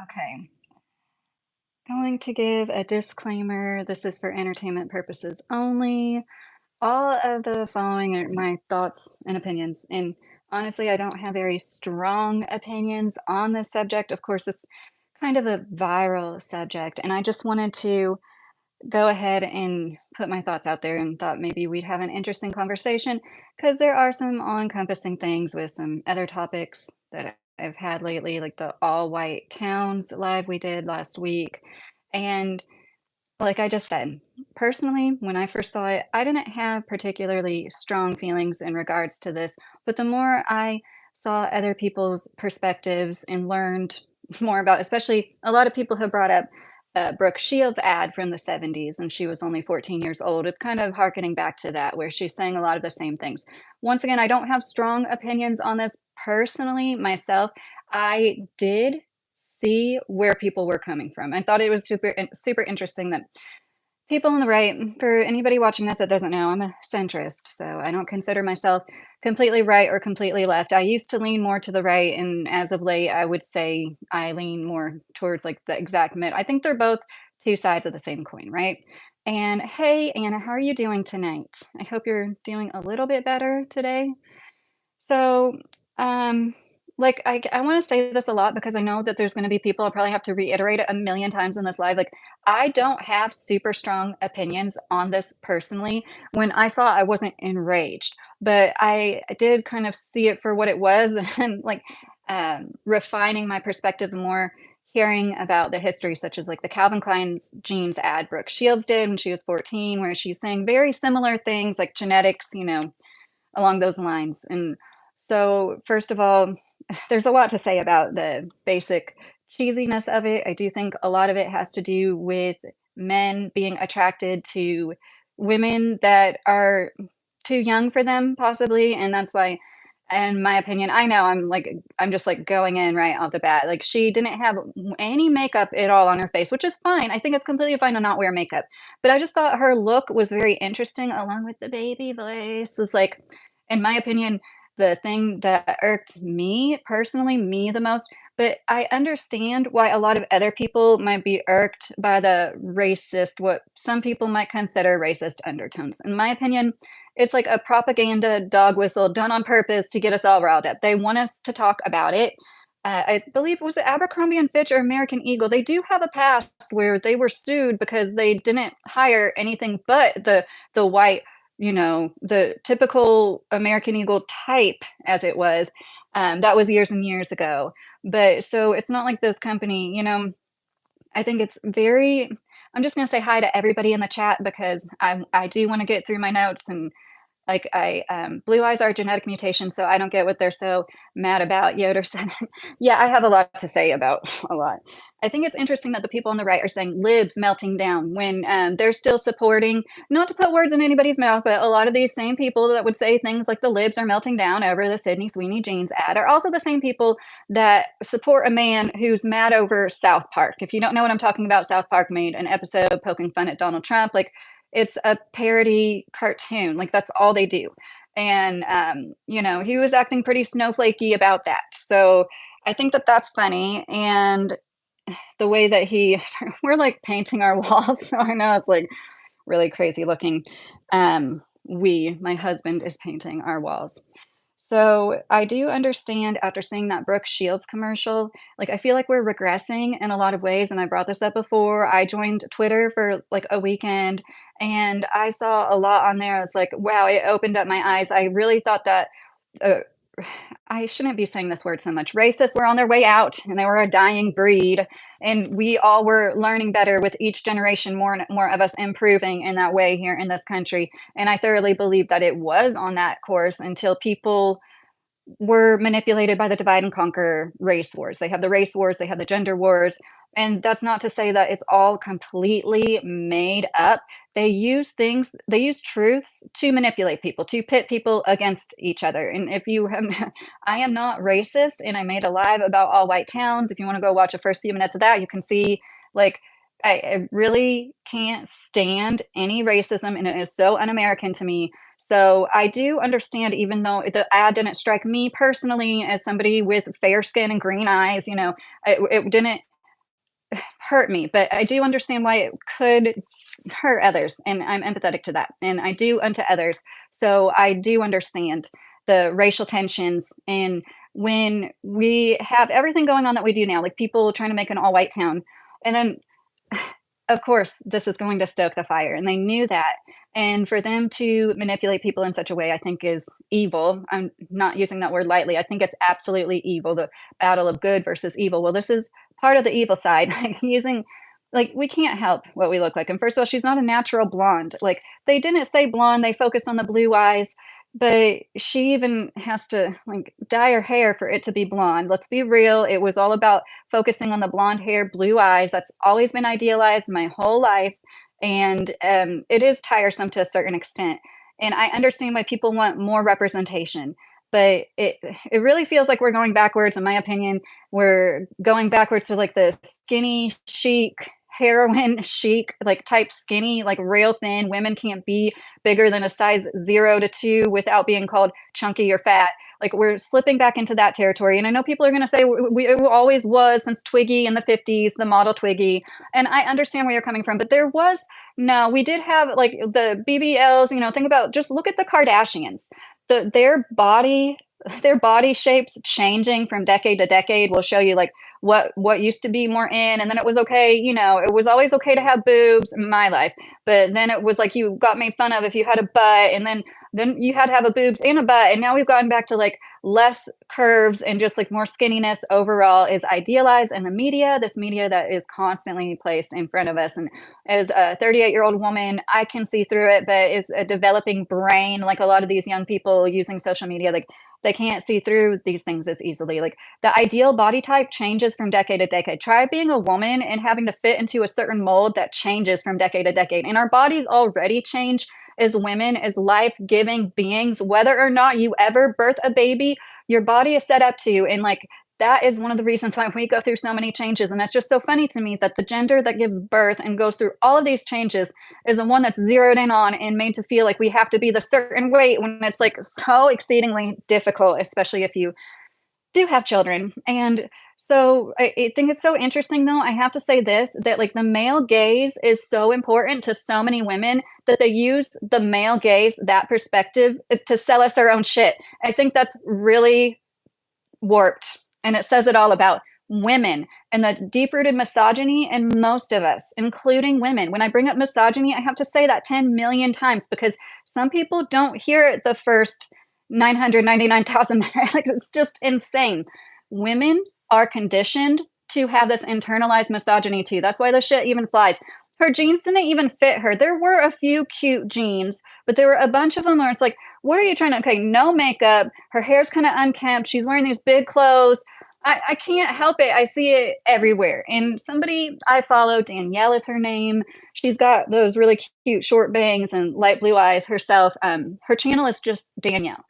Okay. Going to give a disclaimer. This is for entertainment purposes only. All of the following are my thoughts and opinions. And honestly, I don't have very strong opinions on this subject. Of course, it's kind of a viral subject. And I just wanted to go ahead and put my thoughts out there and thought maybe we'd have an interesting conversation because there are some all-encompassing things with some other topics that I've had lately, like the all white towns live we did last week. And like I just said, personally, when I first saw it, I didn't have particularly strong feelings in regards to this. But the more I saw other people's perspectives and learned more about, especially a lot of people have brought up Brooke Shields' ad from the 70s, and she was only 14 years old. It's kind of harkening back to that, where she's saying a lot of the same things. Once again, I don't have strong opinions on this personally myself. I did see where people were coming from. I thought it was super interesting that people on the right, for anybody watching this that doesn't know, I'm a centrist, so I don't consider myself completely right or completely left. I used to lean more to the right, and as of late, I would say I lean more towards like the exact mid. I think they're both two sides of the same coin, right? And hey, Anna, how are you doing tonight? I hope you're doing a little bit better today. So, um, like, I wanna say this a lot because I know that there's gonna be people, I'll probably have to reiterate it a million times in this live, like, I don't have super strong opinions on this personally. When I saw it, I wasn't enraged, but I did kind of see it for what it was and, like, refining my perspective more, hearing about the history, such as, like, the Calvin Klein's jeans ad Brooke Shields did when she was 14, where she's saying very similar things like genetics, along those lines. And so, first of all, there's a lot to say about the basic cheesiness of it. I do think a lot of it has to do with men being attracted to women that are too young for them, possibly. And that's why, in my opinion, I know I'm just like going in right off the bat. Like, she didn't have any makeup at all on her face, which is fine. I think it's completely fine to not wear makeup. But I just thought her look was very interesting, along with the baby voice. Is like, in my opinion, the thing that irked me personally, me the most. But I understand why a lot of other people might be irked by the racist, what some people might consider racist undertones. In my opinion, it's like a propaganda dog whistle done on purpose to get us all riled up. They want us to talk about it. I believe, was it Abercrombie and Fitch or American Eagle? They do have a past where they were sued because they didn't hire anything but the white, the typical American Eagle type, as it was. That was years and years ago. But so it's not like this company, I think it's very. I'm just gonna say hi to everybody in the chat because I do want to get through my notes and like blue eyes are a genetic mutation, so I don't get what they're so mad about. Yoder said, yeah, I have a lot to say about a lot. I think it's interesting that the people on the right are saying libs melting down when they're still supporting, not to put words in anybody's mouth, but a lot of these same people that would say things like the libs are melting down over the Sydney Sweeney jeans ad are also the same people that support a man who's mad over South Park. If you don't know what I'm talking about, South Park made an episode poking fun at Donald Trump. Like, it's a parody cartoon, like, that's all they do. And, he was acting pretty snowflakey about that. So I think that that's funny. And the way that we're like painting our walls. So I know it's like really crazy looking. My husband is painting our walls. So I do understand after seeing that Brooke Shields commercial, like, I feel like we're regressing in a lot of ways. And I brought this up before. I joined Twitter for like a weekend and I saw a lot on there. It's like, wow, it opened up my eyes. I really thought that uh, I shouldn't be saying this word so much. Racists were on their way out and they were a dying breed. And we all were learning better with each generation, more and more of us improving in that way here in this country. And I thoroughly believe that it was on that course until people were manipulated by the divide and conquer race wars. They have the race wars, they have the gender wars. And that's not to say that it's all completely made up. They use truths to manipulate people, to pit people against each other. And if you have, I am not racist, and I made a live about all white towns. If you want to go watch the first few minutes of that, you can see, like, I really can't stand any racism, and it is so un American to me. So I do understand, even though the ad didn't strike me personally as somebody with fair skin and green eyes, it didn't. hurt me, but I do understand why it could hurt others, and I'm empathetic to that, and I do unto others. So I do understand the racial tensions and when we have everything going on that we do now, like people trying to make an all-white town, and then of course, this is going to stoke the fire, and they knew that. And for them to manipulate people in such a way, I think is evil. I'm not using that word lightly. I think it's absolutely evil, the battle of good versus evil. Well, this is part of the evil side, like using like we can't help what we look like. And first of all, she's not a natural blonde. Like they didn't say blonde, they focused on the blue eyes, but she even has to like dye her hair for it to be blonde. Let's be real. It was all about focusing on the blonde hair, blue eyes. That's always been idealized my whole life, and, it is tiresome to a certain extent, and I understand why people want more representation, but it really feels like we're going backwards, in my opinion. We're going backwards to, like, the skinny chic, heroin chic, like, type skinny, like, real thin. Women can't be bigger than a size 0 to 2 without being called chunky or fat. Like, we're slipping back into that territory, and I know people are gonna say, it always was since Twiggy in the '50s, the model Twiggy," and I understand where you're coming from, but there was no, we did have, like, the BBLs, think about just look at the Kardashians. Their body their body shapes changing from decade to decade will show you, like, what used to be more in, and then it was okay, it was always okay to have boobs in my life, but then it was like you got made fun of if you had a butt, and then you had to have a boobs and a butt, and now we've gotten back to, like, less curves and just, like, more skinniness overall is idealized in the media, this media that is constantly placed in front of us, and as a 38-year-old woman, I can see through it, but as a developing brain, like a lot of these young people using social media, like, they can't see through these things as easily. Like, the ideal body type changes from decade to decade. Try being a woman and having to fit into a certain mold that changes from decade to decade, and our bodies already change as women, as life-giving beings, whether or not you ever birth a baby, your body is set up to, and, like, that is one of the reasons why we go through so many changes, and that's just so funny to me that the gender that gives birth and goes through all of these changes is the one that's zeroed in on and made to feel like we have to be the certain weight when it's, like, so exceedingly difficult, especially if you do have children. And so I think it's so interesting though. I have to say this that like the male gaze is so important to so many women that they use the male gaze, that perspective to sell us their own shit. I think that's really warped. And it says it all about women and the deep rooted misogyny in most of us, including women. When I bring up misogyny, I have to say that 10 million times because some people don't hear it the first 999,000. Like, it's just insane. Women are conditioned to have this internalized misogyny too. That's why the shit even flies. Her jeans didn't even fit her. There were a few cute jeans, but there were a bunch of them where it's like, what are you trying to, okay, no makeup. Her hair's kind of unkempt. She's wearing these big clothes. I can't help it. I see it everywhere. And somebody I follow, Danielle is her name. She's got those really cute short bangs and light blue eyes herself. Her channel is just Danielle.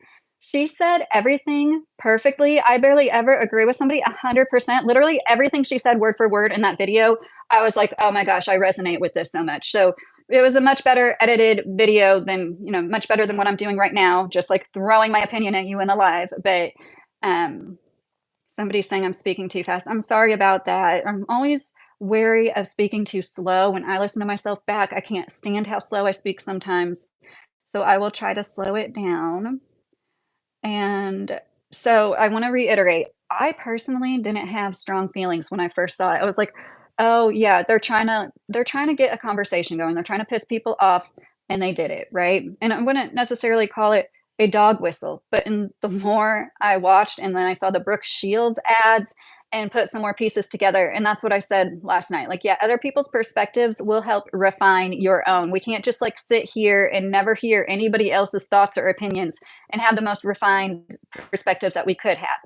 She said everything perfectly. I barely ever agree with somebody 100%. Literally everything she said word for word in that video, I was like, oh my gosh, I resonate with this so much. So it was a much better edited video than, much better than what I'm doing right now, just like throwing my opinion at you in a live. But um, somebody's saying I'm speaking too fast. I'm sorry about that. I'm always wary of speaking too slow. When I listen to myself back, I can't stand how slow I speak sometimes. So I will try to slow it down. And so I want to reiterate, I personally didn't have strong feelings when I first saw it. I was like, "Oh yeah, they're trying to get a conversation going. They're trying to piss people off and they did it, right?" And I wouldn't necessarily call it a dog whistle, but in the more I watched and then I saw the Brooke Shields ads and put some more pieces together, and that's what I said last night. Like, yeah, other people's perspectives will help refine your own. We can't just like sit here and never hear anybody else's thoughts or opinions and have the most refined perspectives that we could have.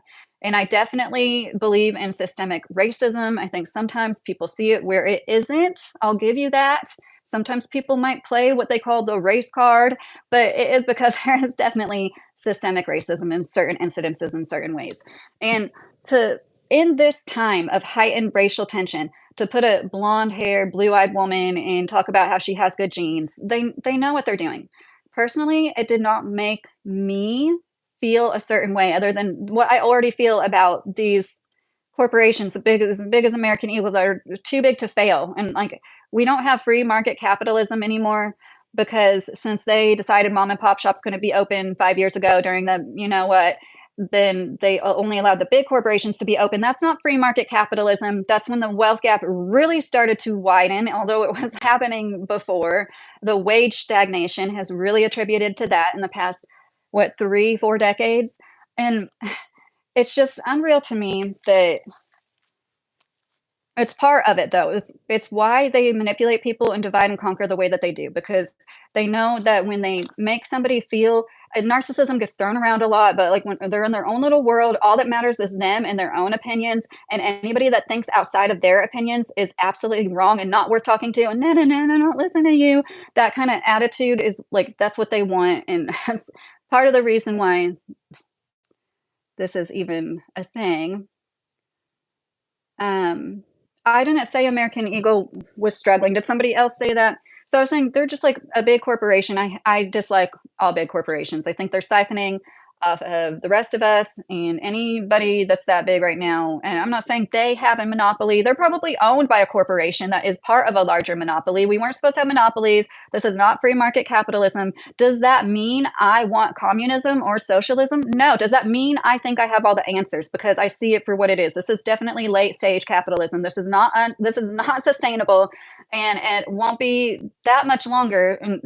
And I definitely believe in systemic racism. I think sometimes people see it where it isn't. I'll give you that. Sometimes people might play what they call the race card, but it is because there is definitely systemic racism in certain incidences in certain ways. And to in this time of heightened racial tension, to put a blonde haired, blue eyed woman and talk about how she has good genes, they know what they're doing. Personally, it did not make me feel a certain way other than what I already feel about these corporations big as American Eagle that are too big to fail. And like we don't have free market capitalism anymore because since they decided mom and pop shop's going to be open 5 years ago during the you know what, then they only allowed the big corporations to be open. That's not free market capitalism. That's when the wealth gap really started to widen, although it was happening before. The wage stagnation has really attributed to that in the past, what, 3, 4 decades. And it's just unreal to me that it's part of it though. It's why they manipulate people and divide and conquer the way that they do, because they know that when they make somebody feel and narcissism gets thrown around a lot, but like when they're in their own little world, all that matters is them and their own opinions. And anybody that thinks outside of their opinions is absolutely wrong and not worth talking to. And no, no, no, no, don't listen to you. That kind of attitude is like that's what they want. And that's part of the reason why this is even a thing. Um, I didn't say American Eagle was struggling. Did somebody else say that? So I was saying they're just like a big corporation. I dislike all big corporations. I think they're siphoning off of the rest of us and anybody that's that big right now. And I'm not saying they have a monopoly. They're probably owned by a corporation that is part of a larger monopoly. We weren't supposed to have monopolies. This is not free market capitalism. Does that mean I want communism or socialism? No. Does that mean I think I have all the answers? Because I see it for what it is. This is definitely late stage capitalism. This is not sustainable, and it won't be that much longer. And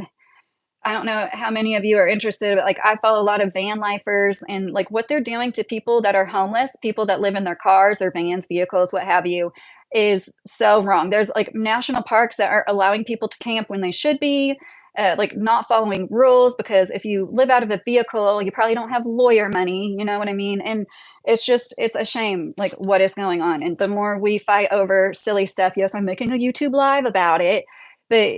I don't know how many of you are interested, but like I follow a lot of van lifers and like what they're doing to people that are homeless, people that live in their cars or vans, vehicles, what have you, is so wrong. There's like national parks that are allowing people to camp when they should be, like not following rules because if you live out of a vehicle, you probably don't have lawyer money, you know what I mean? And it's a shame, like what is going on. And the more we fight over silly stuff, yes, I'm making a YouTube live about it, but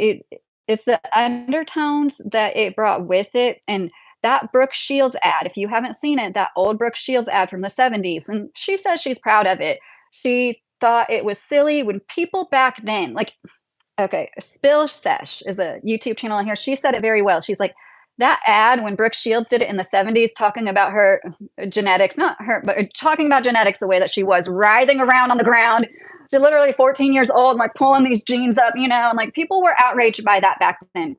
it's the undertones that it brought with it, and that Brooke Shields ad, if you haven't seen it, that old Brooke Shields ad from the '70s, and she says she's proud of it. She thought it was silly when people back then, like, okay, Spill Sesh is a YouTube channel on here. She said it very well. She's like, that ad when Brooke Shields did it in the '70s, talking about her genetics, not her, but talking about genetics the way that she was writhing around on the ground. She's literally 14 years old, like pulling these jeans up, you know, and like people were outraged by that back then.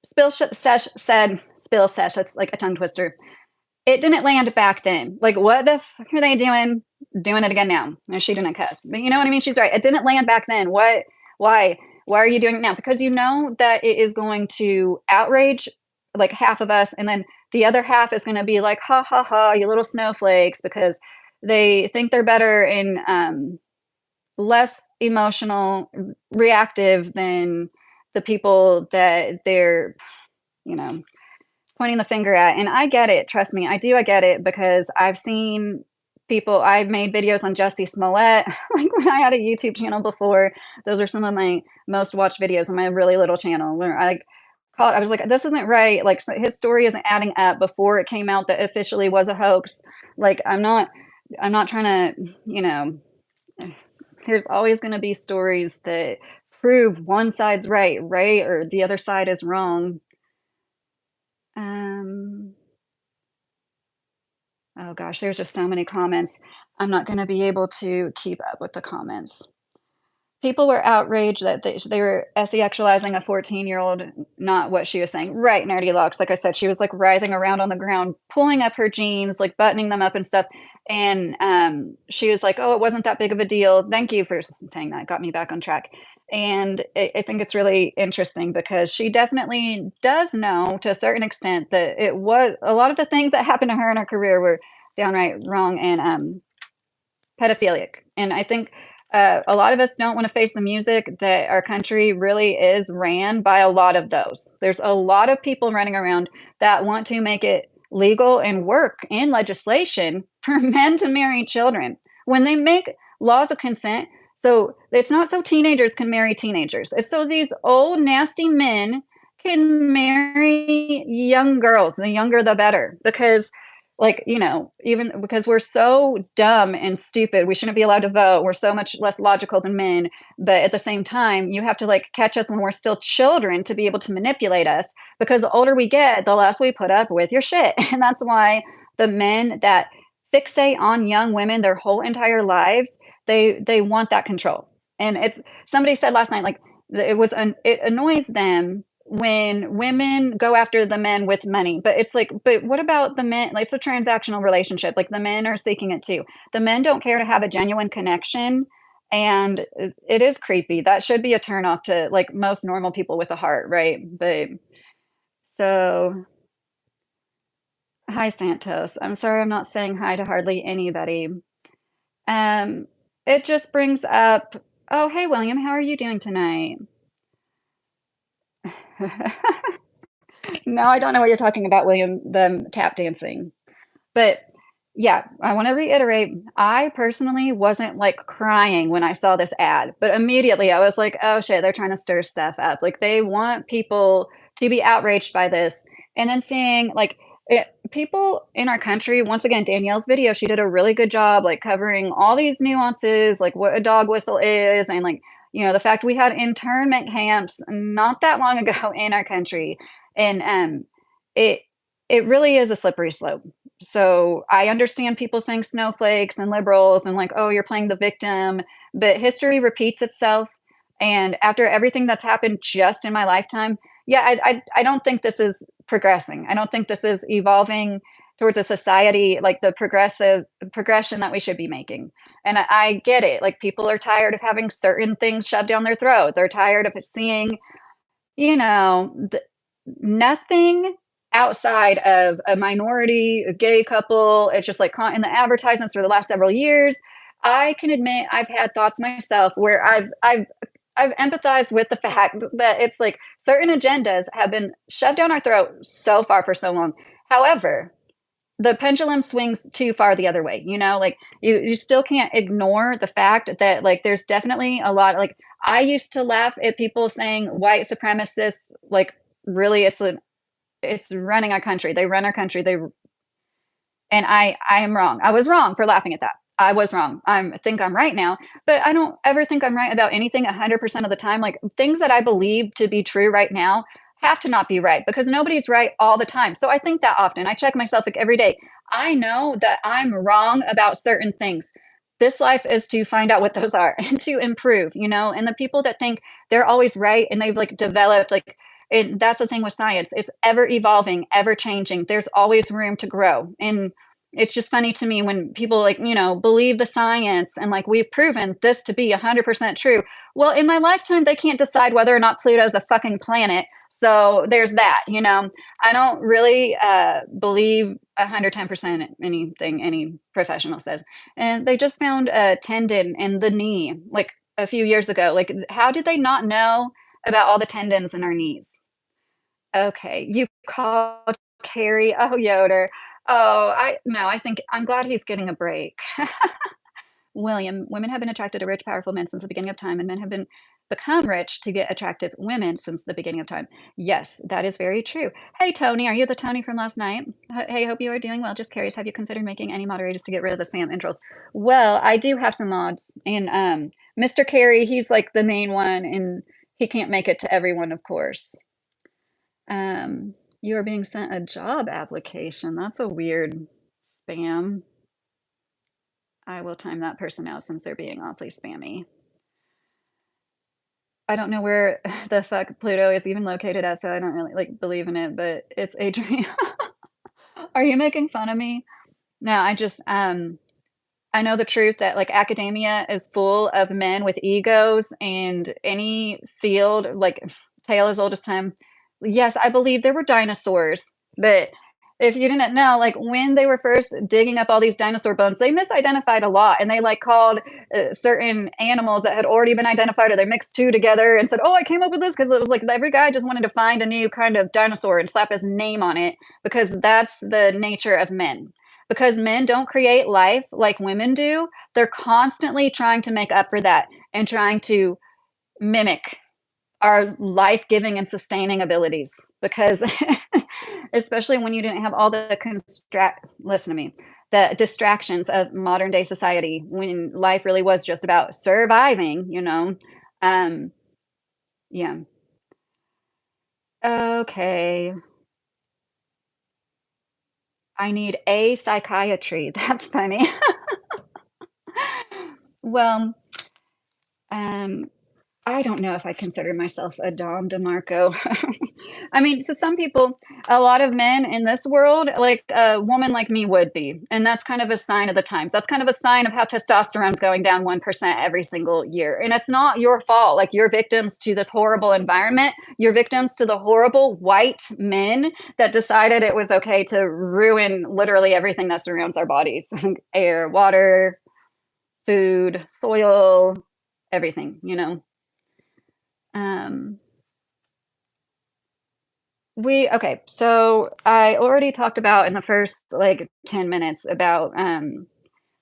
Spill Sesh, that's like a tongue twister. It didn't land back then. Like, what the fuck are they doing? Doing it again now. No, she didn't cuss. But you know what I mean? She's right. It didn't land back then. What? Why? Why are you doing it now? Because you know that it is going to outrage like half of us, and then the other half is going to be like, ha ha ha, you little snowflakes, because they think they're better and less emotional, reactive than the people that they're, you know, pointing the finger at. And I get it. Trust me, I do. I get it because I've seen people. I've made videos on Jussie Smollett. Like when I had a YouTube channel before, those are some of my most watched videos on my really little channel where I was like, this isn't right. Like his story isn't adding up before it came out that officially was a hoax. Like I'm not trying to, you know, there's always going to be stories that prove one side's right, or the other side is wrong. Um, oh gosh, there's just so many comments. I'm not going to be able to keep up with the comments. People were outraged that they were SE-actualizing a 14-year-old, not what she was saying. Right, Nerdy Locks. Like I said, she was like writhing around on the ground, pulling up her jeans, like buttoning them up and stuff. And she was like, oh, it wasn't that big of a deal. Thank you for saying that. Got me back on track. And I think it's really interesting because she definitely does know to a certain extent that it was a lot of the things that happened to her in her career were downright wrong and pedophilic. And I think a lot of us don't want to face the music that our country really is ran by a lot of those. There's a lot of people running around that want to make it legal and work in legislation for men to marry children. When they make laws of consent, so it's not so teenagers can marry teenagers. It's so these old nasty men can marry young girls. The younger, the better, because like, you know, even because we're so dumb and stupid, we shouldn't be allowed to vote. We're so much less logical than men. But at the same time, you have to like catch us when we're still children to be able to manipulate us, because the older we get, the less we put up with your shit. And that's why the men that fixate on young women their whole entire lives, they want that control. And it's somebody said last night, like, it annoys them when women go after the men with money, but it's like, but what about the men? Like, it's a transactional relationship. Like, the men are seeking it too. The men don't care to have a genuine connection, and it is creepy. That should be a turnoff to like most normal people with a heart, right? But so hi, Santos. I'm sorry I'm not saying hi to hardly anybody. Um, it just brings up, oh, hey, William, how are you doing tonight? No, I don't know what you're talking about, William, the tap dancing. But yeah, I want to reiterate, I personally wasn't like crying when I saw this ad, but immediately I was like, oh shit, they're trying to stir stuff up. Like they want people to be outraged by this. And then seeing like people in our country, once again, Danielle's video, she did a really good job like covering all these nuances, like what a dog whistle is, and like, the fact we had internment camps not that long ago in our country. And it, it really is a slippery slope. So I understand people saying snowflakes and liberals and like, oh, you're playing the victim, but history repeats itself. And after everything that's happened just in my lifetime, yeah, I don't think this is progressing. I don't think this is evolving towards a society like the progression that we should be making. And I get it. Like people are tired of having certain things shoved down their throat. They're tired of seeing, you know, th nothing outside of a minority, a gay couple, it's just like con in the advertisements for the last several years. I can admit I've had thoughts myself where I've empathized with the fact that it's like certain agendas have been shoved down our throat so far for so long. However, the pendulum swings too far the other way, like you still can't ignore the fact that like there's definitely a lot like I used to laugh at people saying white supremacists like really it's running our country. They run our country. And I am wrong. I was wrong for laughing at that. I was wrong. I think I'm right now, but I don't ever think I'm right about anything 100% of the time. Like things that I believe to be true right now have to not be right because nobody's right all the time. So I think that often. I check myself like every day. I know that I'm wrong about certain things. This life is to find out what those are and to improve, and the people that think they're always right and they've like developed like that's the thing with science. It's ever evolving, ever changing. There's always room to grow. And it's just funny to me when people like, believe the science and like we've proven this to be 100% true. Well, in my lifetime, they can't decide whether or not Pluto's a fucking planet. So there's that. I don't really believe 110% anything any professional says. And they just found a tendon in the knee like a few years ago. Like, how did they not know about all the tendons in our knees? Okay, you called Carrie. Oh, Yoder. Oh, I no, I think I'm glad he's getting a break. William, women have been attracted to rich, powerful men since the beginning of time, and men have been become rich to get attractive women since the beginning of time. Yes, that is very true. Hey, Tony, are you the Tony from last night? Hey, hope you are doing well. Just curious, have you considered making any moderators to get rid of the spam intros? Well, I do have some mods, and Mr. Carey, he's like the main one, and he can't make it to everyone, of course. You are being sent a job application. That's a weird spam. I will time that person out since they're being awfully spammy. I don't know where the fuck Pluto is even located at, so I don't really like believe in it, but it's Adrian. Are you making fun of me? No, I know the truth that like academia is full of men with egos and any field like tale as old as time. Yes, I believe there were dinosaurs, but if you didn't know, like when they were first digging up all these dinosaur bones, they misidentified a lot and they like called certain animals that had already been identified or they mixed two together and said, oh, I came up with this because it was like every guy just wanted to find a new kind of dinosaur and slap his name on it because that's the nature of men because men don't create life like women do. They're constantly trying to make up for that and trying to mimic our life-giving and sustaining abilities because especially when you didn't have all the listen to me, the distractions of modern day society when life really was just about surviving. Um, yeah. Okay. I need a psychiatry. That's funny. Well, um, I don't know if I consider myself a Dom DeMarco. I mean, so some people, a lot of men in this world, like a woman like me would be. And that's kind of a sign of the times. That's kind of a sign of how testosterone's going down 1% every single year. And it's not your fault. Like you're victims to this horrible environment. You're victims to the horrible white men that decided it was okay to ruin literally everything that surrounds our bodies: air, water, food, soil, everything, you know? Um, okay, so I already talked about in the first like 10 minutes about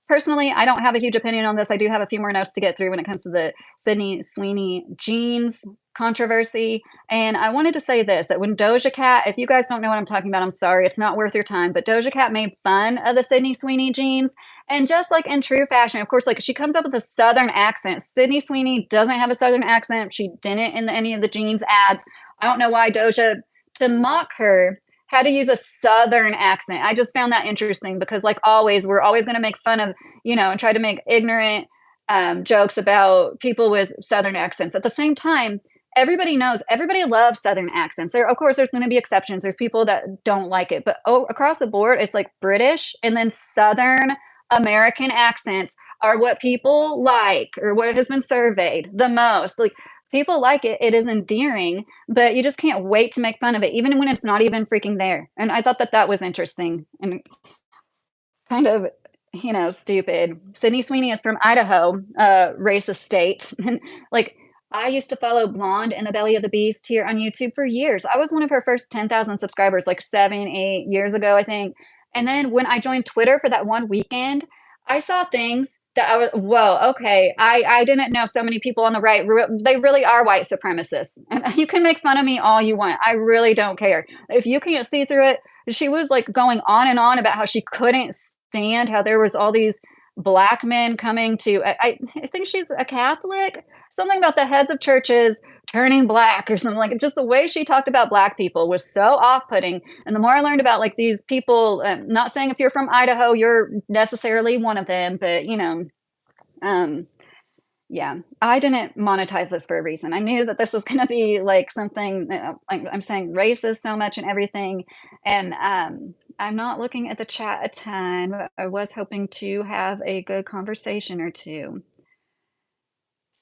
personally, I don't have a huge opinion on this. I do have a few more notes to get through when it comes to the Sydney Sweeney jeans controversy. And I wanted to say this, that when Doja Cat, if you guys don't know what I'm talking about, I'm sorry, it's not worth your time. But Doja Cat made fun of the Sydney Sweeney jeans. And just like in true fashion, of course, like she comes up with a Southern accent. Sydney Sweeney doesn't have a Southern accent. She didn't in any of the jeans ads. I don't know why Doja, to mock her, had to use a Southern accent. I just found that interesting because, like always, we're always going to make fun of, and try to make ignorant jokes about people with Southern accents. At the same time, everybody knows, everybody loves Southern accents. Of course, there's going to be exceptions. There's people that don't like it, but across the board, it's like British and then Southern American accents are what people like, or what has been surveyed the most. Like people like it. It is endearing, but you just can't wait to make fun of it, even when it's not even freaking there. And I thought that that was interesting and kind of, stupid. Sydney Sweeney is from Idaho, racist state. And like, I used to follow Blonde in the Belly of the Beast here on YouTube for years. I was one of her first 10,000 subscribers, like 7, 8 years ago, I think. And then when I joined Twitter for that one weekend, I saw things that I was, whoa, okay. I didn't know so many people on the right. They really are white supremacists. And you can make fun of me all you want. I really don't care. If you can't see through it, she was like going on and on about how she couldn't stand how there was all these black men coming to I think she's a Catholic, something about the heads of churches turning black or something. Like just the way she talked about black people was so off-putting. And the more I learned about like these people, not saying if you're from Idaho you're necessarily one of them, but um yeah, I didn't monetize this for a reason. I knew that this was going to be like something, I'm saying racist so much and everything. And I'm not looking at the chat a ton, but I was hoping to have a good conversation or two.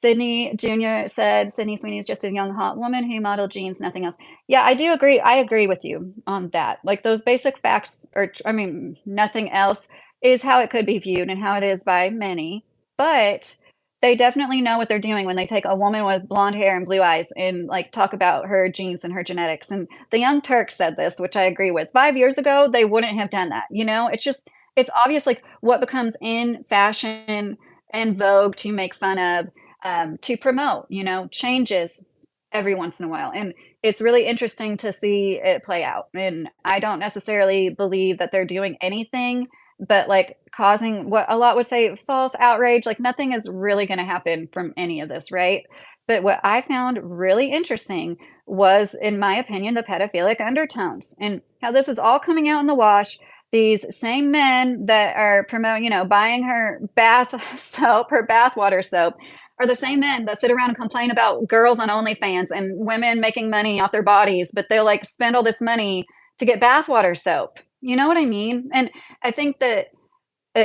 Sydney Jr. said Sydney Sweeney is just a young, hot woman who modeled jeans, nothing else. Yeah, I do agree. I agree with you on that. Like those basic facts, or I mean, nothing else is how it could be viewed and how it is by many. But they definitely know what they're doing when they take a woman with blonde hair and blue eyes and like talk about her genes and her genetics. And the Young Turks said this, which I agree with. 5 years ago, they wouldn't have done that. It's just, it's obvious like what becomes in fashion and vogue to make fun of, to promote, changes every once in a while. And it's really interesting to see it play out. And I don't necessarily believe that they're doing anything but like causing what a lot would say false outrage. Like nothing is really going to happen from any of this, right? But what I found really interesting was, in my opinion, the pedophilic undertones and how this is all coming out in the wash. These same men that are promoting, buying her bath soap, her bathwater soap, are the same men that sit around and complain about girls on OnlyFans and women making money off their bodies, but they'll like spend all this money to get bathwater soap. You know what I mean? And I think that,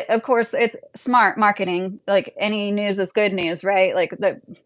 of course, it's smart marketing. Like any news is good news, right? Like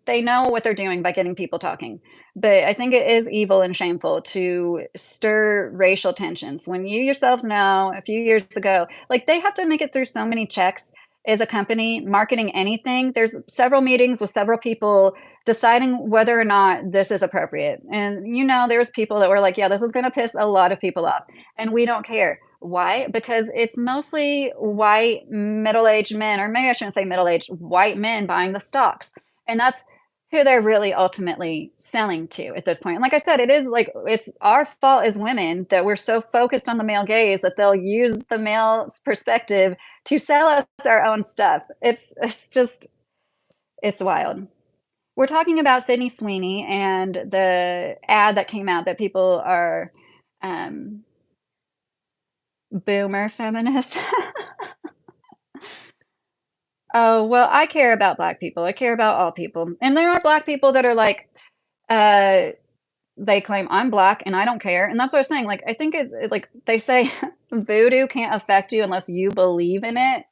they know what they're doing by getting people talking. But I think it is evil and shameful to stir racial tensions when you yourselves know a few years ago, like they have to make it through so many checks as a company marketing anything. There's several meetings with several people deciding whether or not this is appropriate. And there's people that were like, yeah, this is going to piss a lot of people off. And we don't care. Why? Because it's mostly white middle-aged men, or maybe I shouldn't say middle-aged, white men buying the stocks. And that's who they're really ultimately selling to at this point. And like I said, it is like it's our fault as women that we're so focused on the male gaze that they'll use the male's perspective to sell us our own stuff. It's just it's wild. We're talking about Sydney Sweeney and the ad that came out that people are um boomer feminist. Oh, well, I care about Black people. I care about all people. And there are Black people that are like, uh, they claim I'm Black and I don't care. And that's what I was saying. Like, I think like they say voodoo can't affect you unless you believe in it.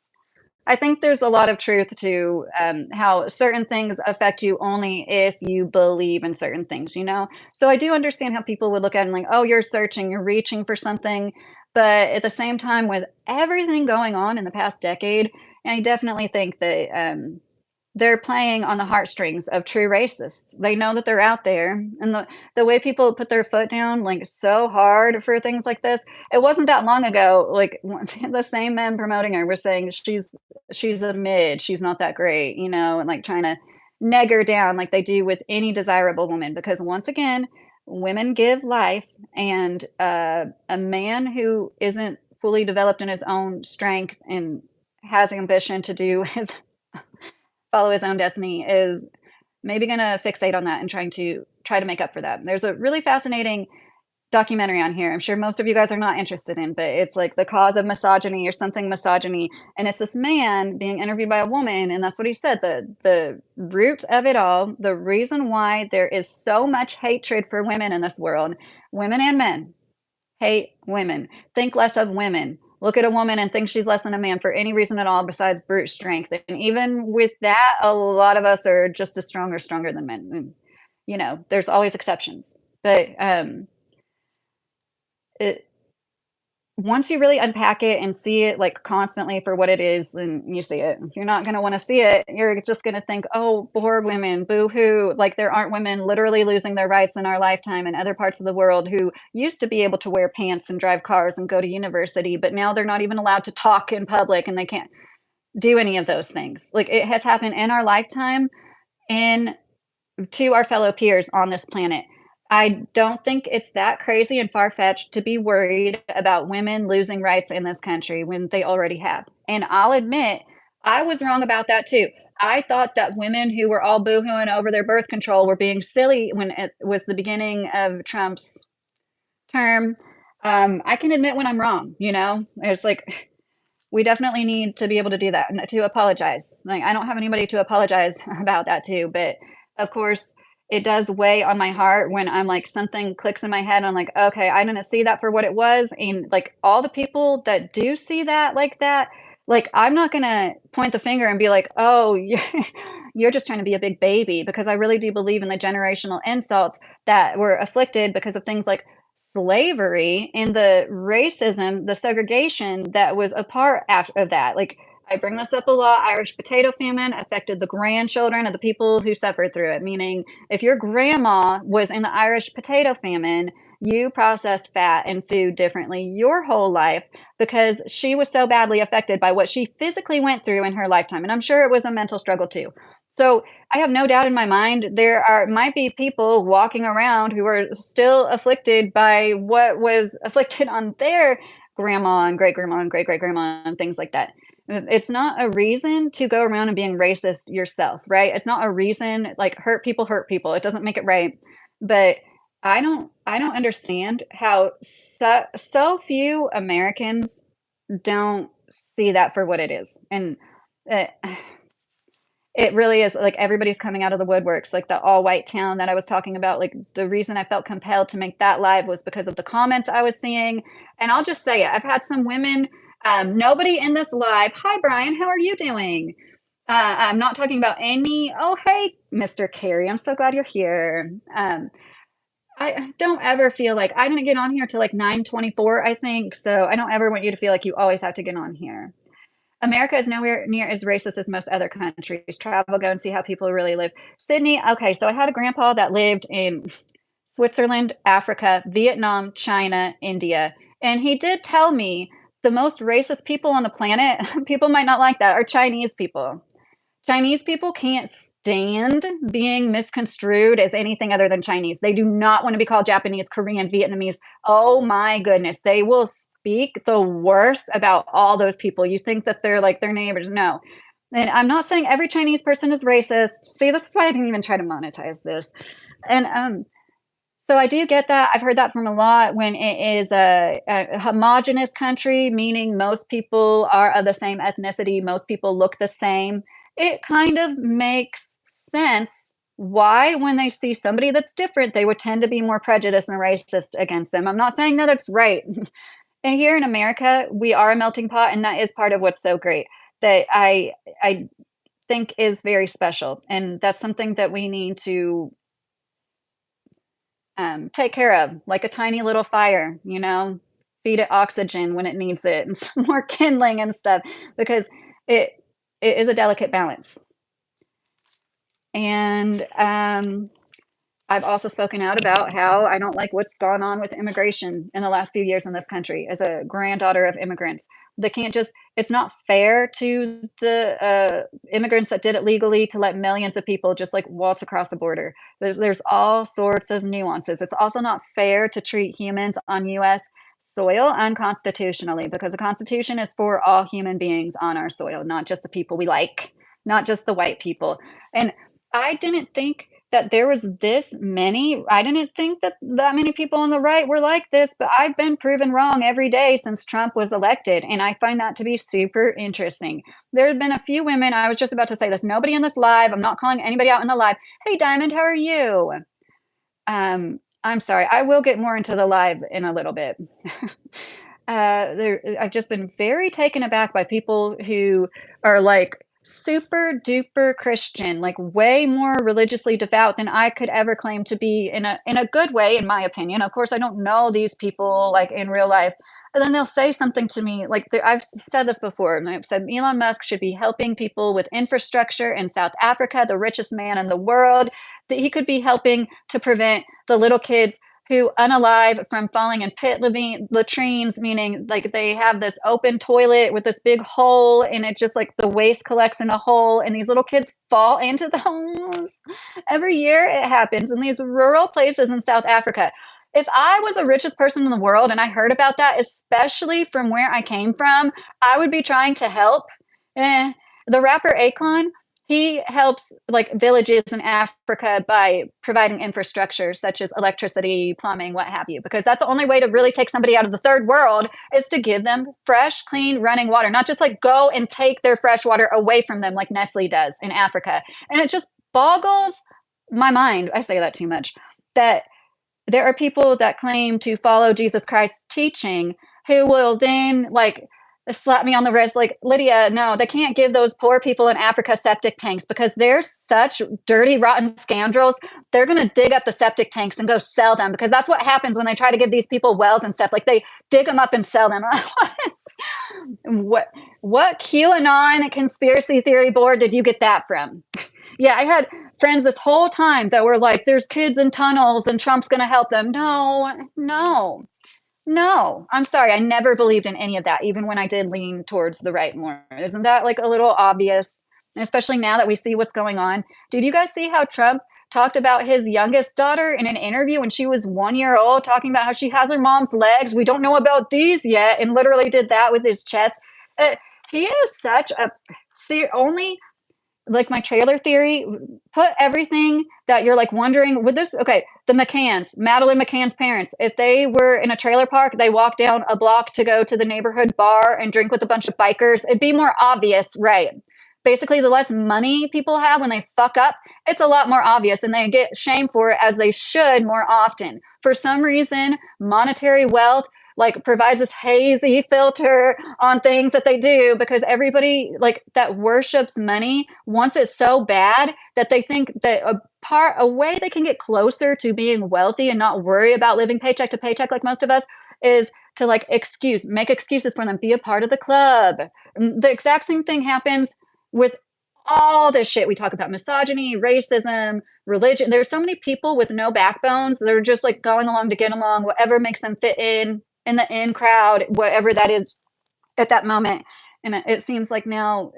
I think there's a lot of truth to how certain things affect you only if you believe in certain things, you know? So I do understand how people would look at it and like, oh, you're searching, you're reaching for something. But at the same time, with everything going on in the past decade, I definitely think that they're playing on the heartstrings of true racists. They know that they're out there, and the way people put their foot down, like, so hard for things like this. It wasn't that long ago, like, the same men promoting her were saying, "She's a mid, she's not that great," you know, and, like, trying to neg her down like they do with any desirable woman, because once again, women give life, and, a man who isn't fully developed in his own strength and has ambition to do his follow his own destiny is maybe gonna fixate on that and try to make up for that. There's a really fascinating documentary on here. I'm sure most of you guys are not interested in, but it's like The Cause of Misogyny or something misogyny. And it's this man being interviewed by a woman, and that's what he said. The root of it all, the reason why there is so much hatred for women in this world, women and men, hate women, think less of women, look at a woman and think she's less than a man for any reason at all besides brute strength. And even with that, a lot of us are just as strong or stronger than men. And, you know, there's always exceptions. But it, once you really unpack it and see it like constantly for what it is, then you see it. You're not going to want to see it. You're just going to think, oh, poor women, boo hoo. Like there aren't women literally losing their rights in our lifetime in other parts of the world who used to be able to wear pants and drive cars and go to university, but now they're not even allowed to talk in public and they can't do any of those things. Like it has happened in our lifetime in to our fellow peers on this planet. I don't think it's that crazy and far fetched to be worried about women losing rights in this country when they already have. And I'll admit, I was wrong about that too. I thought that women who were all boohooing over their birth control were being silly when it was the beginning of Trump's term. I can admit when I'm wrong, you know? It's like we definitely need to be able to do that and to apologize. Like I don't have anybody to apologize about that to, but of course it does weigh on my heart when I'm like something clicks in my head and I'm like, okay, I didn't see that for what it was. And like all the people that do see that, like I'm not gonna point the finger and be like, oh, you're just trying to be a big baby, because I really do believe in the generational insults that were afflicted because of things like slavery and the racism, the segregation that was a part of that. Like I bring this up a lot. Irish potato famine affected the grandchildren of the people who suffered through it. Meaning, if your grandma was in the Irish potato famine, you processed fat and food differently your whole life because she was so badly affected by what she physically went through in her lifetime. And I'm sure it was a mental struggle too. So I have no doubt in my mind there are might be people walking around who are still afflicted by what was afflicted on their grandma and great grandma and great great grandma and things like that. It's not a reason to go around and being racist yourself, right? It's not a reason like hurt people. It doesn't make it right. But I don't understand how so few Americans don't see that for what it is. And uh, it really is like everybody's coming out of the woodworks, like the all white town that I was talking about. Like the reason I felt compelled to make that live was because of the comments I was seeing. And I'll just say it, I've had some women, nobody in this live. Hi, Brian, how are you doing? I'm not talking about any, oh, hey, Mr. Carey, I'm so glad you're here. I don't ever feel like I didn't get on here till like 9:24, I think. So I don't ever want you to feel like you always have to get on here. America is nowhere near as racist as most other countries. Travel, go and see how people really live. Sydney, okay, so I had a grandpa that lived in Switzerland, Africa, Vietnam, China, India. And he did tell me the most racist people on the planet, people might not like that, are Chinese people. Chinese people can't stand being misconstrued as anything other than Chinese. They do not want to be called Japanese, Korean, Vietnamese. Oh my goodness. They will speak the worst about all those people. You think that they're like their neighbors. No. And I'm not saying every Chinese person is racist. See, this is why I didn't even try to monetize this. And So I do get that. I've heard that from a lot when it is a homogenous country, meaning most people are of the same ethnicity, most people look the same. It kind of makes sense why, when they see somebody that's different, they would tend to be more prejudiced and racist against them. I'm not saying that it's right. And here in America, we are a melting pot, and that is part of what's so great that I think is very special. And that's something that we need to take care of, like a tiny little fire, feed it oxygen when it needs it and some more kindling and stuff because it it is a delicate balance. And I've also spoken out about how I don't like what's gone on with immigration in the last few years in this country as a granddaughter of immigrants. They can't just, it's not fair to the immigrants that did it legally to let millions of people just like waltz across the border. There's all sorts of nuances. It's also not fair to treat humans on US soil unconstitutionally because the Constitution is for all human beings on our soil, not just the people we like, not just the white people. And I didn't think that there was this many. I didn't think that that many people on the right were like this, but I've been proven wrong every day since Trump was elected, and I find that to be super interesting. There have been a few women. I was just about to say this. Nobody in this live. I'm not calling anybody out in the live. Hey, Diamond, how are you? I'm sorry. I will get more into the live in a little bit. I've just been very taken aback by people who are like super duper Christian, like way more religiously devout than I could ever claim to be in a good way, in my opinion. Of course, I don't know these people like in real life. And then they'll say something to me like I've said this before, and I've said Elon Musk should be helping people with infrastructure in South Africa, the richest man in the world, that he could be helping to prevent the little kids who unalive from falling in pit latrines, meaning like they have this open toilet with this big hole and it just like the waste collects in a hole and these little kids fall into the holes. Every year it happens in these rural places in South Africa. If I was the richest person in the world and I heard about that, especially from where I came from, I would be trying to help. Eh, the rapper Akon, he helps like villages in Africa by providing infrastructure such as electricity, plumbing, what have you, because that's the only way to really take somebody out of the third world is to give them fresh, clean, running water, not just like go and take their fresh water away from them like Nestle does in Africa. And it just boggles my mind. I say that too much. That there are people that claim to follow Jesus Christ's teaching who will then like slap me on the wrist like, Lydia, no, they can't give those poor people in Africa septic tanks because they're such dirty, rotten scoundrels. They're going to dig up the septic tanks and go sell them because that's what happens when they try to give these people wells and stuff. Like they dig them up and sell them. What QAnon conspiracy theory board did you get that from? Yeah, I had friends this whole time that were like, there's kids in tunnels and Trump's going to help them. No, no, no. I'm sorry. I never believed in any of that, even when I did lean towards the right more. Isn't that like a little obvious? And especially now that we see what's going on. Did you guys see how Trump talked about his youngest daughter in an interview when she was 1 year old, talking about how she has her mom's legs? We don't know about these yet. And literally did that with his chest. Uh, he is such a, see, only like my trailer theory, put everything that you're like wondering would this, okay, the McCanns, Madeline McCann's parents, if they were in a trailer park, they walk down a block to go to the neighborhood bar and drink with a bunch of bikers, it'd be more obvious, right? Basically, the less money people have when they fuck up, it's a lot more obvious and they get shamed for it as they should more often. For some reason, monetary wealth like provides this hazy filter on things that they do because everybody like that worships money wants it so bad that they think that a way they can get closer to being wealthy and not worry about living paycheck to paycheck like most of us is to like make excuses for them, be a part of the club. The exact same thing happens with all this shit we talk about: misogyny, racism, religion. There's so many people with no backbones. They're just like going along to get along, whatever makes them fit in the in crowd, whatever that is at that moment. And it seems like now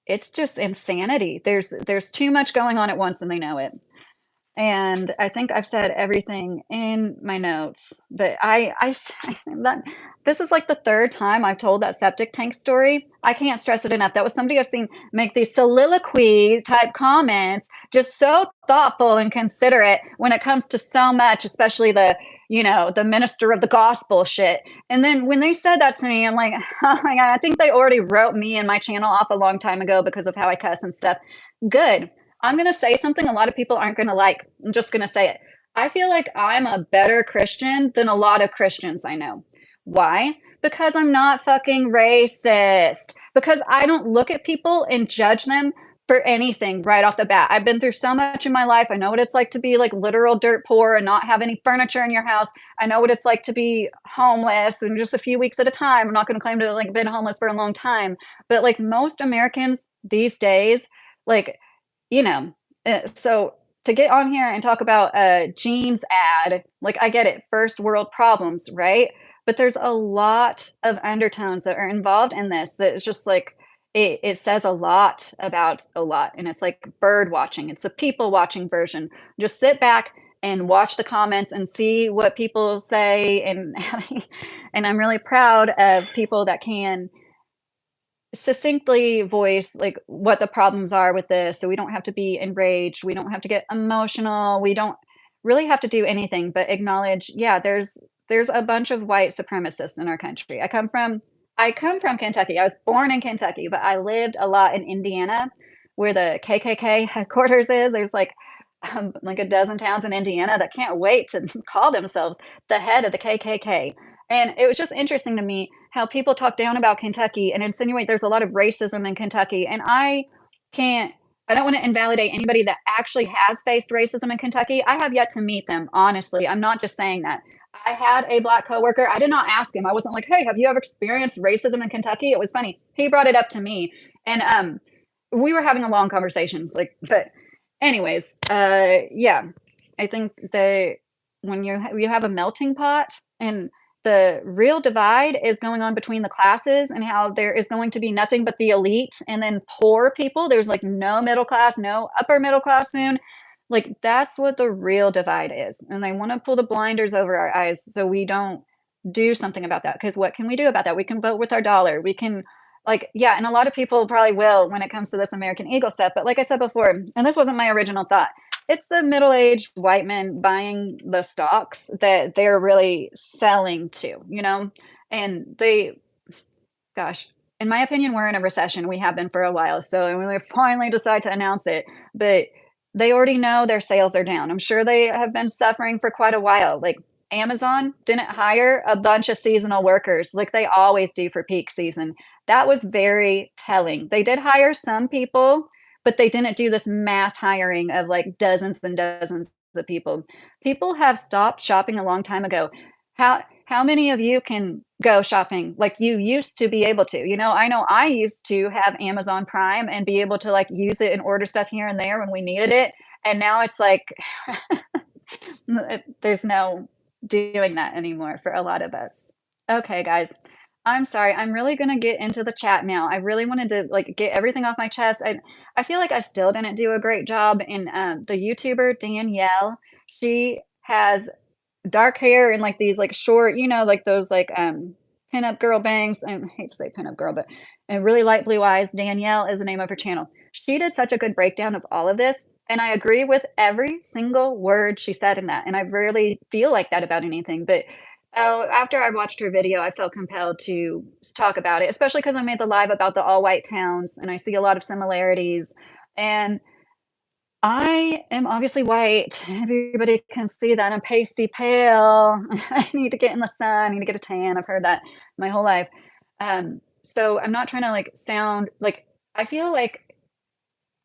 it's just insanity. There's too much going on at once and they know it. And I think I've said everything in my notes, but that this is like the third time I've told that septic tank story. I can't stress it enough. That was somebody I've seen make these soliloquy type comments, just so thoughtful and considerate when it comes to so much, especially the minister of the gospel shit. And then when they said that to me, I'm like, oh my God, I think they already wrote me and my channel off a long time ago because of how I cuss and stuff. Good. I'm going to say something a lot of people aren't going to like. I'm just going to say it. I feel like I'm a better Christian than a lot of Christians I know. Why? Because I'm not fucking racist. Because I don't look at people and judge them for anything right off the bat. I've been through so much in my life. I know what it's like to be like literal dirt poor and not have any furniture in your house. I know what it's like to be homeless and just a few weeks at a time. I'm not going to claim to like been homeless for a long time, but like most Americans these days, like you know, so to get on here and talk about a jeans ad, like I get it, first world problems, right? But there's a lot of undertones that are involved in this that it's just like it says a lot about a lot. And it's like bird watching. It's a people watching version. Just sit back and watch the comments and see what people say and I'm really proud of people that can succinctly voice like what the problems are with this so we don't have to be enraged, we don't have to get emotional, we don't really have to do anything but acknowledge, yeah, there's a bunch of white supremacists in our country. I come from Kentucky. I was born in Kentucky, but I lived a lot in Indiana where the KKK headquarters is. There's like a dozen towns in Indiana that can't wait to call themselves the head of the KKK. And it was just interesting to me how people talk down about Kentucky and insinuate there's a lot of racism in Kentucky. And can't, I don't want to invalidate anybody that actually has faced racism in Kentucky. I have yet to meet them, honestly. I'm not just saying that. I had a black coworker. I did not ask him. I wasn't like, "Hey, have you ever experienced racism in Kentucky?" It was funny. He brought it up to me, and we were having a long conversation. Like, but anyways, yeah, I think that when you have a melting pot and the real divide is going on between the classes and how there is going to be nothing but the elite and then poor people. There's like no middle class, no upper middle class soon. Like that's what the real divide is. And they want to pull the blinders over our eyes so we don't do something about that. Because what can we do about that? We can vote with our dollar. We can yeah, and a lot of people probably will when it comes to this American Eagle stuff. But like I said before, and this wasn't my original thought, it's the middle-aged white men buying the stocks that they're really selling to. And gosh, in my opinion, we're in a recession. We have been for a while. So when they finally decide to announce it, but they already know their sales are down. I'm sure they have been suffering for quite a while. Like Amazon didn't hire a bunch of seasonal workers like they always do for peak season. That was very telling. They did hire some people, but they didn't do this mass hiring of like dozens and dozens of people. People have stopped shopping a long time ago. How many of you can go shopping like you used to be able to? I know I used to have Amazon Prime and be able to like use it and order stuff here and there when we needed it. And now it's like there's no doing that anymore for a lot of us. Okay, guys. I'm sorry. I'm really gonna get into the chat now. I really wanted to like get everything off my chest. I feel like I still didn't do a great job in the YouTuber Danielle. She has dark hair and like these like short, like those like pinup girl bangs. I hate to say pinup girl, but and really light blue eyes. Danielle is the name of her channel. She did such a good breakdown of all of this, and I agree with every single word she said in that. And I rarely feel like that about anything, but after I watched her video, I felt compelled to talk about it, especially because I made the live about the all white towns, and I see a lot of similarities. And I am obviously white. Everybody can see that I'm pasty pale. I need to get in the sun. I need to get a tan. I've heard that my whole life. So I'm not trying to like sound like I feel like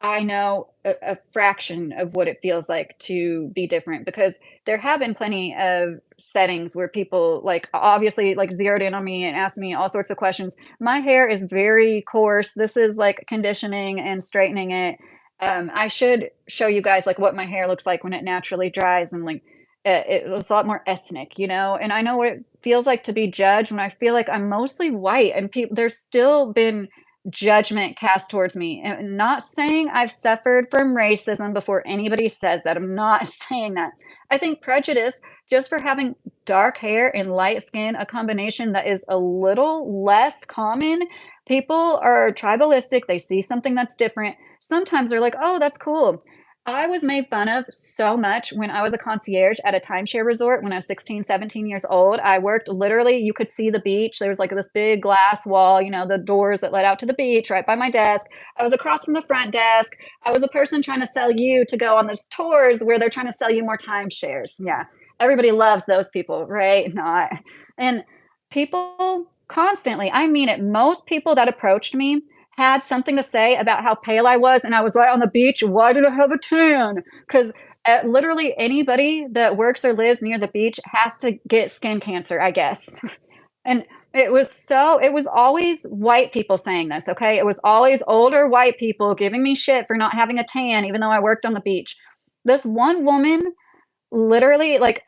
I know a fraction of what it feels like to be different because there have been plenty of settings where people like obviously like zeroed in on me and asked me all sorts of questions. My hair is very coarse. This is like conditioning and straightening it. I should show you guys like what my hair looks like when it naturally dries and like it's a lot more ethnic. And I know what it feels like to be judged when I feel like I'm mostly white and people there's still been judgment cast towards me. And not saying I've suffered from racism before anybody says that. I'm not saying that. I think prejudice, just for having dark hair and light skin, a combination that is a little less common. People are tribalistic. They see something that's different. Sometimes they're like, oh, that's cool. I was made fun of so much when I was a concierge at a timeshare resort when I was 16, 17 years old. I worked literally, you could see the beach. There was like this big glass wall, the doors that led out to the beach right by my desk. I was across from the front desk. I was a person trying to sell you to go on those tours where they're trying to sell you more timeshares. Yeah. Everybody loves those people, right? Not. And people constantly, I mean it, most people that approached me had something to say about how pale I was, and I was right on the beach. Why did I have a tan? Because literally anybody that works or lives near the beach has to get skin cancer, I guess. And it was always white people saying this, okay? It was always older white people giving me shit for not having a tan, even though I worked on the beach. This one woman, literally, like,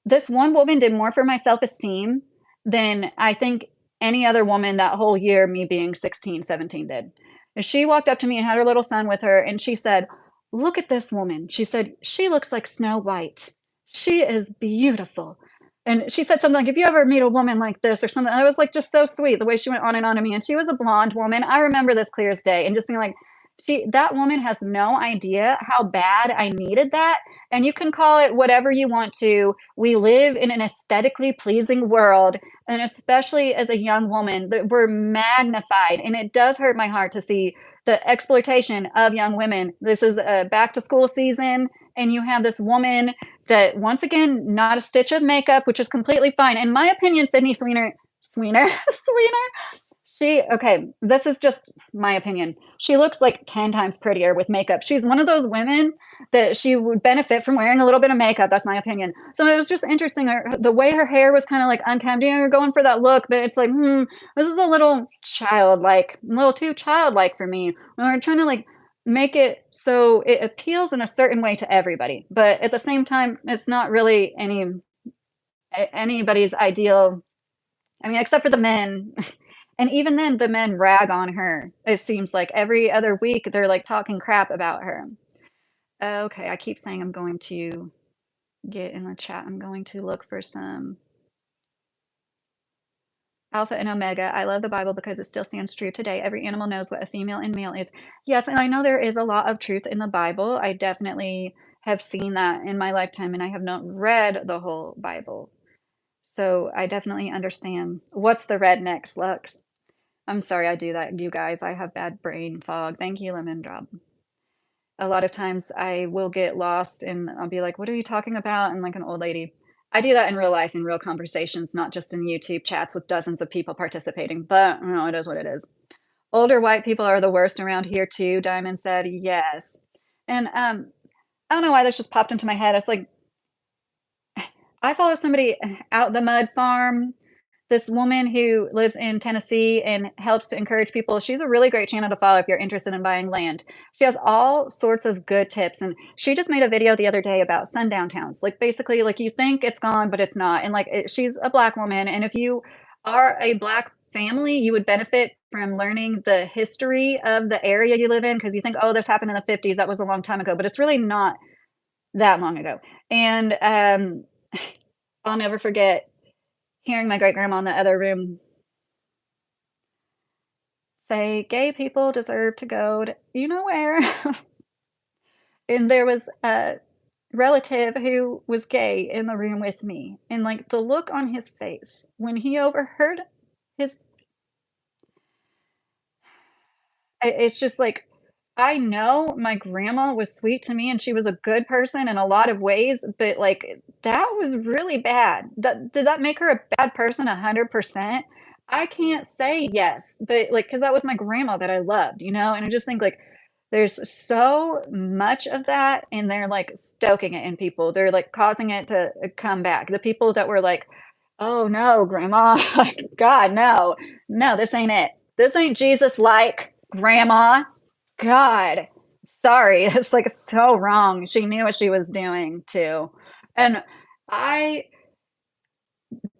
this one woman did more for my self-esteem than I think any other woman that whole year, me being 16, 17, did. And she walked up to me and had her little son with her, and she said, "Look at this woman." She said, "She looks like Snow White. She is beautiful." And she said something like, "If you ever meet a woman like this," or something. And it was like just so sweet the way she went on and on to me. And she was a blonde woman. I remember this clear as day, and just being like, that woman has no idea how bad I needed that. And you can call it whatever you want to. We live in an aesthetically pleasing world, and especially as a young woman, that we're magnified. And it does hurt my heart to see the exploitation of young women. This is a back to school season, and you have this woman that, once again, not a stitch of makeup, which is completely fine. In my opinion, Sydney Sweener, okay, this is just my opinion. She looks like 10 times prettier with makeup. She's one of those women that she would benefit from wearing a little bit of makeup. That's my opinion. So it was just interesting. The way her hair was kind of like unkempt. You're going for that look, but it's like, this is a little childlike, a little too childlike for me. We're trying to like make it so it appeals in a certain way to everybody, but at the same time, it's not really anybody's ideal. I mean, except for the men. And even then, the men rag on her. It seems like every other week they're like talking crap about her. Okay, I keep saying I'm going to get in the chat. I'm going to look for some Alpha and Omega. I love the Bible because it still stands true today. Every animal knows what a female and male is. Yes, and I know there is a lot of truth in the Bible. I definitely have seen that in my lifetime, and I have not read the whole Bible. So I definitely understand. What's the redneck's Lux? I'm sorry I do that, you guys. I have bad brain fog. Thank you, Lemon Drop. A lot of times I will get lost and I'll be like, what are you talking about? And like an old lady. I do that in real life, in real conversations, not just in YouTube chats with dozens of people participating, but it is what it is. Older white people are the worst around here too, Diamond said. Yes. And I don't know why this just popped into my head. It's like, I follow somebody out the mud farm, this woman who lives in Tennessee and helps to encourage people. She's a really great channel to follow if you're interested in buying land. She has all sorts of good tips. And she just made a video the other day about sundown towns. Like basically, like you think it's gone, but it's not. And like she's a Black woman. And if you are a Black family, you would benefit from learning the history of the area you live in, because you think, oh, this happened in the 50s. That was a long time ago. But it's really not that long ago. And I'll never forget hearing my great grandma in the other room say, gay people deserve to go to you know where. And there was a relative who was gay in the room with me. And like the look on his face when he overheard his, it's just like, I know my grandma was sweet to me and she was a good person in a lot of ways, but like that was really bad. Did that make her a bad person 100%? I can't say yes, but like because that was my grandma that I loved, And I just think like there's so much of that, and they're like stoking it in people. They're like causing it to come back. The people that were like, "Oh no, grandma, God, no, no, this ain't it. This ain't Jesus like grandma." God, sorry. It's like so wrong. She knew what she was doing too. And I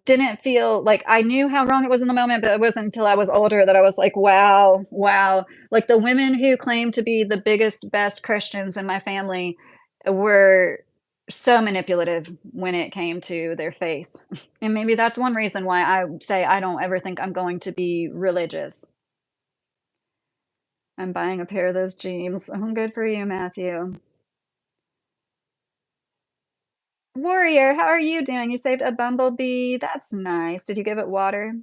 didn't feel like I knew how wrong it was in the moment, but it wasn't until I was older that I was like, wow, wow. Like the women who claimed to be the biggest, best Christians in my family were so manipulative when it came to their faith. And maybe that's one reason why I say I don't ever think I'm going to be religious. I'm buying a pair of those jeans. Oh, good for you, Matthew. Warrior, how are you doing? You saved a bumblebee. That's nice. Did you give it water?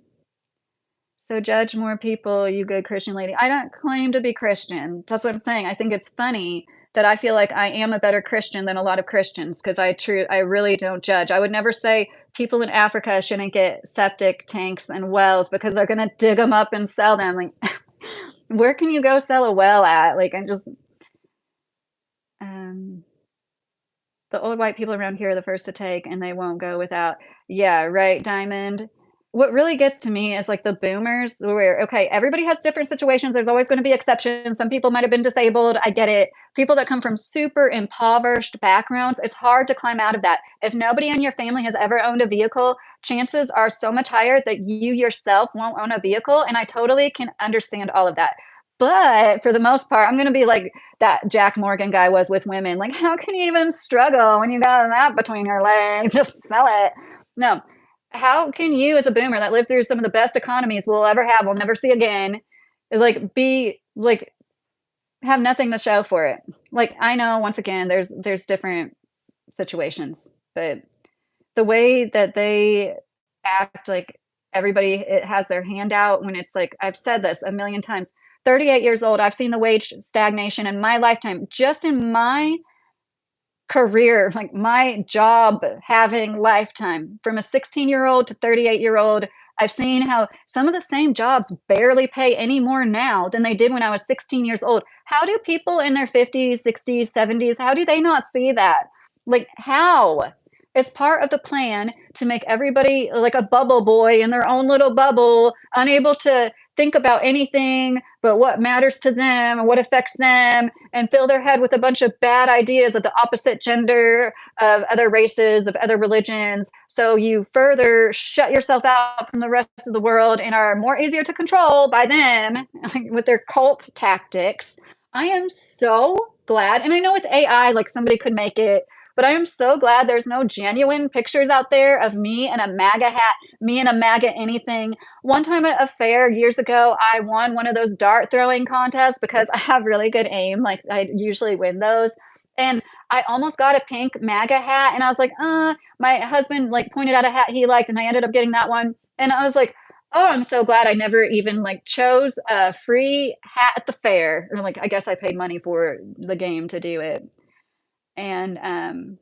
So judge more people, you good Christian lady. I don't claim to be Christian. That's what I'm saying. I think it's funny that I feel like I am a better Christian than a lot of Christians because I really don't judge. I would never say people in Africa shouldn't get septic tanks and wells because they're gonna dig them up and sell them. Like, where can you go sell a well at? Like, I'm just um the old white people around here are the first to take, and they won't go without. Yeah, right, Diamond. What really gets to me is like the boomers where, okay, everybody has different situations. There's always going to be exceptions. Some people might have been disabled. I get it. People that come from super impoverished backgrounds, it's hard to climb out of that. If nobody in your family has ever owned a vehicle, chances are so much higher that you yourself won't own a vehicle. And I totally can understand all of that. But for the most part, I'm going to be like that Jack Morgan guy was with women. Like, how can you even struggle when you got that between your legs? Just sell it. No. How can you, as a boomer that lived through some of the best economies we'll ever have, we'll never see again, like be like have nothing to show for it? Like I know once again, there's different situations, but the way that they act like everybody it has their hand out when it's like I've said this a million times. 38 years old, I've seen the wage stagnation in my lifetime, just in my career, like my job having lifetime from a 16-year-old to 38-year-old. I've seen how some of the same jobs barely pay any more now than they did when I was 16 years old. How do people in their 50s, 60s, 70s, how do they not see that? Like, how? It's part of the plan to make everybody like a bubble boy in their own little bubble, unable to think about anything but what matters to them and what affects them, and fill their head with a bunch of bad ideas of the opposite gender, of other races, of other religions. So you further shut yourself out from the rest of the world and are more easier to control by them with their cult tactics. I am so glad. And I know with AI, like somebody could make it, but I am so glad there's no genuine pictures out there of me in a MAGA hat, me in a MAGA anything. One time at a fair years ago, I won one of those dart throwing contests because I have really good aim. Like I usually win those. And I almost got a pink MAGA hat. And I was like, my husband like pointed out a hat he liked and I ended up getting that one. And I was like, oh, I'm so glad I never even like chose a free hat at the fair. Or like I guess I paid money for the game to do it. And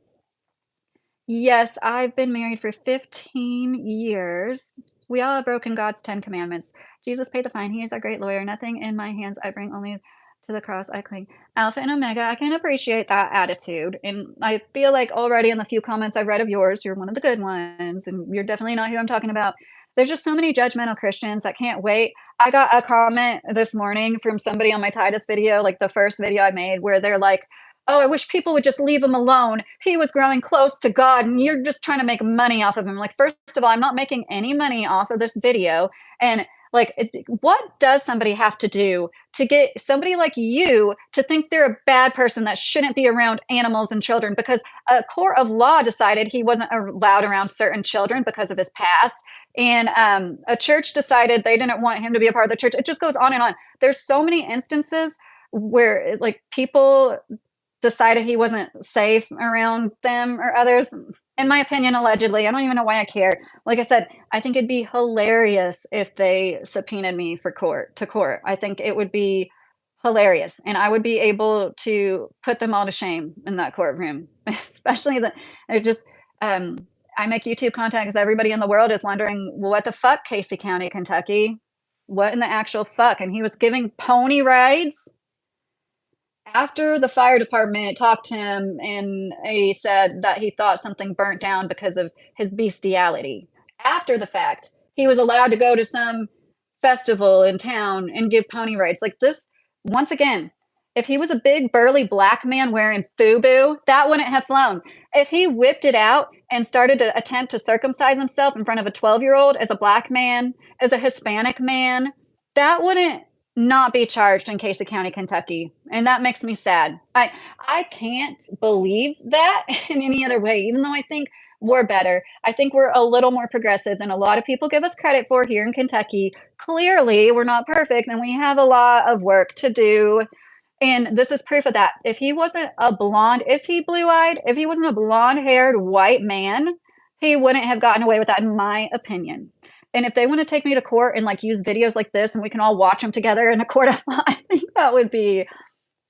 yes, I've been married for 15 years. We all have broken God's 10 commandments. Jesus paid the fine. He is our great lawyer. Nothing in my hands I bring, only to the cross I cling. Alpha and Omega, I can appreciate that attitude. And I feel like already in the few comments I've read of yours, you're one of the good ones. And you're definitely not who I'm talking about. There's just so many judgmental Christians that can't wait. I got a comment this morning from somebody on my Titus video, like the first video I made, where they're like, oh, I wish people would just leave him alone. He was growing close to God and you're just trying to make money off of him. Like, first of all, I'm not making any money off of this video. And like, what does somebody have to do to get somebody like you to think they're a bad person that shouldn't be around animals and children? Because a court of law decided he wasn't allowed around certain children because of his past. And a church decided they didn't want him to be a part of the church. It just goes on and on. There's so many instances where like people decided he wasn't safe around them or others. In my opinion, allegedly. I don't even know why I care. Like I said, I think it'd be hilarious if they subpoenaed me for court. I think it would be hilarious. And I would be able to put them all to shame in that courtroom. Especially the it just I make YouTube content because everybody in the world is wondering, well, what the fuck, Casey County, Kentucky? What in the actual fuck? And he was giving pony rides after the fire department talked to him and he said that he thought something burnt down because of his bestiality. After the fact, he was allowed to go to some festival in town and give pony rides. Like this, once again, If he was a big burly black man wearing FUBU, that wouldn't have flown. If he whipped it out and started to attempt to circumcise himself in front of a 12-year-old as a black man, as a Hispanic man, that wouldn't not be charged in Casey County, Kentucky, and that makes me sad. I can't believe that in any other way, even though I think we're better. I think we're a little more progressive than a lot of people give us credit for here in Kentucky. Clearly, we're not perfect and we have a lot of work to do. And this is proof of that. If he wasn't a blonde, is he blue eyed? If he wasn't a blonde haired white man, he wouldn't have gotten away with that, in my opinion. And if they want to take me to court and like use videos like this and we can all watch them together in a court of law, I think that would be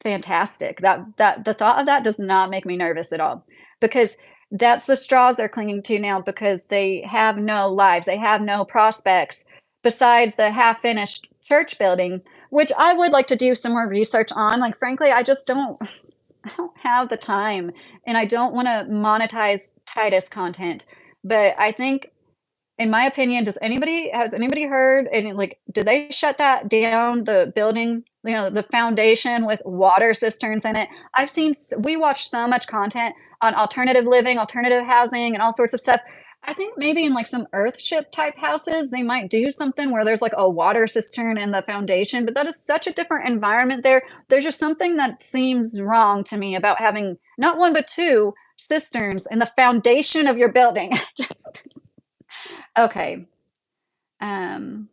fantastic. That the thought of that does not make me nervous at all, because that's the straws they're clinging to now, because they have no lives, they have no prospects besides the half-finished church building, which I would like to do some more research on. Like frankly, I don't have the time and I don't want to monetize Titus content. But I think, in my opinion, has anybody heard any, like, did they shut that down, the building, the foundation with water cisterns in it? We watch so much content on alternative living, alternative housing, and all sorts of stuff. I think maybe in like some earthship type houses, they might do something where there's like a water cistern in the foundation, but that is such a different environment there. There's just something that seems wrong to me about having not one, but two cisterns in the foundation of your building. Okay. Um,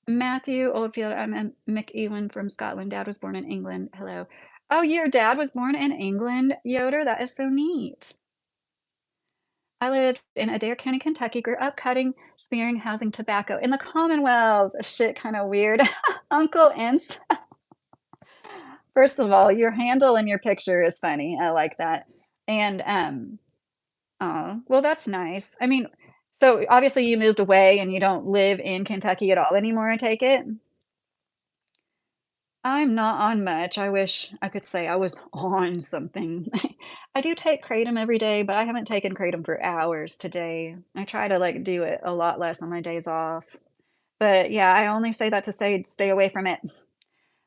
Matthew Oldfield, I'm McEwen from Scotland. Dad was born in England. Hello. Oh, your dad was born in England, Yoder? That is so neat. I lived in Adair County, Kentucky, grew up cutting, spearing, housing tobacco in the Commonwealth. Shit, kind of weird. Uncle Ince. First of all, your handle in your picture is funny. I like that. And oh, well, that's nice. I mean, so obviously you moved away and you don't live in Kentucky at all anymore, I take it? I'm not on much. I wish I could say I was on something. I do take kratom every day, but I haven't taken kratom for hours today. I try to like do it a lot less on my days off. But yeah, I only say that to say stay away from it.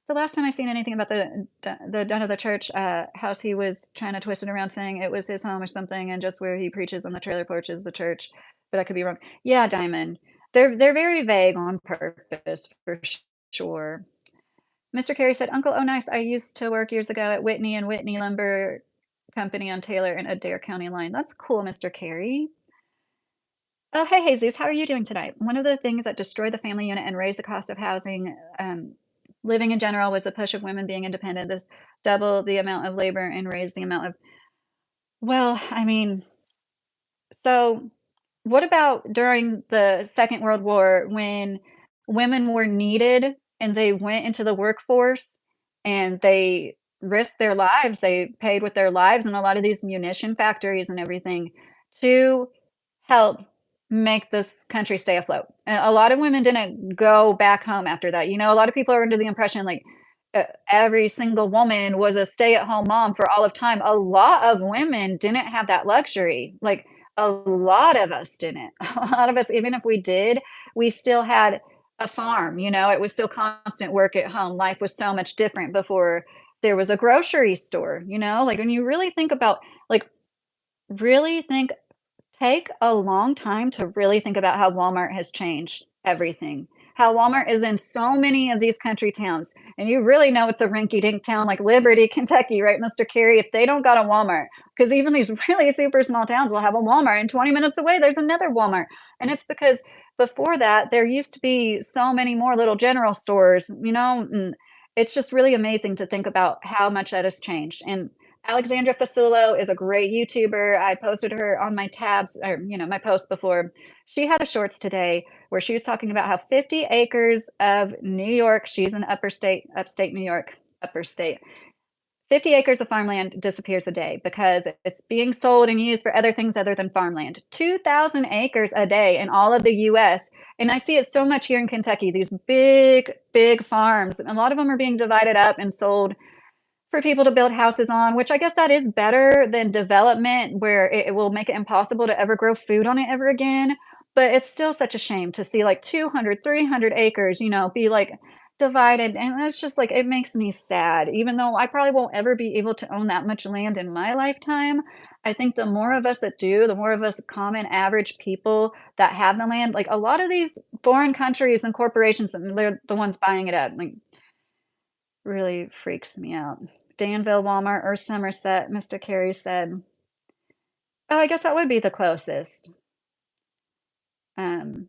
The last time I seen anything about the done of the church house, he was trying to twist it around, saying it was his home or something, and just where he preaches on the trailer porch is the church. But I could be wrong. Yeah, Diamond. They're very vague on purpose for sure. Mr. Carey said, "Uncle, oh nice. I used to work years ago at Whitney and Whitney Lumber Company on Taylor and Adair County line." That's cool, Mr. Carey. Oh, hey, Jesus, how are you doing tonight? One of the things that destroyed the family unit and raised the cost of housing, living in general, was the push of women being independent. This doubled the amount of labor and raised the amount of, well, I mean, so what about during the Second World War when women were needed and they went into the workforce and they risked their lives? They paid with their lives in a lot of these munition factories and everything to help make this country stay afloat. A lot of women didn't go back home after that. A lot of people are under the impression like every single woman was a stay-at-home mom for all of time. A lot of women didn't have that luxury. Like a lot of us didn't. A lot of us, even if we did, we still had a farm. It was still constant work at home. Life was so much different before there was a grocery store. Like when you really think about, like, really think take a long time to really think about how Walmart has changed everything. How Walmart is in so many of these country towns, and you really know it's a rinky-dink town like Liberty, Kentucky, right, Mr. Carey, if they don't got a Walmart. Because even these really super small towns will have a Walmart, and 20 minutes away, there's another Walmart. And it's because before that, there used to be so many more little general stores, and it's just really amazing to think about how much that has changed. And Alexandra Fasulo is a great YouTuber. I posted her on my tabs, or my post before. She had a shorts today where she was talking about how 50 acres of New York, she's in upstate New York, upper state. 50 acres of farmland disappears a day because it's being sold and used for other things other than farmland. 2,000 acres a day in all of the US. And I see it so much here in Kentucky, these big, big farms. And a lot of them are being divided up and sold for people to build houses on, which I guess that is better than development where it will make it impossible to ever grow food on it ever again. But it's still such a shame to see like 200, 300 acres, be like divided, and it's just like it makes me sad, even though I probably won't ever be able to own that much land in my lifetime. I think the more of us that do, the more of us common average people that have the land, like a lot of these foreign countries and corporations, and they're the ones buying it up, like really freaks me out. Danville, Walmart, or Somerset, Mr. Carey said. Oh, I guess that would be the closest. Um,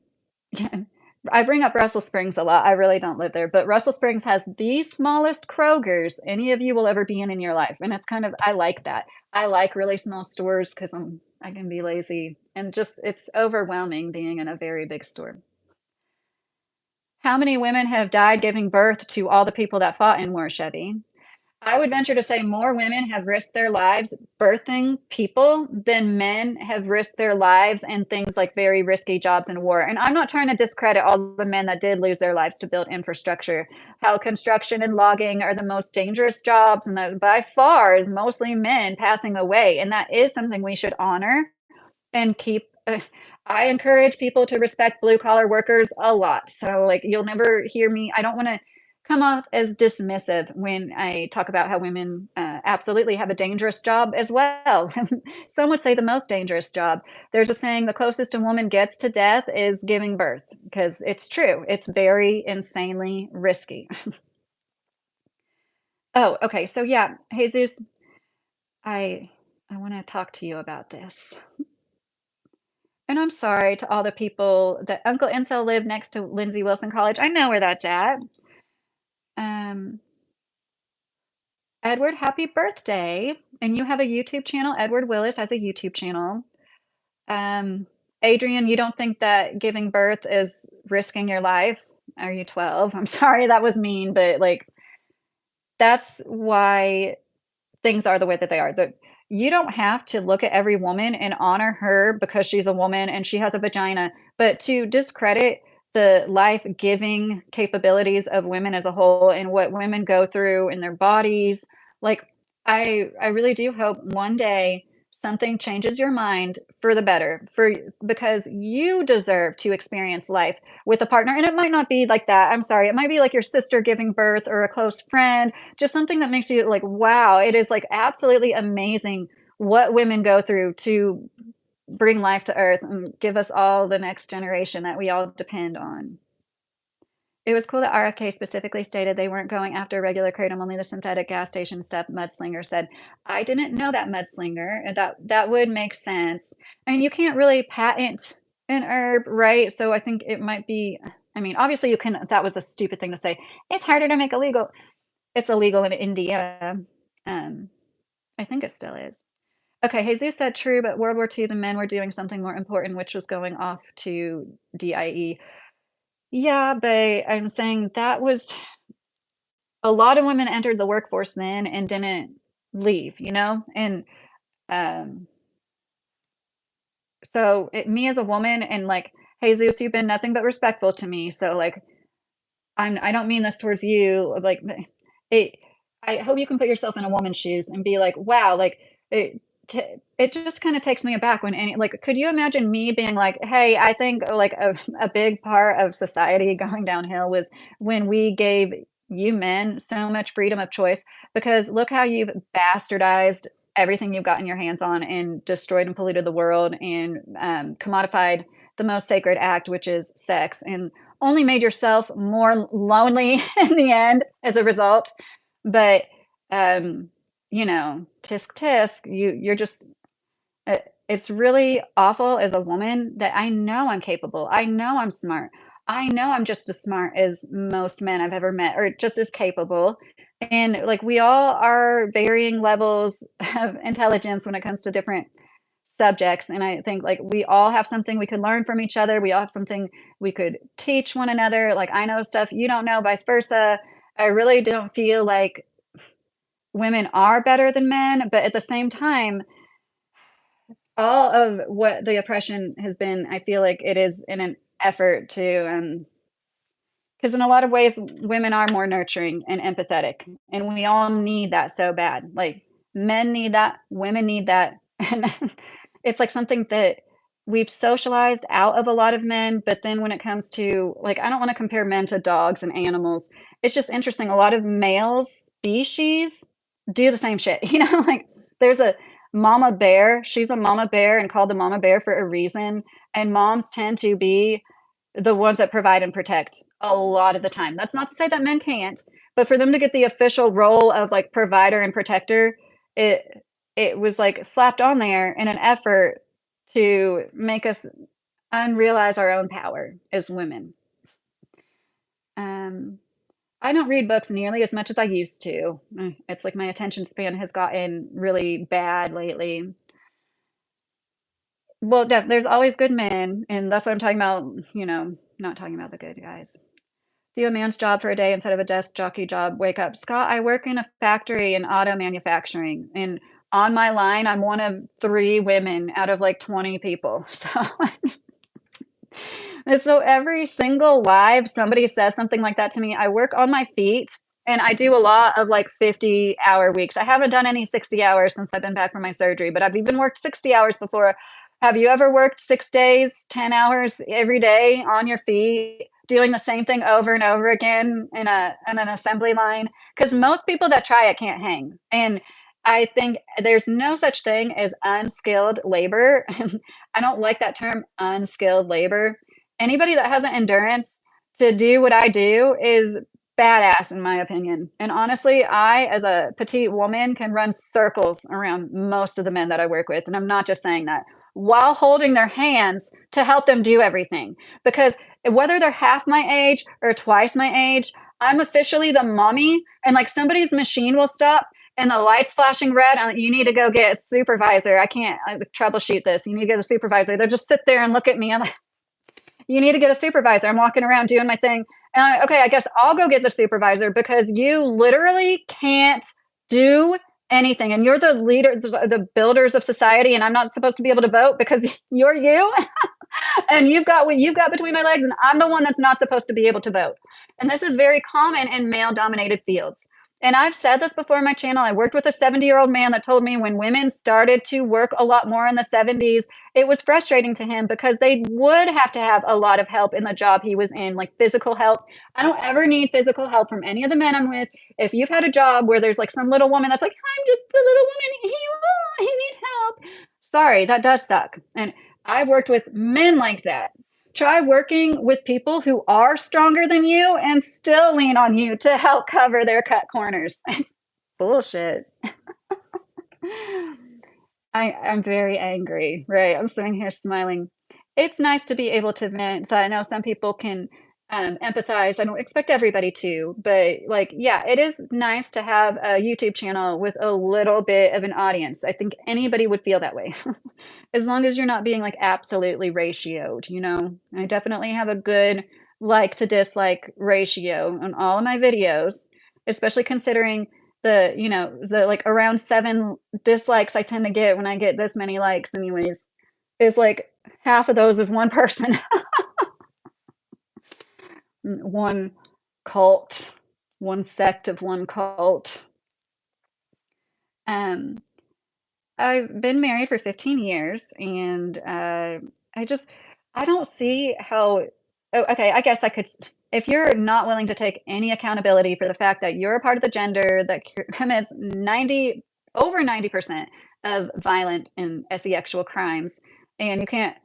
yeah, I bring up Russell Springs a lot. I really don't live there, but Russell Springs has the smallest Kroger's any of you will ever be in your life, and it's kind of I like that. I like really small stores because I can be lazy, and just it's overwhelming being in a very big store. How many women have died giving birth to all the people that fought in war, Chevy? I would venture to say more women have risked their lives birthing people than men have risked their lives in things like very risky jobs in war. And I'm not trying to discredit all the men that did lose their lives to build infrastructure. How construction and logging are the most dangerous jobs, and that by far is mostly men passing away. And that is something we should honor and keep I encourage people to respect blue collar workers a lot. So like you'll never hear me. I don't want to come off as dismissive when I talk about how women absolutely have a dangerous job as well. Some would say the most dangerous job. There's a saying the closest a woman gets to death is giving birth because it's true. It's very insanely risky. Oh, okay. So yeah, Jesus, I I want to talk to you about this. And I'm sorry to all the people that Uncle Ansel lived next to Lindsey Wilson College. I know where that's at. Um, Edward, happy birthday. And you have a YouTube channel. Edward Willis has a YouTube channel. Um, Adrian, you don't think that giving birth is risking your life? Are you 12? I'm sorry that was mean, but like that's why things are the way that they are. You don't have to look at every woman and honor her because she's a woman and she has a vagina, but to discredit the life-giving capabilities of women as a whole and what women go through in their bodies, like I really do hope one day something changes your mind for the better, for because you deserve to experience life with a partner. And it might not be like that. I'm sorry. It might be like your sister giving birth or a close friend, just something that makes you like, wow, it is like absolutely amazing what women go through to bring life to earth and give us all the next generation that we all depend on. It was cool that RFK specifically stated they weren't going after regular kratom, only the synthetic gas station stuff, Mudslinger said. I didn't know that, Mudslinger, and that would make sense. I mean, you can't really patent an herb, right? So I think it might be I mean, obviously you can that was a stupid thing to say. It's harder to make illegal. It's illegal in Indiana. Um, I think it still is. Okay, Jesus said true, but World War II, the men were doing something more important, which was going off to DIE. Yeah, but I'm saying that was a lot of women entered the workforce then and didn't leave, you know? And um, so me as a woman and like, hey Zeus, you've been nothing but respectful to me. So like, I don't mean this towards you. Like, it, I hope you can put yourself in a woman's shoes and be like, wow, like it just kind of takes me aback when any like, could you imagine me being like, hey, I think like a big part of society going downhill was when we gave you men so much freedom of choice because look how you've bastardized everything you've gotten your hands on and destroyed and polluted the world and commodified the most sacred act, which is sex, and only made yourself more lonely in the end as a result. But tisk tisk, you're just uh, it's really awful as a woman that I know I'm capable. I know I'm smart. I know I'm just as smart as most men I've ever met, or just as capable. And like we all are varying levels of intelligence when it comes to different subjects. And I think like we all have something we could learn from each other. We all have something we could teach one another. Like I know stuff you don't know, vice versa. I really don't feel like women are better than men, but at the same time, all of what the oppression has been, I feel like it is in an effort to because in a lot of ways women are more nurturing and empathetic and we all need that so bad. Like men need that, women need that. And it's like something that we've socialized out of a lot of men, but then when it comes to like I don't want to compare men to dogs and animals. it's just interesting. A lot of male species do the same shit. Like there's a mama bear. She's a mama bear and called the mama bear for a reason. And moms tend to be the ones that provide and protect a lot of the time. That's not to say that men can't, but for them to get the official role of like provider and protector, it it was like slapped on there in an effort to make us unrealize our own power as women. Um, I don't read books nearly as much as I used to. It's like my attention span has gotten really bad lately. Well, there's always good men, and that's what I'm talking about, not talking about the good guys. Do a man's job for a day instead of a desk jockey job. Wake up. Scott, I work in a factory in auto manufacturing, and on my line, I'm one of 3 women out of like 20 people. So every single live somebody says something like that to me, I work on my feet and I do a lot of like 50-hour weeks. I haven't done any 60 hours since I've been back from my surgery, but I've even worked 60 hours before. Have you ever worked 6 days, 10 hours every day on your feet, doing the same thing over and over again in an assembly line? Because most people that try it can't hang. And I think there's no such thing as unskilled labor. I don't like that term, unskilled labor. Anybody that has an endurance to do what I do is badass, in my opinion. And honestly, I, as a petite woman, can run circles around most of the men that I work with. And I'm not just saying that while holding their hands to help them do everything. Because whether they're half my age or twice my age, I'm officially the mommy, and like somebody's machine will stop and the light's flashing red. You need to go get a supervisor. I can't troubleshoot this. You need to get a supervisor. They'll just sit there and look at me. I'm like, you need to get a supervisor. I'm walking around doing my thing. And I'm like, okay, I guess I'll go get the supervisor because you literally can't do anything. And you're the leader, the builders of society. And I'm not supposed to be able to vote because you're you. And you've got what you've got between my legs. And I'm the one that's not supposed to be able to vote. And this is very common in male dominated fields. And I've said this before on my channel. I worked with a 70-year-old man that told me when women started to work a lot more in the 70s, it was frustrating to him because they would have to have a lot of help in the job he was in, like physical help. I don't ever need physical help from any of the men I'm with. If you've had a job where there's like some little woman that's like, I'm just the little woman, I need help. Sorry, that does suck. And I've worked with men like that. Try working with people who are stronger than you and still lean on you to help cover their cut corners. It's bullshit. I'm very angry, right? I'm sitting here smiling. It's nice to be able to vent. So I know some people can empathize. I don't expect everybody to, but like, yeah, it is nice to have a YouTube channel with a little bit of an audience. I think anybody would feel that way. As long as you're not being like absolutely ratioed, I definitely have a good like to dislike ratio on all of my videos, especially considering the like around 7 dislikes I tend to get when I get this many likes anyways, is like half of those of one person. One cult, one sect of one cult. Um, I've been married for 15 years, and I don't see how. Oh, okay, I guess I could. If you're not willing to take any accountability for the fact that you're a part of the gender that commits over 90% of violent and sexual crimes, and you can't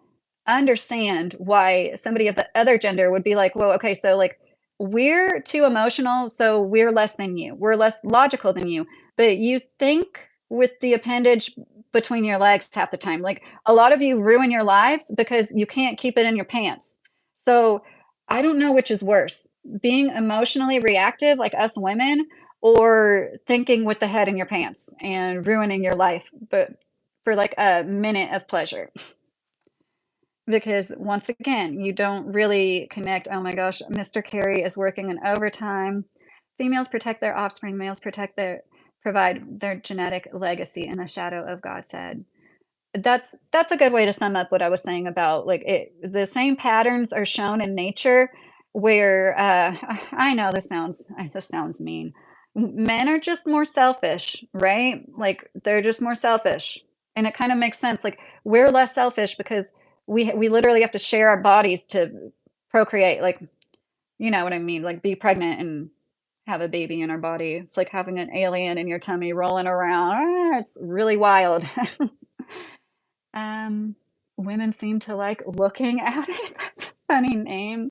understand why somebody of the other gender would be like, well, okay, so like we're too emotional, so we're less than you. We're less logical than you. But you think with the appendage between your legs half the time. Like a lot of you ruin your lives because you can't keep it in your pants. So I don't know which is worse, being emotionally reactive like us women or thinking with the head in your pants and ruining your life, but for like a minute of pleasure. Because once again, you don't really connect. Oh my gosh, Mr. Carey is working in overtime. Females protect their offspring, males provide their genetic legacy in the shadow of God's head. That's a good way to sum up what I was saying about like the same patterns are shown in nature where I know this sounds mean. Men are just more selfish, right? Like they're just more selfish. And it kind of makes sense. Like we're less selfish because we literally have to share our bodies to procreate, like you know what I mean, like be pregnant and have a baby in our body. It's like having an alien in your tummy rolling around. Ah, it's really wild. Um, Women seem to like looking at it. That's a funny name.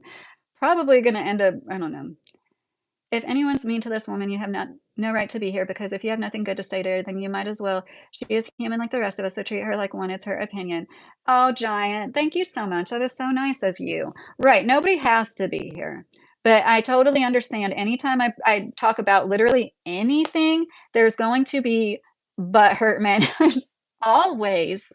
Probably gonna end up, I don't know. If anyone's mean to this woman, you have no right to be here because if you have nothing good to say to her, then you might as well. She is human like the rest of us, so treat her like one. It's her opinion. Oh, Giant, thank you so much. That is so nice of you. Right, nobody has to be here. But I totally understand anytime I talk about literally anything, there's going to be butt hurt men. There's always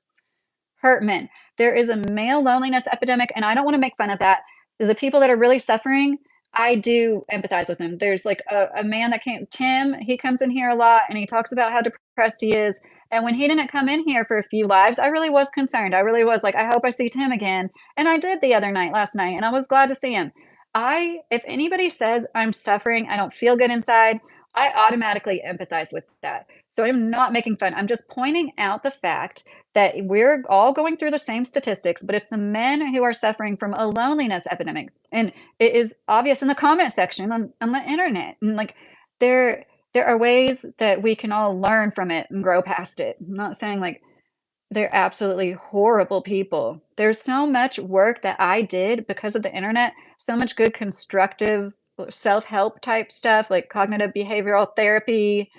hurt men. There is a male loneliness epidemic, and I don't want to make fun of that. The people that are really suffering, I do empathize with them. There's like a man that came, Tim, he comes in here a lot and he talks about how depressed he is. And when he didn't come in here for a few lives, I really was concerned. I really was like, I hope I see Tim again. And I did the other night, last night, and I was glad to see him. If anybody says I'm suffering, I don't feel good inside, I automatically empathize with that. So I'm not making fun. I'm just pointing out the fact that we're all going through the same statistics, but it's the men who are suffering from a loneliness epidemic. And it is obvious in the comment section on the internet. And like there are ways that we can all learn from it and grow past it. I'm not saying like they're absolutely horrible people. There's so much work that I did because of the internet, so much good constructive self-help type stuff like cognitive behavioral therapy,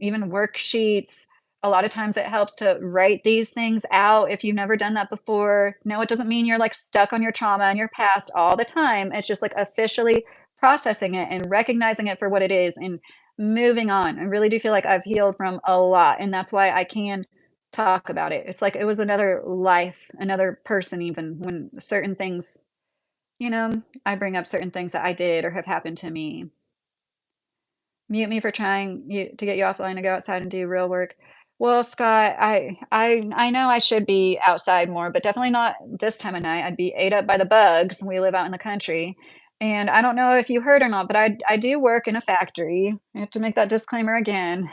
even worksheets. A lot of times it helps to write these things out if you've never done that before. No, it doesn't mean you're like stuck on your trauma and your past all the time. It's just like officially processing it and recognizing it for what it is and moving on. I really do feel like I've healed from a lot, and that's why I can talk about it. It's like it was another life, another person, even when certain things, I bring up certain things that I did or have happened to me. Mute me for trying to get you offline to go outside and do real work. Well, Scott, I know I should be outside more, but definitely not this time of night. I'd be ate up by the bugs. We live out in the country. And I don't know if you heard or not, but I do work in a factory. I have to make that disclaimer again.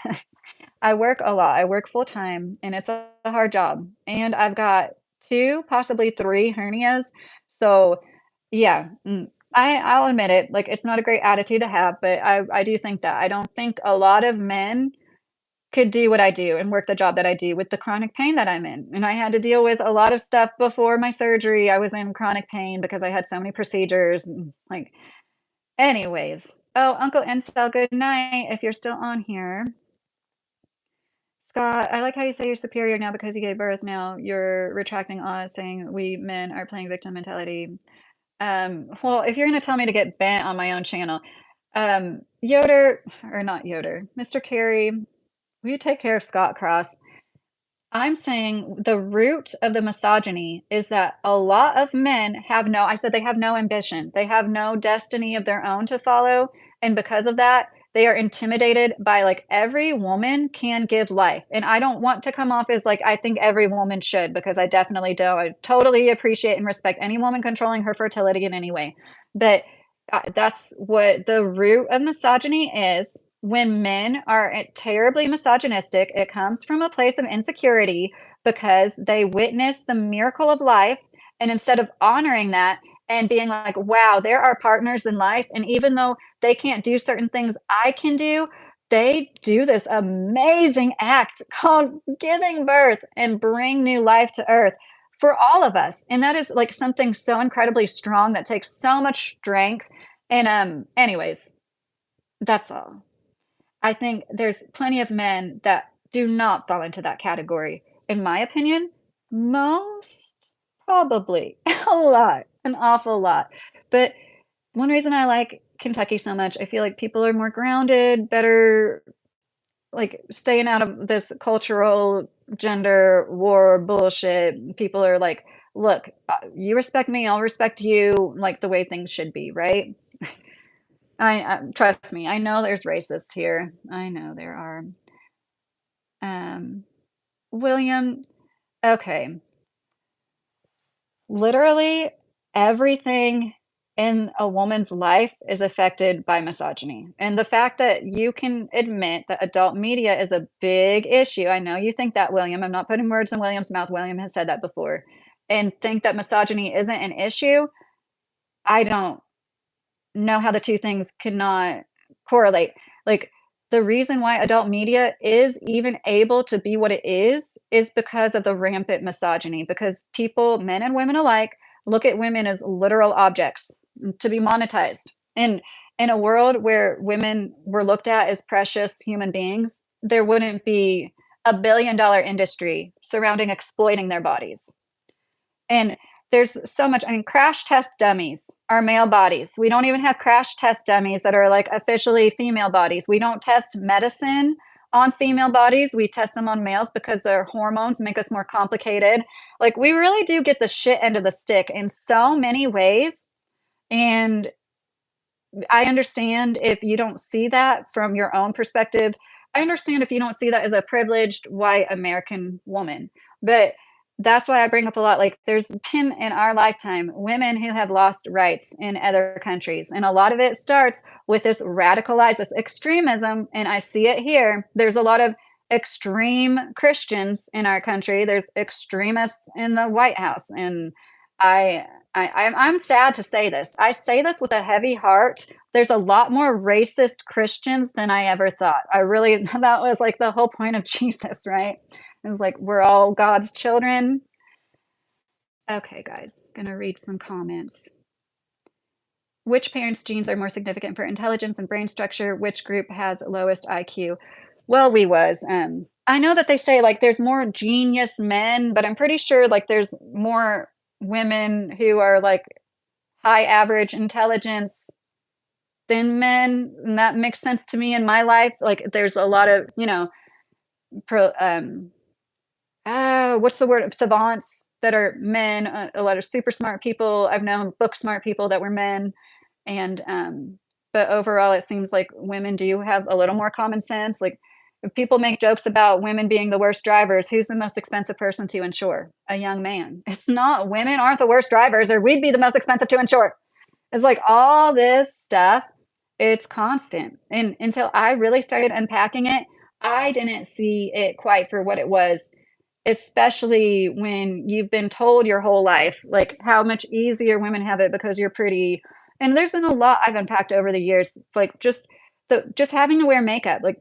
I work a lot. I work full time and it's a hard job. And I've got 2, possibly 3 hernias. So, yeah, I'll admit it. Like it's not a great attitude to have, but I do think that. I don't think a lot of men could do what I do and work the job that I do with the chronic pain that I'm in. And I had to deal with a lot of stuff before my surgery. I was in chronic pain because I had so many procedures. Like, anyways. Oh, Uncle Incel, good night if you're still on here. Scott, I like how you say you're superior now because you gave birth. Now you're retracting us, saying we men are playing victim mentality. Well, if you're going to tell me to get bent on my own channel, Yoder, or not Yoder, Mr. Carey, will you take care of Scott Cross? I'm saying the root of the misogyny is that a lot of men I said they have no ambition. They have no destiny of their own to follow. And because of that, they are intimidated by like every woman can give life. And I don't want to come off as like, I think every woman should, because I definitely don't. I totally appreciate and respect any woman controlling her fertility in any way. But that's what the root of misogyny is. When men are terribly misogynistic, it comes from a place of insecurity because they witness the miracle of life. And instead of honoring that and being like, wow, there are partners in life. And even though they can't do certain things I can do, they do this amazing act called giving birth and bring new life to earth for all of us. And that is like something so incredibly strong that takes so much strength. And anyways, that's all. I think there's plenty of men that do not fall into that category. In my opinion, most probably a lot, an awful lot. But one reason I like Kentucky so much, I feel like people are more grounded, better, like staying out of this cultural gender war bullshit. People are like, look, you respect me, I'll respect you, like the way things should be, right? I trust me, I know there's racists here. I know there are. Um, William, okay. Literally everything in a woman's life is affected by misogyny. And the fact that you can admit that adult media is a big issue. I know you think that, William. I'm not putting words in William's mouth. William has said that before. And think that misogyny isn't an issue. I don't know how the two things cannot correlate. Like, the reason why adult media is even able to be what it is because of the rampant misogyny, because people, men and women alike, look at women as literal objects to be monetized. And in a world where women were looked at as precious human beings, there wouldn't be a $1 billion industry surrounding exploiting their bodies. And there's so much, I mean, crash test dummies are male bodies. We don't even have crash test dummies that are like officially female bodies. We don't test medicine on female bodies. We test them on males because their hormones make us more complicated. Like, we really do get the shit end of the stick in so many ways. And I understand if you don't see that from your own perspective. I understand if you don't see that as a privileged white American woman. But that's why I bring up a lot. Like, there's been in our lifetime women who have lost rights in other countries. And a lot of it starts with this radicalized, this extremism. And I see it here. There's a lot of extreme Christians in our country, there's extremists in the White House. And I, I'm sad to say this. I say this with a heavy heart. There's a lot more racist Christians than I ever thought. I really, that was like the whole point of Jesus, right? It's like we're all God's children. Okay, guys, gonna read some comments. Which parents' genes are more significant for intelligence and brain structure? Which group has lowest IQ? Well, we was. I know that they say like there's more genius men, but I'm pretty sure like there's more women who are like high average intelligence than men, and that makes sense to me in my life. Like, there's a lot of, pro, what's the word? Savants that are men, a lot of super smart people. I've known book smart people that were men. And, but overall, it seems like women do have a little more common sense. Like, if people make jokes about women being the worst drivers, who's the most expensive person to insure? A young man. It's not, women aren't the worst drivers, or we'd be the most expensive to insure. It's like all this stuff, it's constant. And until I really started unpacking it, I didn't see it quite for what it was, especially when you've been told your whole life, like how much easier women have it because you're pretty. And there's been a lot I've unpacked over the years, like just having to wear makeup, like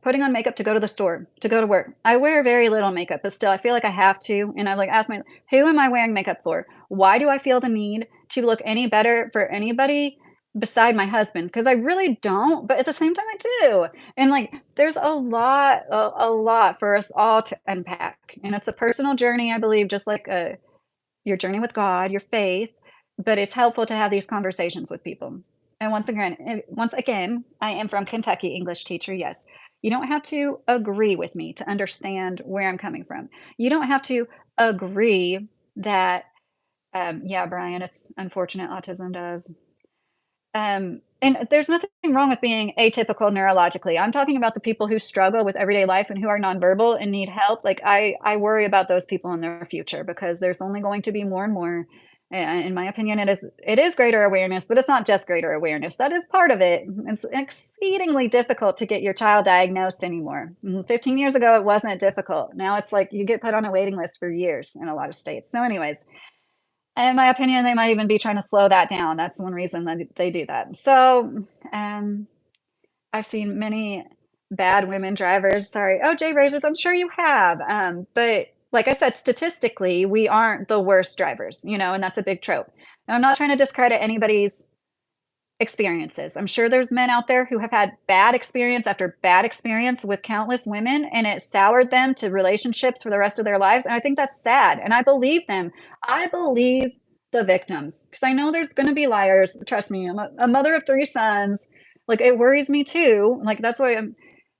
putting on makeup to go to the store, to go to work. I wear very little makeup, but still I feel like I have to. And I like ask my, who am I wearing makeup for? Why do I feel the need to look any better for anybody beside my husband? Because I really don't, but at the same time I do. And like there's a lot for us all to unpack. And it's a personal journey, I believe, just like your journey with God, your faith, but it's helpful to have these conversations with people. And once again, I am from Kentucky, English teacher. Yes. You don't have to agree with me to understand where I'm coming from. You don't have to agree that, yeah, Brian, it's unfortunate autism does. And there's nothing wrong with being atypical neurologically. I'm talking about the people who struggle with everyday life and who are nonverbal and need help. Like I worry about those people in their future because there's only going to be more and more. In my opinion, it is greater awareness, but it's not just greater awareness. That is part of it. It's exceedingly difficult to get your child diagnosed anymore. 15 years ago, it wasn't difficult. Now it's like you get put on a waiting list for years in a lot of states. So, anyways, in my opinion, they might even be trying to slow that down. That's one reason that they do that. So, I've seen many bad women drivers. Sorry. Oh, Jay Razors, I'm sure you have. But like I said, statistically, we aren't the worst drivers, and that's a big trope. Now, I'm not trying to discredit anybody's experiences. I'm sure there's men out there who have had bad experience after bad experience with countless women, and it soured them to relationships for the rest of their lives. And I think that's sad. And I believe them. I believe the victims because I know there's going to be liars. Trust me, I'm a mother of 3 sons. Like, it worries me too. Like, that's why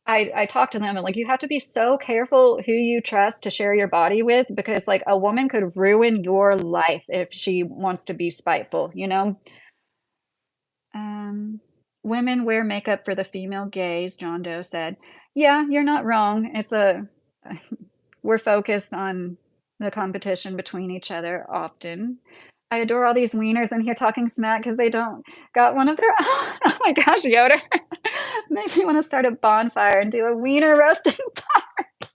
I talk to them and like, you have to be so careful who you trust to share your body with, because like a woman could ruin your life if she wants to be spiteful. Women wear makeup for the female gaze, John Doe said. Yeah, you're not wrong. We're focused on the competition between each other often. I adore all these wieners in here talking smack because they don't got one of their oh my gosh, Yoder. Makes me want to start a bonfire and do a wiener roasting party.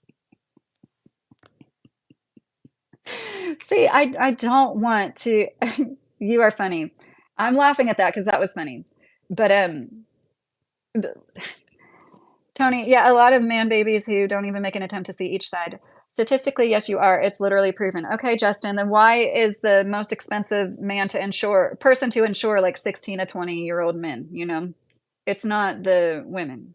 See, I don't want to. You are funny. I'm laughing at that because that was funny. But Tony, yeah, a lot of man babies who don't even make an attempt to see each side. Statistically, yes, you are. It's literally proven. Okay, Justin, then why is the most expensive man to insure person to insure like 16 to 20-year-old men, you know? It's not the women.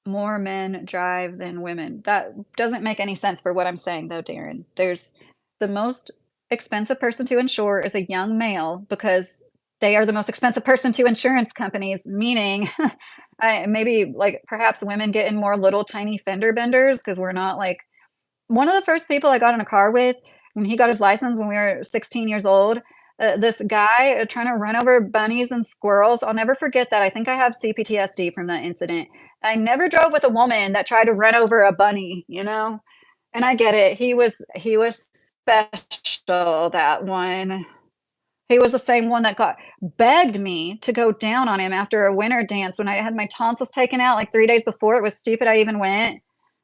More men drive than women. That doesn't make any sense for what I'm saying though, Darren. There's the most expensive person to insure is a young male because they are the most expensive person to insurance companies, meaning maybe like perhaps women get in more little tiny fender benders because we're not like one of the first people I got in a car with when he got his license when we were 16 years old, this guy trying to run over bunnies and squirrels. I'll never forget that. I think I have CPTSD from that incident. I never drove with a woman that tried to run over a bunny, you know? And I get it. He was special, that one. He was the same one that got begged me to go down on him after a winter dance when I had my tonsils taken out like 3 days before. It was stupid I even went.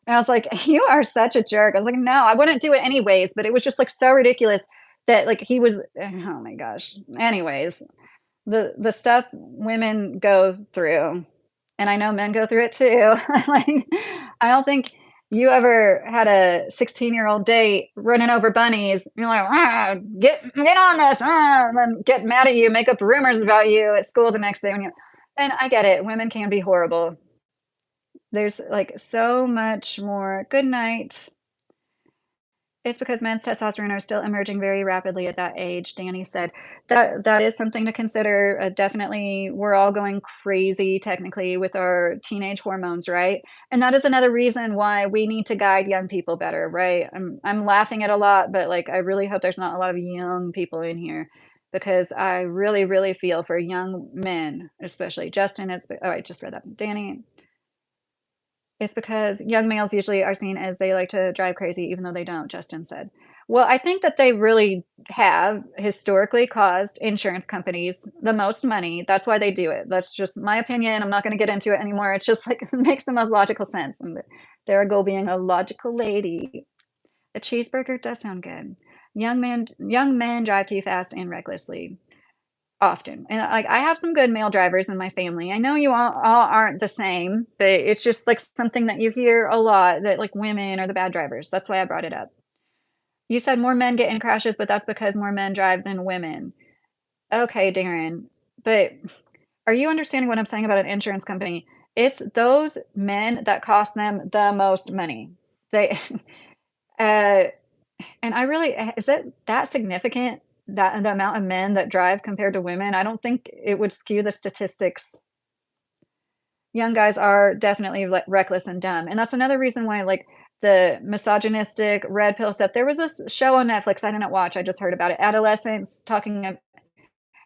And I was like, "You are such a jerk." I was like, "No, I wouldn't do it anyways," but it was just like so ridiculous that like he was oh my gosh. Anyways, the stuff women go through, and I know men go through it too. Like, I don't think you ever had a 16-year-old date running over bunnies. You're like, "Ah, get on this," and then get mad at you, make up rumors about you at school the next day when you and I get it. Women can be horrible. There's like so much more. Good night. It's because men's testosterone are still emerging very rapidly at that age, Danny said. That is something to consider. Definitely, we're all going crazy technically with our teenage hormones, right? And that is another reason why we need to guide young people better, right? I'm laughing at a lot, but like I really hope there's not a lot of young people in here because I really, really feel for young men, especially Justin. Oh, I just read that. Danny, it's because young males usually are seen as they like to drive crazy even though they don't, Justin said. Well, I think that they really have historically caused insurance companies the most money. That's why they do it. That's just my opinion. I'm not going to get into it anymore. It's just like it makes the most logical sense. And there I go being a logical lady. A cheeseburger does sound good. Young men drive too fast and recklessly. Often. And, like, I have some good male drivers in my family. I know you all aren't the same, but it's just, like, something that you hear a lot that, like, women are the bad drivers. That's why I brought it up. You said more men get in crashes, but that's because more men drive than women. Okay, Darren, but are you understanding what I'm saying about an insurance company? It's those men that cost them the most money. They, uh and I really is it that significant, that the amount of men that drive compared to women? I don't think it would skew the statistics. Young guys are definitely reckless and dumb, and that's another reason why, like, the misogynistic red pill stuff there was this show on Netflix I didn't watch, I just heard about it, Adolescents, talking of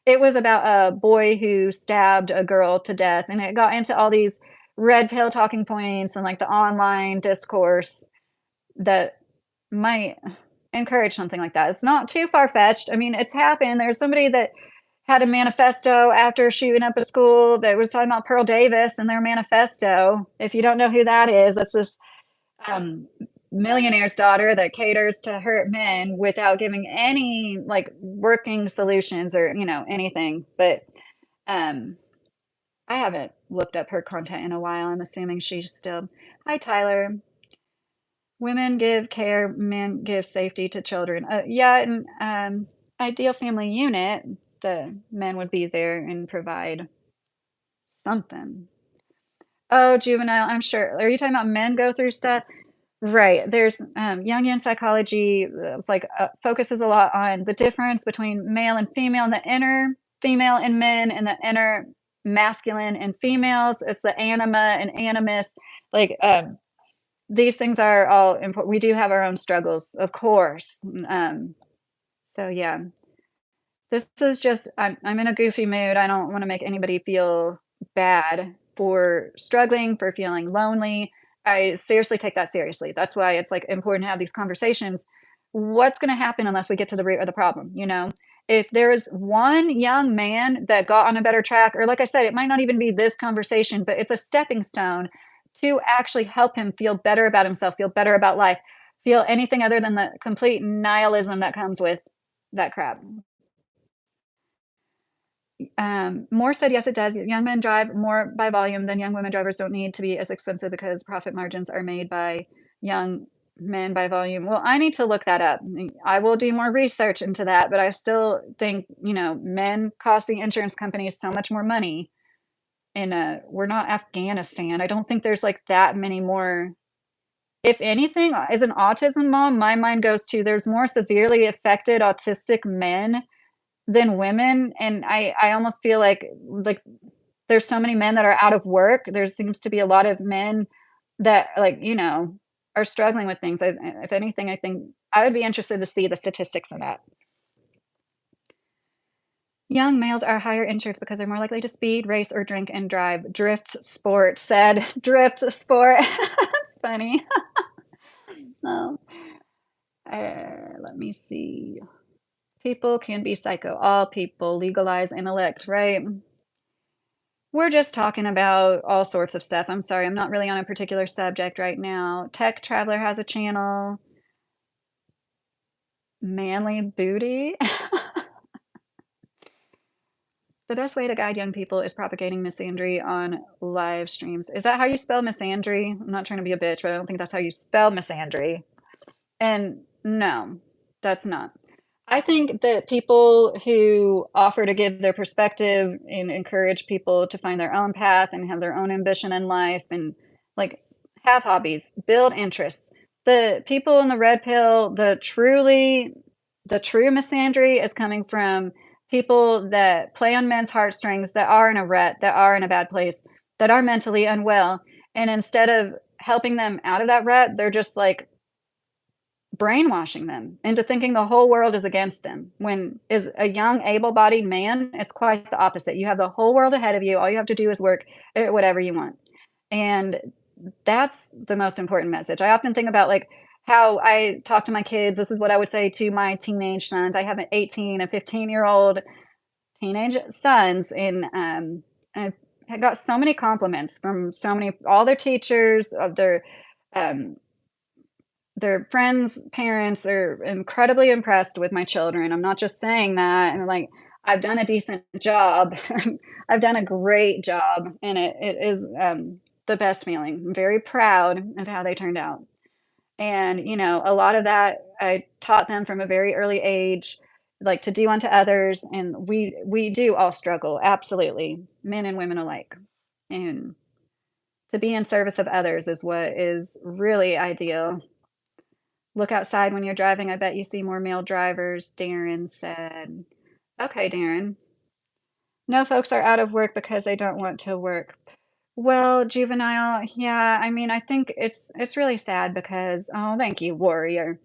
it was about a boy who stabbed a girl to death, and it got into all these red pill talking points and, like, the online discourse that might encourage something like that. It's not too far-fetched. I mean, it's happened. There's somebody that had a manifesto after shooting up a school that was talking about Pearl Davis and their manifesto. If you don't know who that is, that's this um, millionaire's daughter that caters to hurt men without giving any like working solutions or anything. But um, I haven't looked up her content in a while. I'm assuming she's still. Hi, Tyler. Women give care, men give safety to children. Yeah, and ideal family unit, the men would be there and provide something. Oh, juvenile, I'm sure. Are you talking about men go through stuff? Right. There's Jungian psychology. It's like focuses a lot on the difference between male and female, and the inner female in men, and the inner masculine in females. It's the anima and animus. Like these things are all important. We do have our own struggles, of course. So yeah, this is just I'm in a goofy mood. I don't want to make anybody feel bad for struggling, for feeling lonely. I seriously take that seriously. That's why it's like important to have these conversations. What's going to happen unless we get to the root of the problem, you know? If there's one young man that got on a better track, or like I said, it might not even be this conversation, but it's a stepping stone to actually help him feel better about himself, feel better about life, feel anything other than the complete nihilism that comes with that crap. More said, yes, it does. Young men drive more by volume than young women. Drivers don't need to be as expensive because profit margins are made by young men by volume. Well, I need to look that up. I will do more research into that, but I still think, men cost the insurance companies so much more money. And we're not Afghanistan. I don't think there's like that many more. If anything, as an autism mom, my mind goes to there's more severely affected autistic men than women, and I almost feel like there's so many men that are out of work. There seems to be a lot of men that, like, are struggling with things. If anything, I think I would be interested to see the statistics of that. Young males are higher insureds because they're more likely to speed, race, or drink and drive. Drift sport said. Drift sport. That's funny. Um, let me see. People can be psycho. All people legalize and elect, right? We're just talking about all sorts of stuff. I'm sorry, I'm not really on a particular subject right now. Tech Traveler has a channel. Manly Booty. The best way to guide young people is propagating misandry on live streams. Is that how you spell misandry? I'm not trying to be a bitch, but I don't think that's how you spell misandry. And no, that's not. I think that people who offer to give their perspective and encourage people to find their own path and have their own ambition in life and like have hobbies, build interests. The people in the red pill, the true misandry is coming from people that play on men's heartstrings, that are in a rut, that are in a bad place, that are mentally unwell. And instead of helping them out of that rut, they're just like brainwashing them into thinking the whole world is against them. When as a young able-bodied man, it's quite the opposite. You have the whole world ahead of you. All you have to do is work at whatever you want. And that's the most important message. I often think about like how I talk to my kids. This is what I would say to my teenage sons. I have an 18, a 15-year-old teenage sons, and I got so many compliments from all their teachers, of their friends' parents are incredibly impressed with my children. I'm not just saying that. And like, I've done a decent job. I've done a great job. And it is the best feeling. I'm very proud of how they turned out. And, a lot of that I taught them from a very early age, like to do unto others. And we do all struggle, absolutely, men and women alike. And to be in service of others is what is really ideal. Look outside when you're driving. I bet you see more male drivers, Darren said. Okay, Darren. No folks are out of work because they don't want to work. Well, juvenile, yeah, I mean, I think it's really sad because oh, thank you, warrior.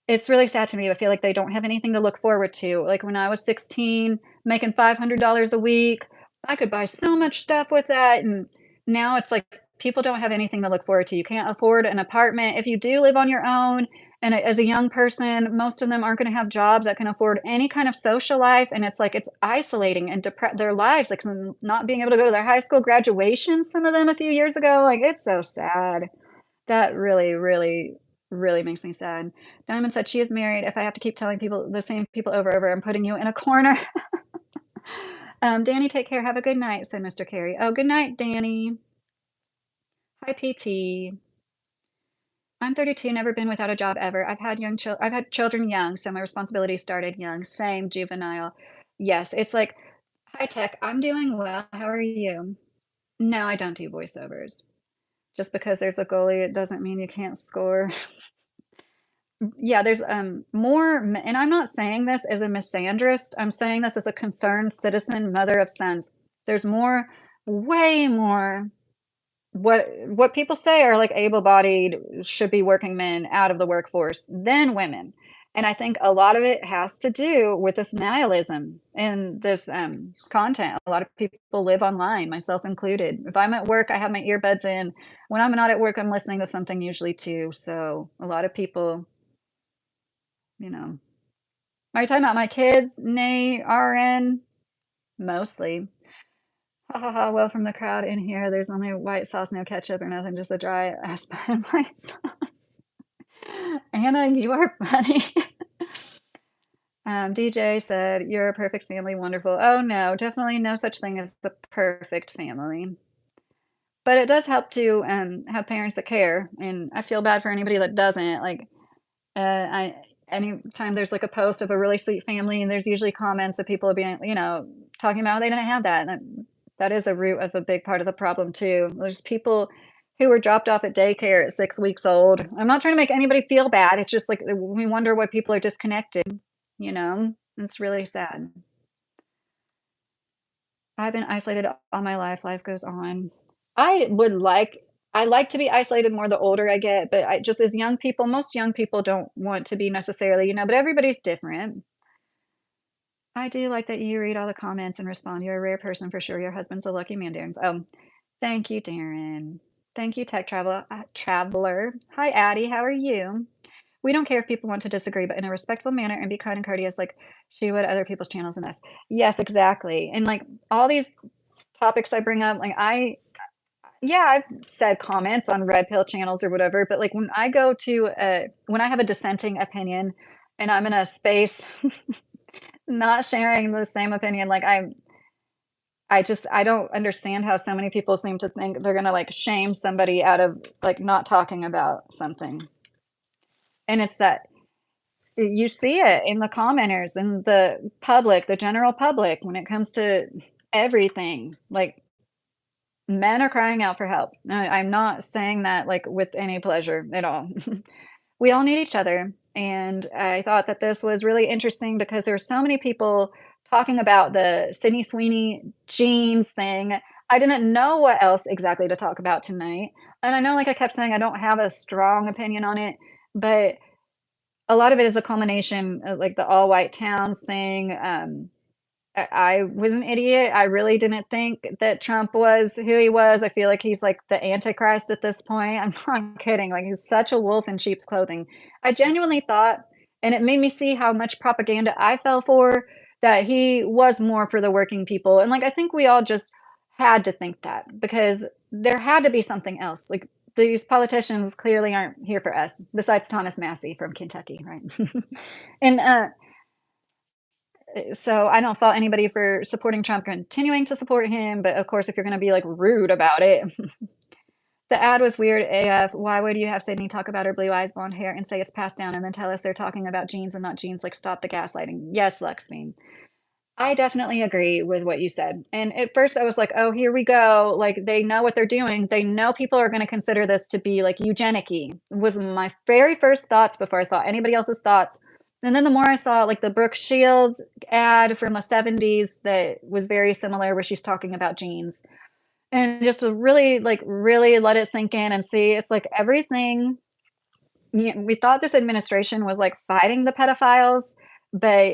It's really sad to me. I feel like they don't have anything to look forward to. Like when I was 16, making $500 a week, I could buy so much stuff with that. And now it's like people don't have anything to look forward to. You can't afford an apartment. If you do live on your own, and as a young person, most of them aren't going to have jobs that can afford any kind of social life. And it's like it's isolating and their lives, like not being able to go to their high school graduation, some of them a few years ago. Like it's so sad. That really, really, really makes me sad. Diamond said she is married. If I have to keep telling people the same people over and over, I'm putting you in a corner. Danny, take care. Have a good night, said Mr. Carey. Oh, good night, Danny. Hi, PT. I'm 32, never been without a job ever. I've had children young, so my responsibility started young. Same, juvenile. Yes, it's like, hi tech. I'm doing well. How are you? No, I don't do voiceovers. Just because there's a goalie, it doesn't mean you can't score. Yeah, there's more, and I'm not saying this as a misandrist. I'm saying this as a concerned citizen, mother of sons. There's more, way more. What people say are like able-bodied, should be working men out of the workforce than women. And I think a lot of it has to do with this nihilism in this content. A lot of people live online, myself included. If I'm at work, I have my earbuds in. When I'm not at work, I'm listening to something usually too. So a lot of people, you know. Are you talking about my kids? Nay, RN? Mostly. Ha ha ha. Well, from the crowd in here, there's only white sauce, no ketchup or nothing, just a dry ass pan white sauce. Anna, you are funny. DJ said, "You're a perfect family, wonderful." Oh, no, definitely no such thing as the perfect family. But it does help to, have parents that care, and I feel bad for anybody that doesn't, like, I anytime there's, like, a post of a really sweet family, and there's usually comments that people are being, talking about they didn't have that, and that is a root of a big part of the problem too. There's people who were dropped off at daycare at 6 weeks old. I'm not trying to make anybody feel bad, it's just, like, we wonder why people are disconnected, you know? It's really sad. I've been isolated all my life, life goes on. I like to be isolated more the older I get, but I just as young people, most young people don't want to be necessarily, but everybody's different. I do like that you read all the comments and respond. You're a rare person for sure. Your husband's a lucky man, Darren. Oh, thank you, Darren. Thank you, Traveler. Hi, Addie. How are you? We don't care if people want to disagree, but in a respectful manner and be kind and courteous, like she would other people's channels and us. Yes, exactly. And like all these topics I bring up, like yeah, I've said comments on red pill channels or whatever, but like when I have a dissenting opinion and I'm in a space not sharing the same opinion, like I don't understand how so many people seem to think they're gonna like shame somebody out of like not talking about something. And it's that you see it in the commenters and the public, the general public, when it comes to everything. Like men are crying out for help. I'm not saying that like with any pleasure at all. We all need each other. And I thought that this was really interesting because there were so many people talking about the Sydney Sweeney jeans thing. I didn't know what else exactly to talk about tonight. And I know, like I kept saying, I don't have a strong opinion on it, but a lot of it is a culmination of like the all white towns thing. I was an idiot. I really didn't think that Trump was who he was. I feel like he's like the Antichrist at this point. I'm not kidding. Like he's such a wolf in sheep's clothing. I genuinely thought, and it made me see how much propaganda I fell for, that he was more for the working people. And like I think we all just had to think that because there had to be something else. Like these politicians clearly aren't here for us, besides Thomas Massey from Kentucky, right? And so I don't fault anybody for supporting Trump, continuing to support him, but of course, if you're gonna be, like, rude about it. The ad was weird AF. Why would you have Sydney talk about her blue eyes, blonde hair, and say it's passed down, and then tell us they're talking about genes and not genes, like, stop the gaslighting. Yes, Luxbeam. I definitely agree with what you said, and at first I was like, "Oh, here we go, like, they know what they're doing. They know people are gonna consider this to be, like, eugenic-y," was my very first thoughts before I saw anybody else's thoughts, and then the more I saw, like, the Brooke Shields ad from the '70s that was very similar where she's talking about genes, and just to really, like, really let it sink in and see, it's like everything we thought this administration was, like, fighting the pedophiles, but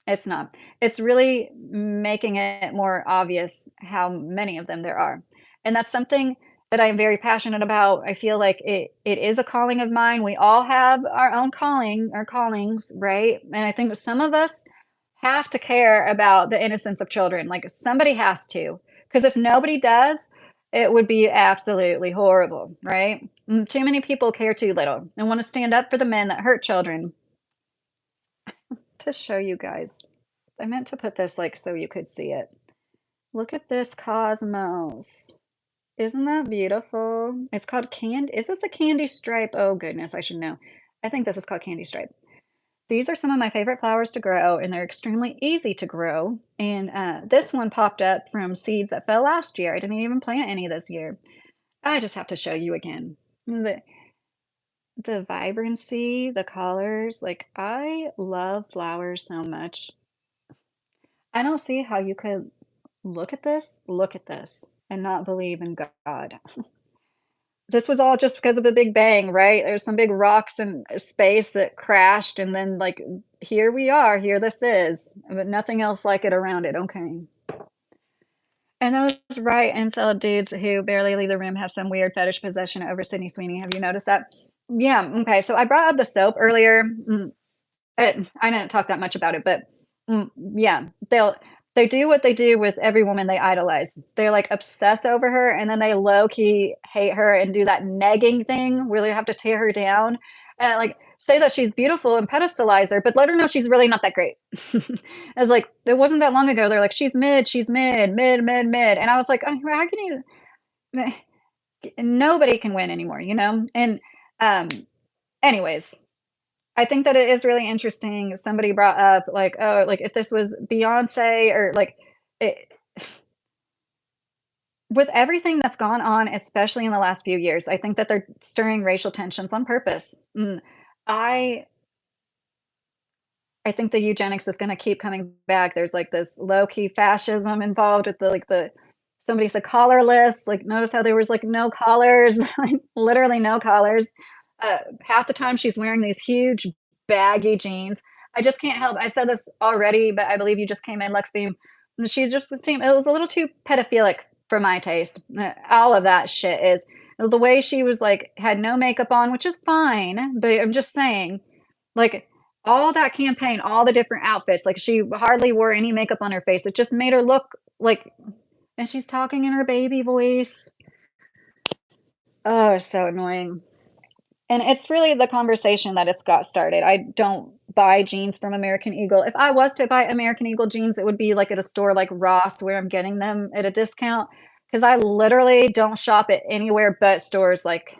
it's not. It's really making it more obvious how many of them there are. And that's something that I'm very passionate about. I feel like it is a calling of mine. We all have our own our callings, right? And I think some of us have to care about the innocence of children. Like somebody has to. Because if nobody does, it would be absolutely horrible, right? Too many people care too little and want to stand up for the men that hurt children. To show you guys. I meant to put this like so you could see it. Look at this cosmos. Isn't that beautiful? It's called is this a candy stripe? Oh goodness, I should know. I think this is called candy stripe. These are some of my favorite flowers to grow, and they're extremely easy to grow. And this one popped up from seeds that fell last year. I didn't even plant any this year. I just have to show you again. The vibrancy, the colors, like I love flowers so much. I don't see how you could look at this, and not believe in God. This was all just because of the Big Bang, right? There's some big rocks in space that crashed, and then, like, here we are, here this is, but nothing else like it around it, okay. And those right incel dudes who barely leave the room have some weird fetish possession over Sydney Sweeney. Have you noticed that? Yeah, okay, so I brought up the soap earlier. I didn't talk that much about it, but yeah, they do what they do with every woman they idolize. They like obsess over her, and then they low key hate her and do that negging thing where they have to tear her down. like, say that she's beautiful and pedestalize her, but let her know she's really not that great. It's like, it wasn't that long ago, they're like, she's mid, mid, mid, mid." And I was like, how can you nobody can win anymore, you know? And, um, anyways, I think that it is really interesting. Somebody brought up like, oh, like if this was Beyonce or like it, with everything that's gone on, especially in the last few years, I think that they're stirring racial tensions on purpose. I I think the eugenics is gonna keep coming back. There's, like, this low-key fascism involved with the, like, the somebody said collarless, like, notice how there was, like, no collars, like, literally no collars. Half the time she's wearing these huge baggy jeans. I just can't help I said this already, but I believe you just came in, Lex Beam. She just seemed it was a little too pedophilic for my taste. All of that shit is the way she was, like, had no makeup on, which is fine, but I'm just saying, like, all that campaign, all the different outfits, like, she hardly wore any makeup on her face, it just made her look like and she's talking in her baby voice. Oh, it's so annoying. And it's really the conversation that it's got started. I don't buy jeans from American Eagle. If I was to buy American Eagle jeans, it would be, like, at a store like Ross where I'm getting them at a discount. Because I literally don't shop at anywhere but stores like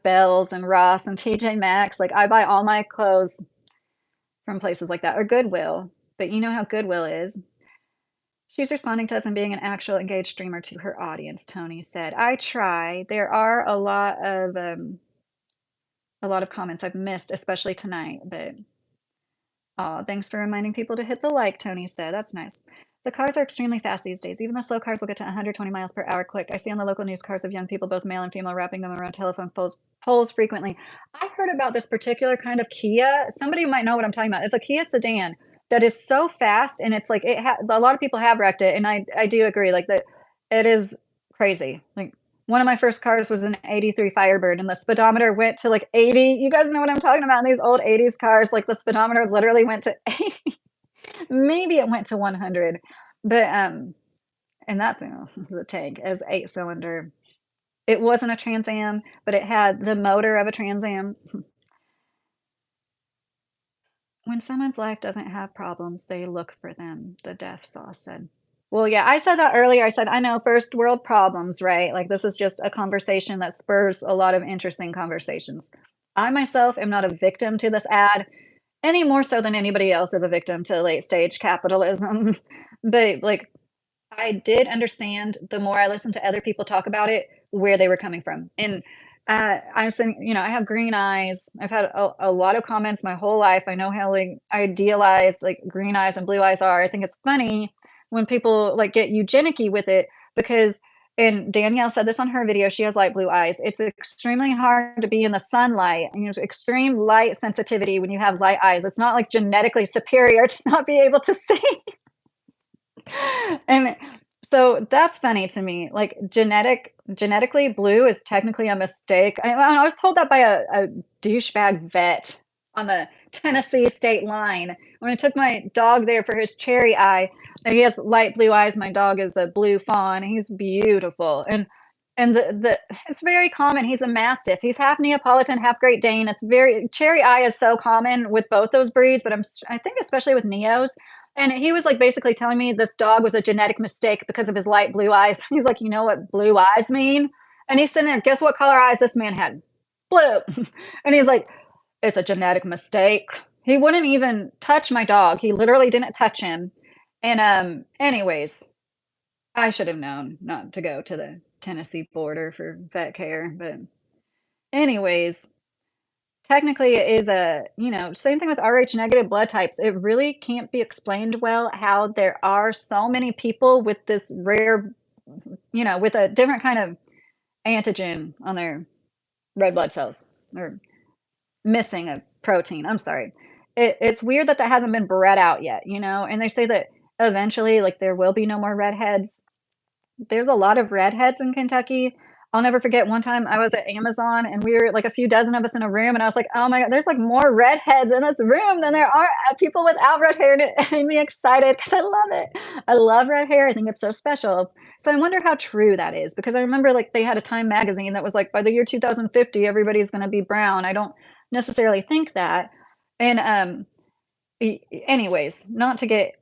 Bells and Ross and TJ Maxx, like, I buy all my clothes from places like that, or Goodwill, but you know how Goodwill is. She's responding to us and being an actual engaged streamer to her audience, Tony said. I try. There are a lot of comments I've missed, especially tonight, but oh, thanks for reminding people to hit the like, Tony said. That's nice. The cars are extremely fast these days. Even the slow cars will get to 120 miles per hour quick. I see on the local news cars of young people, both male and female, wrapping them around telephone poles frequently. I heard about this particular kind of Kia. Somebody might know what I'm talking about. It's a Kia sedan that is so fast, and it's like a lot of people have wrecked it, and I do agree. Like that, it is crazy. Like one of my first cars was an '83 Firebird, and the speedometer went to like 80. You guys know what I'm talking about in these old '80s cars. Like the speedometer literally went to 80. Maybe it went to 100, but, and that thing was a tank. It was 8-cylinder. It wasn't a Trans Am, but it had the motor of a Trans Am. When someone's life doesn't have problems, they look for them, the deaf saw said. Well, yeah, I said that earlier. I said, I know first world problems, right? Like this is just a conversation that spurs a lot of interesting conversations. I myself am not a victim to this ad any more so than anybody else is a victim to late stage capitalism. But like I did understand the more I listened to other people talk about it, where they were coming from. And I'm saying, you know, I have green eyes. I've had a lot of comments my whole life. I know how like idealized like green eyes and blue eyes are. I think it's funny when people like get eugenicky with it because and Danielle said this on her video. She has light blue eyes. It's extremely hard to be in the sunlight and there's extreme light sensitivity when you have light eyes. It's not like genetically superior to not be able to see. And so that's funny to me. Like genetically, blue is technically a mistake. I was told that by a douchebag vet on the Tennessee state line when I took my dog there for his cherry eye. He has light blue eyes. My dog is a blue fawn. He's beautiful, and the it's very common. He's a mastiff. He's half Neapolitan, half Great Dane. It's very cherry eye is so common with both those breeds, but I think especially with Neos. And he was like basically telling me this dog was a genetic mistake because of his light blue eyes. He's like, you know what blue eyes mean? And he's sitting there, guess what color eyes this man had? Blue. And he's like, it's a genetic mistake. He wouldn't even touch my dog. He literally didn't touch him. And anyways, I should have known not to go to the Tennessee border for vet care. But anyways, technically, it is a you know, same thing with Rh negative blood types. It really can't be explained well how there are so many people with this rare, you know, with a different kind of antigen on their red blood cells or missing a protein. I'm sorry. It's weird that that hasn't been bred out yet, you know? And they say that eventually, like, there will be no more redheads. There's a lot of redheads in Kentucky. I'll never forget one time I was at Amazon and we were like a few dozen of us in a room and I was like, "Oh my god, there's like more redheads in this room than there are people without red hair." And it made me excited because I love it. I love red hair. I think it's so special. So I wonder how true that is because I remember like they had a Time magazine that was like by the year 2050 everybody's going to be brown. I don't necessarily think that. And anyways, not to get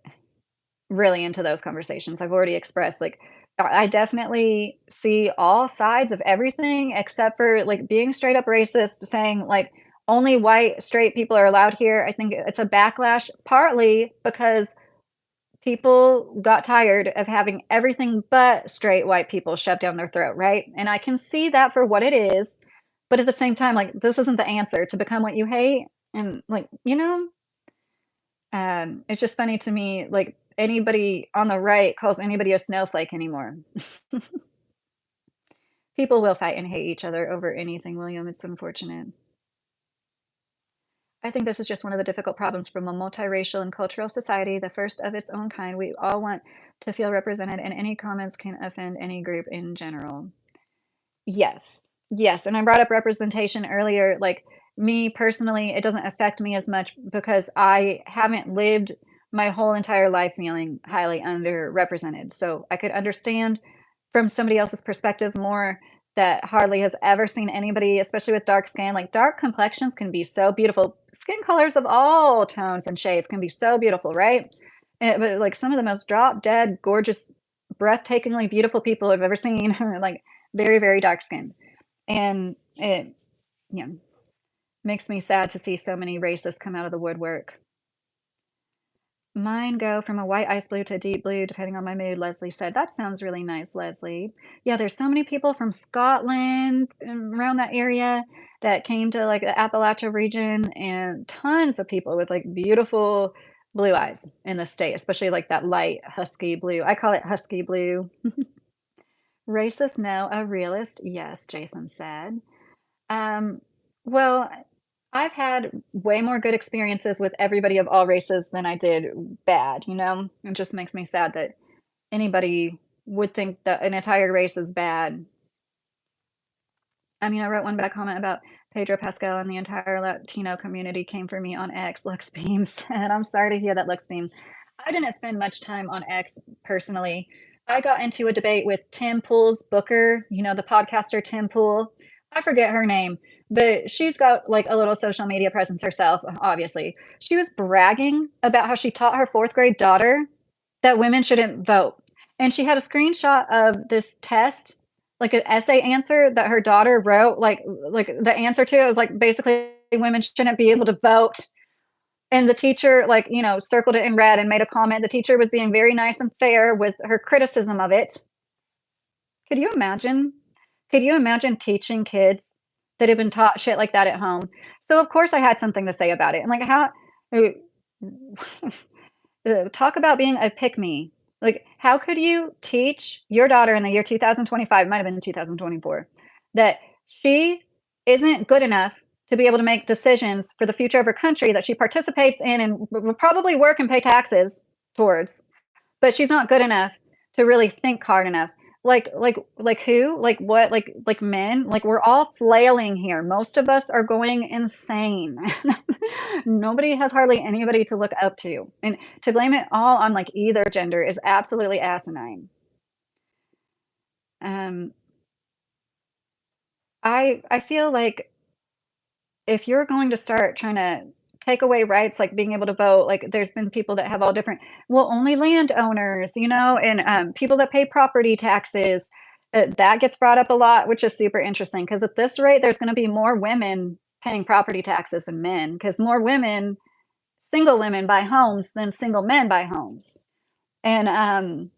really into those conversations. I've already expressed like I definitely see all sides of everything except for like being straight up racist, saying like only white straight people are allowed here. I think it's a backlash partly because people got tired of having everything but straight white people shoved down their throat, right? And I can see that for what it is, but at the same time, like this isn't the answer to become what you hate. And like, it's just funny to me, like anybody on the right calls anybody a snowflake anymore. People will fight and hate each other over anything, William. It's unfortunate. I think this is just one of the difficult problems from a multiracial and cultural society, the first of its own kind. We all want to feel represented, and any comments can offend any group in general. Yes. Yes, and I brought up representation earlier, like, me personally, it doesn't affect me as much because I haven't lived my whole entire life feeling highly underrepresented, so I could understand from somebody else's perspective more that hardly has ever seen anybody, especially with dark skin, like, dark complexions can be so beautiful. Skin colors of all tones and shades can be so beautiful, right? But, like, some of the most drop dead, gorgeous, breathtakingly beautiful people I've ever seen are, like, very, very dark skinned. And it, yeah, makes me sad to see so many racists come out of the woodwork. Mine go from a white ice blue to a deep blue, depending on my mood, Leslie said. That sounds really nice, Leslie. Yeah, there's so many people from Scotland and around that area that came to like the Appalachia region, and tons of people with like beautiful blue eyes in the state, especially like that light husky blue. I call it husky blue. Racist, no. A realist, yes, Jason said. Um, well, I've had way more good experiences with everybody of all races than I did bad, you know? It just makes me sad that anybody would think that an entire race is bad. I mean, I wrote one bad comment about Pedro Pascal and the entire Latino community came for me on X, Lux Beam said. I'm sorry to hear that, Lux Beam. I didn't spend much time on X personally. I got into a debate with Tim Pool's Booker, the podcaster Tim Pool. I forget her name, but she's got like a little social media presence herself, obviously. She was bragging about how she taught her fourth grade daughter that women shouldn't vote. And she had a screenshot of this test, like an essay answer that her daughter wrote, like the answer to it was like basically women shouldn't be able to vote. And the teacher, like, circled it in red and made a comment. The teacher was being very nice and fair with her criticism of it. Could you imagine? Could you imagine teaching kids that have been taught shit like that at home? So of course I had something to say about it. And like how talk about being a pick me. Like, how could you teach your daughter in the year 2025, it might have been 2024, that she isn't good enough to be able to make decisions for the future of her country that she participates in and will probably work and pay taxes towards, but she's not good enough to really think hard enough. Like who? Like what? Like men? Like we're all flailing here. Most of us are going insane. Nobody has hardly anybody to look up to. And to blame it all on like either gender is absolutely asinine. Um I feel like if you're going to start trying to take away rights like being able to vote, like there's been people that have all different, well, only landowners, and people that pay property taxes, that gets brought up a lot, which is super interesting because at this rate there's going to be more women paying property taxes than men because more women, single women, buy homes than single men buy homes. And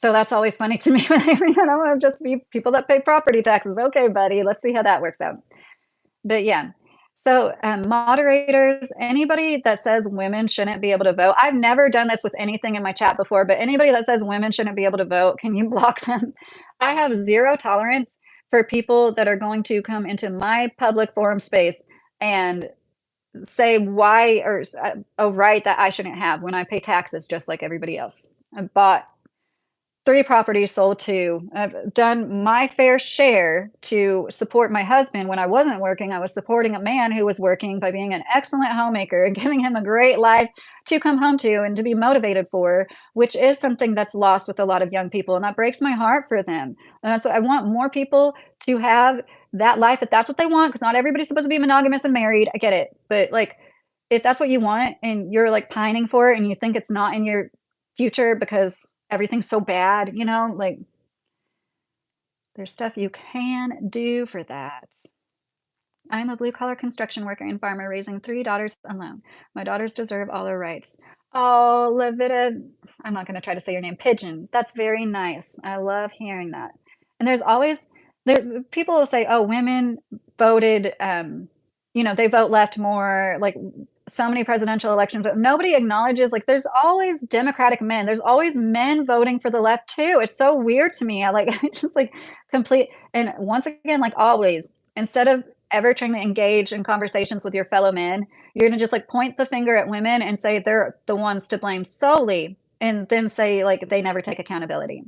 so that's always funny to me when I read that. I want to just be people that pay property taxes. Okay, buddy, let's see how that works out. But yeah. So, moderators, anybody that says women shouldn't be able to vote, I've never done this with anything in my chat before, but anybody that says women shouldn't be able to vote, can you block them? I have zero tolerance for people that are going to come into my public forum space and say why or a right that I shouldn't have when I pay taxes just like everybody else. I bought 3 properties, sold 2. I've done my fair share to support my husband when I wasn't working. I was supporting a man who was working by being an excellent homemaker and giving him a great life to come home to and to be motivated for, which is something that's lost with a lot of young people, and that breaks my heart for them. And so I want more people to have that life if that's what they want, because not everybody's supposed to be monogamous and married. I get it. But, like, if that's what you want and you're, like, pining for it and you think it's not in your future because everything's so bad, like, there's stuff you can do for that. I'm a blue collar construction worker and farmer raising 3 daughters alone. My daughters deserve all their rights. Oh, Levita, I'm not going to try to say your name, Pigeon. That's very nice. I love hearing that. And there's always people will say, "Oh, women voted they vote left more, like so many presidential elections." But nobody acknowledges like there's always Democratic men. There's always men voting for the left too. It's so weird to me. I like I just like complete and once again, like always, instead of ever trying to engage in conversations with your fellow men, you're gonna just like point the finger at women and say they're the ones to blame solely, and then say like they never take accountability.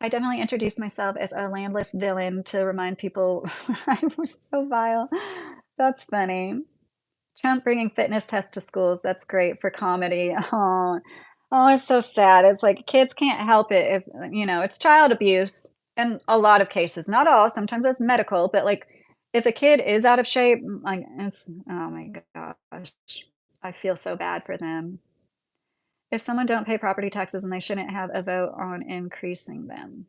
I definitely introduced myself as a landless villain to remind people I was so vile. That's funny. Trump bringing fitness tests to schools. That's great for comedy. Oh, it's so sad. It's like kids can't help it if, it's child abuse in a lot of cases. Not all. Sometimes it's medical, but like if a kid is out of shape, like it's, oh my gosh, I feel so bad for them. If someone don't pay property taxes and they shouldn't have a vote on increasing them.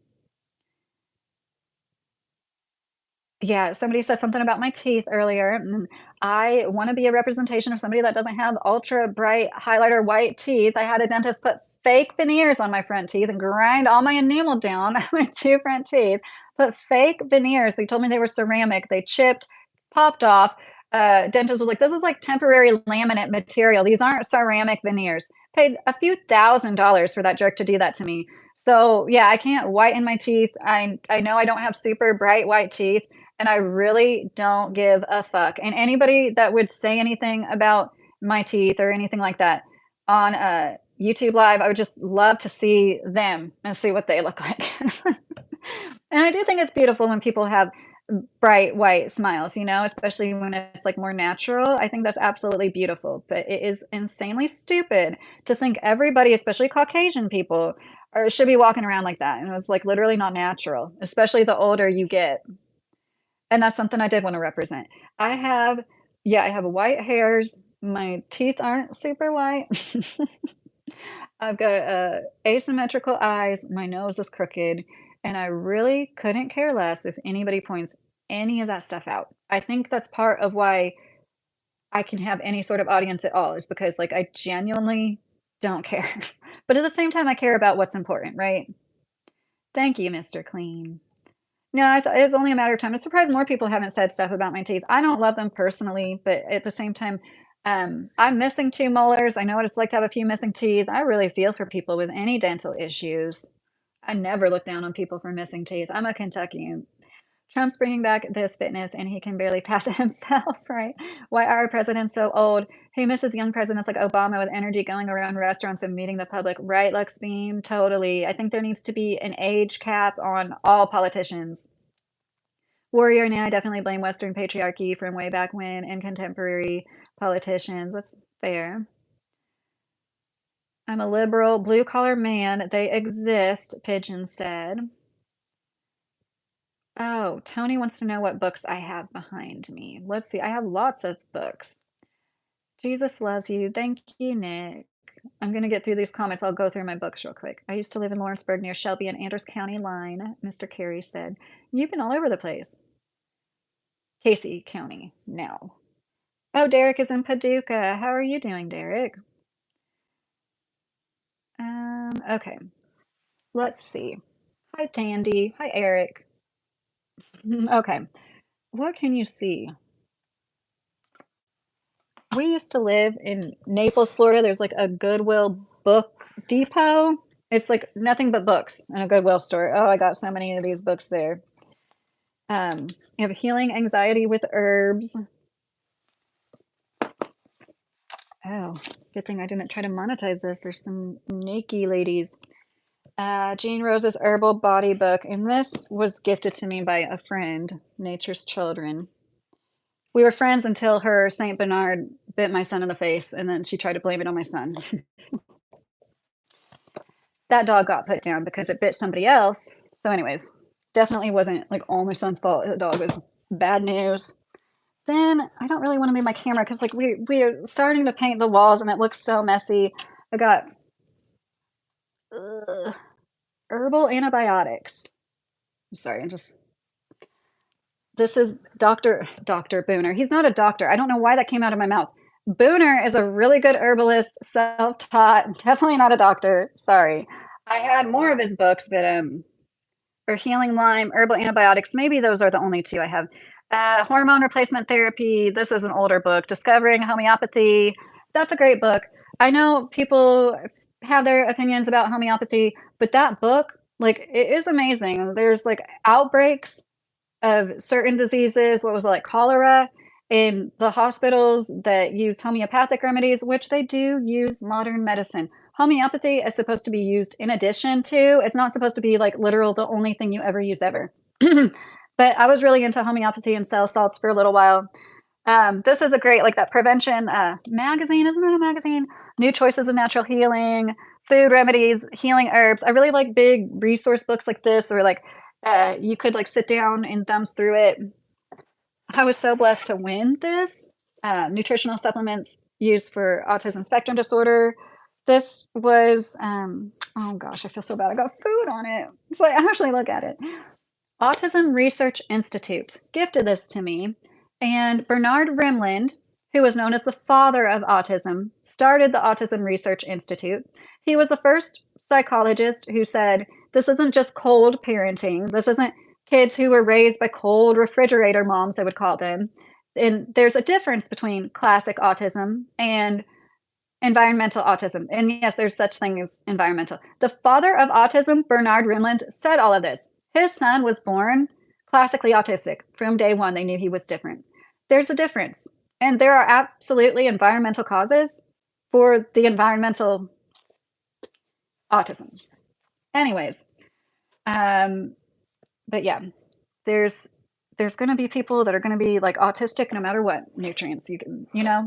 Yeah, somebody said something about my teeth earlier, and I wanna be a representation of somebody that doesn't have ultra bright highlighter white teeth. I had a dentist put fake veneers on my front teeth and grind all my enamel down on my 2 front teeth, put fake veneers. They told me they were ceramic. They chipped, popped off. Dentist was like, "This is like temporary laminate material. These aren't ceramic veneers." Paid a few $1,000s for that jerk to do that to me. So, yeah, I can't whiten my teeth. I know I don't have super bright white teeth, and I really don't give a fuck. And anybody that would say anything about my teeth or anything like that on YouTube Live, I would just love to see them and see what they look like. And I do think it's beautiful when people have bright white smiles, especially when it's like more natural. I think that's absolutely beautiful. But it is insanely stupid to think everybody, especially Caucasian people, should be walking around like that. And it's like literally not natural, especially the older you get. And that's something I did wanna represent. I have yeah, I have white hairs, my teeth aren't super white. I've got, asymmetrical eyes, my nose is crooked, and I really couldn't care less if anybody points any of that stuff out. I think that's part of why I can have any sort of audience at all is because, like, I genuinely don't care. But at the same time, I care about what's important, right? Thank you, Mr. Clean. No, I thought it's only a matter of time. I'm surprised more people haven't said stuff about my teeth. I don't love them personally, but at the same time, I'm missing 2 molars. I know what it's like to have a few missing teeth. I really feel for people with any dental issues. I never look down on people for missing teeth. I'm a Kentuckian. Trump's bringing back this fitness and he can barely pass it himself, right? Why are our presidents so old? Who misses young presidents like Obama with energy going around restaurants and meeting the public? Right, Lux Beam? Totally. I think there needs to be an age cap on all politicians. Warrior now, I definitely blame Western patriarchy from way back when and contemporary politicians. That's fair. I'm a liberal, blue collar man. They exist, Pigeon said. Oh, Tony wants to know what books I have behind me. Let's see. I have lots of books. Jesus loves you. Thank you, Nick. I'm going to get through these comments. I'll go through my books real quick. I used to live in Lawrenceburg near Shelby and Andros County line, Mr. Carey said. You've been all over the place. Casey County, no. Oh, Derek is in Paducah. How are you doing, Derek? Okay. Let's see. Hi, Tandy. Hi, Eric. Okay. What can you see? We used to live in Naples, Florida. There's like a Goodwill book depot. It's like nothing but books in a Goodwill store. Oh, I got so many of these books there. You have healing anxiety with herbs. Oh, good thing I didn't try to monetize this. There's some naked ladies. Jean Rose's Herbal Body Book, and this was gifted to me by a friend, Nature's Children. We were friends until her Saint Bernard bit my son in the face, and then she tried to blame it on my son. That dog got put down because it bit somebody else. So, anyways, definitely wasn't like all my son's fault. The dog was bad news. Then I don't really want to move my camera because like we are starting to paint the walls and it looks so messy. I got herbal antibiotics. I'm sorry, I'm just this is Dr. Booner. He's not a doctor. I don't know why that came out of my mouth. Booner is a really good herbalist, self-taught, definitely not a doctor. Sorry. I had more of his books, but or healing Lyme, herbal antibiotics. Maybe those are the only two I have. Hormone replacement therapy. This is an older book. Discovering homeopathy. That's a great book. I know people have their opinions about homeopathy, but that book, like, it is amazing. There's like outbreaks of certain diseases. What was it, like cholera? In the hospitals that used homeopathic remedies, which they do use modern medicine. Homeopathy is supposed to be used in addition to, it's not supposed to be like literal the only thing you ever use ever. But I was really into homeopathy and cell salts for a little while. This is a great, like that prevention magazine, isn't it a magazine? New Choices of Natural Healing, Food Remedies, Healing Herbs. I really like big resource books like this, or like you could like sit down and thumbs through it. I was so blessed to win this. Nutritional supplements used for autism spectrum disorder. This was, oh gosh, I feel so bad. I got food on it. So I actually look at it. Autism Research Institute gifted this to me. And Bernard Rimland, who was known as the father of autism, started the Autism Research Institute. He was the first psychologist who said, this isn't just cold parenting. This isn't kids who were raised by cold refrigerator moms, they would call them. And there's a difference between classic autism and environmental autism. And yes, there's such thing as environmental. The father of autism, Bernard Rimland, said all of this. His son was born classically autistic. From day one, they knew he was different. There's a difference. And there are absolutely environmental causes for the environmental autism. Anyways, but yeah, there's going to be people that are going to be like autistic no matter what nutrients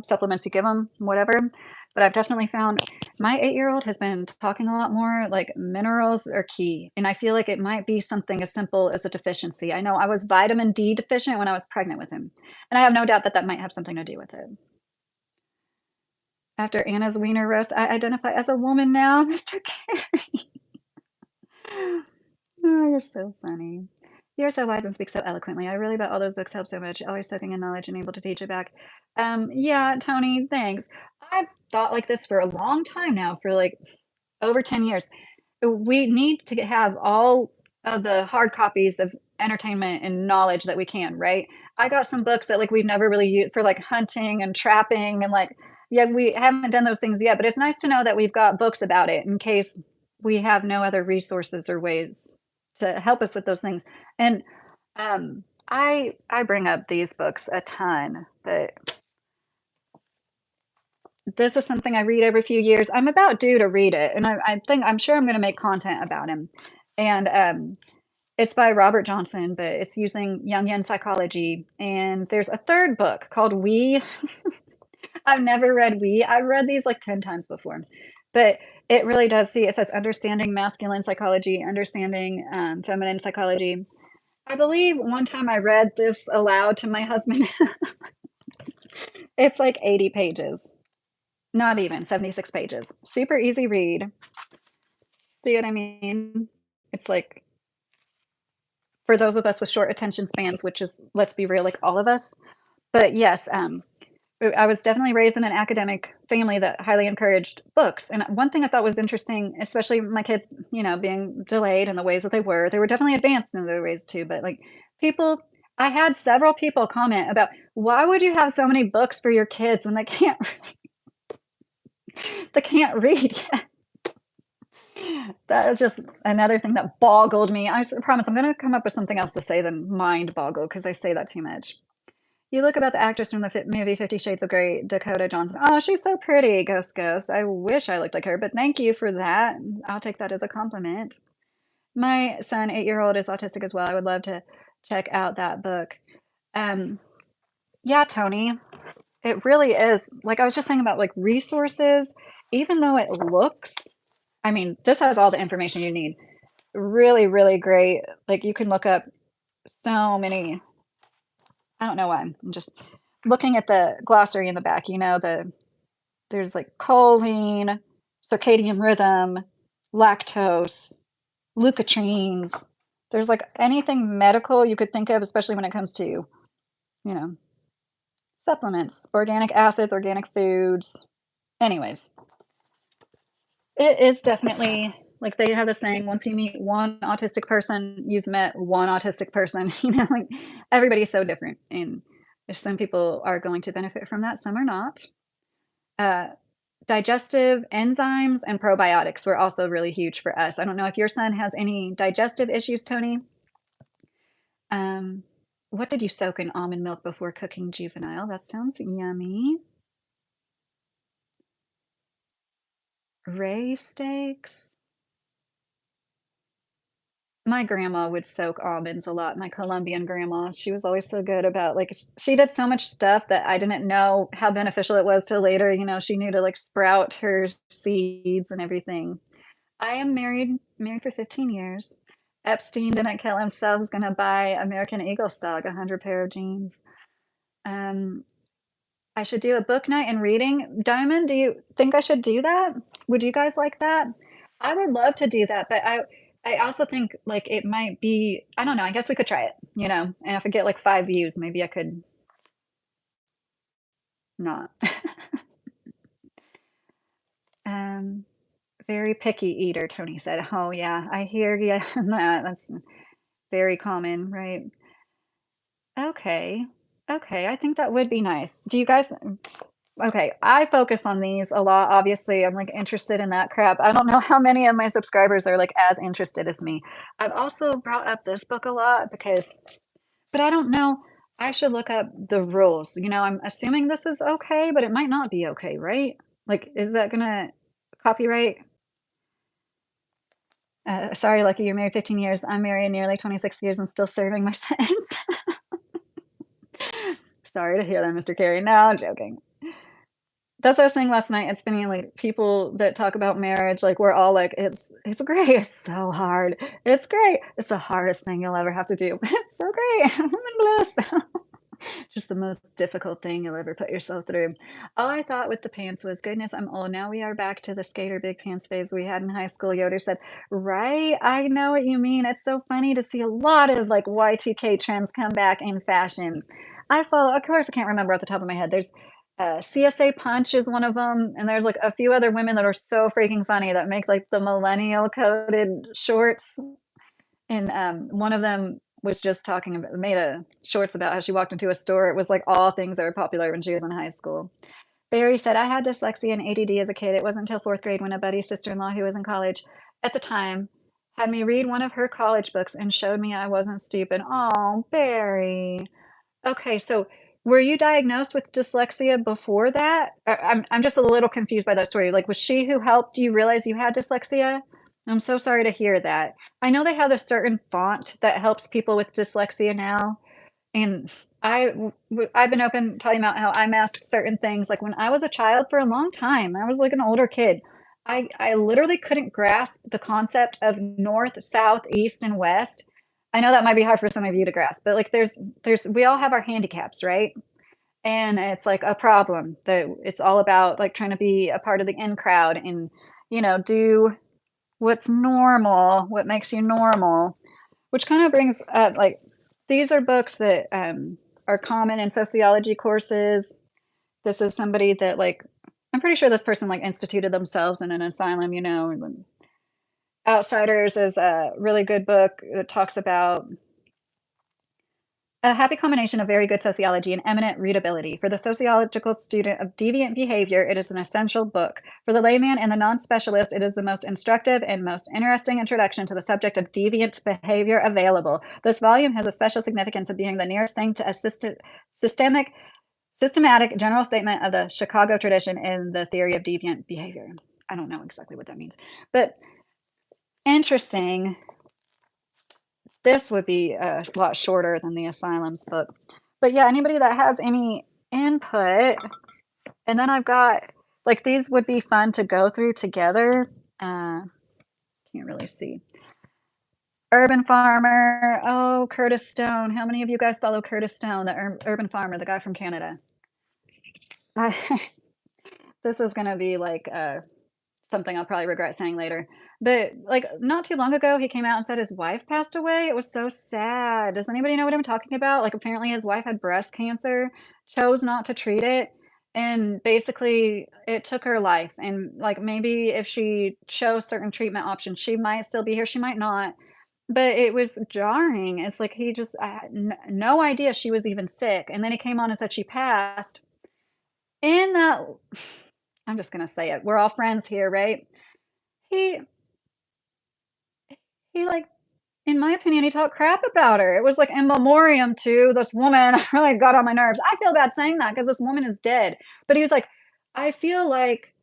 supplements you give them, whatever. But I've definitely found my 8-year-old has been talking a lot more, like minerals are key. And I feel like it might be something as simple as a deficiency. I know I was vitamin D deficient when I was pregnant with him. And I have no doubt that that might have something to do with it. After Anna's wiener roast, I identify as a woman now, Mr. Carey. Oh, you're so funny. You're so wise and speak so eloquently. I really bet all those books help so much. Always soaking in knowledge and able to teach it back. Yeah, Tony, thanks. I've thought like this for a long time now, for like over 10 years. We need to have all of the hard copies of entertainment and knowledge that we can, right? I got some books that like we've never really used for like hunting and trapping and like, yeah, we haven't done those things yet, but it's nice to know that we've got books about it in case we have no other resources or ways to help us with those things. And I bring up these books a ton, but this is something I read every few years. I'm about due to read it, and I'm sure I'm going to make content about him. And it's by Robert Johnson, but it's using Jungian psychology. And there's a third book called We. I've never read We. I've read these like 10 times before, but it really does see, it says understanding masculine psychology, understanding feminine psychology. I believe one time I read this aloud to my husband. It's like 80 pages. Not even 76 pages. Super easy read. See what I mean? It's like for those of us with short attention spans, which is, let's be real, like all of us. But yes, I was definitely raised in an academic family that highly encouraged books. And one thing I thought was interesting, especially my kids, being delayed in the ways that they were definitely advanced in their ways too. But like I had several people comment about, why would you have so many books for your kids when they can't read yet? That is just another thing that boggled me. I promise I'm going to come up with something else to say than mind boggle, because I say that too much. You look about the actress from the movie 50 Shades of Grey, Dakota Johnson. Oh, she's so pretty, Ghost Ghost. I wish I looked like her, but thank you for that. I'll take that as a compliment. My son, 8-year-old, is autistic as well. I would love to check out that book. Um, yeah, Tony, it really is. Like I was just saying about like resources, even though it looks, I mean, this has all the information you need. Really, really great. Like you can look up so many. I don't know why. I'm just looking at the glossary in the back. There's like choline, circadian rhythm, lactose, leukotrienes. There's like anything medical you could think of, especially when it comes to, know, supplements, organic acids, organic foods. Anyways, it is definitely like they have this saying, once you meet one autistic person, you've met one autistic person. Like everybody's so different. And some people are going to benefit from that, some are not. Uh, Digestive enzymes and probiotics were also really huge for us. I don't know if your son has any digestive issues, Tony. Um, what did you soak in almond milk before cooking juvenile? That sounds yummy. Ray steaks. My grandma would soak almonds a lot. My Colombian grandma, she was always so good about like she did so much stuff that I didn't know how beneficial it was till later. She knew to like sprout her seeds and everything. I am married for 15 years. Epstein didn't kill himself, was gonna buy American Eagle stock, 100 pair of jeans. Um, I should do a book night and reading. Diamond, do you think I should do that? Would you guys like that? I would love to do that, but I also think like it might be, I don't know, I guess we could try it. And if I get like 5 views, maybe I could not. Um, very picky eater, Tony said. Oh yeah, I hear you. That's very common, right? Okay. Okay, I think that would be nice. Do you guys Okay, I focus on these a lot. Obviously, I'm like interested in that crap. I don't know how many of my subscribers are like as interested as me. I've also brought up this book a lot but I don't know. I should look up the rules. I'm assuming this is okay, but it might not be okay, right? Like, is that gonna copyright? Sorry, Lucky, you're married 15 years. I'm married nearly 26 years and still serving my sentence. Sorry to hear that, Mr. Carey. No, I'm joking. That's what I was saying last night. It's funny, like people that talk about marriage, like we're all like, it's great. It's so hard. It's great. It's the hardest thing you'll ever have to do. It's so great. I'm in bliss. Just the most difficult thing you'll ever put yourself through. All I thought with the pants was, goodness, I'm old. Now we are back to the skater big pants phase we had in high school. Yoder said, right? I know what you mean. It's so funny to see a lot of like Y2K trends come back in fashion. I follow, of course, I can't remember off the top of my head. There's CSA Punch is one of them, and there's like a few other women that are so freaking funny that make like the millennial coded shorts. And one of them was just talking about made a shorts about how she walked into a store. It was like all things that were popular when she was in high school. Barry said, I had dyslexia and ADD as a kid. It wasn't until fourth grade when a buddy sister-in-law who was in college at the time had me read one of her college books and showed me I wasn't stupid. Oh, Barry. Okay, so were you diagnosed with dyslexia before that? I'm just a little confused by that story. Like, was she who helped you realize you had dyslexia? I'm so sorry to hear that. I know they have a certain font that helps people with dyslexia now, and I've been open talking about how I masked certain things. Like when I was a child for a long time, I was like an older kid. I literally couldn't grasp the concept of north, south, east, and west. I know that might be hard for some of you to grasp, but like there's we all have our handicaps, right? And it's like a problem that it's all about like trying to be a part of the in crowd and do what's normal, what makes you normal, which kind of brings up like these are books that are common in sociology courses. This is somebody that like I'm pretty sure this person like instituted themselves in an asylum. Outsiders is a really good book. It talks about A happy combination of very good sociology and eminent readability. For the sociological student of deviant behavior, it is an essential book. For the layman and the non specialist, it is the most instructive and most interesting introduction to the subject of deviant behavior available. This volume has a special significance of being the nearest thing to a systemic, systematic general statement of the Chicago tradition in the theory of deviant behavior. I don't know exactly what that means, but interesting. This would be a lot shorter than the asylums book. But yeah, anybody that has any input, and then I've got like these would be fun to go through together. Can't really see. Urban Farmer. Oh, Curtis Stone. How many of you guys follow Curtis Stone, the urban farmer, the guy from Canada? This is going to be like something I'll probably regret saying later. But like not too long ago, he came out and said his wife passed away. It was so sad. Does anybody know what I'm talking about? Like apparently his wife had breast cancer, chose not to treat it, and basically it took her life. And like maybe if she chose certain treatment options, she might still be here, she might not. But it was jarring. It's like he just I had no idea she was even sick. And then he came on and said she passed. In that I'm just gonna say it. We're all friends here, right? He he like in my opinion, he talked crap about her. It was like in memoriam to this woman. Really got on my nerves. I feel bad saying that because this woman is dead. But he was like, I feel like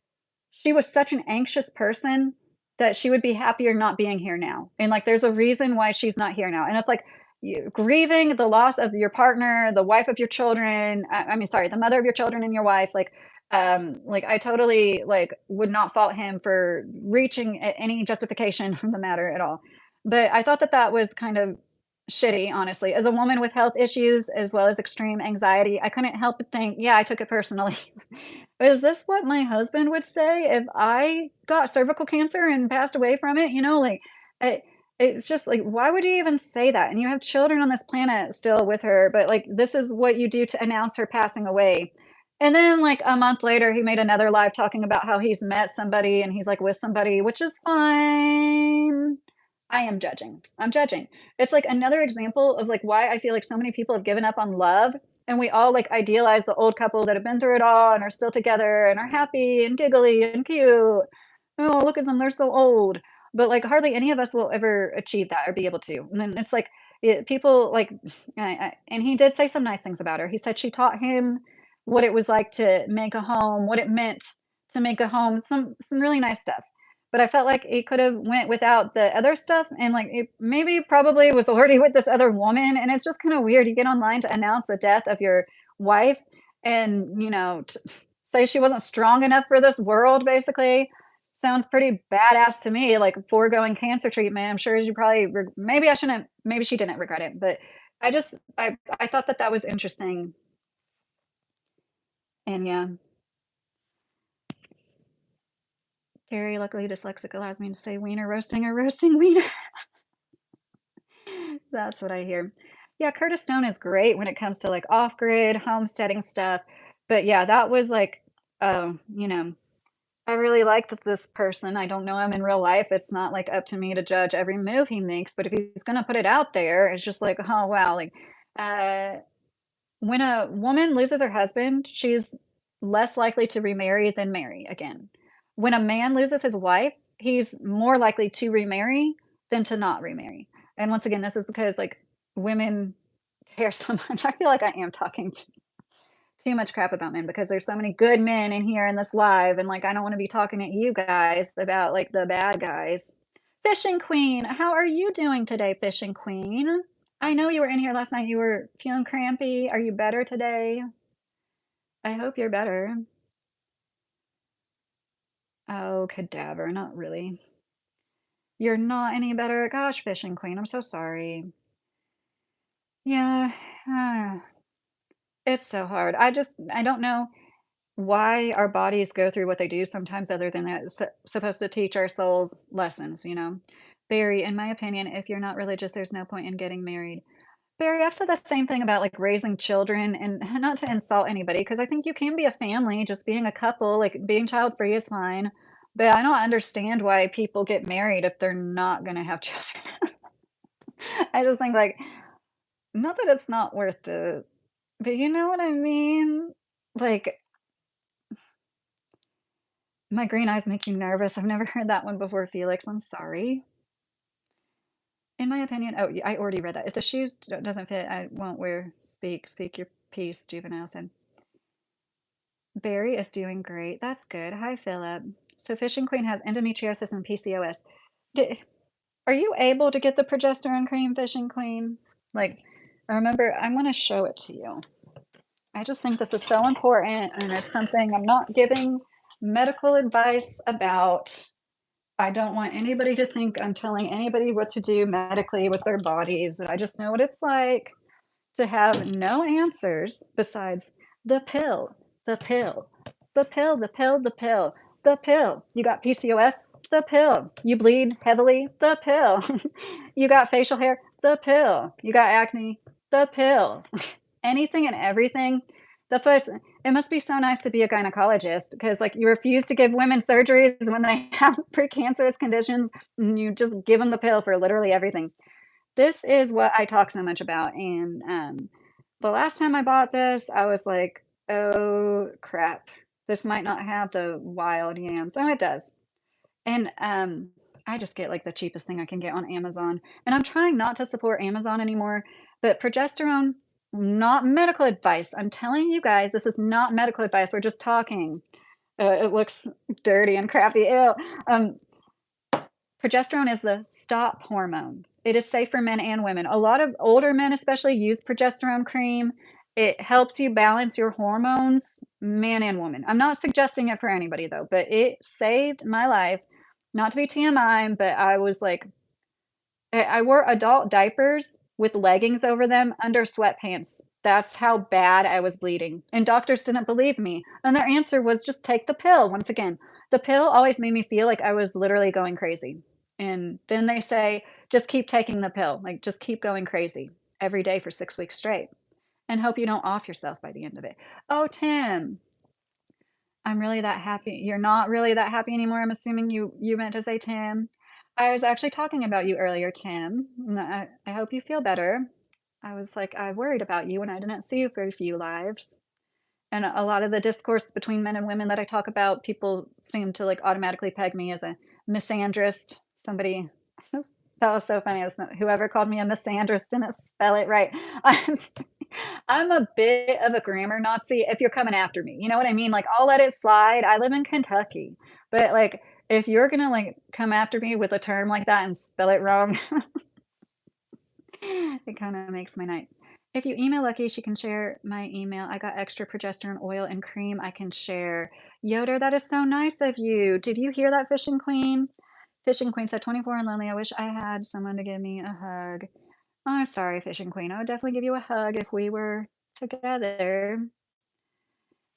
she was such an anxious person that she would be happier not being here now. And like, there's a reason why she's not here now. And it's like you, grieving the loss of your partner, the wife of your children. I mean, sorry, the mother of your children and your wife. Like I totally like would not fault him for reaching any justification from the matter at all. But I thought that that was kind of shitty, honestly. As a woman with health issues as well as extreme anxiety, I couldn't help but think, yeah, I took it personally. Is this what my husband would say if I got cervical cancer and passed away from it? You know, like it, it's just like, why would you even say that? And you have children on this planet still with her, but like, this is what you do to announce her passing away. And then, like a month later, he made another live talking about how he's met somebody and he's like with somebody, which is fine. I am judging. I'm judging. It's like another example of like why I feel like so many people have given up on love and we all like idealize the old couple that have been through it all and are still together and are happy and giggly and cute. Oh, look at them, they're so old. But like hardly any of us will ever achieve that or be able to. And then it's like people like, and he did say some nice things about her. He said she taught him what it was like to make a home, what it meant to make a home, some really nice stuff. But I felt like it could have went without the other stuff, and, like, it maybe probably was already with this other woman, and it's just kinda weird. You get online to announce the death of your wife and, you know, t say she wasn't strong enough for this world, basically. Sounds pretty badass to me, like, foregoing cancer treatment. I'm sure you probably maybe I shouldn't maybe she didn't regret it, but I just I thought that that was interesting, and yeah. Gary, luckily dyslexic allows me to say wiener roasting or roasting wiener. That's what I hear. Yeah, Curtis Stone is great when it comes to like off grid homesteading stuff. But yeah, that was like, you know, I really liked this person. I don't know him in real life. It's not like up to me to judge every move he makes, but if he's gonna put it out there, it's just like, oh wow, like uh when a woman loses her husband, she's less likely to remarry than marry again. When a man loses his wife, he's more likely to remarry than to not remarry. And once again, this is because like women care so much. I feel like I am talking too much crap about men because there's so many good men in here in this live, and like I don't want to be talking at you guys about like the bad guys. Fishing Queen, how are you doing today, Fishing Queen? I know you were in here last night. You were feeling crampy. Are you better today? I hope you're better. Oh, cadaver, not really. You're not any better. Gosh, Fishing Queen, I'm so sorry. Yeah, it's so hard. I don't know why our bodies go through what they do sometimes, other than that, it's supposed to teach our souls lessons, you know? Barry, in my opinion, if you're not religious, there's no point in getting married. Barry, I've said the same thing about like raising children and not to insult anybody, because I think you can be a family, just being a couple, like being child free is fine. But I don't understand why people get married if they're not going to have children. I just think like Not that it's not worth it, but you know what I mean? Like, "My green eyes make you nervous." I've never heard that one before, Felix, I'm sorry. In my opinion oh, yeah, I already read that. "If the shoes doesn't fit, I won't wear." Speak your piece, Juvenile said. Barry is doing great. That's good. Hi, Philip. So Fishing Queen has endometriosis and PCOS. Di Are you able to get the progesterone cream, Fishing Queen? Like, I remember I wanna show it to you. I just think this is so important, and it's something I'm not giving medical advice about. I don't want anybody to think I'm telling anybody what to do medically with their bodies. I just know what it's like to have no answers besides the pill, the pill, the pill, the pill, the pill, the pill. You got PCOS? The pill. You bleed heavily? The pill. You got facial hair? The pill. You got acne? The pill. Anything and everything. That's why it must be so nice to be a gynecologist because, like, you refuse to give women surgeries when they have precancerous conditions, and you just give them the pill for literally everything. This is what I talk so much about, and, the last time I bought this, I was like, "Oh, crap. This might not have the wild yams." Oh, it does. And, I just get, like, the cheapest thing I can get on Amazon, and I'm trying not to support Amazon anymore, but progesterone, not medical advice. I'm telling you guys, this is not medical advice, we're just talking. It looks dirty and crappy, ew. Um, Progesterone is the stop hormone. It is safe for men and women. A lot of older men especially use progesterone cream. It helps you balance your hormones, man and woman. I'm not suggesting it for anybody though, but it saved my life. Not to be TMI, but I was like I wore adult diapers with leggings over them under sweatpants. That's how bad I was bleeding. And doctors didn't believe me. And their answer was just take the pill. Once again, the pill always made me feel like I was literally going crazy. And then they say, just keep taking the pill. Like, just keep going crazy every day for 6 weeks straight and hope you don't off yourself by the end of it. Oh, Tim, I'm really that happy. You're not really that happy anymore. I'm assuming you meant to say Tim. I was actually talking about you earlier, Tim. And I hope you feel better. I was like, I worried about you and I didn't see you for a few lives. And a lot of the discourse between men and women that I talk about, people seem to like automatically peg me as a misandrist. Somebody that was so funny. Whoever called me a misandrist didn't spell it right. I'm a bit of a grammar Nazi if you're coming after me. You know what I mean? Like I'll let it slide. I live in Kentucky. But like if you're gonna like come after me with a term like that and spell it wrong, it kind of makes my night. If you email Lucky, she can share my email. I got extra progesterone oil and cream I can share. Yoder, that is so nice of you. Did you hear that, Fishing Queen? Fishing Queen said 24 and lonely. I wish I had someone to give me a hug. Oh, sorry, Fishing Queen. I would definitely give you a hug if we were together.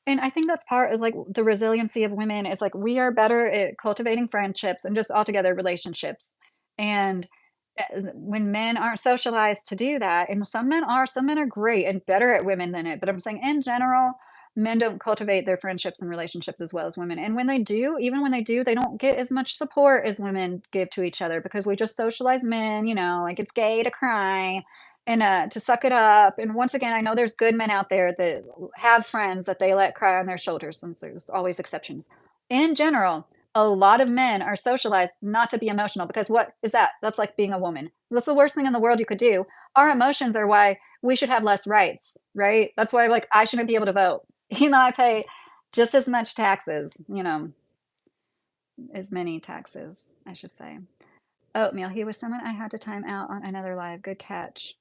And I think that's part of like the resiliency of women is like we are better at cultivating friendships and just altogether relationships. And when men aren't socialized to do that, and some men are great and better at women than it. But I'm saying in general, men don't cultivate their friendships and relationships as well as women. And when they do, even when they do, they don't get as much support as women give to each other because we just socialize men, like it's gay to cry and to suck it up. And once again, I know there's good men out there that have friends that they let cry on their shoulders, since there's always exceptions. In general, a lot of men are socialized not to be emotional because what is that? That's like being a woman. That's the worst thing in the world you could do. Our emotions are why we should have less rights, right? That's why like I shouldn't be able to vote. I pay just as much taxes, as many taxes, I should say. Oatmeal, he was someone I had to time out on another live. Good catch.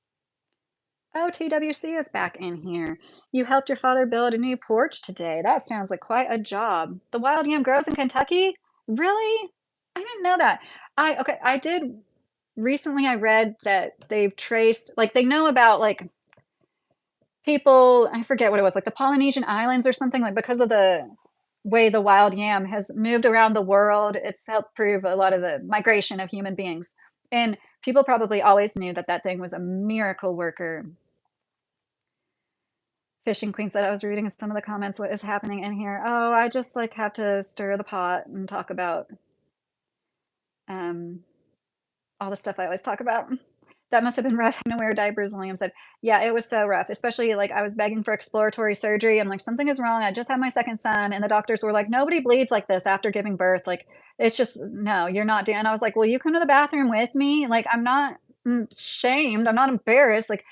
Oh, TWC is back in here. You helped your father build a new porch today. That sounds like quite a job. The wild yam grows in Kentucky? Really? I didn't know that. I did recently I read that they've traced like they know about like people, I forget what it was, like the Polynesian Islands or something like because of the way the wild yam has moved around the world, it's helped prove a lot of the migration of human beings. And people probably always knew that that thing was a miracle worker. Fishing Queen said I was reading some of the comments. What is happening in here? Oh, I just like have to stir the pot and talk about um, all the stuff I always talk about. That must have been rough having to wear diapers," William said. "Yeah, it was so rough, especially, like, I was begging for exploratory surgery. I'm like, "Something is wrong. I just had my 2nd son," and the doctors were like, "Nobody bleeds like this after giving birth. Like, it's just no, you're not doing." And I was like, "Will you come to the bathroom with me? Like, I'm not, shamed. I'm not embarrassed." Like,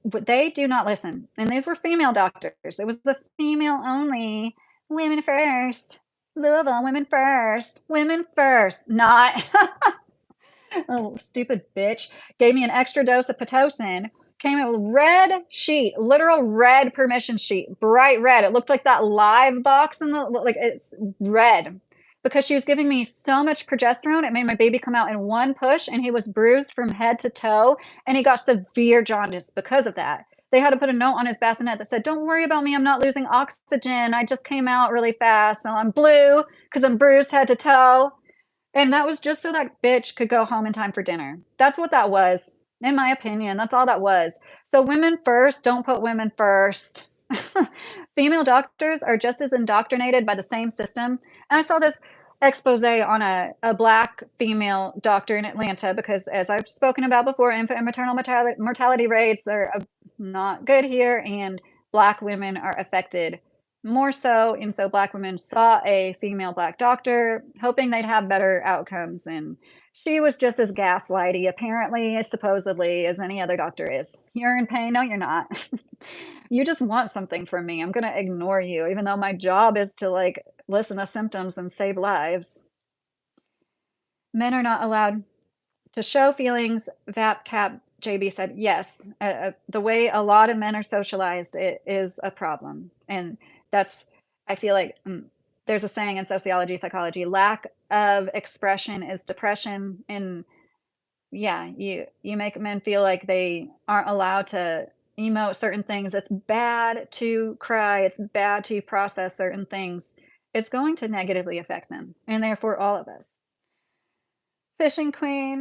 but they do not listen, and these were female doctors. It was the female only, women first, Louisville, women first, not oh, stupid bitch. Gave me an extra dose of Pitocin. Came in with red sheet, literal red permission sheet, bright red. It looked like that live box in the like it's red. Because she was giving me so much progesterone, it made my baby come out in one push, and he was bruised from head to toe, and he got severe jaundice because of that. They had to put a note on his bassinet that said, "Don't worry about me. I'm not losing oxygen. I just came out really fast, so I'm blue because I'm bruised head to toe." And that was just so that bitch could go home in time for dinner. That's what that was, in my opinion, that's all that was. So women first, don't put women first. Female doctors are just as indoctrinated by the same system. And I saw this expose on a black female doctor in Atlanta because, as I've spoken about before, infant and maternal mortality rates are not good here, and black women are affected more so. And so black women saw a female black doctor hoping they'd have better outcomes. And she was just as gaslighty, apparently, supposedly, as any other doctor is. You're in pain. No, you're not. You just want something from me. I'm going to ignore you, even though my job is to like listen to symptoms and save lives. Men are not allowed to show feelings, VapCap JB said, yes, the way a lot of men are socialized, it is a problem. And that's, I feel like there's a saying in sociology, psychology, lack of expression is depression. And yeah, you make men feel like they aren't allowed to emote certain things. It's bad to cry. It's bad to process certain things. It's going to negatively affect them, and therefore all of us. Fishing Queen,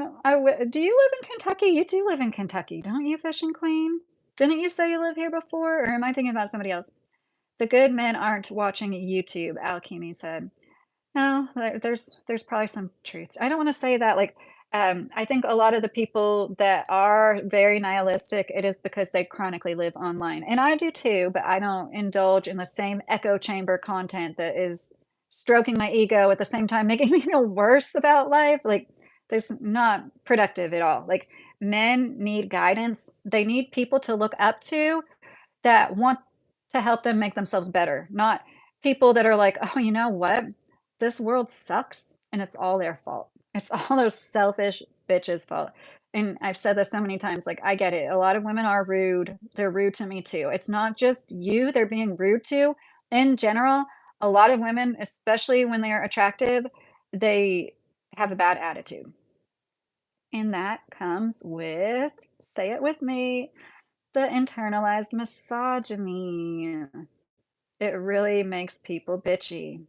do you live in Kentucky? You do live in Kentucky, don't you, Fishing Queen? Didn't you say you live here before, or am I thinking about somebody else? The good men aren't watching YouTube, Alchemy said. No, there's probably some truth. I don't wanna say that, like, I think a lot of the people that are very nihilistic, it is because they chronically live online, and I do too, but I don't indulge in the same echo chamber content that is stroking my ego at the same time making me feel worse about life. Like, there's not productive at all. Like, men need guidance. They need people to look up to that want to help them make themselves better, not people that are like, "Oh, you know what? This world sucks, and it's all their fault. It's all those selfish bitches' fault." And I've said this so many times, like, I get it. A lot of women are rude. They're rude to me too. It's not just you they're being rude to. In general, a lot of women, especially when they are attractive, they have a bad attitude. And that comes with, say it with me, the internalized misogyny. It really makes people bitchy.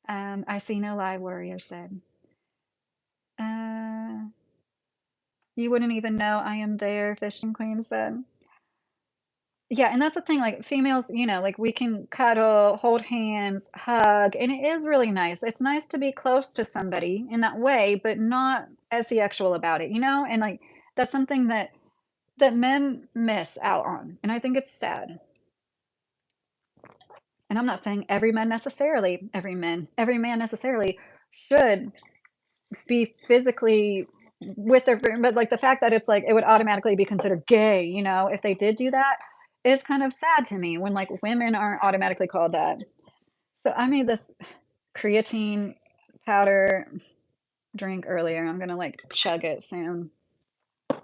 I see no lie, warrior said. Uh, you wouldn't even know I am there, fishing queen said. Yeah, and that's the thing, like females, like we can cuddle, hold hands, hug, and it is really nice. It's nice to be close to somebody in that way, but not as sexual about it, you know? And like that's something that men miss out on. And I think it's sad. And I'm not saying every man necessarily should be physically with their, but like the fact that it's like it would automatically be considered gay, if they did do that is kind of sad to me when like women aren't automatically called that. So I made this creatine powder drink earlier. I'm gonna like chug it soon. I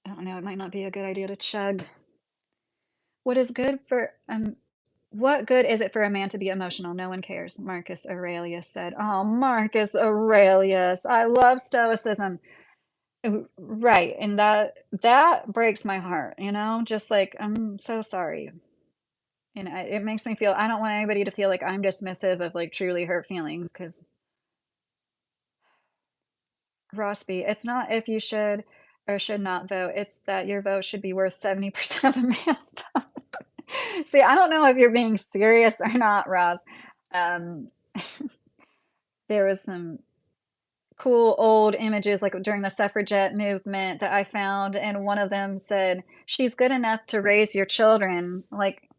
don't know, it might not be a good idea to chug. What is good for what good is it for a man to be emotional? No one cares, Marcus Aurelius said. Oh, Marcus Aurelius. I love stoicism. Right, and that breaks my heart, just like, I'm so sorry. And it makes me feel I don't want anybody to feel like I'm dismissive of, like, truly hurt feelings. Because Rossby, it's not if you should or should not vote, it's that your vote should be worth 70% of a man's vote. See, I don't know if you're being serious or not, Ross. Um, there was some cool old images, like, during the suffragette movement that I found, and one of them said, "She's good enough to raise your children." Like,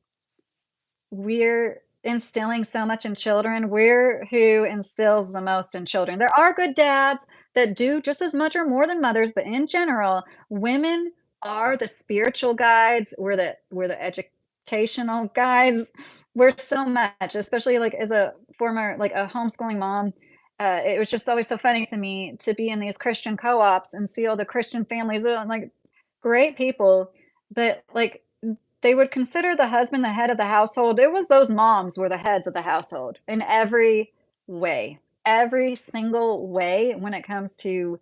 we're instilling so much in children. We're who instills the most in children. There are good dads that do just as much or more than mothers, but in general, women are the spiritual guides. We're the educational guides. We're so much, especially like as a former like a homeschooling mom. It was just always so funny to me to be in these Christian co-ops and see all the Christian families, like great people, but like they would consider the husband the head of the household. It was those moms were the heads of the household in every way, every single way when it comes to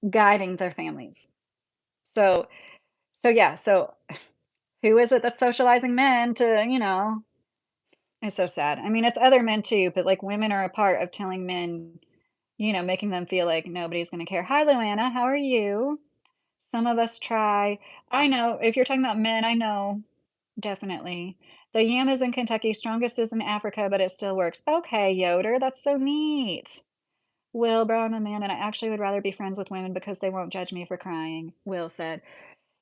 guiding their families. So so who is it that's socializing men to, it's so sad. I mean, it's other men too, but like women are a part of telling men, making them feel like nobody's going to care. Hi, Luana. How are you? Some of us try. I know if you're talking about men, I know. Definitely. The yam is in Kentucky, strongest is in Africa, but it still works. Okay, Yoder, that's so neat. Will, bro, I'm a man, and I actually would rather be friends with women because they won't judge me for crying, Will said.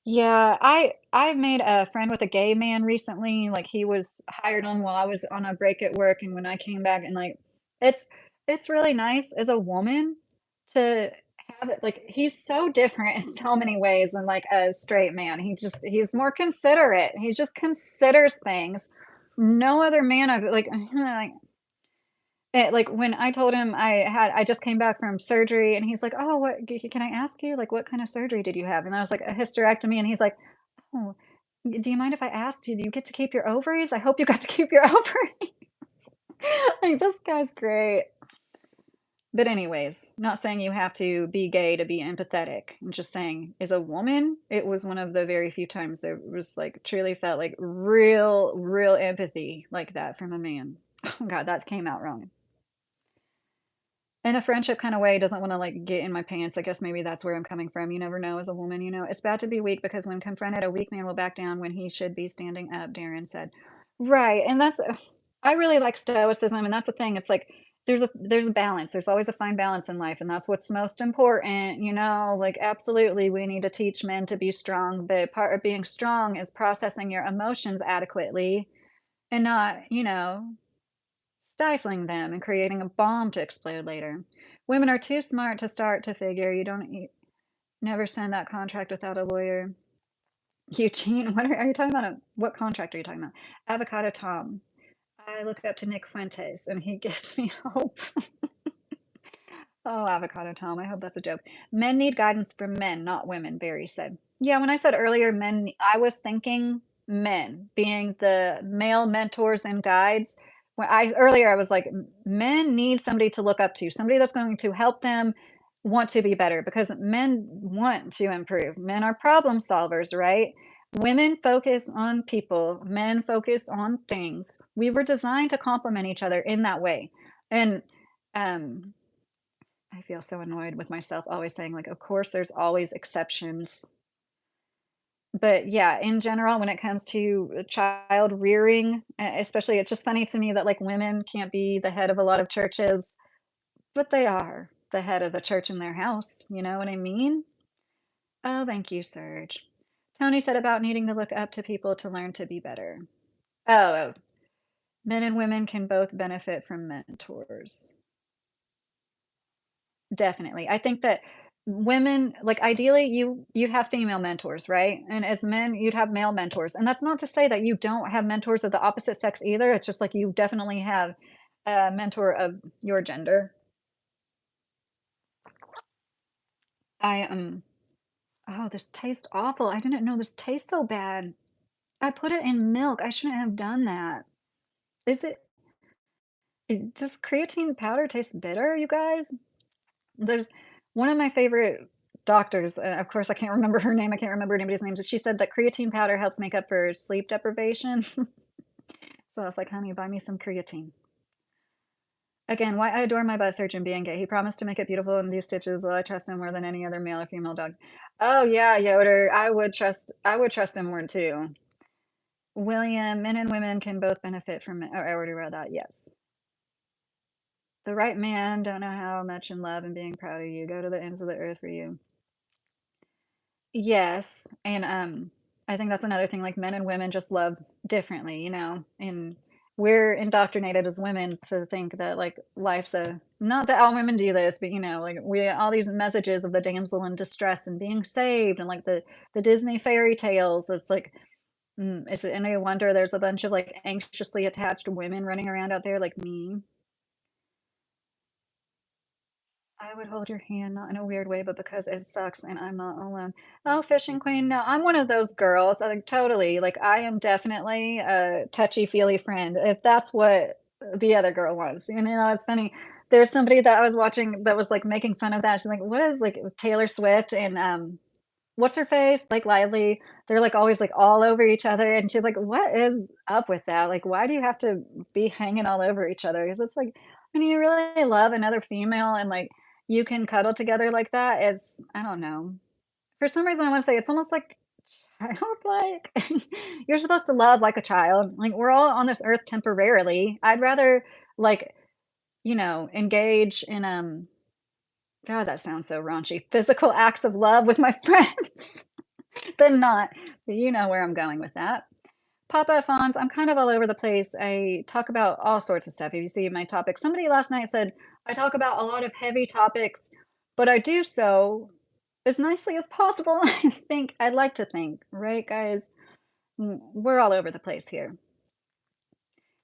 Yeah, I made a friend with a gay man recently. Like he was hired on while I was on a break at work, and when I came back, and like it's it's really nice as a woman to have it. Like he's so different in so many ways than like a straight man. He's more considerate. He just considers things. No other man I've like when I told him I just came back from surgery, and he's like, "Oh, what can I ask you? Like, what kind of surgery did you have?" And I was like, "A hysterectomy." And he's like, "Oh, do you mind if I ask, did you get to keep your ovaries? I hope you got to keep your ovaries." Like, this guy's great. But anyways, not saying you have to be gay to be empathetic. I'm just saying, as a woman, it was one of the very few times there was like truly felt like real empathy like that from a man. Oh God, that came out wrong. In a friendship kind of way, doesn't want to like get in my pants. I guess maybe that's where I'm coming from. You never know as a woman, it's bad to be weak because when confronted, a weak man will back down when he should be standing up, Darren said. Right. And that's I really like stoicism, and that's the thing. It's like there's a balance. There's always a fine balance in life, and that's what's most important, like absolutely we need to teach men to be strong, but part of being strong is processing your emotions adequately and not, stifling them and creating a bomb to explode later. Women are too smart to start to figure you never send that contract without a lawyer. Eugene, are you talking about? What contract are you talking about? Avocado Tom. I look up to Nick Fuentes and he gives me hope. Oh, Avocado Tom. I hope that's a joke. Men need guidance from men, not women, Barry said. Yeah, when I said earlier men, I was thinking men being the male mentors and guides. When I earlier I was like men need somebody to look up to, somebody that's going to help them want to be better because men want to improve. Men are problem solvers, right? Women focus on people, men focus on things. We were designed to complement each other in that way. And um I feel so annoyed with myself always saying, like, of course, there's always exceptions. But yeah, in general, when it comes to child rearing, especially, it's just funny to me that like women can't be the head of a lot of churches, but they are the head of the church in their house. You know what I mean? Oh, thank you, Serge. Tony said about needing to look up to people to learn to be better. Oh, men and women can both benefit from mentors. Definitely. I think that women, like ideally you have female mentors, right? And as men, you'd have male mentors. And that's not to say that you don't have mentors of the opposite sex either. It's just like you definitely have a mentor of your gender. I oh, this tastes awful. I didn't know this tastes so bad. I put it in milk. I shouldn't have done that. Is does creatine powder taste bitter, you guys? There's one of my favorite doctors, of course, I can't remember her name, I can't remember anybody's names, but she said that creatine powder helps make up for sleep deprivation. So I was like, "Honey, buy me some creatine." Again, why I adore my butt surgeon being gay. He promised to make it beautiful in these stitches. Well, I trust him more than any other male or female dog. Oh yeah, Yoder. I would trust him more too. William, men and women can both benefit from it. Oh, I already read that. Yes. The right man don't know how much in love and being proud of you, go to the ends of the earth for you. Yes, and, I think that's another thing, like, men and women just love differently, and we're indoctrinated as women to think that, like, life's a not that all women do this, but, like, we all these messages of the damsel in distress and being saved and, like, the Disney fairy tales, it's like, is it any wonder there's a bunch of, like, anxiously attached women running around out there like me? I would hold your hand, not in a weird way, but because it sucks and I'm not alone. Oh, fishing queen, no, I'm one of those girls, like, totally, like, I am definitely a touchy-feely friend, if that's what the other girl wants, it's funny, there's somebody that I was watching that was, like, making fun of that, she's like, "What is, like, Taylor Swift and, what's her face? Blake Lively, they're, like, always, like, all over each other," and she's like, "What is up with that? Like, why do you have to be hanging all over each other?" Because it's like, when you really love another female and, like, you can cuddle together like that is I don't know. For some reason, I wanna say it's almost like childlike. You're supposed to love like a child. Like, we're all on this earth temporarily. I'd rather, like, engage in, God, that sounds so raunchy, physical acts of love with my friends than not. But you know where I'm going with that. Papa Fons, I'm kind of all over the place. I talk about all sorts of stuff. If you see my topics, somebody last night said I talk about a lot of heavy topics, but I do so as nicely as possible. I'd like to think, right, guys? We're all over the place here.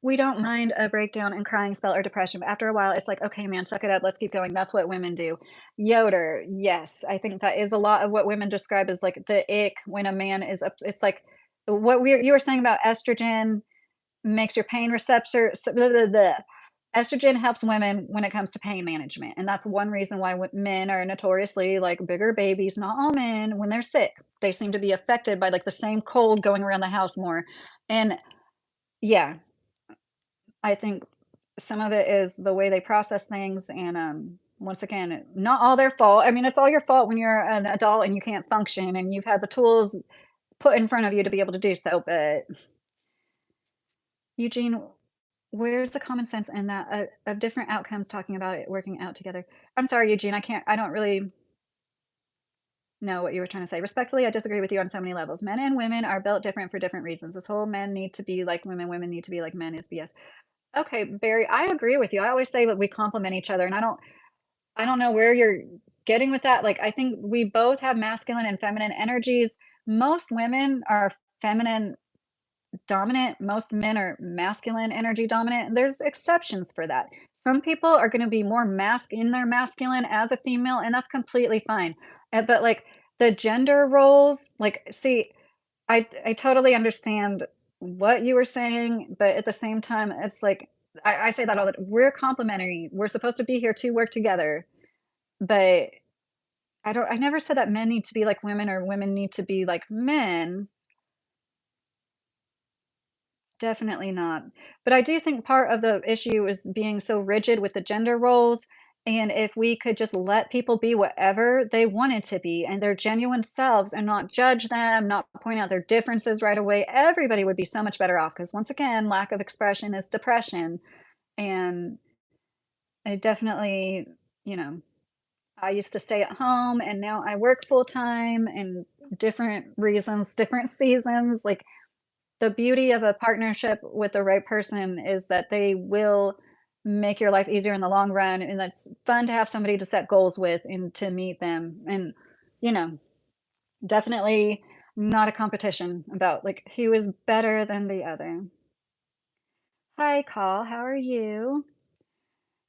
We don't mind a breakdown and crying spell or depression, but after a while, it's like, okay, man, suck it up. Let's keep going. That's what women do. Yoder, yes, I think that is a lot of what women describe as like the ick when a man is up. It's like what you were saying about estrogen makes your pain receptor blah, blah, blah. Estrogen helps women when it comes to pain management, and that's one reason why men are notoriously like bigger babies. Not all men when they're sick, they seem to be affected by like the same cold going around the house more. And yeah, I think some of it is the way they process things, and once again, not all their fault. I mean, it's all your fault when you're an adult and you can't function and you've had the tools put in front of you to be able to do so. But Eugene, where's the common sense in that of different outcomes talking about it working out together? I'm sorry, Eugene, I don't really know what you were trying to say. Respectfully, I disagree with you on so many levels. Men and women are built different for different reasons. This whole men need to be like women, women need to be like men is BS. Okay, Barry, I agree with you. I always say that we complement each other, and I don't know where you're getting with that. Like, I think we both have masculine and feminine energies. Most women are feminine dominant, most men are masculine energy dominant. There's exceptions for that. Some people are going to be more in their masculine as a female, and that's completely fine. But like the gender roles, like, see, I totally understand what you were saying, but at the same time, it's like I say that all the we're complementary. We're supposed to be here to work together, but I never said that men need to be like women or women need to be like men. Definitely not. But I do think part of the issue is being so rigid with the gender roles. And if we could just let people be whatever they wanted to be and their genuine selves and not judge them, not point out their differences right away, everybody would be so much better off. Because once again, lack of expression is depression. And I definitely, you know, I used to stay at home and now I work full time and different reasons, different seasons. Like the beauty of a partnership with the right person is that they will make your life easier in the long run, and that's fun to have somebody to set goals with and to meet them, and, you know, definitely not a competition about, like, who is better than the other. Hi, Call, how are you?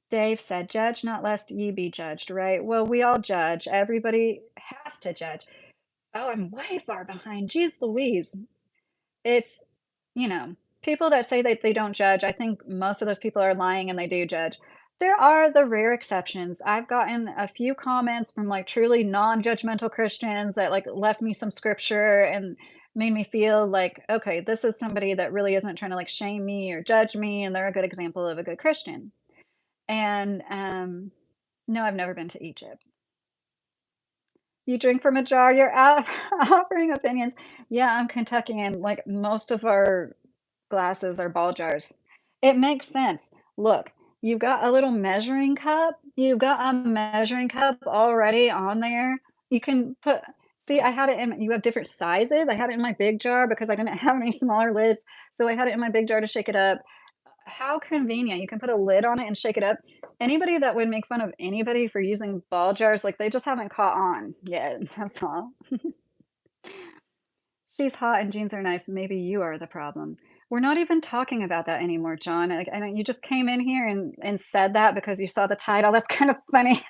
Dave said, "Judge not lest ye be judged," right? Well, we all judge. Everybody has to judge. Oh, I'm way far behind. Jeez Louise. It's, you know, people that say that they don't judge, I think most of those people are lying and they do judge. There are the rare exceptions. I've gotten a few comments from like truly non-judgmental Christians that like left me some scripture and made me feel like, okay, this is somebody that really isn't trying to like shame me or judge me, and they're a good example of a good Christian. And no, I've never been to Egypt. You drink from a jar, you're out offering opinions. Yeah, I'm Kentuckian. Like most of our glasses are ball jars. It makes sense. Look, You've got a little measuring cup? You've got a measuring cup already on there? You can put see, I had it in you have different sizes? I had it in my big jar because I didn't have any smaller lids, so I had it in my big jar to shake it up. How convenient. You can put a lid on it and shake it up. Anybody that would make fun of anybody for using ball jars, like, they just haven't caught on yet, that's all. She's hot and jeans are nice, maybe you are the problem. We're not even talking about that anymore, John. Like, I know you just came in here and said that because you saw the title. That's kind of funny.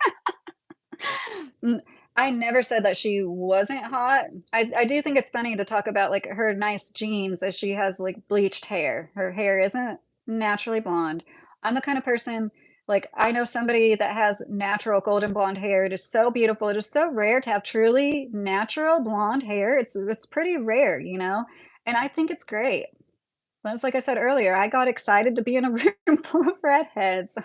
N I never said that she wasn't hot. I do think it's funny to talk about, like, her nice jeans as she has, like, bleached hair. Her hair isn't naturally blonde. I'm the kind of person like, I know somebody that has natural golden blonde hair. It is so beautiful. It is so rare to have truly natural blonde hair. It's pretty rare, you know? And I think it's great. But it's like I said earlier, I got excited to be in a room full of redheads.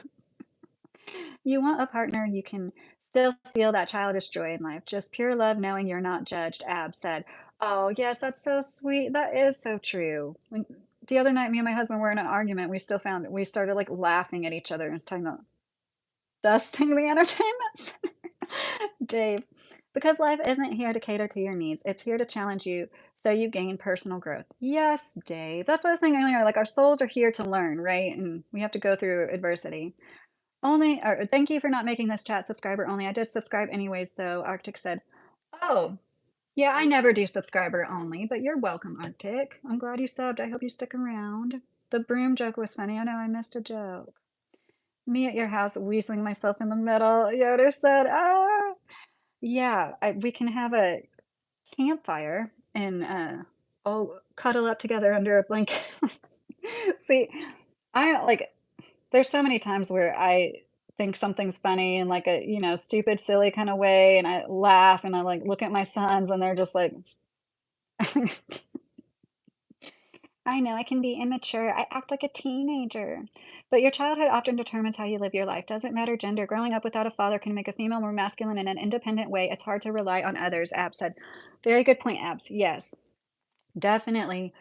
You want a partner you can still feel that childish joy in life, just pure love knowing you're not judged, Ab said. Oh, yes, that's so sweet. That is so true. When the other night, me and my husband were in an argument, we started like laughing at each other and was talking about dusting the entertainment center. Dave, because life isn't here to cater to your needs. It's here to challenge you so you gain personal growth. Yes, Dave. That's what I was saying earlier. Like our souls are here to learn, right? And we have to go through adversity. Only or thank you for not making this chat subscriber only. I did subscribe anyways, though, Arctic said. Oh, yeah, I never do subscriber only, but you're welcome, Arctic. I'm glad you subbed. I hope you stick around. The broom joke was funny. I know I missed a joke. Me at your house, weaseling myself in the middle. Yoder said, ah. Yeah, we can have a campfire and all cuddle up together under a blanket. See, I like there's so many times where I think something's funny in like a, stupid, silly kind of way, and I laugh and I like look at my sons and they're just like, I know I can be immature. I act like a teenager. But your childhood often determines how you live your life. Doesn't matter gender. Growing up without a father can make a female more masculine in an independent way. It's hard to rely on others, Abs said. Very good point, Abs. Yes, definitely.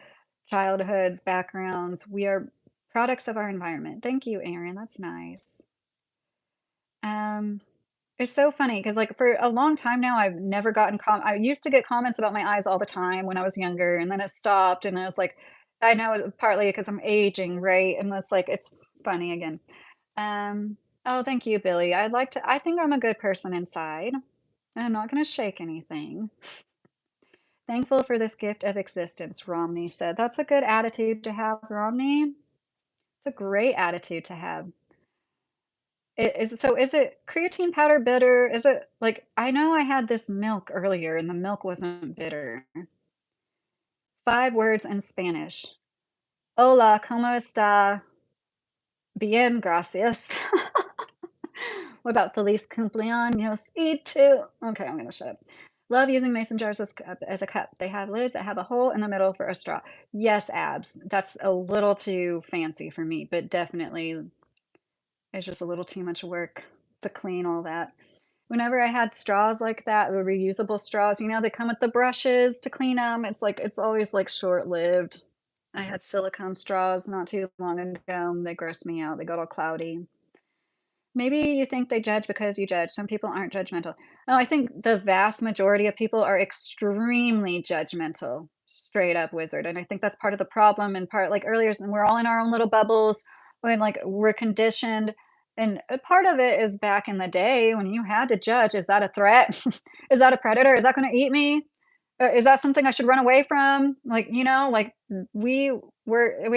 Childhoods, backgrounds. We are products of our environment. Thank you, Aaron. That's nice. Um, It's so funny because, like, for a long time now, I've never gotten I used to get comments about my eyes all the time when I was younger, and then it stopped, and I was like I know partly because 'cause I'm aging, right? And it's like it's funny again. Oh, thank you, Billy. I think I'm a good person inside. I'm not gonna shake anything. Thankful for this gift of existence, Romney said. That's a good attitude to have, Romney. It's a great attitude to have. Is it creatine powder bitter? Is it like I know I had this milk earlier and the milk wasn't bitter. 5 words in Spanish. Hola, ¿cómo está? Bien, gracias. What about feliz cumpleaños? Y tú. Okay, I'm gonna shut up. Love using mason jars as a cup. They have lids that have a hole in the middle for a straw. Yes, Abs. That's a little too fancy for me, but definitely it's just a little too much work to clean all that. Whenever I had straws like that, the reusable straws, they come with the brushes to clean them. It's like it's always, like, short-lived. I had silicone straws not too long ago, they grossed me out, they got all cloudy. Maybe you think they judge because you judge. Some people aren't judgmental. No, I think the vast majority of people are extremely judgmental, straight up wizard. And I think that's part of the problem and part like earlier, and we're all in our own little bubbles when like we're conditioned. And a part of it is back in the day when you had to judge, is that a threat? Is that a predator? Is that going to eat me? Is that something I should run away from? Like, like we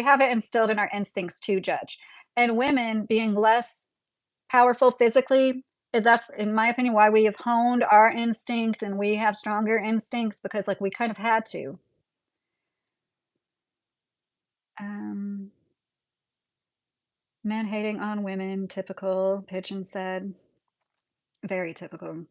have it instilled in our instincts to judge. And women being less powerful physically, that's, in my opinion, why we have honed our instinct and we have stronger instincts because, like, we kind of had to. Um, Men hating on women, typical, Pigeon said. Very typical.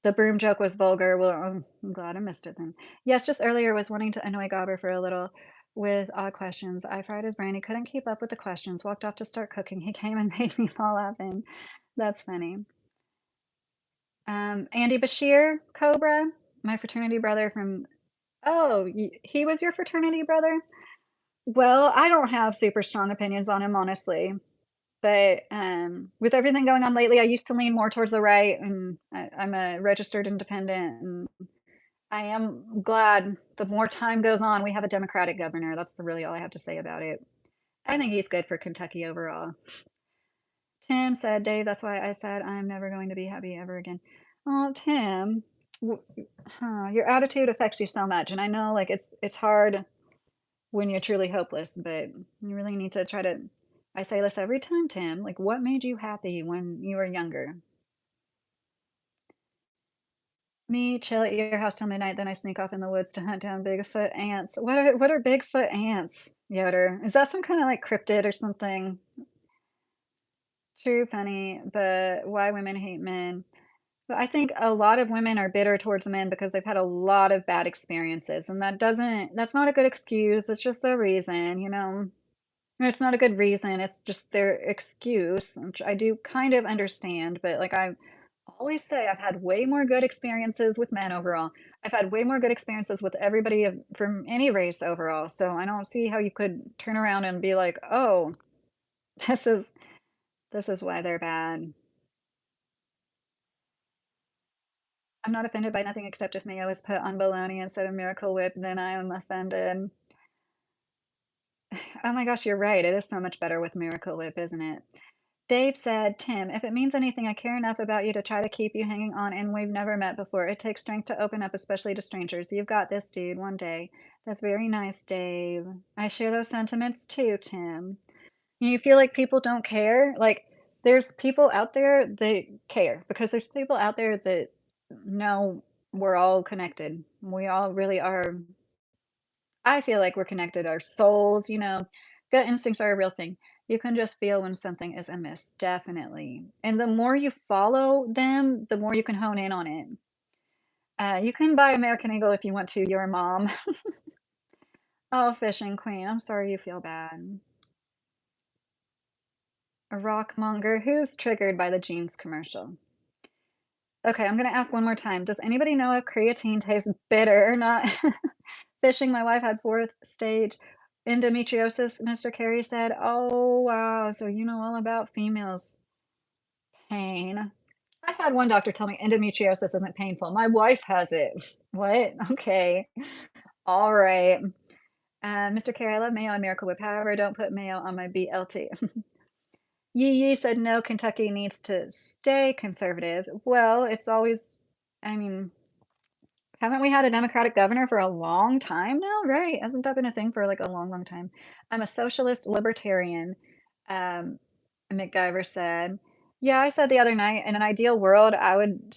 The broom joke was vulgar. Well, I'm glad I missed it then. Yes, just earlier was wanting to annoy Gobber for a little with odd questions. I fried his brain. He couldn't keep up with the questions. Walked off to start cooking. He came and made me fall laughing. That's funny. Andy Bashir, Cobra, my fraternity brother from oh, he was your fraternity brother? Well, I don't have super strong opinions on him, honestly. But, with everything going on lately, I used to lean more towards the right, and I'm a registered independent, and I am glad the more time goes on, we have a Democratic governor. That's really all I have to say about it. I think he's good for Kentucky overall. Tim said, "Dave, that's why I said I'm never going to be happy ever again." Oh, Tim, w your attitude affects you so much, and I know, like, it's hard when you're truly hopeless, but you really need to try to I say this every time, Tim, like, what made you happy when you were younger? Me, chill at your house till midnight, then I sneak off in the woods to hunt down Bigfoot ants. What are Bigfoot ants, Yoder? Is that some kinda, like, cryptid or something? True, funny, but why women hate men. But I think a lot of women are bitter towards men because they've had a lot of bad experiences, and that's not a good excuse, it's just the reason, you know? It's not a good reason, it's just their excuse, which I do kind of understand, but, like, I always say I've had way more good experiences with men overall. I've had way more good experiences with everybody from any race overall, so I don't see how you could turn around and be like, "Oh, this is this is why they're bad." I'm not offended by nothing except if mayo is put on bologna instead of Miracle Whip, then I am offended. Oh my gosh, you're right, it is so much better with Miracle Whip, isn't it? Dave said, "Tim, if it means anything, I care enough about you to try to keep you hanging on, and we've never met before. It takes strength to open up, especially to strangers. You've got this, dude, one day." That's very nice, Dave. I share those sentiments too, Tim. You feel like people don't care? Like, there's people out there that care because there's people out there that know we're all connected. We all really are. I feel like we're connected, our souls, you know, gut instincts are a real thing. You can just feel when something is amiss, definitely. And the more you follow them, the more you can hone in on it. You can buy American Eagle if you want to, your mom. Oh, fishing queen, I'm sorry you feel bad. A rockmonger who's triggered by the jeans commercial. Okay, I'm gonna ask one more time. Does anybody know if creatine tastes bitter? Not fishing. My wife had fourth stage endometriosis, Mr. Carey said. Oh, wow. So you know all about females' pain. I had one doctor tell me endometriosis isn't painful. My wife has it. What? Okay. All right. Mr. Carey, I love mayo and Miracle Whip. However, don't put mayo on my BLT. Yee Yee said no, Kentucky needs to stay conservative. Well, it's always, I mean, haven't we had a Democratic governor for a long time now? Right. Hasn't that been a thing for like a long, long time? I'm a socialist libertarian, um, McGyver said. Yeah, I said the other night, in an ideal world, I would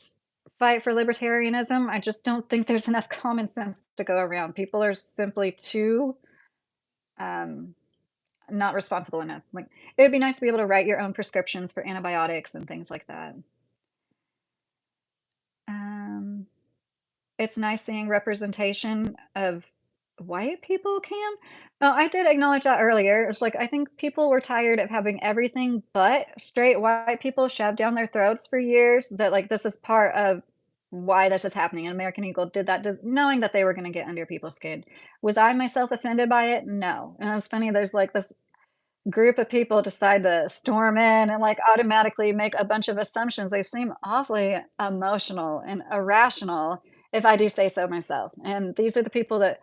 fight for libertarianism. I just don't think there's enough common sense to go around. People are simply too um, not responsible enough. Like, it would be nice to be able to write your own prescriptions for antibiotics and things like that. Um, It's nice seeing representation of white people, Cam. Oh, I did acknowledge that earlier. It's like I think people were tired of having everything but straight white people shoved down their throats for years, that, like, this is part of why this is happening, and American Eagle did that does knowing that they were gonna get under people's skin. Was I myself offended by it? No, and it's funny, there's, like, this group of people decide to storm in and, like, automatically make a bunch of assumptions. They seem awfully emotional and irrational, if I do say so myself, and these are the people that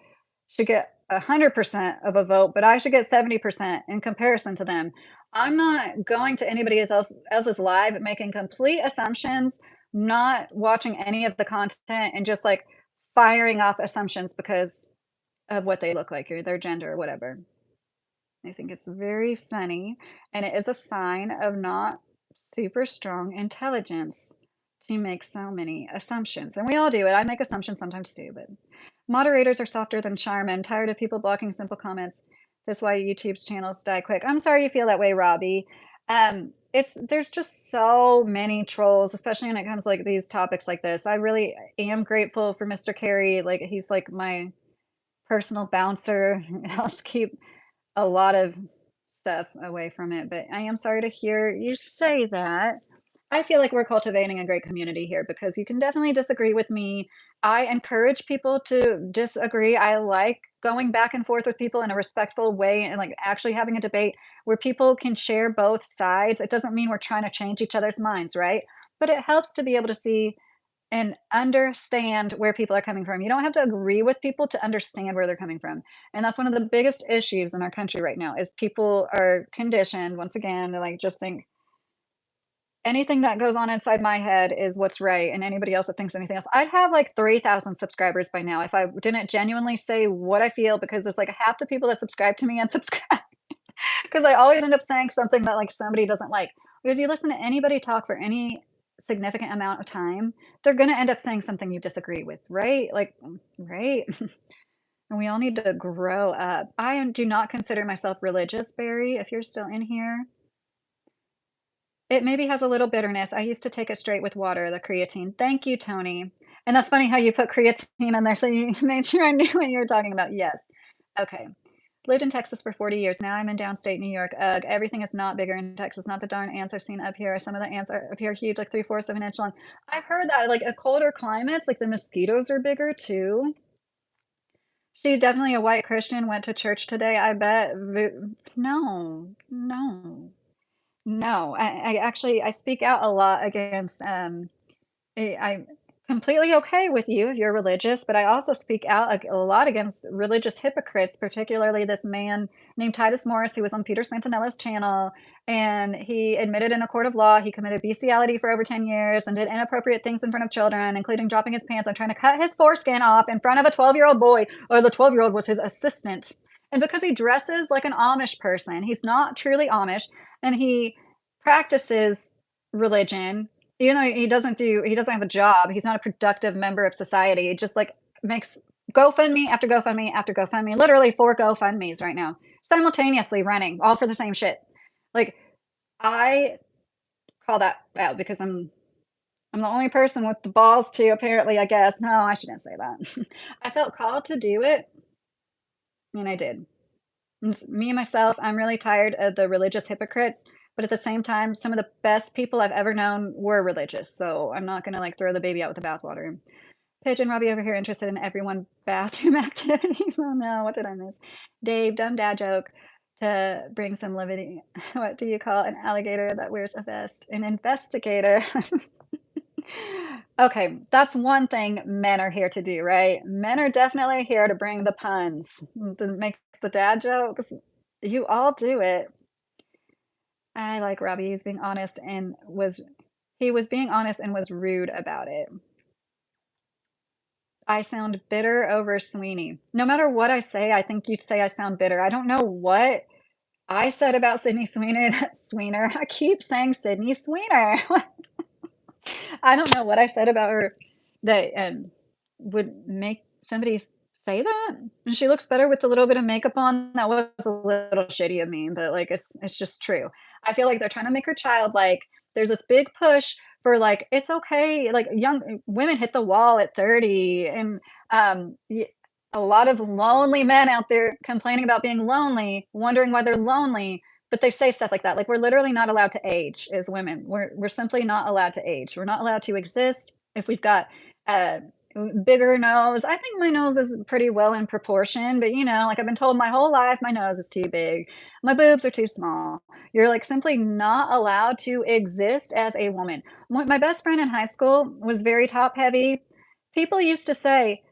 should get 100% of a vote, but I should get 70% in comparison to them. I'm not going to anybody else's live making complete assumptions, not watching any of the content, and just, like, firing off assumptions because of what they look like or their gender or whatever. I think it's very funny, and it is a sign of not super strong intelligence to make so many assumptions. And we all do it. I make assumptions sometimes too, but moderators are softer than charmin. Tired of people blocking simple comments. That's why YouTube's channels die quick. I'm sorry you feel that way, Robbie. It's there's just so many trolls, especially when it comes to like these topics like this. I really am grateful for Mr. Carey. Like he's like my personal bouncer. Helps keep a lot of stuff away from it, but I am sorry to hear you say that. I feel like we're cultivating a great community here because you can definitely disagree with me. I encourage people to disagree. I like going back and forth with people in a respectful way and, like, actually having a debate where people can share both sides. It doesn't mean we're trying to change each other's minds, right? But it helps to be able to see and understand where people are coming from. You don't have to agree with people to understand where they're coming from. And that's one of the biggest issues in our country right now is people are conditioned once again to like just think anything that goes on inside my head is what's right and anybody else that thinks anything else. I'd have like 3,000 subscribers by now if I didn't genuinely say what I feel because it's like half the people that subscribe to me unsubscribe because I always end up saying something that like somebody doesn't like. Because you listen to anybody talk for any significant amount of time, they're going to end up saying something you disagree with, right? Like, right? And we all need to grow up. I do not consider myself religious, Barry, if you're still in here. It maybe has a little bitterness. I used to take it straight with water, the creatine. Thank you, Tony. And that's funny how you put creatine on there, so you made sure I knew what you were talking about. Yes. Okay. Lived in Texas for 40 years. Now I'm in downstate New York. Ugh, everything is not bigger in Texas. Not the darn ants I've seen up here. Some of the ants are up here huge, like 3/4 of an inch long. I've heard that, like, a colder climates, like, the mosquitoes are bigger too. She definitely a white Christian, went to church today, I bet. No, no. No, I actually I speak out a lot against, I'm completely okay with you if you're religious, but I also speak out a lot against religious hypocrites, particularly this man named Titus Morris, who was on Peter Santanella's channel, and he admitted in a court of law he committed bestiality for over 10 years and did inappropriate things in front of children, including dropping his pants and trying to cut his foreskin off in front of a 12-year-old boy, or the 12-year-old was his assistant. And because he dresses like an Amish person, he's not truly Amish, and he practices religion even though he doesn't have a job, he's not a productive member of society. It just like makes GoFundMe after GoFundMe after GoFundMe, literally 4 GoFundMes right now, simultaneously running, all for the same shit. Like I call that out because I'm the only person with the balls to apparently, I guess. No, I shouldn't say that. I felt called to do it, and I did. It's me and myself, I'm really tired of the religious hypocrites, but at the same time, some of the best people I've ever known were religious, so I'm not gonna, like, throw the baby out with the bathwater. Pigeon Robbie over here interested in everyone bathroom activities. Oh, no, what did I miss? Dave, dumb dad joke to bring some levity. What do you call an alligator that wears a vest? An investigator. Okay, that's one thing men are here to do, right? Men are definitely here to bring the puns, to make the dad jokes. You all do it. I like Robbie. He was being honest and was rude about it. I sound bitter over Sweeney. No matter what I say, I think you'd say I sound bitter. I don't know what I said about Sydney Sweeney. Sweener. I keep saying Sydney Sweener. I don't know what I said about her that would make somebody say that. And she looks better with a little bit of makeup on. That was a little shitty of me, but like it's just true. I feel like they're trying to make her childlike. There's this big push for like it's okay. Like young women hit the wall at 30, and a lot of lonely men out there complaining about being lonely, wondering why they're lonely. But they say stuff like that. Like we're literally not allowed to age as women. We're simply not allowed to age. We're not allowed to exist if we've got uh, bigger nose. I think my nose is pretty well in proportion, but you know, like I've been told my whole life, my nose is too big. My boobs are too small. You're like simply not allowed to exist as a woman. My best friend in high school was very top heavy. People used to say,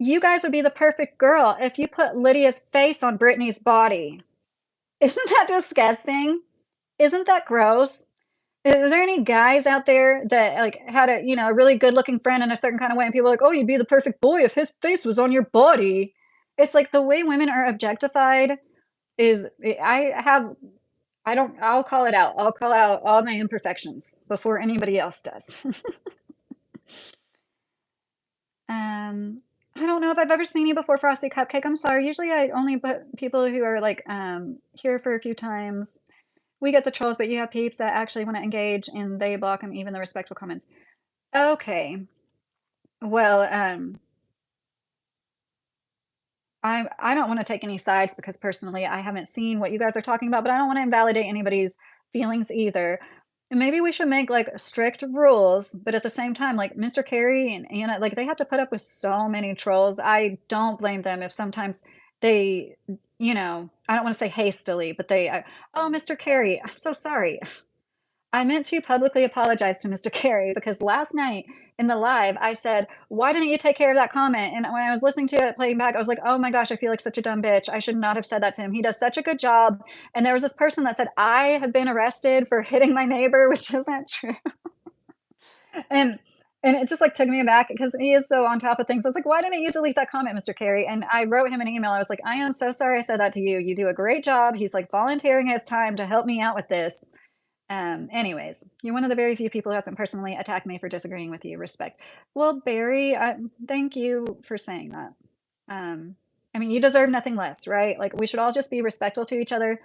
you guys would be the perfect girl if you put Lydia's face on Brittany's body. Isn't that disgusting? Isn't that gross? Is there any guys out there that like had a a really good looking friend in a certain kind of way, and people are like, oh, you'd be the perfect boy if his face was on your body? It's like the way women are objectified is I'll call it out. I'll call out all my imperfections before anybody else does. I don't know if I've ever seen you before, Frosty Cupcake. I'm sorry. Usually I only put people who are like here for a few times. We get the trolls, but you have peeps that actually want to engage and they block them, even the respectful comments. Okay. Well, I don't want to take any sides because personally I haven't seen what you guys are talking about, but I don't want to invalidate anybody's feelings either. And maybe we should make like strict rules, but at the same time, like Mr. Carey and Anna, like they have to put up with so many trolls. I don't blame them if sometimes they, I don't wanna say hastily, but "Oh, Mr. Carey, I'm so sorry. I meant to publicly apologize to Mr. Carey because last night in the live, I said, 'Why didn't you take care of that comment?' And when I was listening to it playing back, I was like, 'Oh my gosh, I feel like such a dumb bitch. I should not have said that to him. He does such a good job.' And there was this person that said, 'I have been arrested for hitting my neighbor,' which isn't true. And and it just, like, took me aback because he is so on top of things. I was like, "Why didn't you delete that comment, Mr. Carey?" And I wrote him an email. I was like, "I am so sorry I said that to you. You do a great job." He's, like, volunteering his time to help me out with this. Anyways, you're one of the very few people who hasn't personally attacked me for disagreeing with you. Respect. Well, Barry, thank you for saying that. Um, I mean, you deserve nothing less, right? Like, we should all just be respectful to each other.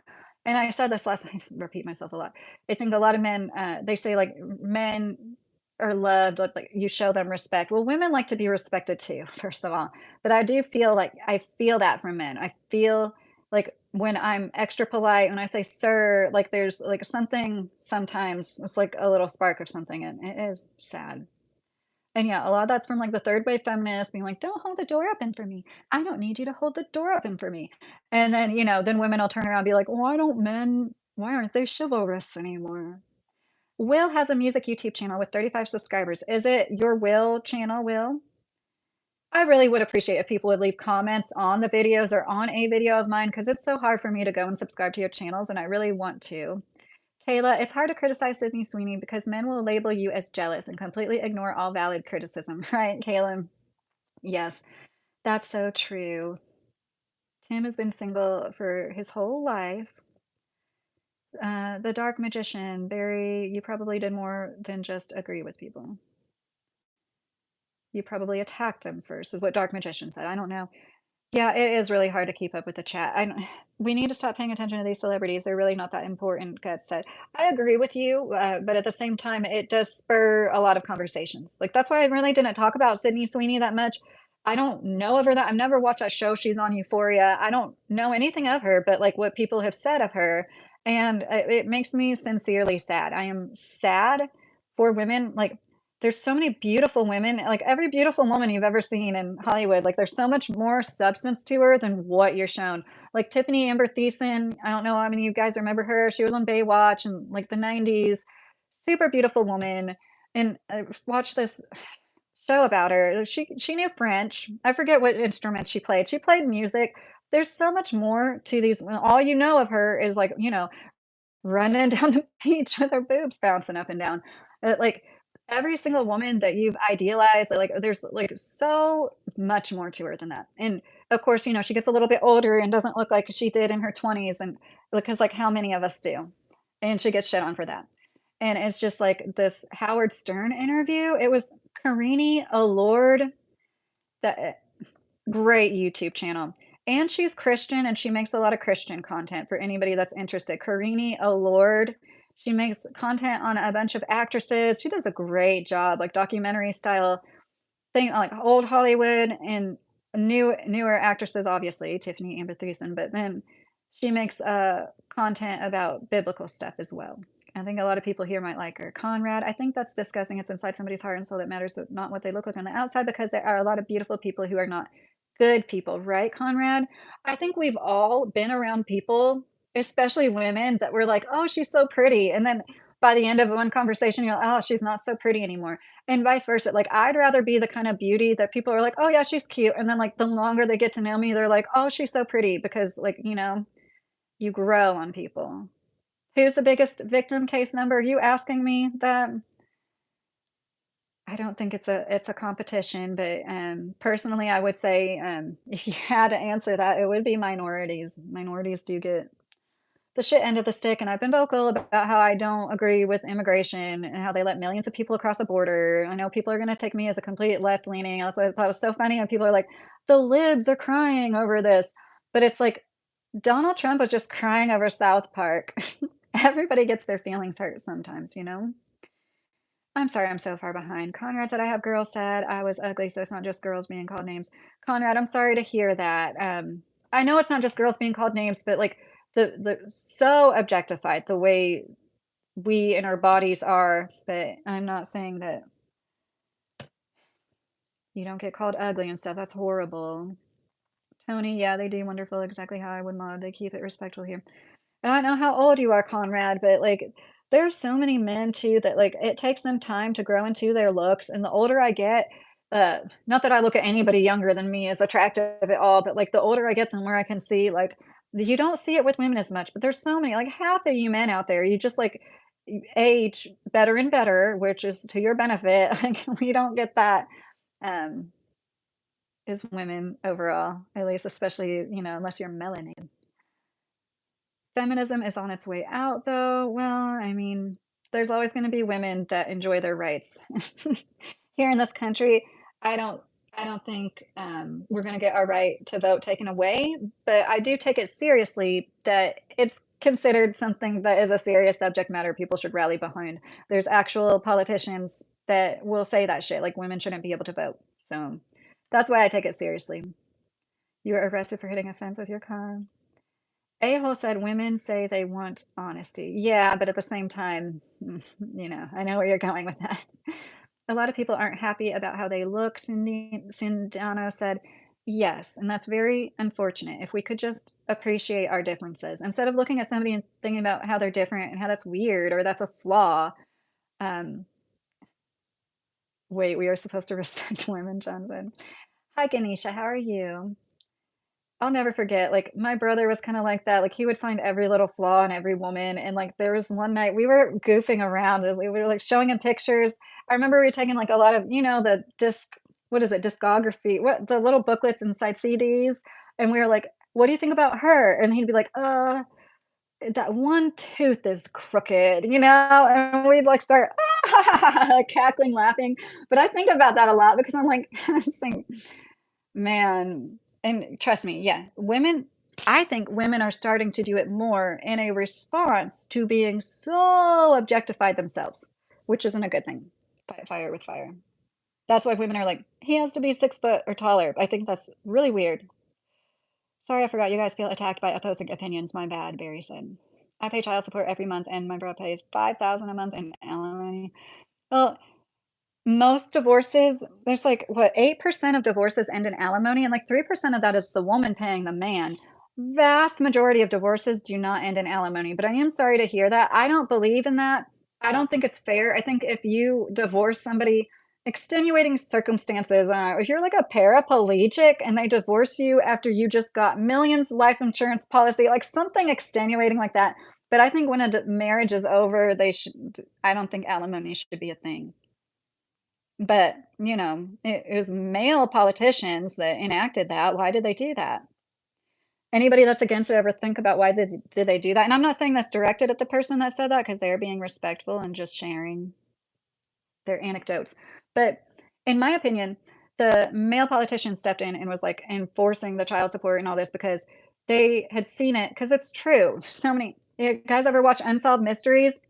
And I said this last night, I repeat myself a lot. I think a lot of men, they say like men are loved, like you show them respect. Well, women like to be respected too, first of all. But I do feel like I feel that from men. I feel like when I'm extra polite, when I say sir, like there's like something sometimes, it's like a little spark of something, and it is sad. And yeah, a lot of that's from like the third wave feminists being like, "Don't hold the door open for me. I don't need you to hold the door open for me." And then, then women will turn around and be like, why aren't they chivalrous anymore? Will has a music YouTube channel with 35 subscribers. Is it your Will channel, Will? I really would appreciate if people would leave comments on the videos or on a video of mine because it's so hard for me to go and subscribe to your channels, and I really want to. Kayla, it's hard to criticize Sydney Sweeney because men will label you as jealous and completely ignore all valid criticism, right, Kayla? Yes, that's so true. Tim has been single for his whole life. The Dark Magician, Barry, you probably did more than just agree with people. You probably attacked them first, is what Dark Magician said. I don't know. Yeah, it is really hard to keep up with the chat. I don't we need to stop paying attention to these celebrities. They're really not that important, Gut said. I agree with you, but at the same time, it does spur a lot of conversations. Like, that's why I really didn't talk about Sydney Sweeney that much. I don't know of her that I've never watched that show. She's on Euphoria. I don't know anything of her, but like what people have said of her, and it makes me sincerely sad. I am sad for women. Like, there's so many beautiful women, like every beautiful woman you've ever seen in Hollywood, like there's so much more substance to her than what you're shown. Like Tiffany Amber Thiessen, I don't know how many of you guys remember her. She was on Baywatch in like the 90s. Super beautiful woman. And I watched this show about her. She knew French. I forget what instrument she played. She played music. There's so much more to these. All you know of her is like, running down the beach with her boobs bouncing up and down. Like, every single woman that you've idealized, like, there's, like, so much more to her than that, and, of course, she gets a little bit older and doesn't look like she did in her 20s, and because, like, how many of us do? And she gets shit on for that, and it's just like this Howard Stern interview, it was Carini Allord, that great YouTube channel. And she's Christian and she makes a lot of Christian content for anybody that's interested. Carini Allord. She makes content on a bunch of actresses. She does a great job, like documentary style thing, like old Hollywood and newer actresses, obviously, Tiffany Amber Thiessen, but then she makes content about biblical stuff as well. I think a lot of people here might like her. Conrad, I think that's disgusting. It's inside somebody's heart and soul that matters, not what they look like on the outside, because there are a lot of beautiful people who are not good people, right, Conrad? I think we've all been around people, especially women, that were like, "Oh, she's so pretty," and then by the end of one conversation, you're like, "Oh, she's not so pretty anymore," and vice versa. Like, I'd rather be the kind of beauty that people are like, "Oh, yeah, she's cute," and then, like, the longer they get to know me, they're like, "Oh, she's so pretty," because, like, you grow on people. Who's the biggest victim case number? Are you asking me that? I don't think it's a competition, but, personally, I would say, if you had to answer that, it would be minorities. Minorities do get the shit end of the stick, and I've been vocal about how I don't agree with immigration and how they let millions of people across the border. I know people are gonna take me as a complete left-leaning. That's why I thought it was so funny when people are like, "The libs are crying over this," but it's like, Donald Trump was just crying over South Park. Everybody gets their feelings hurt sometimes, you know? I'm sorry I'm so far behind. Conrad said, "I have girls said I was ugly, so it's not just girls being called names." Conrad, I'm sorry to hear that. I know it's not just girls being called names, but, like, the so objectified the way we and our bodies are, but I'm not saying that you don't get called ugly and stuff, that's horrible. Tony, yeah, they do wonderful, exactly how I would mod. They keep it respectful here. And I don't know how old you are, Conrad, but, like, there's so many men too that, like, it takes them time to grow into their looks, and the older I get, not that I look at anybody younger than me as attractive at all, but, like, the older I get, the more I can see, like, you don't see it with women as much, but there's so many, like, half of you men out there, you just, like, age better and better, which is to your benefit. Like, we don't get that, um, as women overall, at least, especially, unless you're melanated. Feminism is on its way out, though. Well, I mean, there's always gonna be women that enjoy their rights. Here in this country, I don't I don't think, we're gonna get our right to vote taken away, but I do take it seriously that it's considered something that is a serious subject matter people should rally behind. There's actual politicians that will say that shit, like women shouldn't be able to vote. So, that's why I take it seriously. You were arrested for hitting a fence with your car. A-hole said women say they want honesty. Yeah, but at the same time, I know where you're going with that. A lot of people aren't happy about how they look, Cindano said. Yes, and that's very unfortunate. If we could just appreciate our differences instead of looking at somebody and thinking about how they're different and how that's weird or that's a flaw. Um, wait, we are supposed to respect women, John said. Hi, Ganesha, how are you? I'll never forget, like, my brother was kinda like that, like, he would find every little flaw in every woman, and, like, there was one night we were goofing around as we were, like, showing him pictures. I remember we were taking, like, a lot of the what is it, discography what the little booklets inside CDs, and we were like, "What do you think about her?" And he'd be like, that one tooth is crooked," and we'd, like, start cackling, laughing, but I think about that a lot because I'm like, it's like man, and trust me, yeah, I think women are starting to do it more in a response to being so objectified themselves, which isn't a good thing. Fight fire with fire. That's why women are like, "He has to be 6 foot or taller." I think that's really weird. "Sorry, I forgot you guys feel attacked by opposing opinions. My bad," Barry said. "I pay child support every month, and my bro pays 5,000 a month in alimony." Well, most divorces, there's like, what, 8% of divorces end in alimony, and like 3% of that is the woman paying the man. Vast majority of divorces do not end in alimony, but I am sorry to hear that. I don't believe in that. I don't think it's fair. I think if you divorce somebody, extenuating circumstances, if you're like a paraplegic and they divorce you after you just got millions life insurance policy, like something extenuating like that. But I think when a marriage is over, I don't think alimony should be a thing. But, it was male politicians that enacted that. Why did they do that? Anybody that's against it ever think about why did they do that? And I'm not saying that's directed at the person that said that because 'cause they're being respectful and just sharing their anecdotes. But in my opinion, the male politician stepped in and was, like, enforcing the child support and all this because they had seen it because it's true. So many guys ever watch Unsolved Mysteries?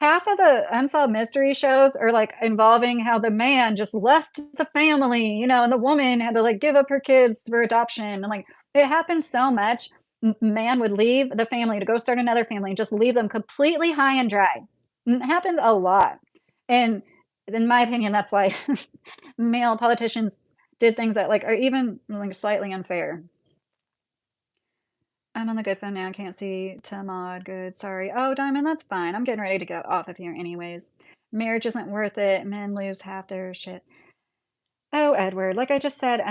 Half of the unsolved mystery shows are, like, involving how the man just left the family, and the woman had to, like, give up her kids for adoption, and, like, it happens so much. Man would leave the family to go start another family and just leave them completely high and dry. It happened a lot, and in my opinion, that's why male politicians did things that, like, are even, like, slightly unfair. I'm on the good phone now, can't see to mod, good, sorry. Oh, Diamond, that's fine, I'm getting ready to go off of here anyways. Marriage isn't worth it, men lose half their shit. Oh, Edward, like I just said,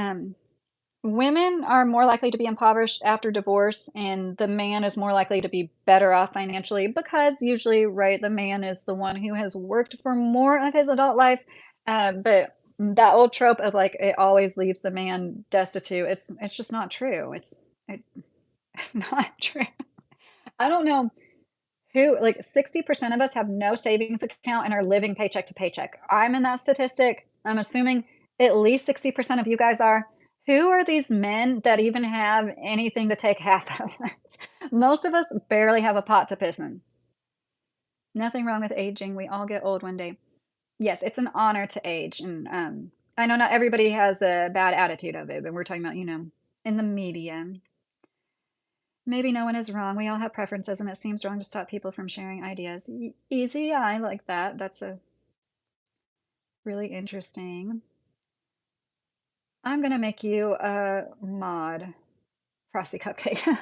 women are more likely to be impoverished after divorce, and the man is more likely to be better off financially because usually, right, the man is the one who has worked for more of his adult life. But that old trope of like it always leaves the man destitute, it's just not true. It's not true. I don't know who, like 60% of us have no savings account and are living paycheck to paycheck. I'm in that statistic. I'm assuming at least 60% of you guys are. Who are these men that even have anything to take half of it? Most of us barely have a pot to piss in. Nothing wrong with aging. We all get old one day. Yes, it's an honor to age. And I know not everybody has a bad attitude of it, but we're talking about, in the media. Maybe no one is wrong. We all have preferences, and it seems wrong to stop people from sharing ideas. Easy, I like that. That's a really interesting. I'm gonna make you a mod. Frosty cupcake.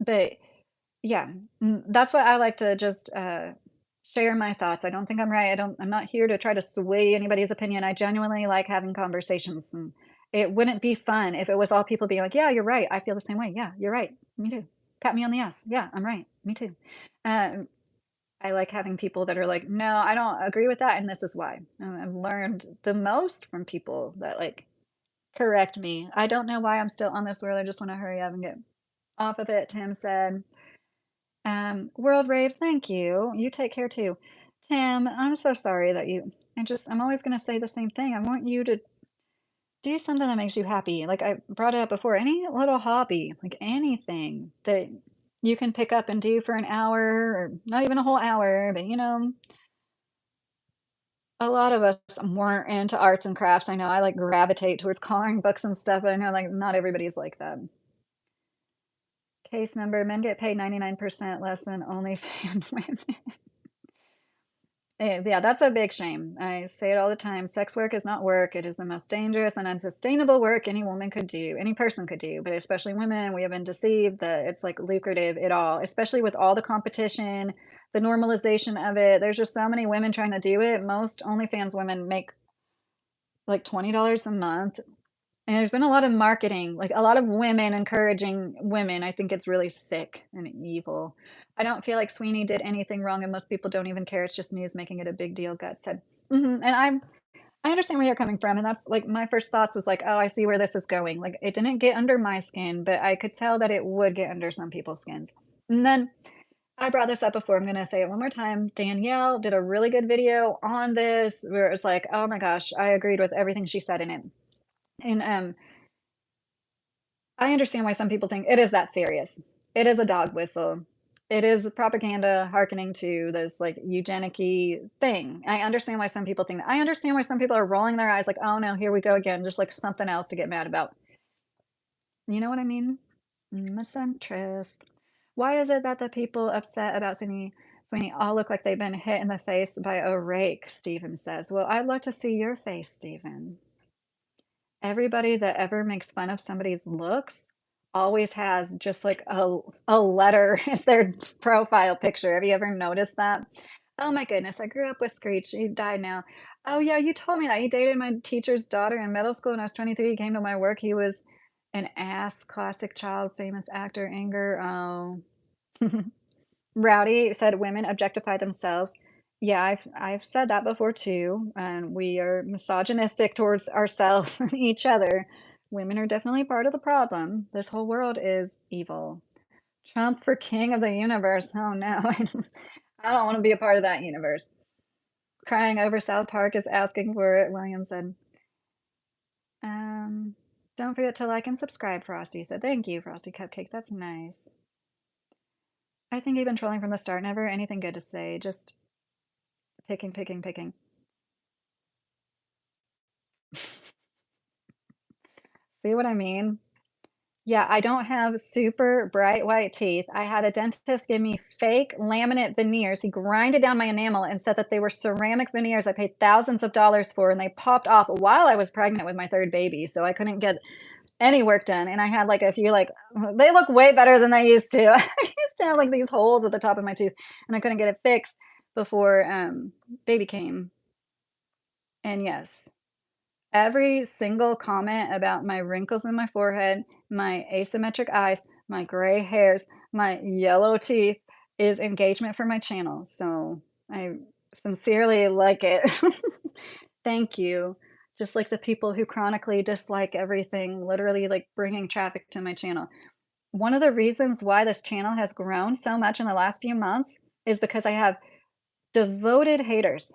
But yeah, that's why I like to just share my thoughts. I don't think I'm right. I'm not here to try to sway anybody's opinion. I genuinely like having conversations, and it wouldn't be fun if it was all people being like, "Yeah, you're right. I feel the same way. Yeah, you're right. Me too. Pat me on the ass. Yeah, I'm right. Me too." Um, I like having people that are like, "No, I don't agree with that, and this is why." And I've learned the most from people that like correct me. I don't know why I'm still on this world. I just want to hurry up and get off of it. Tim said. World Raves, thank you. You take care too. Tim, I'm so sorry that I'm always going to say the same thing. I want you to do something that makes you happy. Like I brought it up before, any little hobby, like anything that you can pick up and do for an hour or not even a whole hour, but a lot of us weren't into arts and crafts. I know I like gravitate towards coloring books and stuff, but I know like not everybody's like that. Case number, men get paid 99% less than OnlyFans women. Yeah, that's a big shame. I say it all the time. Sex work is not work. It is the most dangerous and unsustainable work any woman could do, any person could do, but especially women. We have been deceived that it's like lucrative at all, especially with all the competition, the normalization of it. There's just so many women trying to do it. Most OnlyFans women make like $20 a month. And there's been a lot of marketing, like a lot of women encouraging women. I think it's really sick and evil. I don't feel like Sweeney did anything wrong, and most people don't even care. It's just news making it a big deal. Gut said, and I understand where you're coming from, and that's like my first thoughts was like, oh, I see where this is going. Like it didn't get under my skin, but I could tell that it would get under some people's skins. And then I brought this up before. I'm gonna say it one more time. Danielle did a really good video on this where it was like, oh my gosh, I agreed with everything she said in it. And I understand why some people think it is that serious. It is a dog whistle. It is propaganda hearkening to this like eugenic-y thing. I understand why some people think that. I understand why some people are rolling their eyes like, oh no, here we go again. Just like something else to get mad about. You know what I mean? Miscentrist. Why is it that the people upset about Sweeney all look like they've been hit in the face by a rake? Stephen says. Well, I'd love to see your face, Stephen. Everybody that ever makes fun of somebody's looks always has just like a letter as their profile picture. Have you ever noticed that? Oh my goodness, I grew up with Screech. He died now. Oh yeah, you told me that. He dated my teacher's daughter in middle school when I was 23. He came to my work. He was an ass, classic child, famous actor, anger. Oh. Rowdy said women objectify themselves. Yeah, I've said that before too, and we are misogynistic towards ourselves and each other. Women are definitely part of the problem. This whole world is evil. Trump for king of the universe. Oh no, I don't want to be a part of that universe. Crying over South Park is asking for it, William said. Um, don't forget to like and subscribe, Frosty said. Thank you, Frosty Cupcake. That's nice. I think you've been trolling from the start. Never anything good to say. Just picking, picking, picking. See what I mean? Yeah, I don't have super bright white teeth. I had a dentist give me fake laminate veneers. He grinded down my enamel and said that they were ceramic veneers I paid thousands of dollars for, and they popped off while I was pregnant with my third baby, so I couldn't get any work done. And I had like a few like they look way better than they used to. I used to have like these holes at the top of my tooth, and I couldn't get it fixed before baby came. And yes, every single comment about my wrinkles in my forehead, my asymmetric eyes, my gray hairs, my yellow teeth is engagement for my channel. So I sincerely like it. Thank you. Just like the people who chronically dislike everything, literally like bringing traffic to my channel. One of the reasons why this channel has grown so much in the last few months is because I have devoted haters.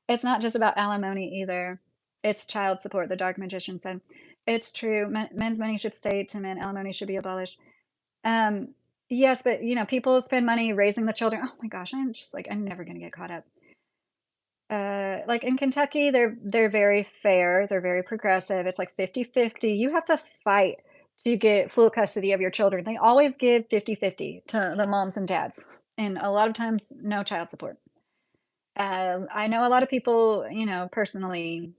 It's not just about alimony either. It's child support, the dark magician said. It's true. Men's money should stay to men. Alimony should be abolished. Um, yes, but people spend money raising the children. Oh my gosh, I'm just like I'm never gonna get caught up. Like in Kentucky, they're very fair. They're very progressive. It's like 50-50. You have to fight to get full custody of your children. They always give 50-50 to the moms and dads, and a lot of times no child support. I know a lot of people, personally,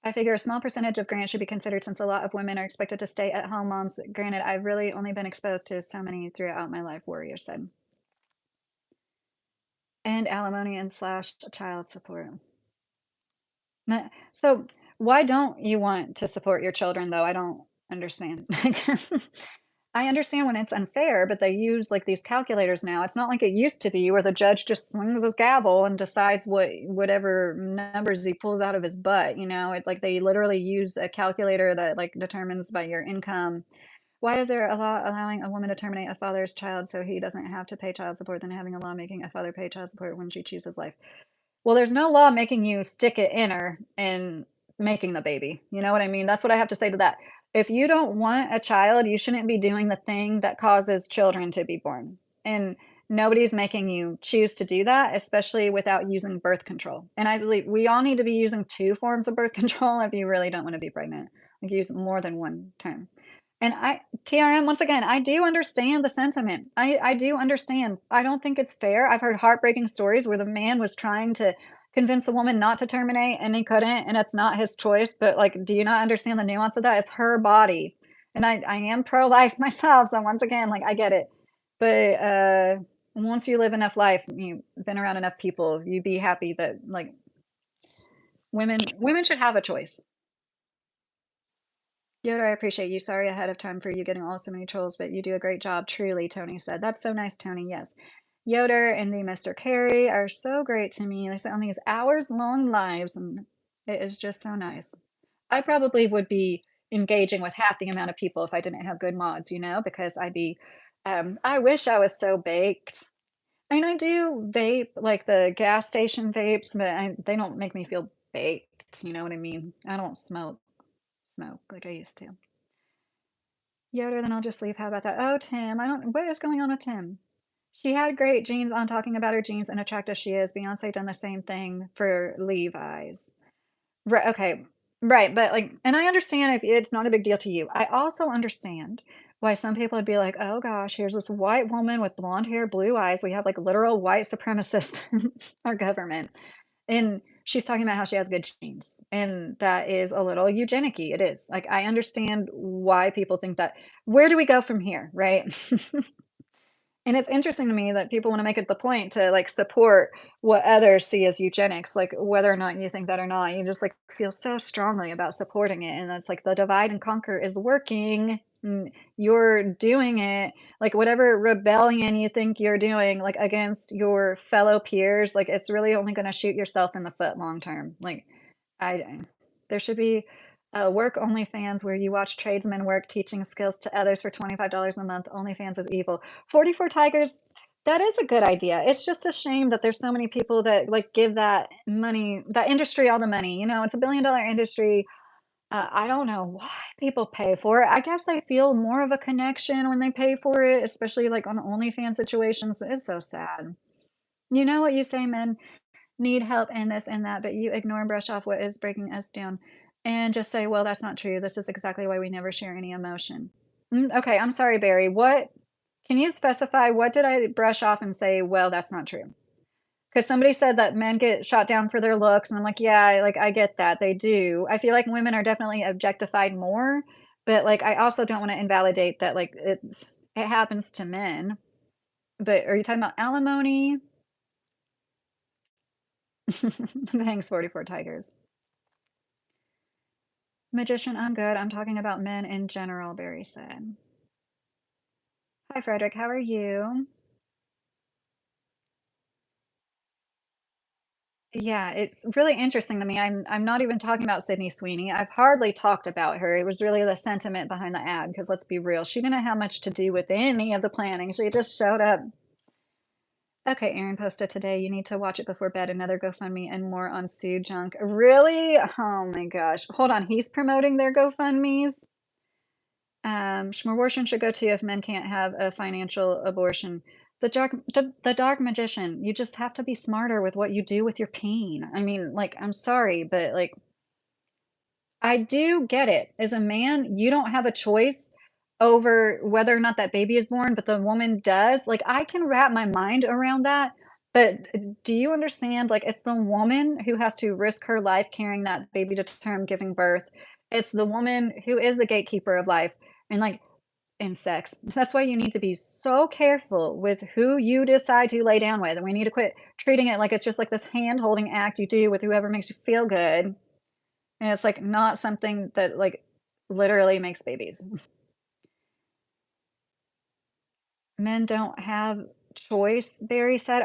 I figure a small percentage of grants should be considered since a lot of women are expected to stay at home moms. Granted, I've really only been exposed to so many throughout my life, Warrior said. And alimony and slash child support. So why don't you want to support your children though? I don't understand. I understand when it's unfair, but they use like these calculators now. It's not like it used to be where the judge just swings his gavel and decides whatever numbers he pulls out of his butt, you know? It's like they literally use a calculator that like determines by your income. Why is there a law allowing a woman to terminate a father's child so he doesn't have to pay child support than having a law making a father pay child support when she chooses life? Well, there's no law making you stick it in her and making the baby. You know what I mean? That's what I have to say to that. If you don't want a child, you shouldn't be doing the thing that causes children to be born. And nobody's making you choose to do that, especially without using birth control. And I believe we all need to be using two forms of birth control if you really don't want to be pregnant. Like use more than one term. And TRM, once again, I do understand the sentiment. I do understand. I don't think it's fair. I've heard heartbreaking stories where the man was trying to convince the woman not to terminate and he couldn't, and it's not his choice. But like, do you not understand the nuance of that? It's her body. And I am pro-life myself, so once again, like I get it. But once you live enough life, you've been around enough people, you'd be happy that like women should have a choice. Yoda, I appreciate you. Sorry ahead of time for you getting all so many trolls, but you do a great job, truly, Tony said. That's so nice, Tony. Yes. Yoder and the Mr. Carey are so great to me. They sit on these hours long lives, and it is just so nice. I probably would be engaging with half the amount of people if I didn't have good mods, you know, because I'd be, I wish I was so baked. I mean, I do vape, like the gas station vapes, but they don't make me feel baked. You know what I mean? I don't smoke like I used to. Yoder, then I'll just leave. How about that? Oh, Tim, I don't. What is going on with Tim? She had great jeans on, talking about her jeans and attractive she is. Beyonce done the same thing for Levi's. Right. Okay. Right. But like, and I understand if it's not a big deal to you. I also understand why some people would be like, oh gosh, here's this white woman with blonde hair, blue eyes. We have like literal white supremacists in our government. And she's talking about how she has good genes, and that is a little eugenic-y. It is. Like, I understand why people think that. Where do we go from here, right? And it's interesting to me that people wanna make it the point to, like, support what others see as eugenics, like, whether or not you think that or not, you just, like, feel so strongly about supporting it, and it's like the divide and conquer is working, you're doing it, like, whatever rebellion you think you're doing, like, against your fellow peers, like, it's really only gonna shoot yourself in the foot long term, like, I there should be work OnlyFans where you watch tradesmen work, teaching skills to others for $25 a month. OnlyFans is evil. 44 Tigers, that is a good idea. It's just a shame that there's so many people that like give that money, that industry all the money. You know, it's $1 billion industry. I don't know why people pay for it. I guess they feel more of a connection when they pay for it, especially like on OnlyFans situations. It's so sad. You know what you say, men need help and this and that, but you ignore and brush off what is breaking us down and just say, well, that's not true. This is exactly why we never share any emotion. Okay, I'm sorry, Barry. What can you specify? What did I brush off and say, well, that's not true? Because somebody said that men get shot down for their looks, and I'm like, yeah, like I get that. They do. I feel like women are definitely objectified more, but like I also don't want to invalidate that like it happens to men. But are you talking about alimony? Thanks, 44 Tigers. Magician, I'm good. I'm talking about men in general, Barry said. Hi, Frederick. How are you? Yeah, it's really interesting to me. I'm not even talking about Sydney Sweeney. I've hardly talked about her. It was really the sentiment behind the ad, because let's be real, she didn't have much to do with any of the planning. She just showed up. Okay, Aaron posted today. You need to watch it before bed. Another GoFundMe and more on Sue Junk. Really? Oh my gosh. Hold on. He's promoting their GoFundMe's. Abortion should go too if men can't have a financial abortion. The dark magician. You just have to be smarter with what you do with your pain. I mean, like, I'm sorry, but like, I do get it. As a man, you don't have a choice over whether or not that baby is born, but the woman does. Like, I can wrap my mind around that. But do you understand? Like, it's the woman who has to risk her life carrying that baby to term, giving birth. It's the woman who is the gatekeeper of life and, like, in sex. That's why you need to be so careful with who you decide to lay down with, and we need to quit treating it like it's just like this hand-holding act you do with whoever makes you feel good, and it's, like, not something that, like, literally makes babies. Men don't have choice, Barry said.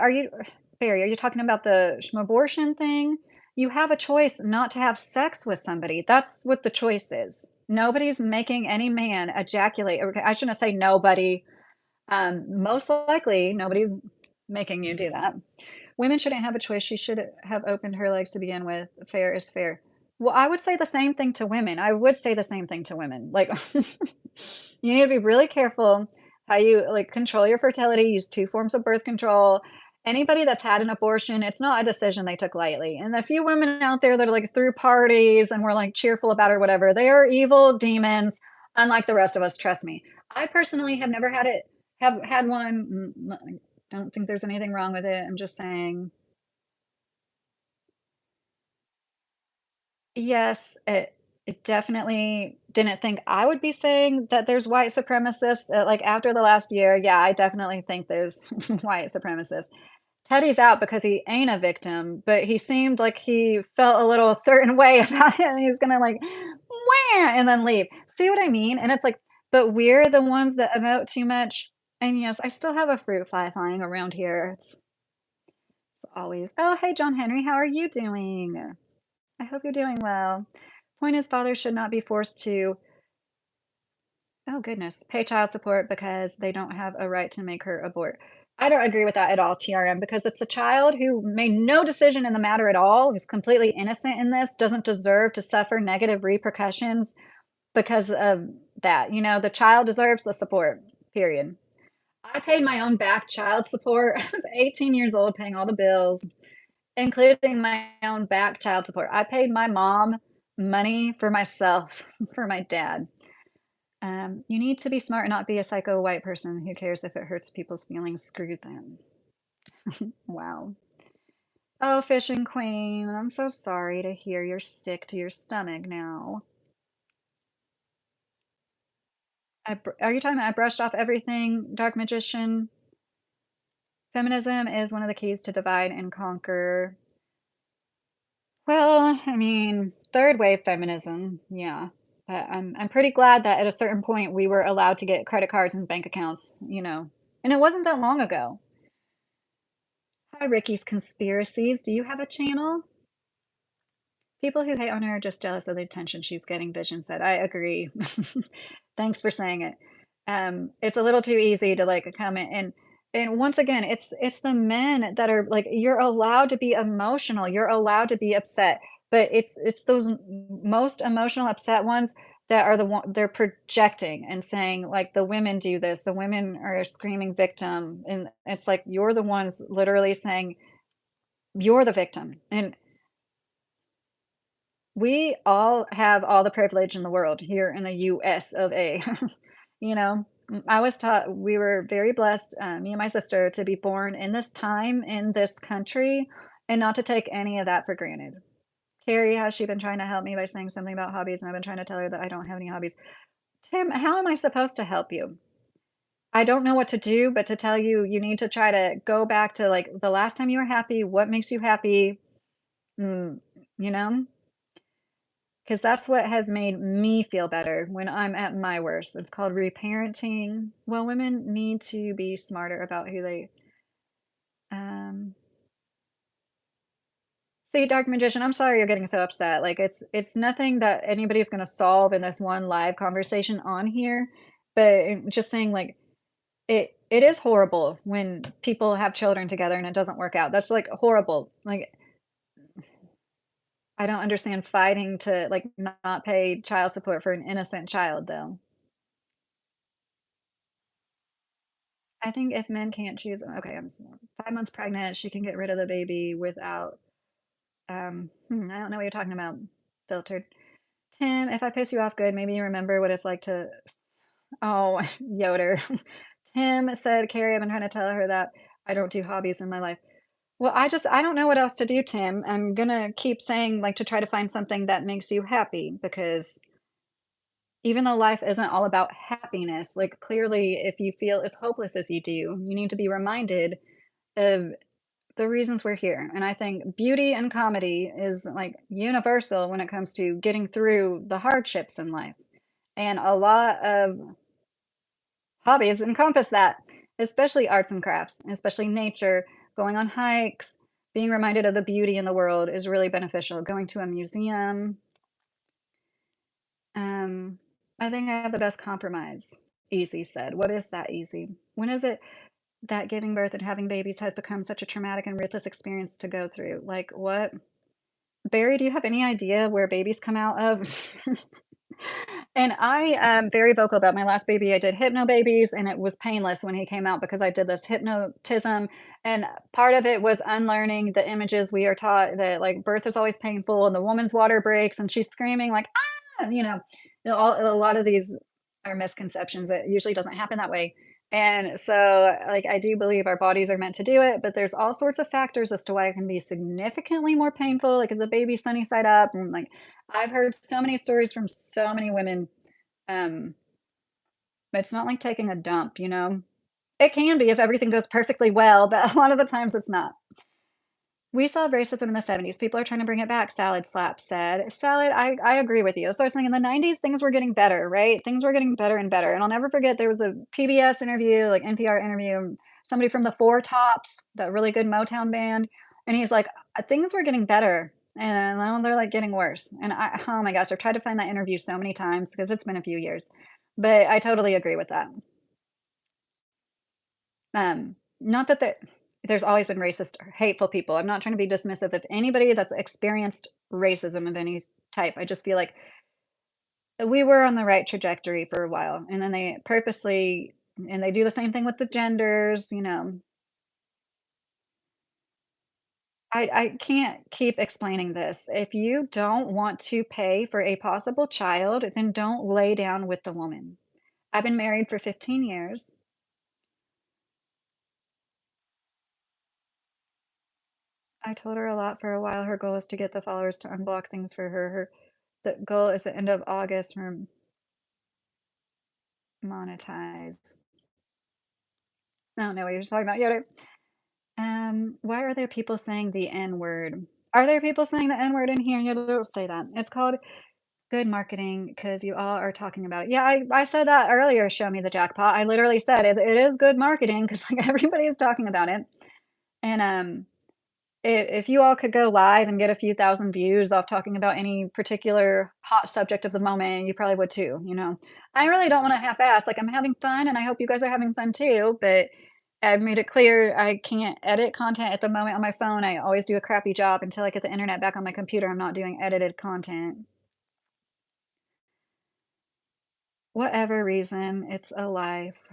Barry, are you talking about the abortion thing? You have a choice not to have sex with somebody. That's what the choice is. Nobody's making any man ejaculate. Okay, I shouldn't say nobody. Most likely, nobody's making you do that. Women shouldn't have a choice. She should have opened her legs to begin with. Fair is fair. Well, I would say the same thing to women. I would say the same thing to women. Like, you need to be really careful how you like control your fertility, use two forms of birth control. Anybody that's had an abortion, it's not a decision they took lightly. And the few women out there that are like through parties and were like cheerful about it or whatever, they are evil demons, unlike the rest of us. Trust me. I personally have never had it, have had one. Don't think there's anything wrong with it. I'm just saying, yes, it definitely didn't think I would be saying that there's white supremacists, like, after the last year, yeah, I definitely think there's white supremacists. Teddy's out because he ain't a victim, but he seemed like he felt a little certain way about it, and he's gonna, like, "Wah," and then leave. See what I mean? And it's like, but we're the ones that emote too much, and yes, I still have a fruit fly flying around here. It's always, "Oh, hey, John Henry, how are you doing? I hope you're doing well." Point is, fathers should not be forced to, oh goodness, pay child support because they don't have a right to make her abort. I don't agree with that at all, TRM, because it's a child who made no decision in the matter at all, who's completely innocent in this, doesn't deserve to suffer negative repercussions because of that. You know, the child deserves the support, period. I paid my own back child support. I was 18 years old paying all the bills, including my own back child support. I paid my mom money for myself, for my dad. You need to be smart and not be a psycho white person. Who cares if it hurts people's feelings? Screw them. Wow. Oh, Fishing Queen, I'm so sorry to hear you're sick to your stomach now. Are you talking about I brushed off everything, Dark Magician? Feminism is one of the keys to divide and conquer. Well, I mean, third wave feminism, yeah. But I'm pretty glad that at a certain point we were allowed to get credit cards and bank accounts, you know. And it wasn't that long ago. Hi, Ricky's Conspiracies. Do you have a channel? People who hate on her are just jealous of the attention she's getting, Vision said. I agree. Thanks for saying it. It's a little too easy to like come in and once again, it's the men that are like you're allowed to be emotional, you're allowed to be upset, but it's those most emotional upset ones that are the one they're projecting and saying like the women do this, the women are screaming victim, and it's like you're the ones literally saying you're the victim. And we all have all the privilege in the world here in the US of A. You know, I was taught we were very blessed, me and my sister, to be born in this time in this country and not to take any of that for granted. Carrie, has she been trying to help me by saying something about hobbies? And I've been trying to tell her that I don't have any hobbies. Tim, how am I supposed to help you? I don't know what to do, but to tell you, you need to try to go back to like the last time you were happy. What makes you happy? Mm, you know? Because that's what has made me feel better when I'm at my worst. It's called reparenting. Well, women need to be smarter about who they. Um, See, Dark Magician, I'm sorry you're getting so upset. Like it's nothing that anybody's gonna solve in this one live conversation on here. But just saying, like it is horrible when people have children together and it doesn't work out. That's like horrible. Like I don't understand fighting to like not pay child support for an innocent child though. I think if men can't choose, okay, 5 months pregnant, she can get rid of the baby without, I don't know what you're talking about, filtered. Tim, if I piss you off good, maybe you remember what it's like to, oh, Yoder. Tim said, Carrie, I've been trying to tell her that I don't do hobbies in my life. Well, I don't know what else to do, Tim. I'm gonna keep saying, like, to try to find something that makes you happy because even though life isn't all about happiness, like, clearly, if you feel as hopeless as you need to be reminded of the reasons we're here. And I think beauty and comedy is, like, universal when it comes to getting through the hardships in life. And a lot of hobbies encompass that, especially arts and crafts, especially nature, going on hikes, being reminded of the beauty in the world is really beneficial. Going to a museum, um, I think I have the best compromise. Easy said. What is that easy? When is it that giving birth and having babies has become such a traumatic and ruthless experience to go through? Like, what? Barry, do you have any idea where babies come out of? And I am very vocal about my last baby. I did hypno babies, and it was painless when he came out because I did this hypnotism. And part of it was unlearning the images we are taught that like birth is always painful, and the woman's water breaks, and she's screaming like ah, a lot of these are misconceptions. It usually doesn't happen that way. And so, like, I do believe our bodies are meant to do it, but there's all sorts of factors as to why it can be significantly more painful. Like, if the baby's sunny side up, and like, I've heard so many stories from so many women. Um, but it's not like taking a dump, you know? It can be if everything goes perfectly well, but a lot of the times it's not. We saw racism in the 70s. People are trying to bring it back, Salad Slap said. Salad, I agree with you. So I was thinking in the 90s, things were getting better, right? Things were getting better and better. And I'll never forget there was a PBS interview, like NPR interview, somebody from the Four Tops, that really good Motown band. And he's like, Things were getting better. And now they're like getting worse. And oh my gosh, I've tried to find that interview so many times because it's been a few years. But I totally agree with that. Not that there's always been racist or hateful people. I'm not trying to be dismissive of anybody that's experienced racism of any type. I just feel like we were on the right trajectory for a while, and then they purposely and they do the same thing with the genders, you know. I can't keep explaining this. If you don't want to pay for a possible child, then don't lay down with the woman. I've been married for 15 years. I told her a lot for a while. Her goal is to get the followers to unblock things for her. The goal is the end of August for monetize. I don't know what you're talking about. Yoda. Why are there people saying the N word? Are there people saying the N word in here? You don't say that. It's called good marketing because you all are talking about it. Yeah, I said that earlier. Show me the jackpot. I literally said it is good marketing because like everybody is talking about it. And if you all could go live and get a few thousand views off talking about any particular hot subject of the moment, you probably would too, you know? I really don't wanna half-ass, like, I'm having fun, and I hope you guys are having fun too, but I've made it clear I can't edit content at the moment on my phone. I always do a crappy job until I get the internet back on my computer. I'm not doing edited content. Whatever reason, it's a life.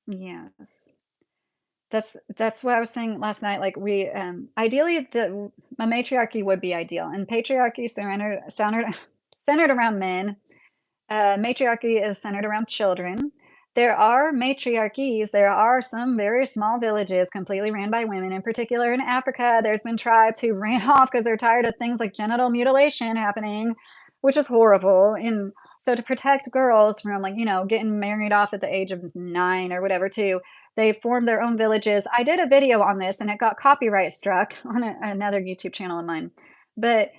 Yes. That's what I was saying last night, like, ideally, the a matriarchy would be ideal, and patriarchy centered around men. Matriarchy is centered around children. There are matriarchies. There are some very small villages completely ran by women. In particular, in Africa, there's been tribes who ran off because they're tired of things like genital mutilation happening, which is horrible. And so, to protect girls from like getting married off at the age of 9 or whatever, too, they formed their own villages. I did a video on this, and it got copyright struck on another YouTube channel of mine. But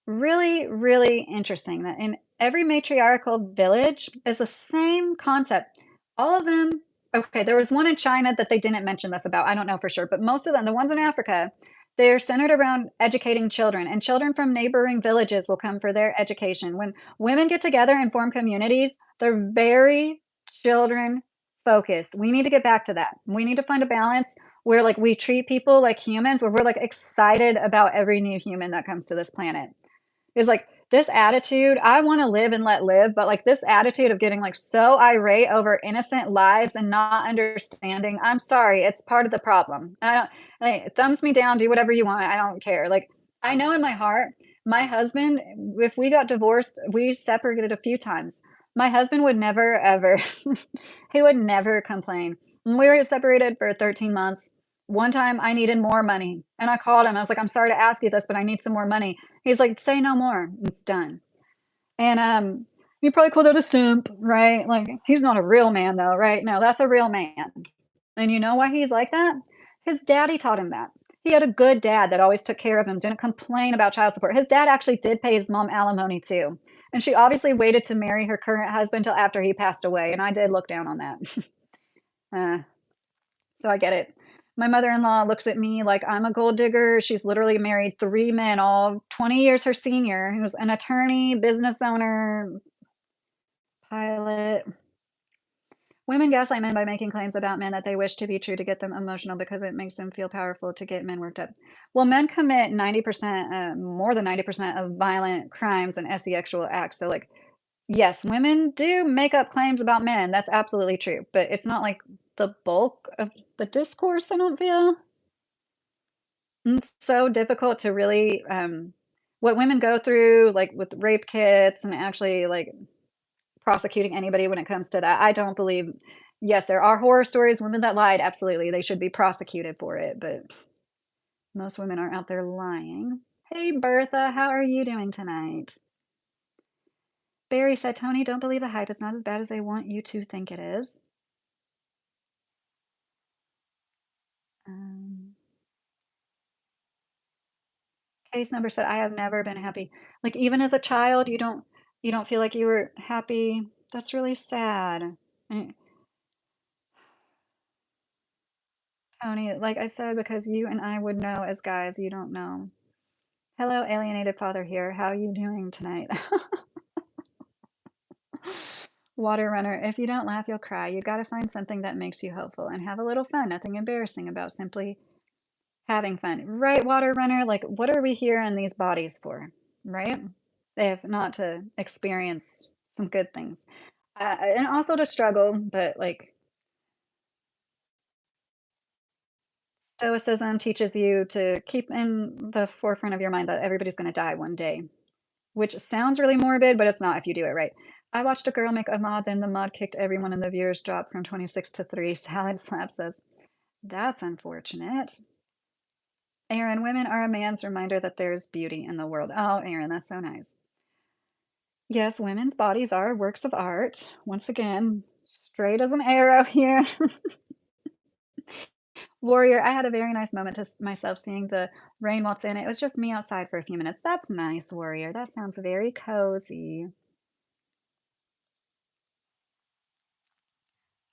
really, really interesting that in every matriarchal village is the same concept. All of them okay, there was one in China that they didn't mention this about, I don't know for sure, but most of them, the ones in Africa, they're centered around educating children, and children from neighboring villages will come for their education. When women get together and form communities, they're very children focused. We need to get back to that. We need to find a balance where, like, we treat people like humans, where we're, like, excited about every new human that comes to this planet. Is like this attitude, I wanna live and let live, but, like, this attitude of getting, like, so irate over innocent lives and not understanding, I'm sorry, it's part of the problem. I don't like, thumbs me down, do whatever you want, I don't care. Like, I know in my heart, my husband, if we got divorced, we separated a few times. My husband would never, ever he would never complain. We were separated for 13 months. one time I needed more money, and I called him. I was like, "I'm sorry to ask you this, but I need some more money." He's like, "Say no more. It's done." And, you probably call that a simp, right? Like, he's not a real man though, right? No, that's a real man. And you know why he's like that? His daddy taught him that. He had a good dad that always took care of him, didn't complain about child support. His dad actually did pay his mom alimony too. And she obviously waited to marry her current husband till after he passed away, and I did look down on that. Uh, so I get it. My mother-in-law looks at me like I'm a gold digger. She's literally married 3 men, all 20 years her senior. He was an attorney, business owner, pilot. Women gaslight men by making claims about men that they wish to be true to get them emotional because it makes them feel powerful to get men worked up. Well, men commit 90%, more than 90% of violent crimes and sexual acts. So, like, yes, women do make up claims about men. That's absolutely true. But it's not like the bulk of the discourse, I don't feel. It's so difficult to really, what women go through, like with rape kits and actually like prosecuting anybody when it comes to that. I don't believe, yes, there are horror stories, women that lied, absolutely, they should be prosecuted for it, but most women aren't out there lying. Hey, Bertha, how are you doing tonight? Barry said, Tony, don't believe the hype. It's not as bad as they want you to think it is. Um, Case number said, I have never been happy. Like even as a child, you don't feel like you were happy. That's really sad. And Tony, like I said, because you and I would know as guys, you don't know. Hello, alienated father here. How are you doing tonight? Water runner, if you don't laugh, you'll cry. You got to find something that makes you hopeful and have a little fun. Nothing embarrassing about simply having fun. Right, water runner? Like, what are we here in these bodies for? Right? If not to experience some good things. And also to struggle, but like Stoicism teaches you to keep in the forefront of your mind that everybody's going to die one day. Which sounds really morbid, but it's not if you do it right. I watched a girl make a mod, then the mod kicked everyone and the viewers dropped from 26 to 3. Salad Slap says, that's unfortunate. Aaron, women are a man's reminder that there's beauty in the world. Oh, Aaron, that's so nice. Yes, women's bodies are works of art. Once again, straight as an arrow here. Warrior, I had a very nice moment to myself seeing the rain waltz in. It was just me outside for a few minutes. That's nice, Warrior. That sounds very cozy.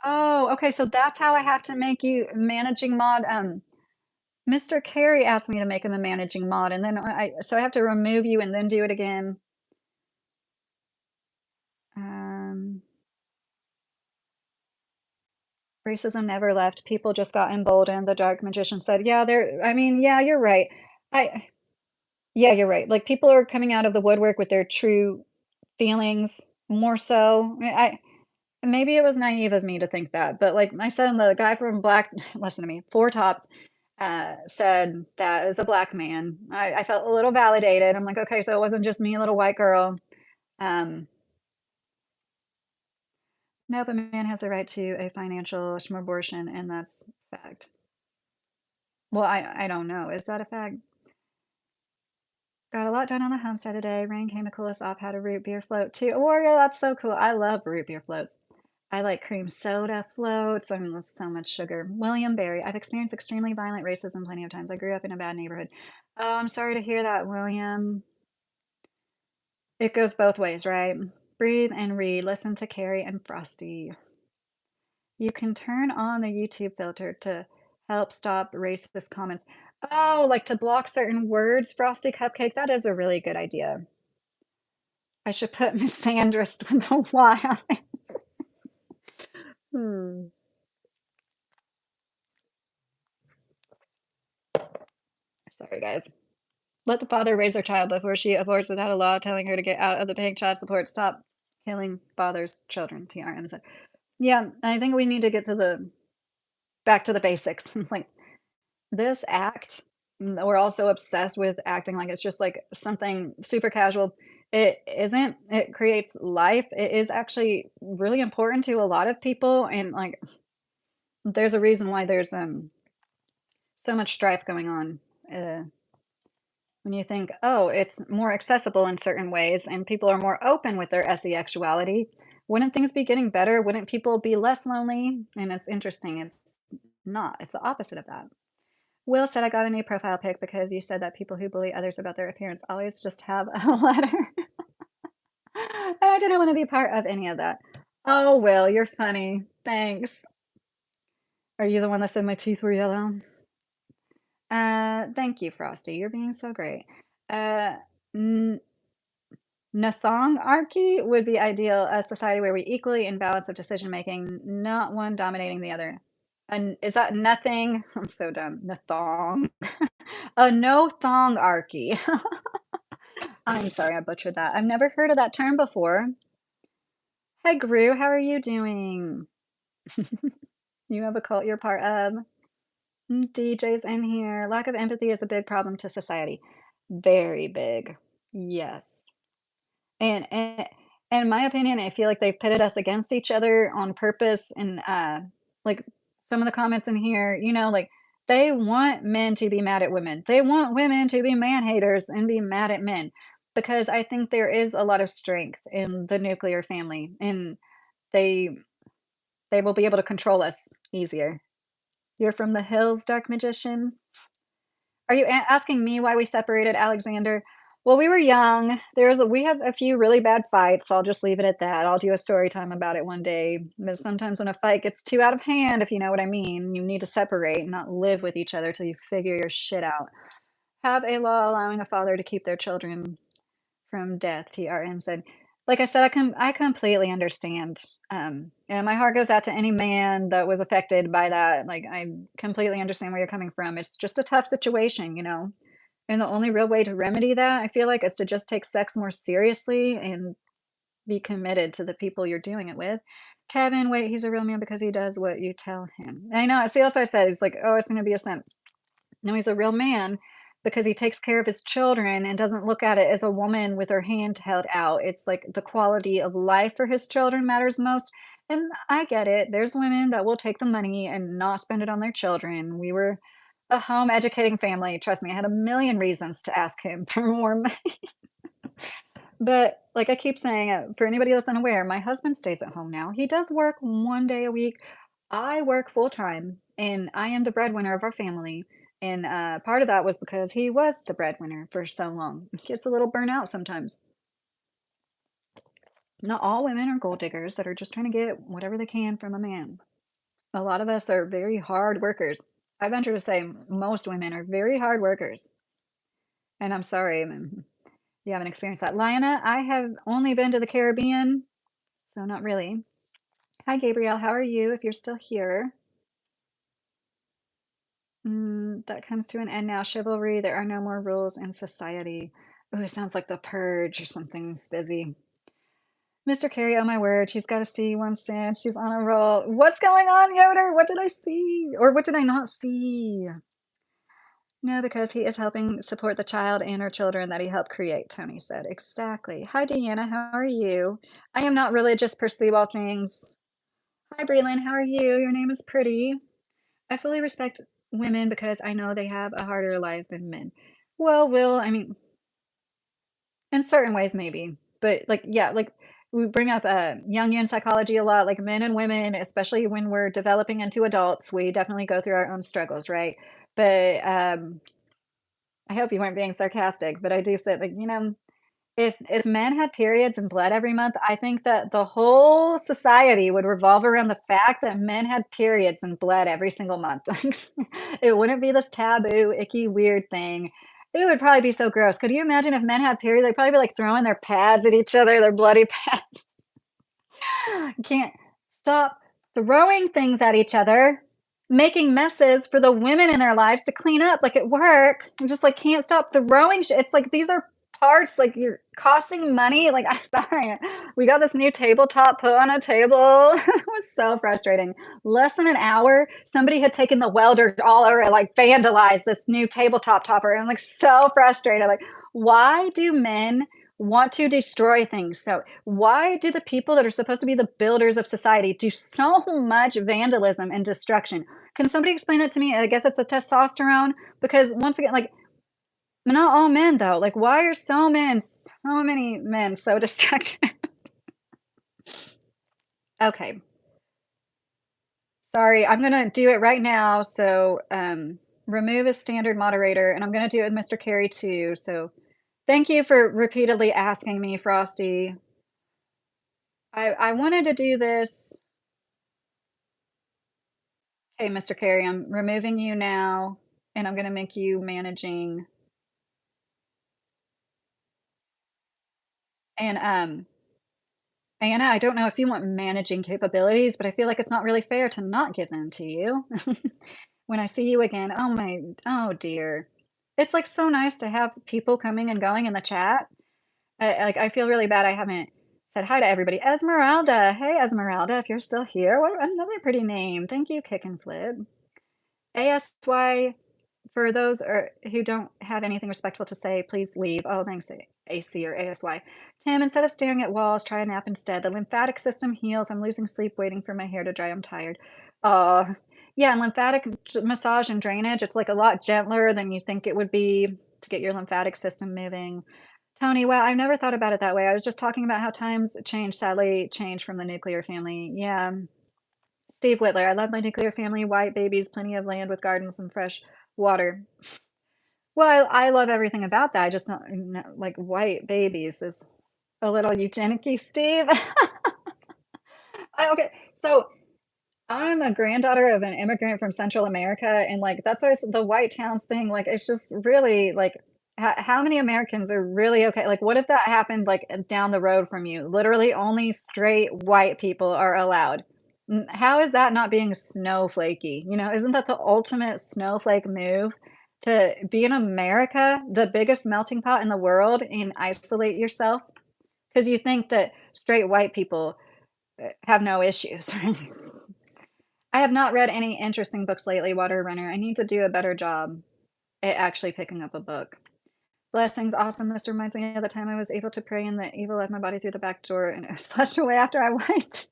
Oh, okay, so that's how I have to make you managing mod. Mr. Carey asked me to make him a managing mod, and then so I have to remove you and then do it again. Um, Racism never left. People just got emboldened. The dark magician said, "Yeah, I mean, yeah, you're right. I, yeah, you're right. Like people are coming out of the woodwork with their true feelings more so. Maybe it was naive of me to think that, but like my son, the guy from Black, listen to me, Four Tops, said that as a black man. I felt a little validated. I'm like, okay, so it wasn't just me, a little white girl. Um, nope, a man has a right to a financial abortion, and that's fact. Well, I don't know. Is that a fact? Got a lot done on the homestead today. Rain came to cool us off. Had a root beer float too. Oh, yeah, that's so cool. I love root beer floats. I like cream soda floats. I mean, that's so much sugar. William Barry. I've experienced extremely violent racism plenty of times. I grew up in a bad neighborhood. Oh, I'm sorry to hear that, William. It goes both ways, right? Breathe and read. Listen to Carrie and Frosty. You can turn on the YouTube filter to help stop racist comments. Oh, like to block certain words, Frosty Cupcake. That is a really good idea. I should put misandrist with a Y on it. Hmm. Sorry, guys. Let the father raise her child before she aborts without a law telling her to get out of the paying child support. Stop killing fathers' children. TRM said. Yeah, I think we need to get to the back to the basics. It's like this act, we're also obsessed with acting like it's just like something super casual. It isn't. It creates life. It is actually really important to a lot of people, and like there's a reason why there's so much strife going on. Uh, when you think, oh, it's more accessible in certain ways and people are more open with their sexuality, wouldn't things be getting better? Wouldn't people be less lonely? And it's interesting. It's not. It's the opposite of that. Will said, I got a new profile pic because you said that people who bully others about their appearance always just have a letter. And I didn't want to be part of any of that. Oh, Will, you're funny. Thanks. Are you the one that said my teeth were yellow? Thank you, Frosty. You're being so great. Uh, n- Nathongarchy would be ideal, a society where we equally in balance of decision making, not one dominating the other. And is that nothing? I'm so dumb. Nathong. A no thongarchy. I'm sorry, I butchered that. I've never heard of that term before. Hi, Gru. How are you doing? You have a cult you're part of. DJ's in here. Lack of empathy is a big problem to society. Very big. Yes. And in my opinion, I feel like they've pitted us against each other on purpose. And like some of the comments in here, like they want men to be mad at women. They want women to be man haters and be mad at men. Because I think there is a lot of strength in the nuclear family, and they they will be able to control us easier. You're from the hills, Dark Magician. Are you asking me why we separated, Alexander? Well, we were young. We had a few really bad fights. I'll just leave it at that. I'll do a story time about it one day. But sometimes when a fight gets too out of hand, if you know what I mean, you need to separate, not live with each other till you figure your shit out. Have a law allowing a father to keep their children from death, TRM said. Like I said, I completely understand. And my heart goes out to any man that was affected by that. Like, I completely understand where you're coming from. It's just a tough situation. And the only real way to remedy that, I feel like, is to just take sex more seriously and be committed to the people you're doing it with. Kevin, wait, he's a real man because he does what you tell him. I know. See, that's what I said. He's like, oh, it's going to be a simp. No, he's a real man because he takes care of his children and doesn't look at it as a woman with her hand held out. It's like the quality of life for his children matters most. And I get it. There's women that will take the money and not spend it on their children. We were a home educating family. Trust me, I had a million reasons to ask him for more money. But like I keep saying, for anybody that's unaware, my husband stays at home now. He does work one day a week. I work full time, and I am the breadwinner of our family. And part of that was because he was the breadwinner for so long. He gets a little burnt out sometimes. Not all women are gold diggers that are just trying to get whatever they can from a man. A lot of us are very hard workers. I venture to say most women are very hard workers. And I'm sorry, you haven't experienced that. Liana, I have only been to the Caribbean, so not really. Hi, Gabrielle. How are you? If you're still here. That comes to an end now. Chivalry, there are no more rules in society. Oh, it sounds like the purge or something's busy. Mr. Carey, oh my word, she's got a C1 soon. She's on a roll. What's going on, Yoder? What did I see? Or what did I not see? No, because he is helping support the child and her children that he helped create, Tony said. Exactly. Hi, Deanna. How are you? I am not religious, pursue all things. Hi, Breland. How are you? Your name is pretty. I fully respect women because I know they have a harder life than men. Well, Will, I mean, in certain ways, maybe. But, like, yeah, like, we bring up Jungian psychology a lot. Like, men and women, especially when we're developing into adults, we definitely go through our own struggles, right? But I hope you weren't being sarcastic, but I do say, like, if men had periods and bled every month, I think that the whole society would revolve around the fact that men had periods and bled every single month. Like, it wouldn't be this taboo, icky, weird thing. It would probably be so gross. Could you imagine if men had periods? They'd probably be like throwing their pads at each other, their bloody pads. Can't stop throwing things at each other, making messes for the women in their lives to clean up, like at work. I'm just like, can't stop throwing shit. It's like these are parts, like you're costing money. Like, I'm sorry. We got this new tabletop put on a table. It was so frustrating. Less than an hour, somebody had taken the welder all over it, like vandalized this new tabletop topper. And I'm like so frustrated. Like, why do men want to destroy things? So why do the people that are supposed to be the builders of society do so much vandalism and destruction? Can somebody explain that to me? I guess it's a testosterone because once again, like, not all men though. Like, why are so many men so distracted? Okay, sorry, I'm gonna do it right now. So, remove a standard moderator, and I'm gonna do it with Mr. Carey too. So, thank you for repeatedly asking me, Frosty. I wanted to do this. Okay, Mr. Carey, I'm removing you now, and I'm gonna make you managing. And Anna, I don't know if you want managing capabilities, but I feel like it's not really fair to not give them to you. When I see you again, oh dear. It's like so nice to have people coming and going in the chat. I feel really bad I haven't said hi to everybody. Esmeralda, hey Esmeralda, if you're still here, what another pretty name. Thank you, Kick and Flip. ASY, for those who don't have anything respectful to say, please leave. Oh, thanks, AC or ASY. Tim, instead of staring at walls, try a nap instead. The lymphatic system heals. I'm losing sleep waiting for my hair to dry. I'm tired. Yeah, and lymphatic massage and drainage, it's like a lot gentler than you think it would be to get your lymphatic system moving. Tony, wow, I've never thought about it that way. I was just talking about how times change, sadly, change from the nuclear family. Yeah. Steve Whitler, I love my nuclear family, white babies, plenty of land with gardens and fresh water. Well, I love everything about that. I just don't like white babies is a little eugenic-y, Steve. Okay, so I'm a granddaughter of an immigrant from Central America, and like that's why the white towns thing. Like, it's just really like how many Americans are really okay? Like, what if that happened like down the road from you? Literally, only straight white people are allowed. How is that not being snowflakey? You know, isn't that the ultimate snowflake move to be in America, the biggest melting pot in the world, and isolate yourself? Because you think that straight white people have no issues. I have not read any interesting books lately, Water Runner. I need to do a better job at actually picking up a book. Blessings, awesome. This reminds me of the time I was able to pray and the evil left my body through the back door and it was flushed away after I went.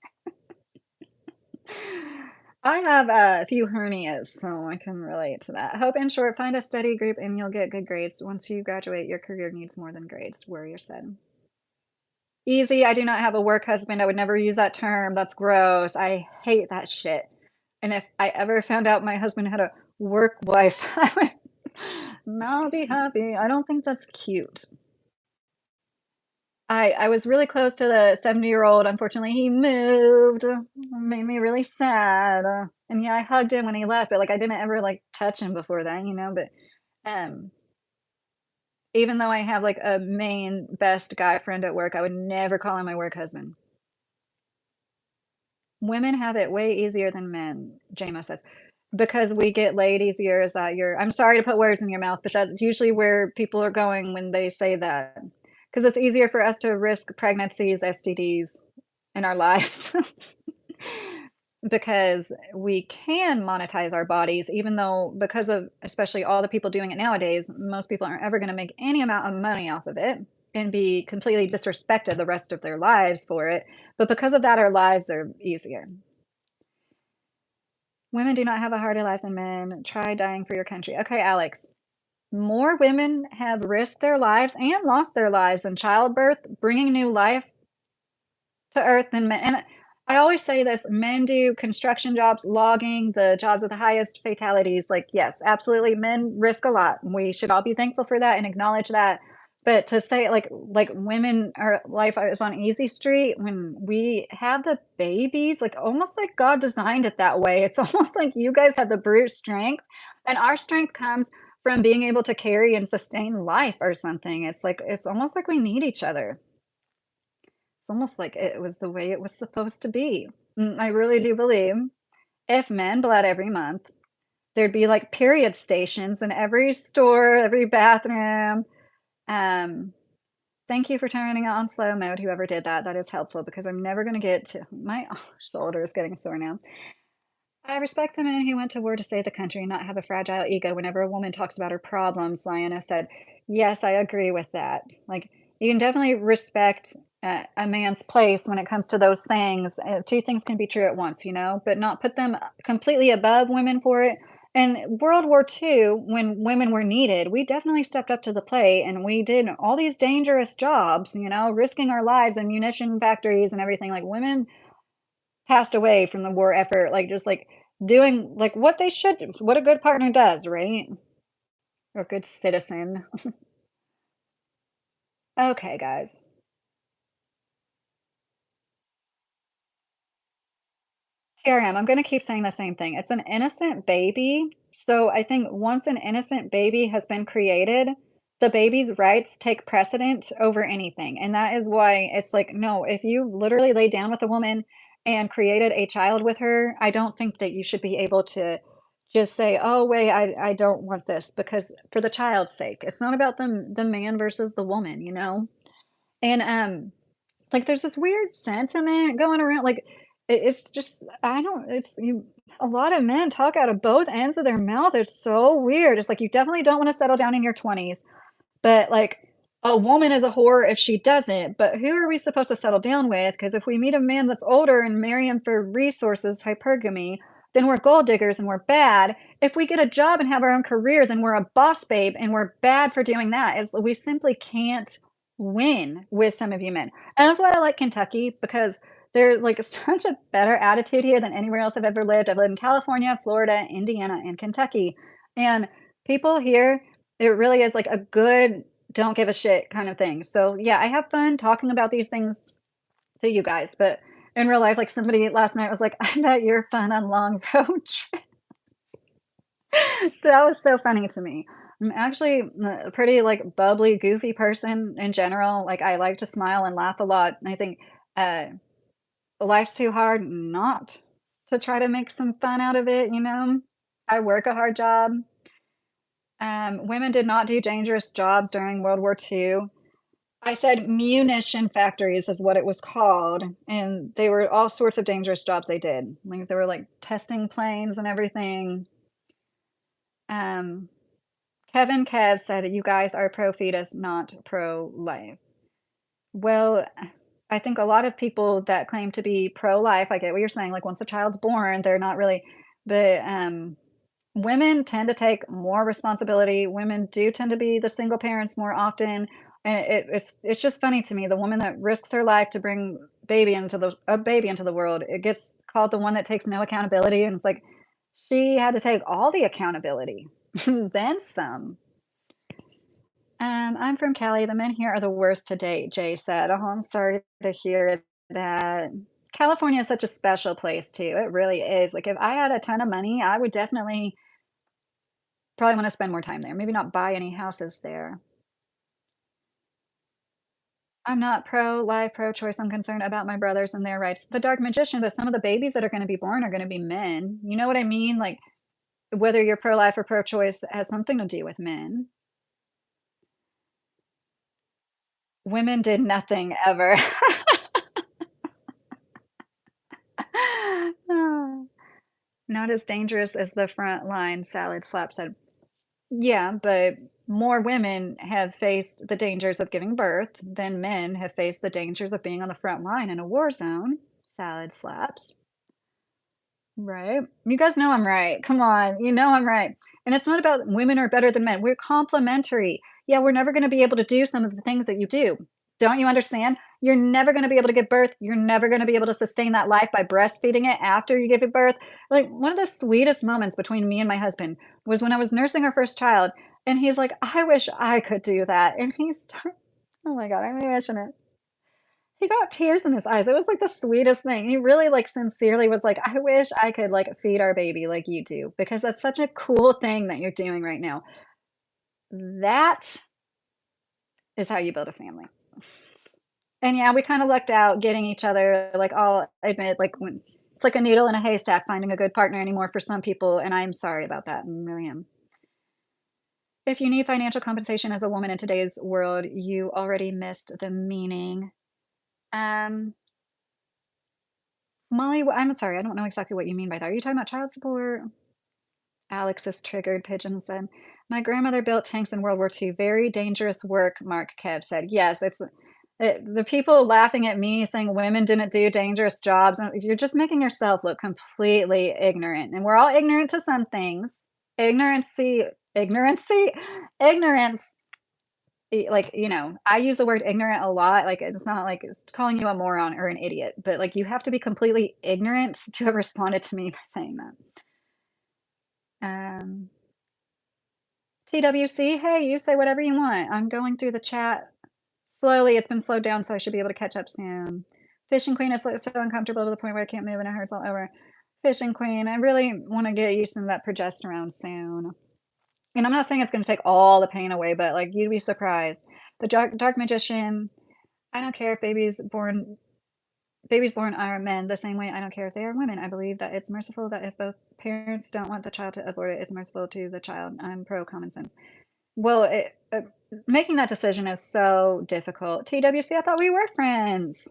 I have a few hernias, so I can relate to that. Hope in short, find a study group and you'll get good grades. Once you graduate, your career needs more than grades. Warrior said. Easy. I do not have a work husband. I would never use that term. That's gross. I hate that shit. And if I ever found out my husband had a work wife, I would not be happy. I don't think that's cute. I was really close to the 70-year-old. Unfortunately, he moved. Made me really sad. And yeah, I hugged him when he left, but like I didn't ever like touch him before that, you know, but um even though I have like a main best guy friend at work, I would never call him my work husband. Women have it way easier than men, JMO says. Because we get laid easier, is that your I'm sorry to put words in your mouth, but that's usually where people are going when they say that. Because it's easier for us to risk pregnancies, STDs in our lives. Because we can monetize our bodies, even though because of especially all the people doing it nowadays, most people aren't ever gonna make any amount of money off of it and be completely disrespected the rest of their lives for it. But because of that, our lives are easier. Women do not have a harder life than men. Try dying for your country. Okay, Alex. More women have risked their lives and lost their lives in childbirth, bringing new life to earth than men. And I always say this, men do construction jobs, logging, the jobs with the highest fatalities. Like, yes, absolutely, men risk a lot. We should all be thankful for that and acknowledge that. But to say like women our life is on easy street when we have the babies, like almost like God designed it that way. It's almost like you guys have the brute strength, and our strength comes from being able to carry and sustain life or something. It's like it's almost like we need each other. It's almost like it was the way it was supposed to be. I really do believe if men bled every month, there'd be like period stations in every store, every bathroom. Um, Thank you for turning it on slow mode, whoever did that. That is helpful because I'm never going to get to my shoulder is getting sore now. I respect the man who went to war to save the country and not have a fragile ego whenever a woman talks about her problems, Lioness said. Yes, I agree with that. Like, You can definitely respect a man's place when it comes to those things. Two things can be true at once, you know, but not put them completely above women for it. And World War II, when women were needed, we definitely stepped up to the plate and we did all these dangerous jobs, you know, risking our lives in munition factories and everything. Like women passed away from the war effort, like just like doing like what they should do, what a good partner does, right? Or a good citizen. Okay, guys. TRM, I'm gonna keep saying the same thing. It's an innocent baby, so I think once an innocent baby has been created, the baby's rights take precedent over anything, and that is why it's like, no, if you literally lay down with a woman and created a child with her, I don't think that you should be able to just say, "Oh, wait, I don't want this," because for the child's sake. It's not about the man versus the woman, you know? And, like, there's this weird sentiment going around, like, it's just I don't it's you a lot of men talk out of both ends of their mouth, it's so weird, it's like, you definitely don't wanna settle down in your 20s, but, like, a woman is a whore if she doesn't, but who are we supposed to settle down with? Because if we meet a man that's older and marry him for resources, hypergamy, then we're gold diggers and we're bad. If we get a job and have our own career, then we're a boss babe and we're bad for doing that. It's we simply can't win with some of you men. And that's why I like Kentucky because they're like such a better attitude here than anywhere else I've ever lived. I've lived in California, Florida, Indiana, and Kentucky. And people here, it really is like a good don't give a shit kind of thing. So, yeah, I have fun talking about these things to you guys, but in real life, like somebody last night was like, "I bet you're fun on long road trips." That was so funny to me. I'm actually a pretty like bubbly, goofy person in general. Like I like to smile and laugh a lot. And I think uh, life's too hard not to try to make some fun out of it. You know, I work a hard job. Women did not do dangerous jobs during World War II. I said munition factories is what it was called, and they were all sorts of dangerous jobs they did. Like, they were, like, testing planes and everything. Um, Kevin Kev said, "You guys are pro-fetus, not pro-life." Well, I think a lot of people that claim to be pro-life, I get what you're saying, like, once a child's born, they're not really but, women tend to take more responsibility. Women do tend to be the single parents more often, and it's just funny to me. The woman that risks her life to bring baby into the world, it gets called the one that takes no accountability, and it's like she had to take all the accountability, then some. I'm from Cali. The men here are the worst to date, Jay said. Oh, I'm sorry to hear that. California is such a special place too. It really is. Like if I had a ton of money, I would definitely probably wanna spend more time there, maybe not buy any houses there. I'm not pro-life, pro-choice, I'm concerned about my brothers and their rights. The Dark Magician, but some of the babies that are gonna be born are gonna be men. You know what I mean? Like, whether you're pro-life or pro-choice has something to do with men. Women did nothing ever. Not as dangerous as the front line, Salad Slap said. Yeah, but more women have faced the dangers of giving birth than men have faced the dangers of being on the front line in a war zone. Salad slaps. Right? You guys know I'm right. Come on. You know I'm right. And it's not about women are better than men. We're complementary. Yeah, we're never going to be able to do some of the things that you do. Don't you understand? You're never going to be able to give birth. You're never going to be able to sustain that life by breastfeeding it after you give it birth. Like one of the sweetest moments between me and my husband was when I was nursing our first child. And he's like, I wish I could do that. And oh my God, I'm emotional. He got tears in his eyes. It was, like, the sweetest thing. He really, like, sincerely was like, "I wish I could, like, feed our baby like you do, because that's such a cool thing that you're doing right now." That is how you build a family. And, yeah, we kinda lucked out getting each other, like, I'll admit, like, when it's like a needle in a haystack finding a good partner anymore for some people, and I'm sorry about that, I really am. If you need financial compensation as a woman in today's world, you already missed the meaning. Um Molly, I'm sorry, I don't know exactly what you mean by that. Are you talking about child support? Alex's triggered pigeon said, "My grandmother built tanks in World War II. Very dangerous work," Mark Kev said. Yes, the people laughing at me saying women didn't do dangerous jobs, you're just making yourself look completely ignorant, and we're all ignorant to some things. Ignorancy ignorancy ignorance, like, I use the word ignorant a lot, like, it's not like it's calling you a moron or an idiot, but, like, you have to be completely ignorant to have responded to me by saying that. Um TWC, hey, you say whatever you want. I'm going through the chat slowly. It's been slowed down, so I should be able to catch up soon. Fishing Queen is like so uncomfortable to the point where I can't move and it hurts all over. Fishing Queen, I really want to get used to that progesterone soon. And I'm not saying it's going to take all the pain away, but like you'd be surprised. The dark magician. I don't care if babies born are men the same way. I don't care if they are women. I believe that it's merciful that if both parents don't want the child to abort it, it's merciful to the child. I'm pro common sense. Well, making that decision is so difficult. TWC, I thought we were friends.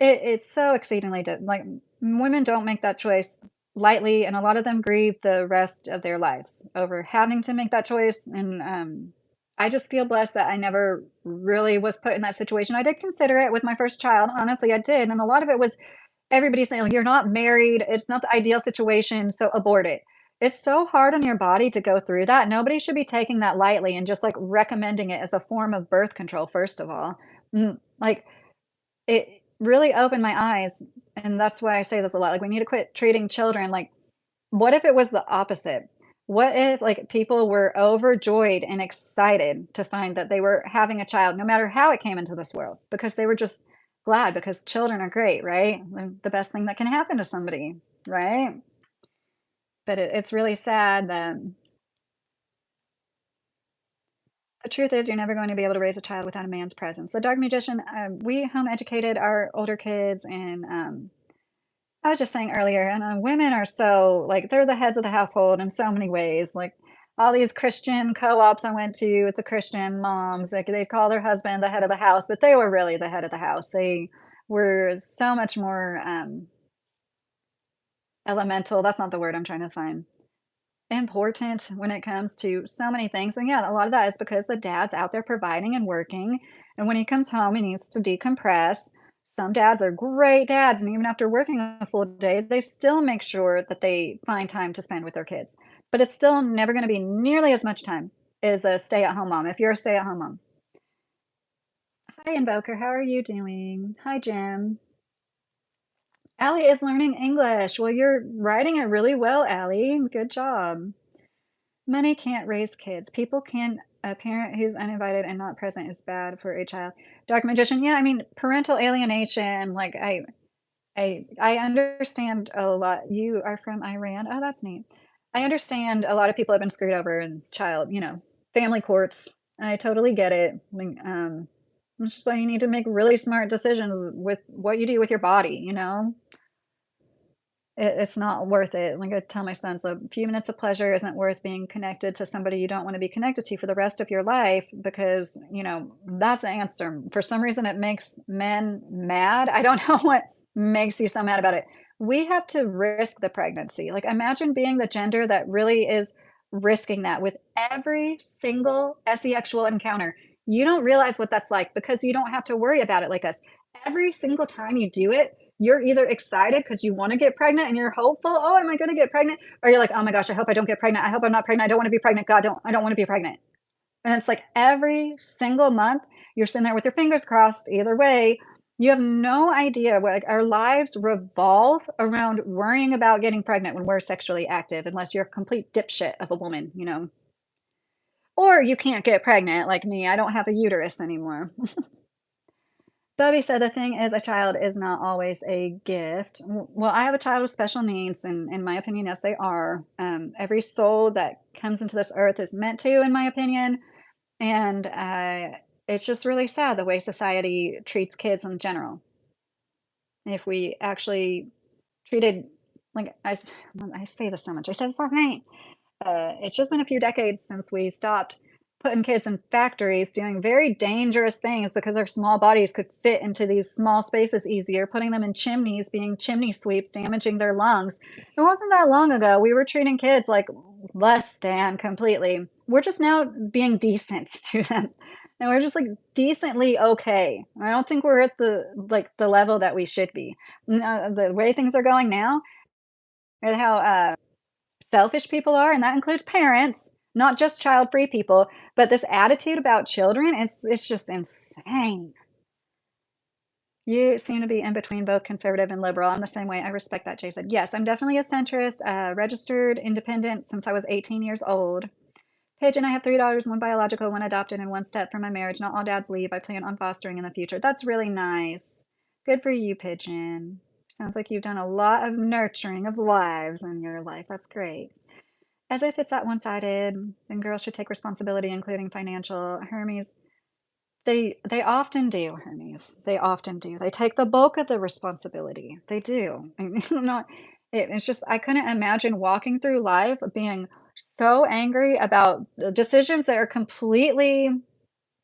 It's so exceedingly like, women don't make that choice lightly, and a lot of them grieve the rest of their lives over having to make that choice, and, I just feel blessed that I never really was put in that situation. I did consider it with my first child, honestly, I did, and a lot of it was everybody's saying, like, "You're not married, it's not the ideal situation, so abort it." It's so hard on your body to go through that. Nobody should be taking that lightly and just, like, recommending it as a form of birth control, first of all. Like, it really opened my eyes, and that's why I say this a lot, like, we need to quit treating children like what if it was the opposite? What if, like, people were overjoyed and excited to find that they were having a child, no matter how it came into this world, because they were just glad because children are great, right? They're the best thing that can happen to somebody, right? But it's really sad that the truth is you're never going to be able to raise a child without a man's presence. The Dark Magician, we home educated our older kids, and I was just saying earlier, and women are so like they're the heads of the household in so many ways. Like all these Christian co-ops I went to with the Christian moms, like they call their husband the head of the house, but they were really the head of the house. They were so much more elemental. That's not the word I'm trying to find. Important when it comes to so many things. And yeah, a lot of that is because the dad's out there providing and working. And when he comes home, he needs to decompress. Some dads are great dads, and even after working a full day, they still make sure that they find time to spend with their kids. But it's still never going to be nearly as much time as a stay at home mom if you're a stay at home mom. Hi, Invoker. How are you doing? Hi, Jim. Allie is learning English. Well, you're writing it really well, Allie. Good job. Money can't raise kids. People can A parent who's uninvited and not present is bad for a child. Dark Magician, yeah, I mean, parental alienation, like I understand a lot. You are from Iran. Oh, that's neat. I understand a lot of people have been screwed over in family courts. I totally get it. I mean, it's just like you need to make really smart decisions with what you do with your body. It's not worth it. Like I tell my sons, a few minutes of pleasure isn't worth being connected to somebody you don't want to be connected to for the rest of your life because, that's the answer. For some reason, it makes men mad. I don't know what makes you so mad about it. We have to risk the pregnancy. Like, imagine being the gender that really is risking that with every single sexual encounter. You don't realize what that's like because you don't have to worry about it like us. Every single time you do it, you're either excited because you wanna get pregnant and you're hopeful, "Oh, am I gonna get pregnant?" Or you're like, "Oh my gosh, I hope I don't get pregnant. I hope I'm not pregnant. I don't wanna be pregnant. God, I don't wanna be pregnant." And it's like every single month, you're sitting there with your fingers crossed either way. You have no idea what like, our lives revolve around worrying about getting pregnant when we're sexually active, unless you're a complete dipshit of a woman. Or you can't get pregnant like me, I don't have a uterus anymore. Bubby said the thing is a child is not always a gift. Well, I have a child with special needs, and in my opinion, yes, they are. Every soul that comes into this earth is meant to, in my opinion. And it's just really sad the way society treats kids in general. If we actually treated, like, I say this so much, I said this last night. It's just been a few decades since we stopped putting kids in factories doing very dangerous things because their small bodies could fit into these small spaces easier, putting them in chimneys, being chimney sweeps, damaging their lungs. It wasn't that long ago. We were treating kids like less than completely. We're just now being decent to them. And we're just like decently okay. I don't think we're at the level that we should be. The way things are going now, and how selfish people are, and that includes parents, not just child-free people, but this attitude about children, it's just insane. You seem to be in between both conservative and liberal. I'm the same way. I respect that, Jay said. Yes, I'm definitely a centrist, registered independent since I was 18 years old. Pigeon, I have 3 daughters, one biological, one adopted, and one step from my marriage. Not all dads leave. I plan on fostering in the future. That's really nice. Good for you, Pigeon. Sounds like you've done a lot of nurturing of lives in your life. That's great. As if it's that one-sided, then girls should take responsibility, including financial. Hermes, they often do, Hermes. They often do. They take the bulk of the responsibility. They do. I'm not, it's just I couldn't imagine walking through life being so angry about the decisions that are completely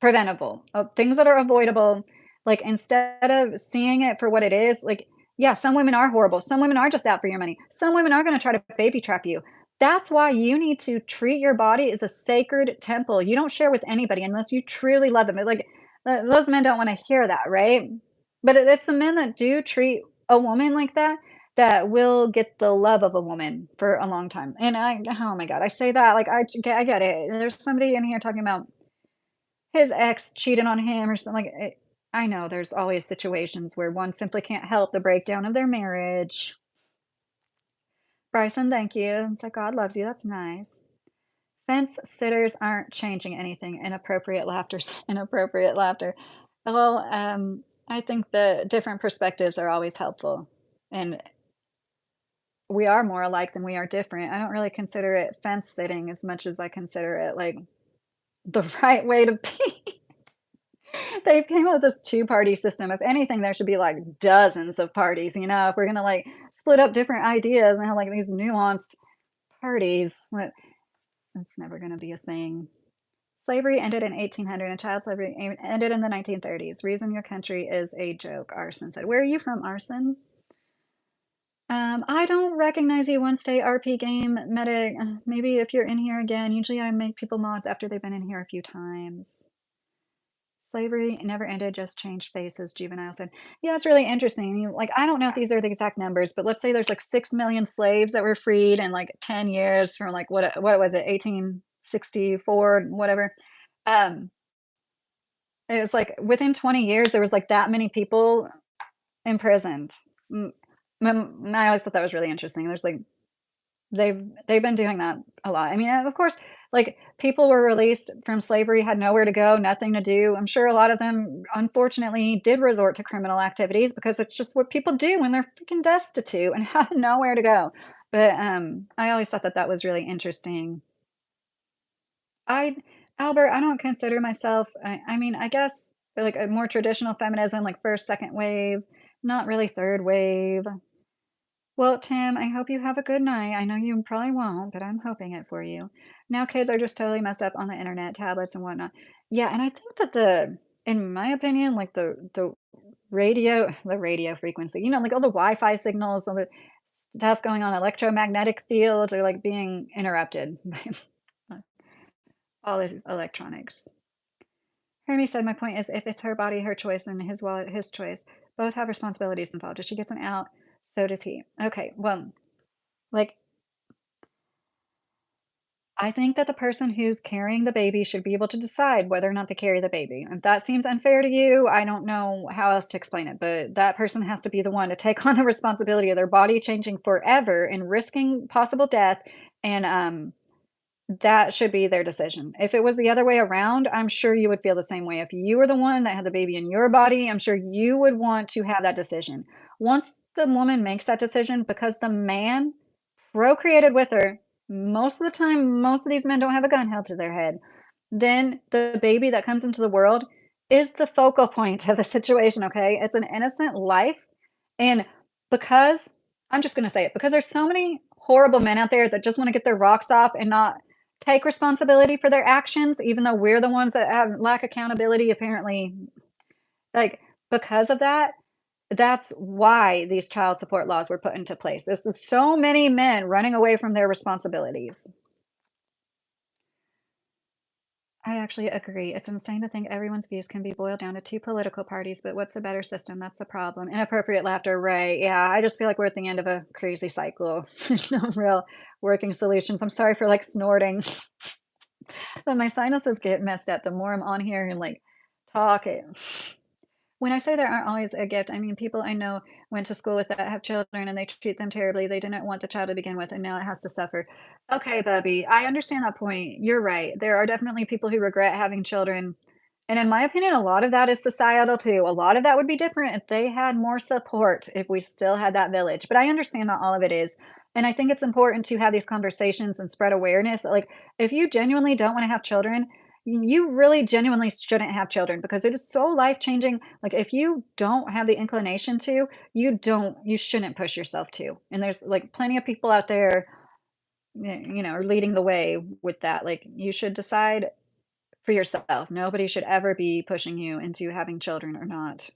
preventable, of things that are avoidable, like, instead of seeing it for what it is, like, yeah, some women are horrible, some women are just out for your money, some women are gonna try to baby trap you. That's why you need to treat your body as a sacred temple. You don't share with anybody unless you truly love them. Like, those men don't wanna hear that, right? But it's the men that do treat a woman like that, that will get the love of a woman for a long time, and oh my god, I say that, like, I get it. There's somebody in here talking about his ex cheated on him or something like I know there's always situations where one simply can't help the breakdown of their marriage. Bryson, thank you. It's like God loves you. That's nice. Fence sitters aren't changing anything. Inappropriate laughter. Inappropriate laughter. Well, I think the different perspectives are always helpful, and we are more alike than we are different. I don't really consider it fence sitting as much as I consider it like the right way to be. They came up with this two-party system. If anything, there should be, like, dozens of parties, you know, if we're gonna, like, split up different ideas and have, like, these nuanced parties, but that's never gonna be a thing. Slavery ended in 1800 and child slavery ended in the 1930s. Reason your country is a joke, Arson said. Where are you from, Arson? I don't recognize you, One State RP game medic. Maybe if you're in here again, usually I make people mods after they've been in here a few times. Slavery never ended, just changed faces, Juvenile said. Yeah, it's really interesting. Like, I don't know if these are the exact numbers, but let's say there's like 6 million slaves that were freed in like 10 years from like what was it, 1864, whatever. Um, it was like within 20 years, there was like that many people imprisoned. Mm, I always thought that was really interesting. There's like they've been doing that a lot. I mean, of course, like, people were released from slavery, had nowhere to go, nothing to do. I'm sure a lot of them, unfortunately, did resort to criminal activities because it's just what people do when they're freaking destitute and have nowhere to go. But, I always thought that that was really interesting. I Albert, I don't consider myself I mean, I guess, like, a more traditional feminism, like, 1st, 2nd wave, not really 3rd wave. Well, Tim, I hope you have a good night. I know you probably won't, but I'm hoping it for you. Now kids are just totally messed up on the internet, tablets and whatnot. Yeah, and I think that in my opinion, like the radio, the radio frequency, you know, like all the Wi-Fi signals, all the stuff going on, electromagnetic fields are like being interrupted by all this electronics. Hermes said, my point is if it's her body, her choice, and his wallet, his choice, both have responsibilities involved. If she gets an out, so does he. Okay, well, like I think that the person who's carrying the baby should be able to decide whether or not to carry the baby. If that seems unfair to you, I don't know how else to explain it, but that person has to be the one to take on the responsibility of their body changing forever and risking possible death, and, that should be their decision. If it was the other way around, I'm sure you would feel the same way. If you were the one that had the baby in your body, I'm sure you would want to have that decision. Once the woman makes that decision, because the man procreated with her, most of the time, most of these men don't have a gun held to their head. Then the baby that comes into the world is the focal point of the situation, okay? It's an innocent life. And because I'm just gonna say it, because there's so many horrible men out there that just want to get their rocks off and not take responsibility for their actions, even though we're the ones that have lack accountability, apparently, like, because of that, that's why these child support laws were put into place. There's so many men running away from their responsibilities. I actually agree. It's insane to think everyone's views can be boiled down to two political parties, but what's a better system? That's the problem. Inappropriate laughter, right? Yeah, I just feel like we're at the end of a crazy cycle. There's no real working solutions. I'm sorry for like snorting, but my sinuses get messed up the more I'm on here and like talk. When I say there aren't always a gift, I mean people I know went to school with that have children and they treat them terribly. They didn't want the child to begin with, and now it has to suffer. Okay, Bubby, I understand that point. You're right. There are definitely people who regret having children. And in my opinion, a lot of that is societal too. A lot of that would be different if they had more support, if we still had that village. But I understand not all of it is. And I think it's important to have these conversations and spread awareness. Like, if you genuinely don't want to have children, you really genuinely shouldn't have children because it is so life changing. Like, if you don't have the inclination to, you shouldn't push yourself to. And there's like plenty of people out there, are leading the way with that. Like, you should decide for yourself. Nobody should ever be pushing you into having children or not.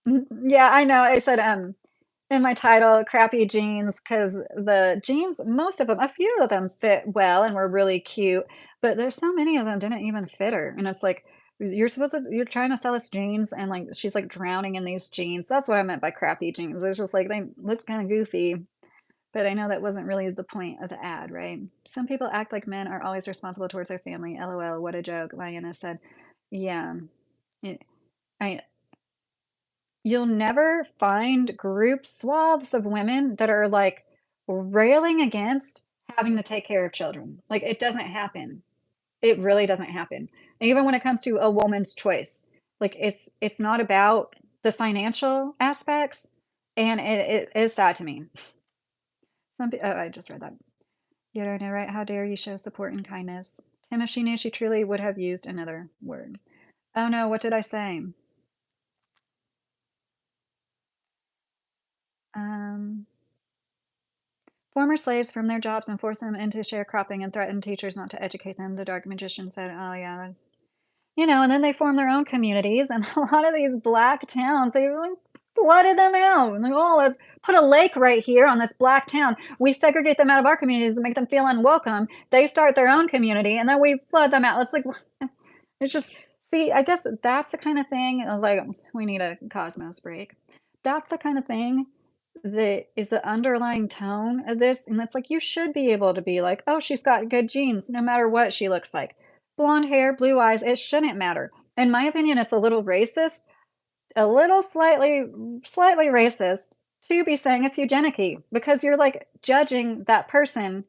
Yeah, I know. I said, in my title, crappy jeans, because the jeans, most of them, a few of them fit well and were really cute, but there's so many of them didn't even fit her. And it's like, you're trying to sell us jeans, and like she's like drowning in these jeans. That's what I meant by crappy jeans. It's just like they look kind of goofy, but I know that wasn't really the point of the ad, right? Some people act like men are always responsible towards their family. LOL, what a joke. Lioness said, yeah. It, I You'll never find group swaths of women that are, like, railing against having to take care of children. Like, it doesn't happen. It really doesn't happen. And even when it comes to a woman's choice, like, it's not about the financial aspects, and it is sad to me. Oh, I just read that. You don't know, right? How dare you show support and kindness? Tim, if she knew, she truly would have used another word. Oh, no, what did I say? Um Former slaves from their jobs and forced them into sharecropping and threatened teachers not to educate them, the dark magician said. Oh, yeah, that's, and then they formed their own communities. And a lot of these black towns, they like flooded them out. Like, oh, let's put a lake right here on this black town. We segregate them out of our communities and make them feel unwelcome. They start their own community and then we flood them out. It's like, it's just, see, I guess that's the kind of thing. I was like, we need a Cosmos break. That's the kind of thing that is the underlying tone of this. And it's like, you should be able to be like, oh, she's got good genes, no matter what she looks like. Blonde hair, blue eyes, it shouldn't matter. In my opinion, it's a little racist, a little slightly racist to be saying it's eugenic because you're like judging that person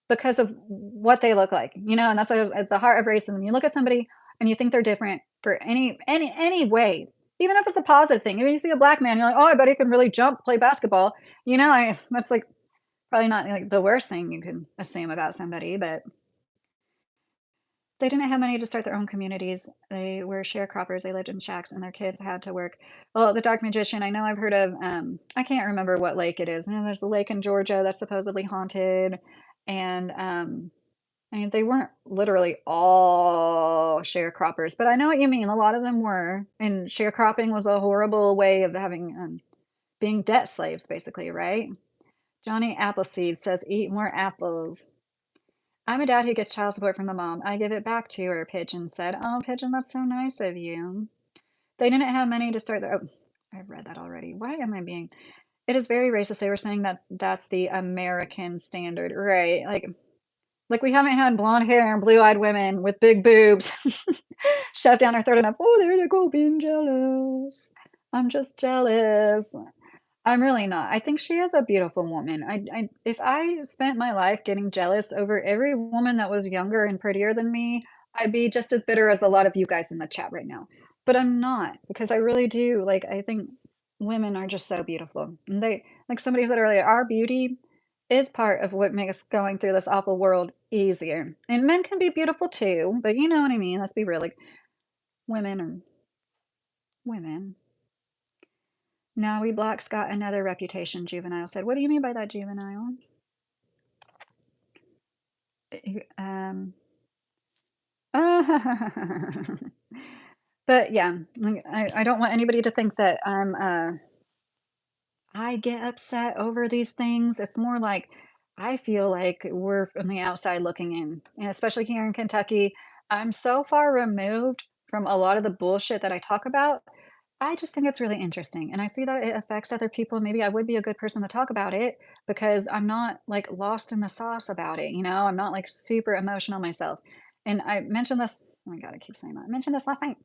because of what they look like, and that's what was at the heart of racism. You look at somebody and you think they're different for any way, even if it's a positive thing. Even you see a black man, you're like, oh, I bet he can really jump, play basketball. That's like probably not like the worst thing you can assume about somebody, but they didn't have money to start their own communities. They were sharecroppers. They lived in shacks, and their kids had to work. Well, the Dark Magician, I know I've heard of. I can't remember what lake it is. There's a lake in Georgia that's supposedly haunted, and I mean, they weren't literally all sharecroppers, but I know what you mean. A lot of them were, and sharecropping was a horrible way of having being debt slaves, basically, right? Johnny Appleseed says, "Eat more apples." I'm a dad who gets child support from the mom. I give it back to her, Pigeon said. Oh, Pigeon, that's so nice of you. They didn't have money to start their. Oh, I've read that already. Why am I being? It is very racist. They were saying that's the American standard, right? Like we haven't had blonde hair and blue-eyed women with big boobs shoved down our throat enough. Oh, there they go, being jealous. I'm just jealous. I'm really not. I think she is a beautiful woman. If I spent my life getting jealous over every woman that was younger and prettier than me, I'd be just as bitter as a lot of you guys in the chat right now. But I'm not because I really do. Like, I think women are just so beautiful. And like somebody said earlier, our beauty is part of what makes going through this awful world easier. And men can be beautiful too, but you know what I mean. Let's be real. Like, women are women. Now we blacks got another reputation, Juvenile said. What do you mean by that, Juvenile? Um But yeah, like, I don't want anybody to think that I get upset over these things. It's more like I feel like we're from the outside looking in, and especially here in Kentucky. I'm so far removed from a lot of the bullshit that I talk about. I just think it's really interesting, and I see that it affects other people. Maybe I would be a good person to talk about it because I'm not like lost in the sauce about it. I'm not like super emotional myself. And I mentioned this. Oh my God, I keep saying that. I mentioned this last night.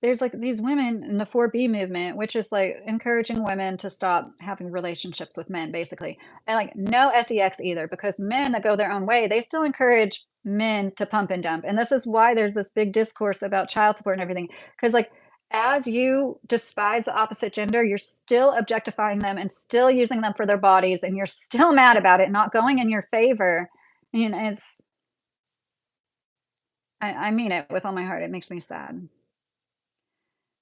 There's like these women in the 4B movement, which is like encouraging women to stop having relationships with men, basically. And like no sex either, because men that go their own way, they still encourage men to pump and dump. And this is why there's this big discourse about child support and everything. Because like as you despise the opposite gender, you're still objectifying them and still using them for their bodies, and you're still mad about it not going in your favor. It's I mean it with all my heart. It makes me sad.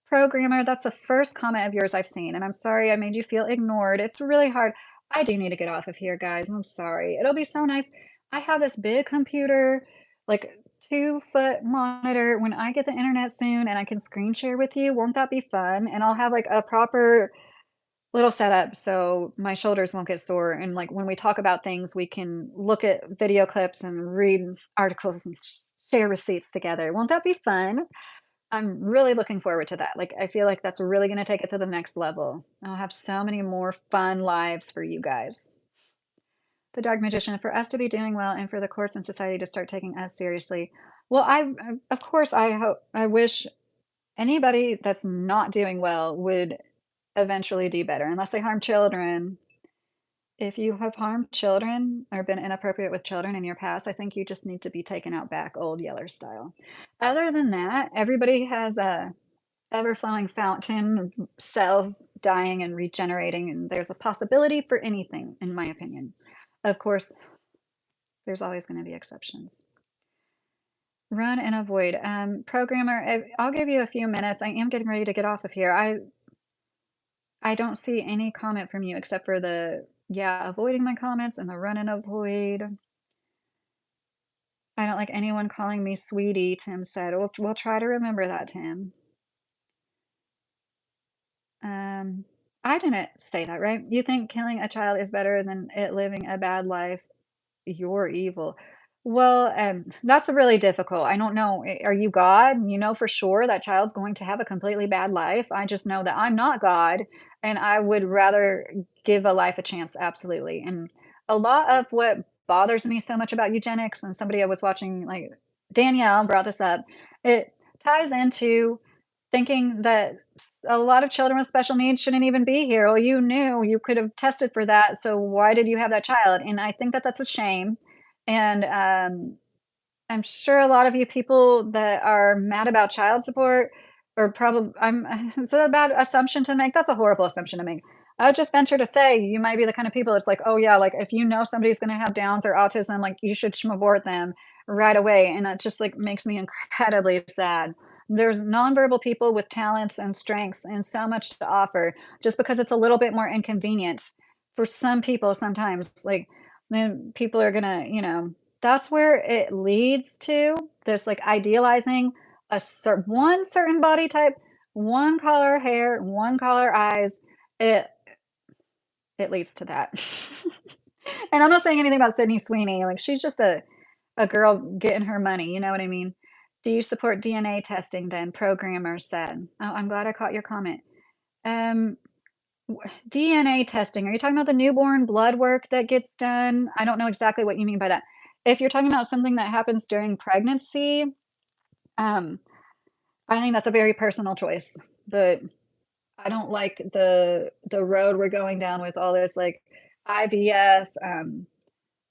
Programmer, that's the first comment of yours I've seen, and I'm sorry I made you feel ignored. It's really hard. I do need to get off of here, guys. I'm sorry. It'll be so nice. I have this big computer, like 2-foot monitor. When I get the internet soon and I can screen share with you, won't that be fun? And I'll have like a proper little setup so my shoulders won't get sore. And like when we talk about things, we can look at video clips and read articles and share receipts together. Won't that be fun? I'm really looking forward to that. Like, I feel like that's really gonna take it to the next level. I'll have so many more fun lives for you guys. The Dark Magician, for us to be doing well and for the courts and society to start taking us seriously. Well, of course, I wish anybody that's not doing well would eventually do better, unless they harm children. If you have harmed children or been inappropriate with children in your past, I think you just need to be taken out back, old Yeller style. Other than that, everybody has a ever-flowing fountain, cells dying and regenerating, and there's a possibility for anything, in my opinion. Of course, there's always going to be exceptions. Run and avoid. Programmer, I'll give you a few minutes. I am getting ready to get off of here. I don't see any comment from you except for the, yeah, avoiding my comments and the run and avoid. I don't like anyone calling me sweetie, Tim said. We'll try to remember that, Tim. Um, I didn't say that, right? You think killing a child is better than it living a bad life? You're evil. Well, that's really difficult. I don't know. Are you God? You know for sure that child's going to have a completely bad life. I just know that I'm not God, and I would rather give a life a chance, absolutely. And a lot of what bothers me so much about eugenics, and somebody I was watching, like Danielle brought this up, it ties into thinking that a lot of children with special needs shouldn't even be here. Well, you knew you could have tested for that, so why did you have that child? And I think that that's a shame. And I'm sure a lot of you people that are mad about child support or probably I'm is it a bad assumption to make? That's a horrible assumption to make. I would just venture to say you might be the kind of people it's like, oh yeah, like if you know somebody's gonna have Downs or autism, like you should abort them right away. And that just like makes me incredibly sad. There's nonverbal people with talents and strengths and so much to offer. Just because it's a little bit more inconvenient for some people sometimes, like then people are gonna, that's where it leads to this like idealizing one certain body type, one color hair, one color eyes. It it leads to that. And I'm not saying anything about Sydney Sweeney. Like she's just a girl getting her money. You know what I mean? Do you support DNA testing? Then programmer said. Oh, I'm glad I caught your comment. Um, DNA testing. Are you talking about the newborn blood work that gets done? I don't know exactly what you mean by that. If you're talking about something that happens during pregnancy, um, I think that's a very personal choice. But I don't like the road we're going down with all this like IVF.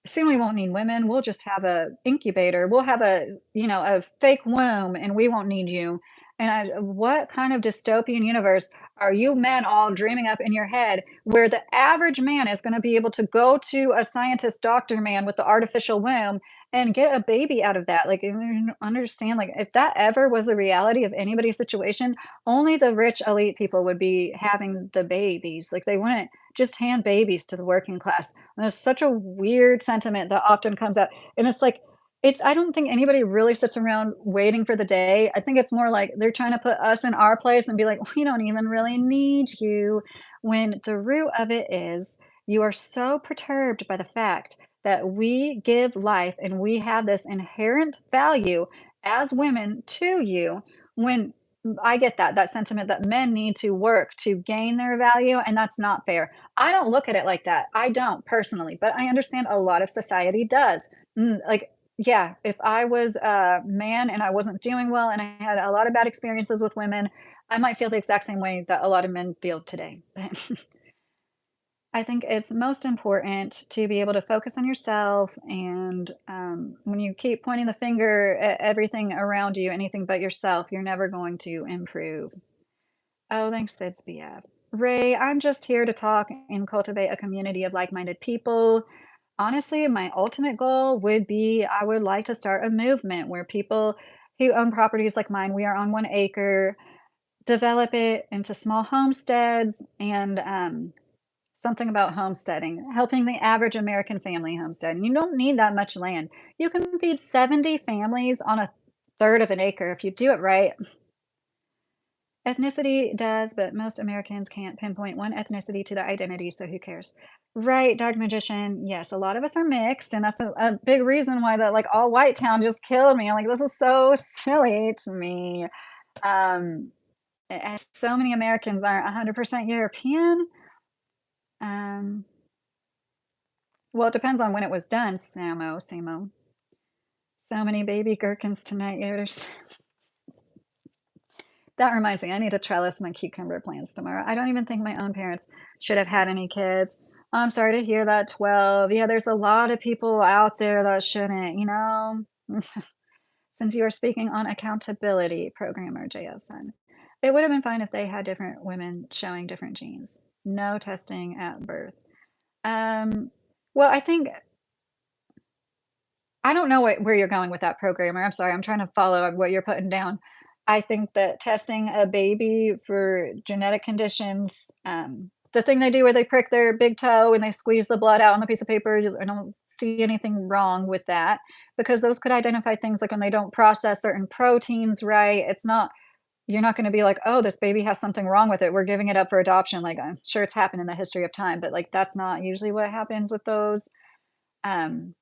Soon we won't need women. We'll just have a incubator. We'll have a fake womb, and we won't need you. And what kind of dystopian universe are you men all dreaming up in your head where the average man is going to be able to go to a scientist doctor man with the artificial womb and get a baby out of that? Like, you understand, like, if that ever was the reality of anybody's situation, only the rich elite people would be having the babies. Like, they wouldn't just hand babies to the working class. And there's such a weird sentiment that often comes out. And it's like, It's I don't think anybody really sits around waiting for the day. I think it's more like they're trying to put us in our place and be like, "We don't even really need you," when the root of it is you are so perturbed by the fact that we give life and we have this inherent value as women to you when I get that sentiment that men need to work to gain their value, and that's not fair. I don't look at it like that. I don't personally, but I understand a lot of society does. Like yeah, if I was a man and I wasn't doing well and I had a lot of bad experiences with women, I might feel the exact same way that a lot of men feel today. But I think it's most important to be able to focus on yourself. And when you keep pointing the finger at everything around you, anything but yourself, you're never going to improve. Oh, thanks, Sid's BF. Ray, I'm just here to talk and cultivate a community of like minded people. Honestly, my ultimate goal would be I would like to start a movement where people who own properties like mine, we are on 1 acre, develop it into small homesteads and something about homesteading, helping the average American family homestead. And you don't need that much land. You can feed 70 families on a third of an acre if you do it right. Ethnicity does, but most Americans can't pinpoint one ethnicity to their identity, so who cares? Right, Dark Magician. Yes, a lot of us are mixed, and that's a big reason why the like all white town just killed me. I'm like, this is so silly to me. Um, as so many Americans aren't 100% European. Um, well, it depends on when it was done, Samo. So many baby gherkins tonight, Yoder's. That reminds me, I need to trellis my cucumber plants tomorrow. I don't even think my own parents should have had any kids. I'm sorry to hear that, 12. Yeah, there's a lot of people out there that shouldn't, you know? Since you are speaking on accountability, programmer JSN, it would have been fine if they had different women showing different genes. No testing at birth. Um, well, I think I don't know where you're going with that programmer. I'm sorry, I'm trying to follow what you're putting down. I think that testing a baby for genetic conditions, the thing they do where they prick their big toe and they squeeze the blood out on the piece of paper, I don't see anything wrong with that because those could identify things like when they don't process certain proteins right. It's not, you're not going to be like, oh, this baby has something wrong with it. We're giving it up for adoption. Like, I'm sure it's happened in the history of time, but like, that's not usually what happens with those. Um,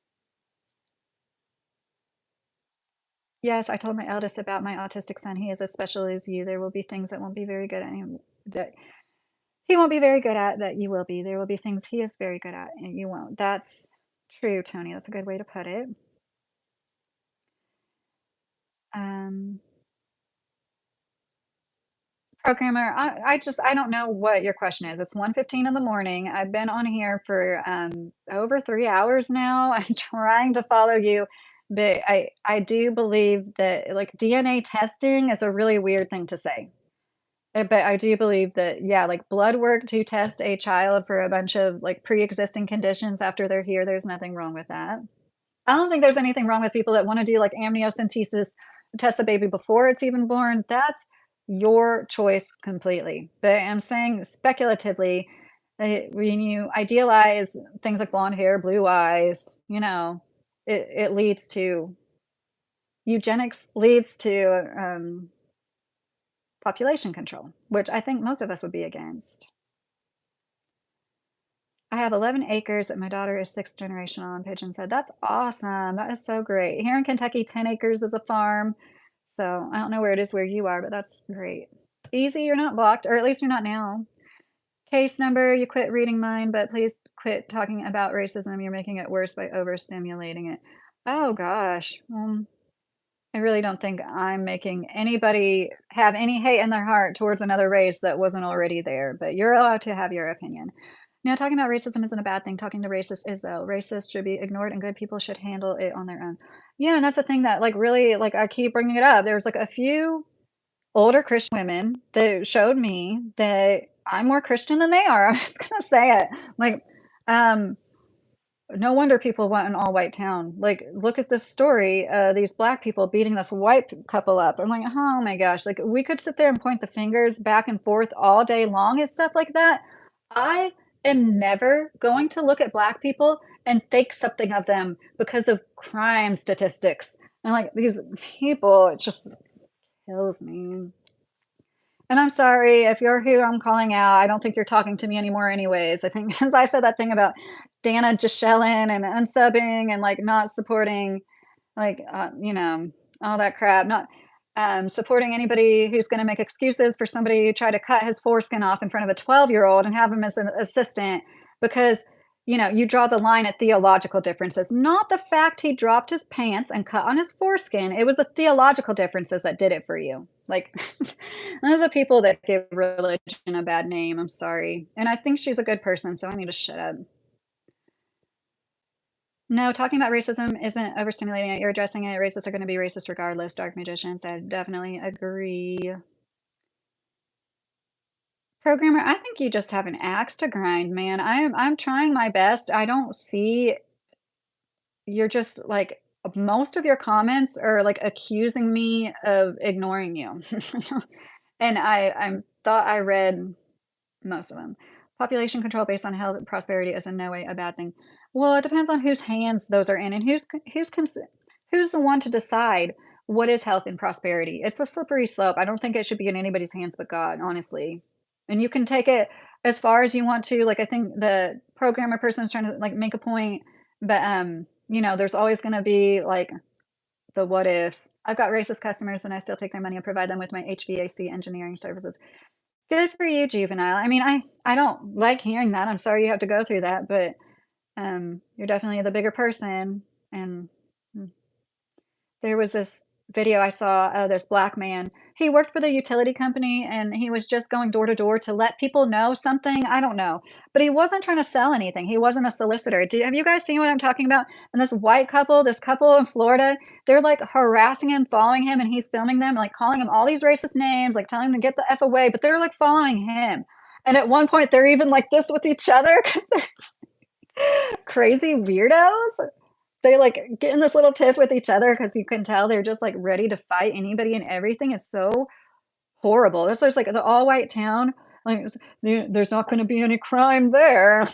Yes, I told my eldest about my autistic son. He is as special as you. There will be things that won't be very good at him that he won't be very good at that you will be. There will be things he is very good at and you won't. That's true, Tony. That's a good way to put it. Um, Programmer, I don't know what your question is. It's 1:15 in the morning. I've been on here for over 3 hours now. I'm trying to follow you, but I do believe that like DNA testing is a really weird thing to say. But I do believe that, yeah, like blood work to test a child for a bunch of like pre-existing conditions after they're here, there's nothing wrong with that. I don't think there's anything wrong with people that want to do like amniocentesis, test the baby before it's even born. That's your choice completely. But I'm saying speculatively, when you idealize things like blonde hair, blue eyes, it leads to eugenics leads to population control, which I think most of us would be against. I have 11 acres that my daughter is sixth generation on, Pigeon said. That's awesome. That is so great. Here in Kentucky, 10 acres is a farm. So I don't know where it is where you are, but that's great. Easy, you're not blocked, or at least you're not now. Case number, you quit reading mine, but please quit talking about racism. You're making it worse by overstimulating it. Oh gosh. I really don't think I'm making anybody have any hate in their heart towards another race that wasn't already there, but you're allowed to have your opinion. Now, talking about racism isn't a bad thing. Talking to racists is, though. Racists should be ignored and good people should handle it on their own. Yeah, and that's the thing that, like, really, like, I keep bringing it up. There's like a few older Christian women that showed me that I'm more Christian than they are. I'm just gonna say it. Like, um, no wonder people want an all-white town. Like, look at this story, these black people beating this white couple up. I'm like, "Oh my gosh." Like, we could sit there and point the fingers back and forth all day long and stuff like that. I am never going to look at Black people and think something of them because of crime statistics. And, like, these people, it just kills me. And I'm sorry if you're who I'm calling out, I don't think you're talking to me anymore anyways. I think since I said that thing about Dana Gishelin and unsubbing and, like, not supporting, like, all that crap, not, supporting anybody who's gonna make excuses for somebody who tried to cut his foreskin off in front of a 12-year-old and have him as an assistant because, you draw the line at theological differences, not the fact he dropped his pants and cut on his foreskin. It was the theological differences that did it for you. Like, those are people that give religion a bad name, I'm sorry. And I think she's a good person, so I need to shut up. No, talking about racism isn't overstimulating it, you're addressing it. Racists are gonna be racist regardless, dark magicians, I definitely agree. Programmer, I think you just have an axe to grind, man. I'm trying my best. I don't see you're just like most of your comments are like accusing me of ignoring you. And I thought I read most of them. Population control based on health and prosperity is in no way a bad thing. Well, it depends on whose hands those are in and who's the one to decide what is health and prosperity. It's a slippery slope. I don't think it should be in anybody's hands but God, honestly. And you can take it as far as you want to. Like I think the programmer person is trying to like make a point, but there's always going to be like the what ifs. I've got racist customers and I still take their money and provide them with my HVAC engineering services. Good for you, juvenile. I mean, I don't like hearing that. I'm sorry you have to go through that, but, you're definitely the bigger person, and, mm, there was this video I saw of this Black man. He worked for the utility company, and he was just going door to door to let people know something, I don't know, but he wasn't trying to sell anything. He wasn't a solicitor. Have you guys seen what I'm talking about? And this couple in Florida, they're, like, harassing him, following him, and he's filming them, like, calling him all these racist names, like, telling him to get the F away, but they're, like, following him. And at one point, they're even like this with each other because 'cause they're crazy weirdos. They, like, get in this little tiff with each other because you can tell they're just, like, ready to fight anybody and everything. It's so horrible. This is like the all-white town, like, there's not gonna be any crime there.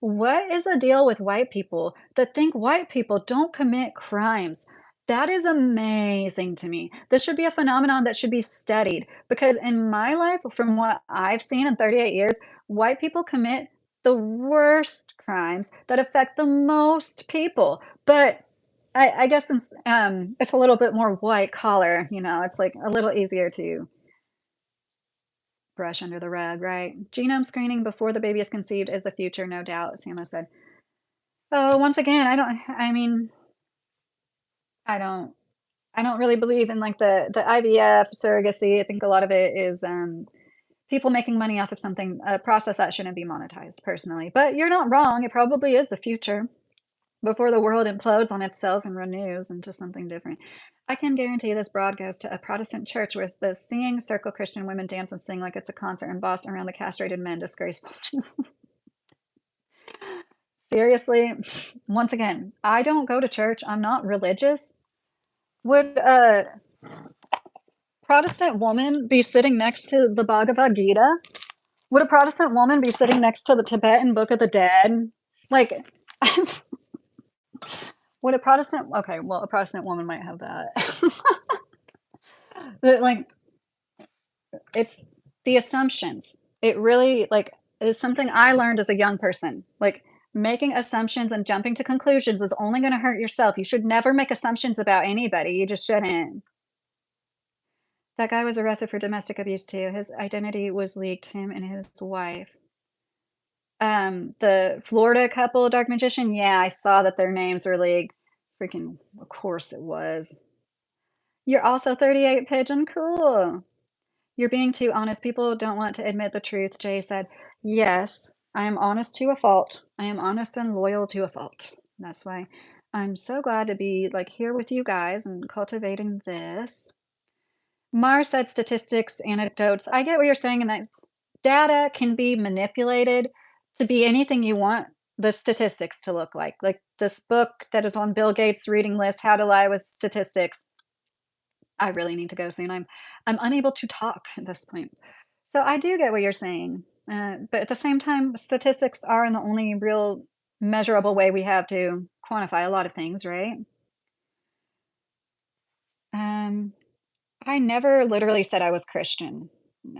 What is the deal with white people that think white people don't commit crimes? That is amazing to me. This should be a phenomenon that should be studied because in my life, from what I've seen in 38 years, white people commit the worst crimes that affect the most people. But I guess since it's a little bit more white collar, it's like a little easier to brush under the rug, right? Genome screening before the baby is conceived is the future, no doubt, Samo said. Oh, once again, I mean, I don't I don't really believe in like the IVF surrogacy. I think a lot of it is people making money off of something, a process that shouldn't be monetized personally. But you're not wrong. It probably is the future before the world implodes on itself and renews into something different. I can guarantee this broad goes to a Protestant church where the singing circle Christian women dance and sing like it's a concert and boss around the castrated men disgraceful. Seriously, once again, I don't go to church. I'm not religious. Would a Protestant woman be sitting next to the Bhagavad Gita? Would a Protestant woman be sitting next to the Tibetan Book of the Dead? Like, would a Protestant, okay, well, a Protestant woman might have that. But like, it's the assumptions. It really, like, is something I learned as a young person. Like, making assumptions and jumping to conclusions is only going to hurt yourself. You should never make assumptions about anybody. You just shouldn't. That guy was arrested for domestic abuse too. His identity was leaked, him and his wife. The Florida couple, Dark Magician, yeah, I saw that their names were leaked. Freaking, of course it was. You're also 38 Pigeon, cool. You're being too honest. People don't want to admit the truth, Jay said. Yes, I am honest to a fault. I am honest and loyal to a fault. That's why I'm so glad to be like here with you guys and cultivating this. Mars said statistics, anecdotes. I get what you're saying, and that data can be manipulated to be anything you want the statistics to look like. Like this book that is on Bill Gates' reading list, How to Lie with Statistics. I really need to go soon. I'm unable to talk at this point. So I do get what you're saying. But at the same time, statistics are the only real measurable way we have to quantify a lot of things, right? Um, I never literally said I was Christian.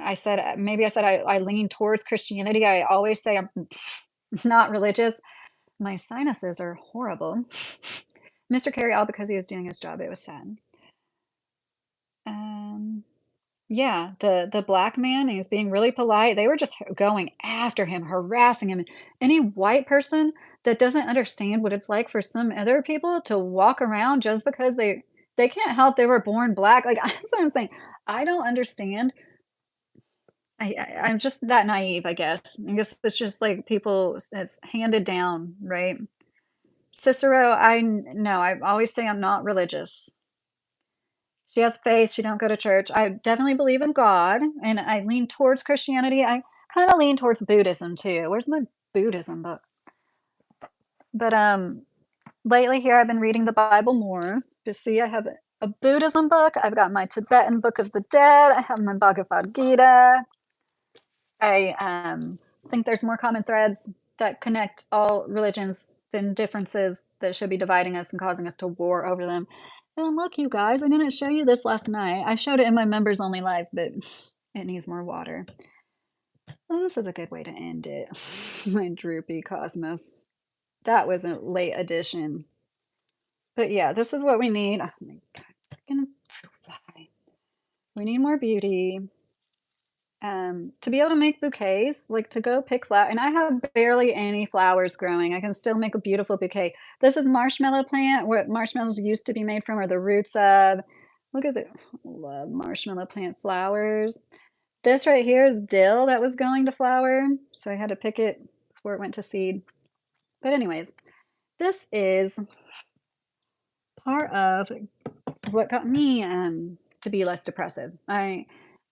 I said maybe I said I lean towards Christianity. I always say I'm not religious. My sinuses are horrible. Mr. Carey, all because he was doing his job. It was sad. Um, yeah, the black man, he was being really polite. They were just going after him, harassing him. Any white person that doesn't understand what it's like for some other people to walk around just because they can't help they were born black. Like that's what I'm saying. I don't understand. I'm just that naive, I guess. I guess it's just like people, it's handed down, right? Cicero, no, I always say I'm not religious. She has faith, she don't go to church. I definitely believe in God, and I lean towards Christianity. I kinda lean towards Buddhism too. Where's my Buddhism book? But, lately here I've been reading the Bible more. You see, I have a Buddhism book, I've got my Tibetan Book of the Dead, I have my Bhagavad Gita. I, think there's more common threads that connect all religions than differences that should be dividing us and causing us to war over them. And look, you guys, I didn't show you this last night. I showed it in my members only live, but it needs more water. Well, this is a good way to end it. My droopy cosmos. That was a late addition. But yeah, this is what we need. Oh my God, freaking fly. We need more beauty. To be able to make bouquets, like to go pick flower, and I have barely any flowers growing. I can still make a beautiful bouquet. This is marshmallow plant. What marshmallows used to be made from are the roots of. Look at the love marshmallow plant flowers. This right here is dill that was going to flower, so I had to pick it before it went to seed. But anyways, this is part of what got me to be less depressive.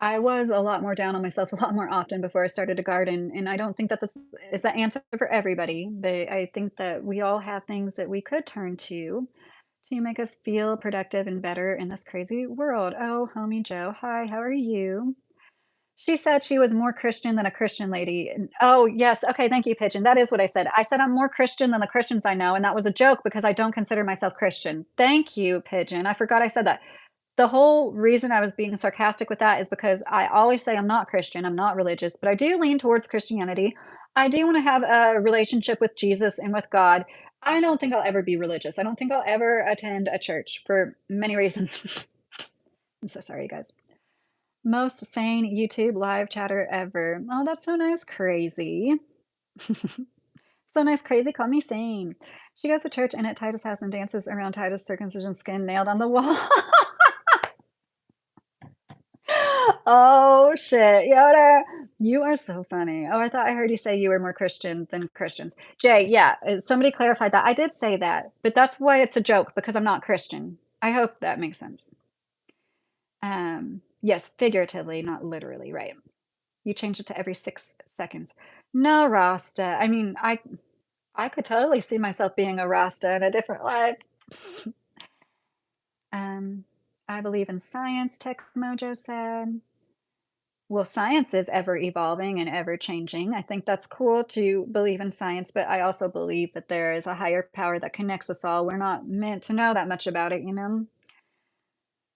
I was a lot more down on myself a lot more often before I started to garden, and I don't think that this is the answer for everybody, but I think that we all have things that we could turn to make us feel productive and better in this crazy world. Oh, homie Joe, hi, how are you? She said she was more Christian than a Christian lady. Oh, yes. Okay, thank you, Pigeon. That is what I said. I said I'm more Christian than the Christians I know, and that was a joke because I don't consider myself Christian. Thank you, Pigeon. I forgot I said that. The whole reason I was being sarcastic with that is because I always say I'm not Christian, I'm not religious, but I do lean towards Christianity. I do want to have a relationship with Jesus and with God. I don't think I'll ever be religious. I don't think I'll ever attend a church for many reasons. I'm so sorry, you guys. Most sane YouTube live chatter ever. Oh, that's so nice, crazy. So nice, crazy. Call me sane. She goes to church and at Titus' house and dances around Titus' circumcision skin nailed on the wall. Oh shit, Yoda. You are so funny. Oh, I thought I heard you say you were more Christian than Christians. Jay, yeah, somebody clarified that. I did say that, but that's why it's a joke because I'm not Christian. I hope that makes sense. Yes, figuratively, not literally, right? You change it to every 6 seconds. No, Rasta. I mean, I could totally see myself being a Rasta in a different life. Um, I believe in science, Tech Mojo said. Well, science is ever evolving and ever changing. I think that's cool to believe in science, but I also believe that there is a higher power that connects us all. We're not meant to know that much about it, you know?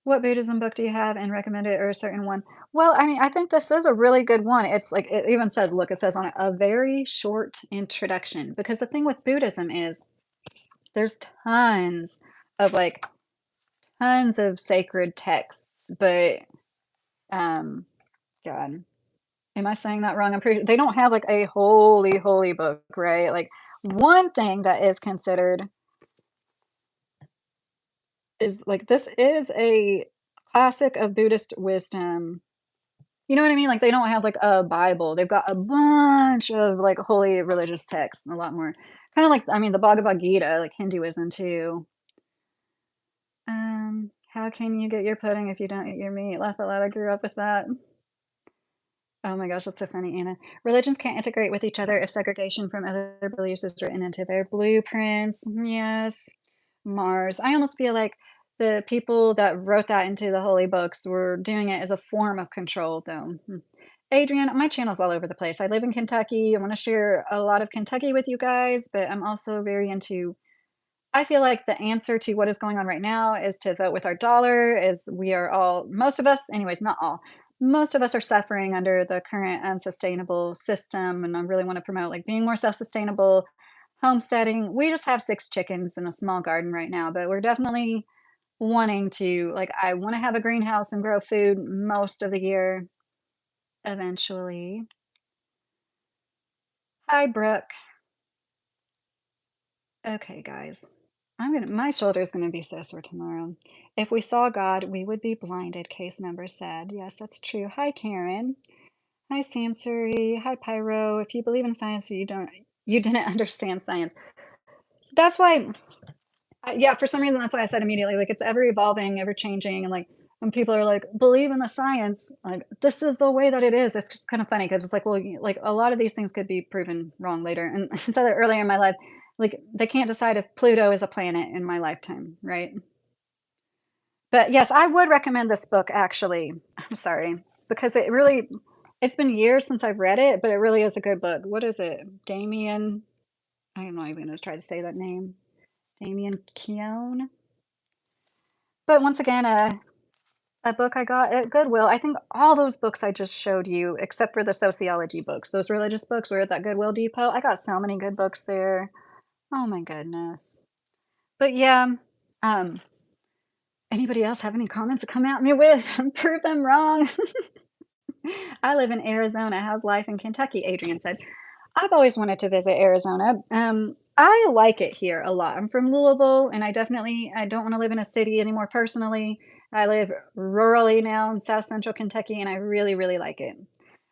What Buddhism book do you have and recommend it or a certain one? Well, I mean, I think this is a really good one. It's like it even says, look, it says on it, a very short introduction. Because the thing with Buddhism is there's of like tons of sacred texts, but um God, am I saying that wrong? I'm pretty they don't have like a holy book, right? Like one thing that is considered is like this is a classic of Buddhist wisdom. You know what I mean? Like, they don't have, like, a Bible. They've got a bunch of, like, holy religious texts, a lot more. Kinda like, I mean, the Bhagavad Gita, like Hinduism too. How can you get your pudding if you don't eat your meat? Laugh out loud, I grew up with that. Oh my gosh, that's so funny, Anna. Religions can't integrate with each other if segregation from other beliefs is written into their blueprints. Yes. Mars. I almost feel like the people that wrote that into the holy books were doing it as a form of control, though. Adrian, my channel's all over the place. I live in Kentucky. I want to share a lot of Kentucky with you guys, but I'm also very into I feel like the answer to what is going on right now is to vote with our dollar, as we are all most of us, anyways, not all. Most of us are suffering under the current unsustainable system, and I really want to promote like being more self-sustainable, homesteading. We just have 6 chickens in a small garden right now, but we're definitely wanting to like I want to have a greenhouse and grow food most of the year eventually. Hi, Brooke. Okay, guys. My shoulder's gonna be so sore tomorrow. If we saw God, we would be blinded, case number said. Yes, that's true. Hi, Karen. Hi, Sam Suri. Hi, Pyro. If you believe in science, you didn't understand science. That's why yeah, for some reason, that's why I said immediately, like, it's ever evolving, ever changing, and, like, when people are like, "Believe in the science," like, "This is the way that it is." It's just kinda funny because it's like, well, like, a lot of these things could be proven wrong later, and I said it earlier in my life, like, they can't decide if Pluto is a planet in my lifetime, right? But, yes, I would recommend this book, actually. I'm sorry, because it's been years since I've read it, but it really is a good book. What is it? Damien I'm not even gonna try to say that name. Damien Keown? But once again, a book I got at Goodwill. I think all those books I just showed you, except for the sociology books, those religious books were at that Goodwill Depot. I got so many good books there. Oh my goodness. But yeah, um, anybody else have any comments to come at me with and prove them wrong? I live in Arizona. How's life in Kentucky? Adrian said. I've always wanted to visit Arizona. I like it here a lot. I'm from Louisville, and I don't want to live in a city anymore personally. I live rurally now in South Central Kentucky, and I really, really like it.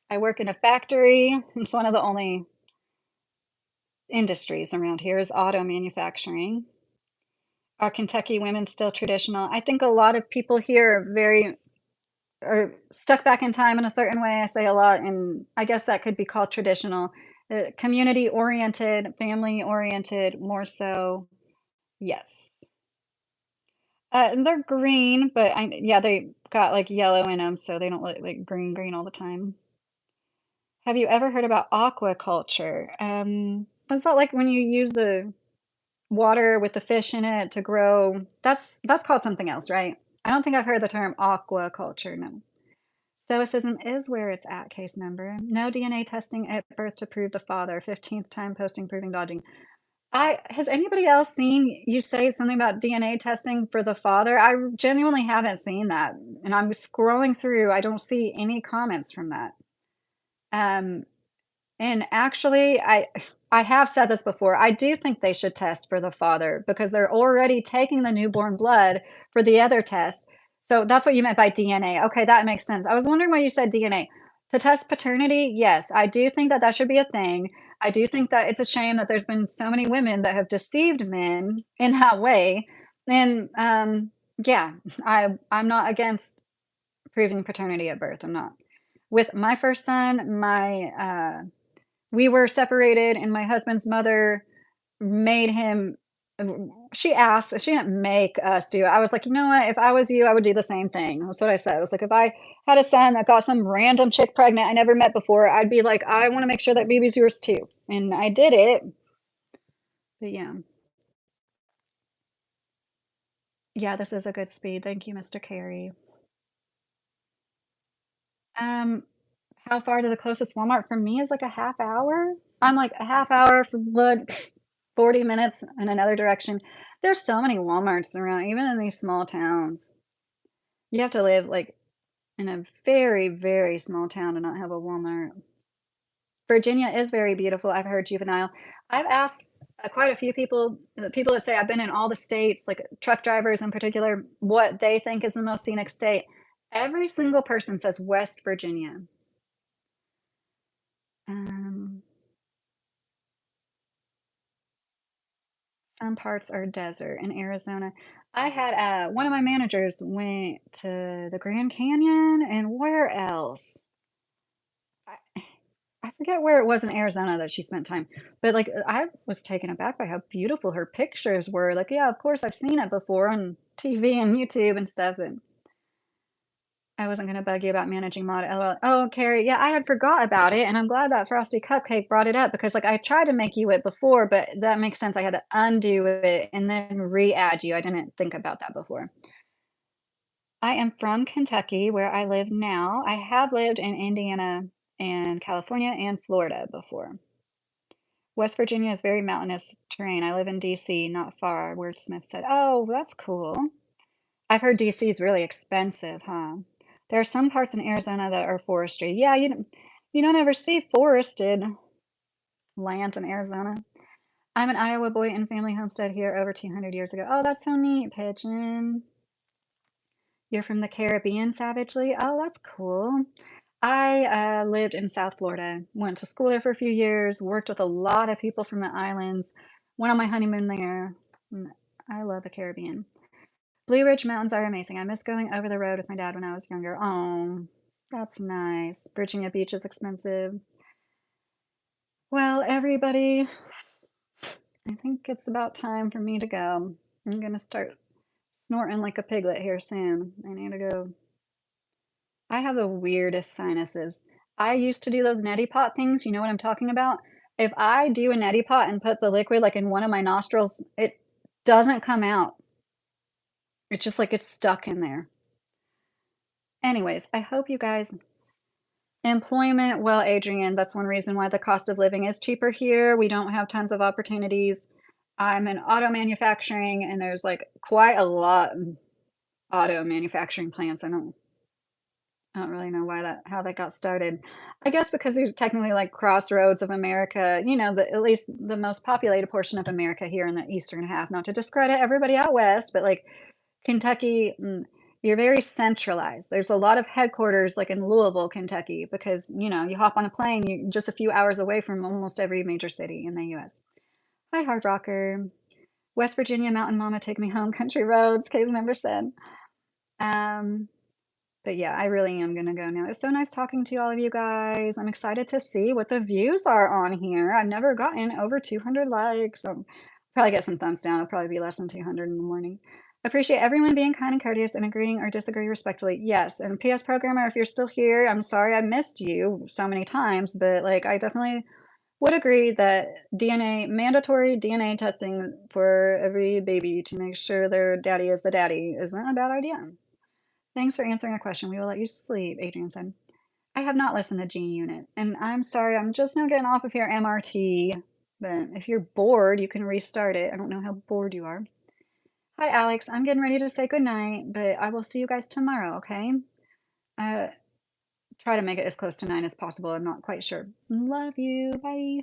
I work in a factory. It's one of the only industries around here is auto manufacturing. Are Kentucky women still traditional? I think a lot of people here are stuck back in time in a certain way. I say a lot, and I guess that could be called traditional. Community oriented, family oriented, more so. Yes. And they're green, but yeah, they got like yellow in them, so they don't look like green all the time. Have you ever heard about aquaculture? Is that like when you use the water with the fish in it to grow? That's called something else, right? I don't think I've heard the term aquaculture, no. Stoicism is where it's at, case number. No DNA testing at birth to prove the father. 15th time posting proving dodging. I Has anybody else seen you say something about DNA testing for the father? I genuinely haven't seen that, and I'm scrolling through, I don't see any comments from that. Um, and actually, I have said this before. I do think they should test for the father because they're already taking the newborn blood for the other tests. So that's what you meant by DNA. Okay, that makes sense. I was wondering why you said DNA. To test paternity, yes, I do think that that should be a thing. I do think that it's a shame that there's been so many women that have deceived men in that way. And yeah, I'm not against proving paternity at birth. I'm not. With my first son, my we were separated, and my husband's mother made him she asked, she didn't make us do it. I was like, "You know what? If I was you, I would do the same thing." That's what I said. I was like, "If I had a son that got some random chick pregnant I never met before, I'd be like, I wanna make sure that baby's yours too." And I did it. But yeah. Yeah, this is a good speed. Thank you, Mr. Carey. Um, how far to the closest Walmart from me is like a half hour? I'm like a half hour from what 40 minutes in another direction. There's so many Walmarts around, even in these small towns. You have to live like in a very, very small town to not have a Walmart. Virginia is very beautiful. I've heard juvenile. I've asked quite a few people, the people that say I've been in all the states, like truck drivers in particular, what they think is the most scenic state. Every single person says West Virginia. Um, some parts are desert in Arizona. I had one of my managers went to the Grand Canyon and where else? I, I forget where it was in Arizona that she spent time, but like I was taken aback by how beautiful her pictures were. Like, yeah, of course I've seen it before on TV and YouTube and stuff, but I wasn't gonna bug you about managing mod LOL. Oh, Carrie, yeah, I had forgot about it, and I'm glad that Frosty Cupcake brought it up because, like, I tried to make you it before, but that makes sense. I had to undo it and then re-add you. I didn't think about that before. I am from Kentucky, where I live now. I have lived in Indiana and California and Florida before. West Virginia is very mountainous terrain. I live in DC, not far, Wordsmith said. Oh, that's cool. I've heard DC is really expensive, huh? There are some parts in Arizona that are forestry. Yeah, you don't ever see forested lands in Arizona. I'm an Iowa boy and family homestead here over 200 years ago. Oh, that's so neat, Pigeon. You're from the Caribbean, Savagely? Oh, that's cool. I lived in South Florida, went to school there for a few years, worked with a lot of people from the islands, went on my honeymoon there. Mm, I love the Caribbean. Blue Ridge Mountains are amazing. I miss going over the road with my dad when I was younger. Oh, that's nice. Virginia Beach is expensive. Well, everybody, I think it's about time for me to go. I'm gonna start snorting like a piglet here soon. I need to go. I have the weirdest sinuses. I used to do those neti pot things. You know what I'm talking about? If I do a neti pot and put the liquid like in one of my nostrils, it doesn't come out. It's just like it's stuck in there. Anyways, I hope you guys employment, well, Adrian, that's one reason why the cost of living is cheaper here. We don't have tons of opportunities. I'm in auto manufacturing, and there's like quite a lot of auto manufacturing plants. I don't really know why how that got started. I guess because we're technically like crossroads of America, at least the most populated portion of America here in the eastern half. Not to discredit everybody out west, but like Kentucky, you're very centralized. There's a lot of headquarters like in Louisville, Kentucky, because you hop on a plane, you're just a few hours away from almost every major city in the US. Hi, Hard Rocker. West Virginia Mountain Mama, take me home, country roads, Kay's member said. Um, but yeah, I really am gonna go now. It's so nice talking to all of you guys. I'm excited to see what the views are on here. I've never gotten over 200 likes, so probably get some thumbs down. It'll probably be less than 200 in the morning. Appreciate everyone being kind and courteous and agreeing or disagree respectfully. Yes, and PS Programmer, if you're still here, I'm sorry I missed you so many times, but like I definitely would agree that mandatory DNA testing for every baby to make sure their daddy is the daddy isn't a bad idea. Thanks for answering a question. We will let you sleep, Adrian said. I have not listened to G Unit, and I'm sorry, I'm just now getting off of your MRT. But if you're bored, you can restart it. I don't know how bored you are. Hi, Alex. I'm getting ready to say goodnight, but I will see you guys tomorrow, okay? Uh, try to make it as close to 9 as possible. I'm not quite sure. Love you. Bye.